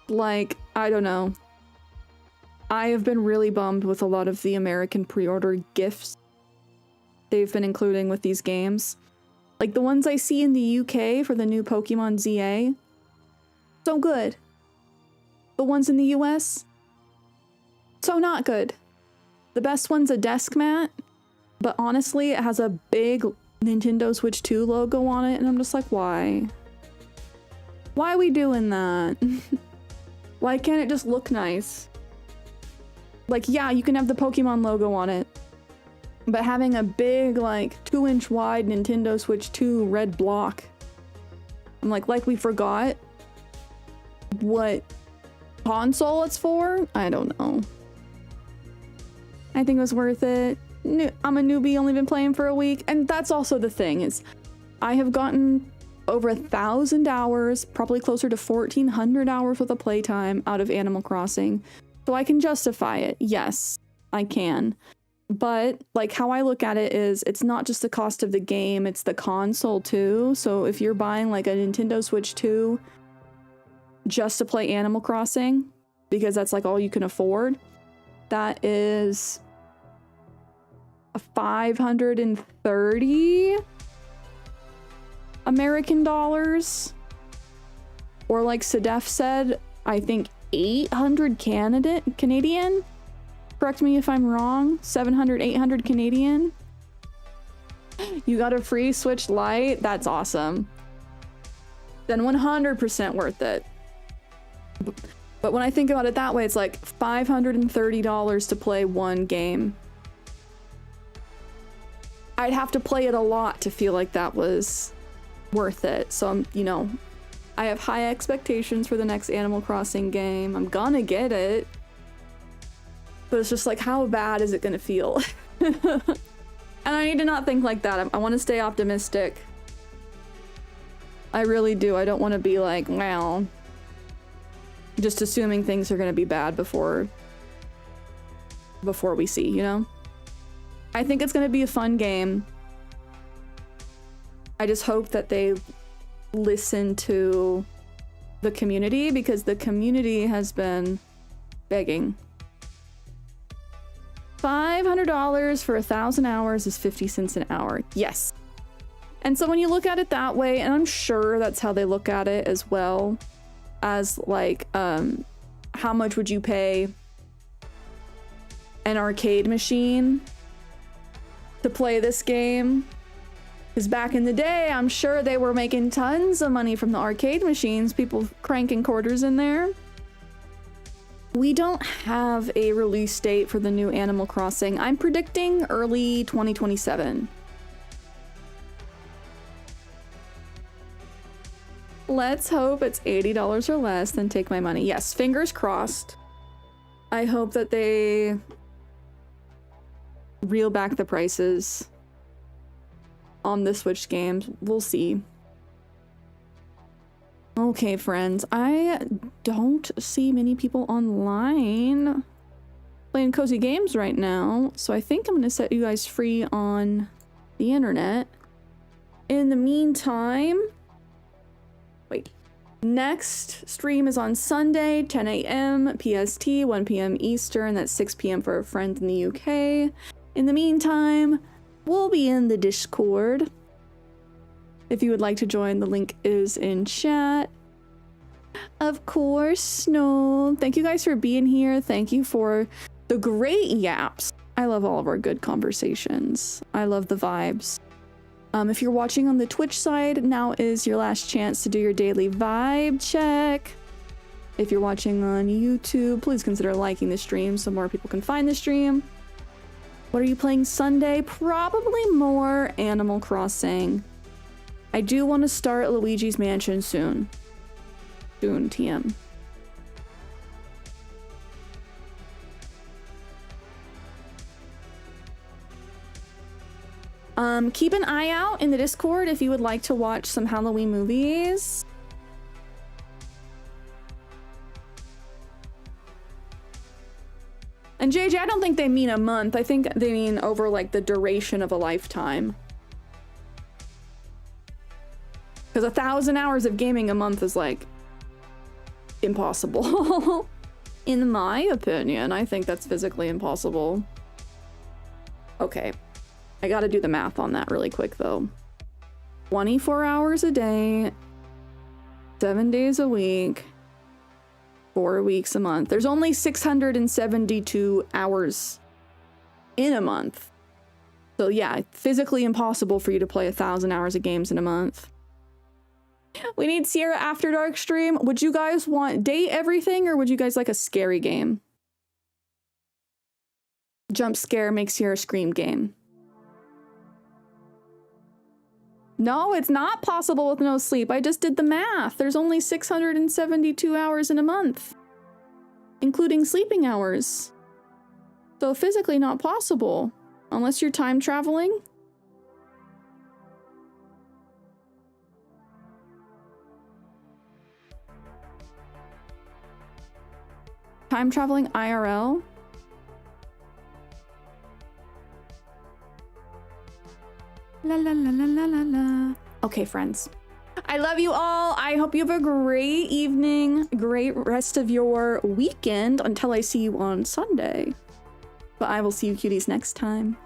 Like, I don't know. I have been really bummed with a lot of the American pre-order gifts they've been including with these games. Like the ones I see in the UK for the new Pokemon ZA. So good. The ones in the US, so not good. The best one's a desk mat, but honestly, it has a big Nintendo Switch 2 logo on it, and I'm just like, why? Why are we doing that? Why can't it just look nice? Like, yeah, you can have the Pokemon logo on it, but having a big, like, 2-inch wide Nintendo Switch 2 red block, I'm like we forgot what console it's for? I don't know. I think it was worth it. I'm a newbie, only been playing for a week, and that's also the thing, is I have gotten over 1,000 hours, probably closer to 1,400 hours worth of playtime out of Animal Crossing, so I can justify it. Yes, I can. But like how I look at it is, it's not just the cost of the game, it's the console too. So if you're buying like a Nintendo Switch 2 just to play Animal Crossing, because that's like all you can afford, that is 530 American dollars, or like Sedef said, I think 800 Canadian. Correct me if I'm wrong. 700, 800 Canadian. You got a free Switch Lite. That's awesome. Then 100% worth it. But when I think about it that way, it's like $530 to play one game. I'd have to play it a lot to feel like that was worth it. So I'm, you know, I have high expectations for the next Animal Crossing game. I'm gonna get it. But it's just like, how bad is it gonna feel? And I need to not think like that. I want to stay optimistic. I really do. I don't want to be like, well, just assuming things are gonna be bad before we see, you know? I think it's gonna be a fun game. I just hope that they listen to the community, because the community has been begging. $500 for 1,000 hours is 50 cents an hour. Yes. And so when you look at it that way, and I'm sure that's how they look at it as well, as like, how much would you pay an arcade machine to play this game? Because back in the day, I'm sure they were making tons of money from the arcade machines, people cranking quarters in there. We don't have a release date for the new Animal Crossing. I'm predicting early 2027. Let's hope it's $80 or less, then take my money. Yes, fingers crossed. I hope that they reel back the prices on the Switch games. We'll see. Okay, friends, I don't see many people online playing cozy games right now, so I think I'm going to set you guys free on the internet. In the meantime, wait, next stream is on Sunday, 10 a.m. PST, 1 p.m. Eastern. That's 6 p.m. for our friends in the UK. In the meantime, we'll be in the Discord. If you would like to join, the link is in chat. Of course, no. Thank you guys for being here. Thank you for the great yaps. I love all of our good conversations. I love the vibes. If you're watching on the Twitch side, now is your last chance to do your daily vibe check. If you're watching on YouTube, please consider liking the stream so more people can find the stream. What are you playing Sunday? Probably more Animal Crossing. I do want to start Luigi's Mansion soon. Soon, TM. Keep an eye out in the Discord if you would like to watch some Halloween movies. And JJ, I don't think they mean a month. I think they mean over like the duration of a lifetime. Because 1,000 hours of gaming a month is like impossible. In my opinion, I think that's physically impossible. Okay, I gotta do the math on that really quick though. 24 hours a day, 7 days a week, 4 weeks a month. There's only 672 hours in a month. So yeah, physically impossible for you to play 1,000 hours of games in a month. We need Cierra After Dark stream. Would you guys want date everything or would you guys like a scary game? Jump scare makes Cierra scream game. No, it's not possible with no sleep. I just did the math. There's only 672 hours in a month, including sleeping hours. So physically not possible, unless you're time traveling. Time traveling IRL? La la la la la la la. Okay, friends. I love you all. I hope you have a great evening, great rest of your weekend until I see you on Sunday. But I will see you cuties next time.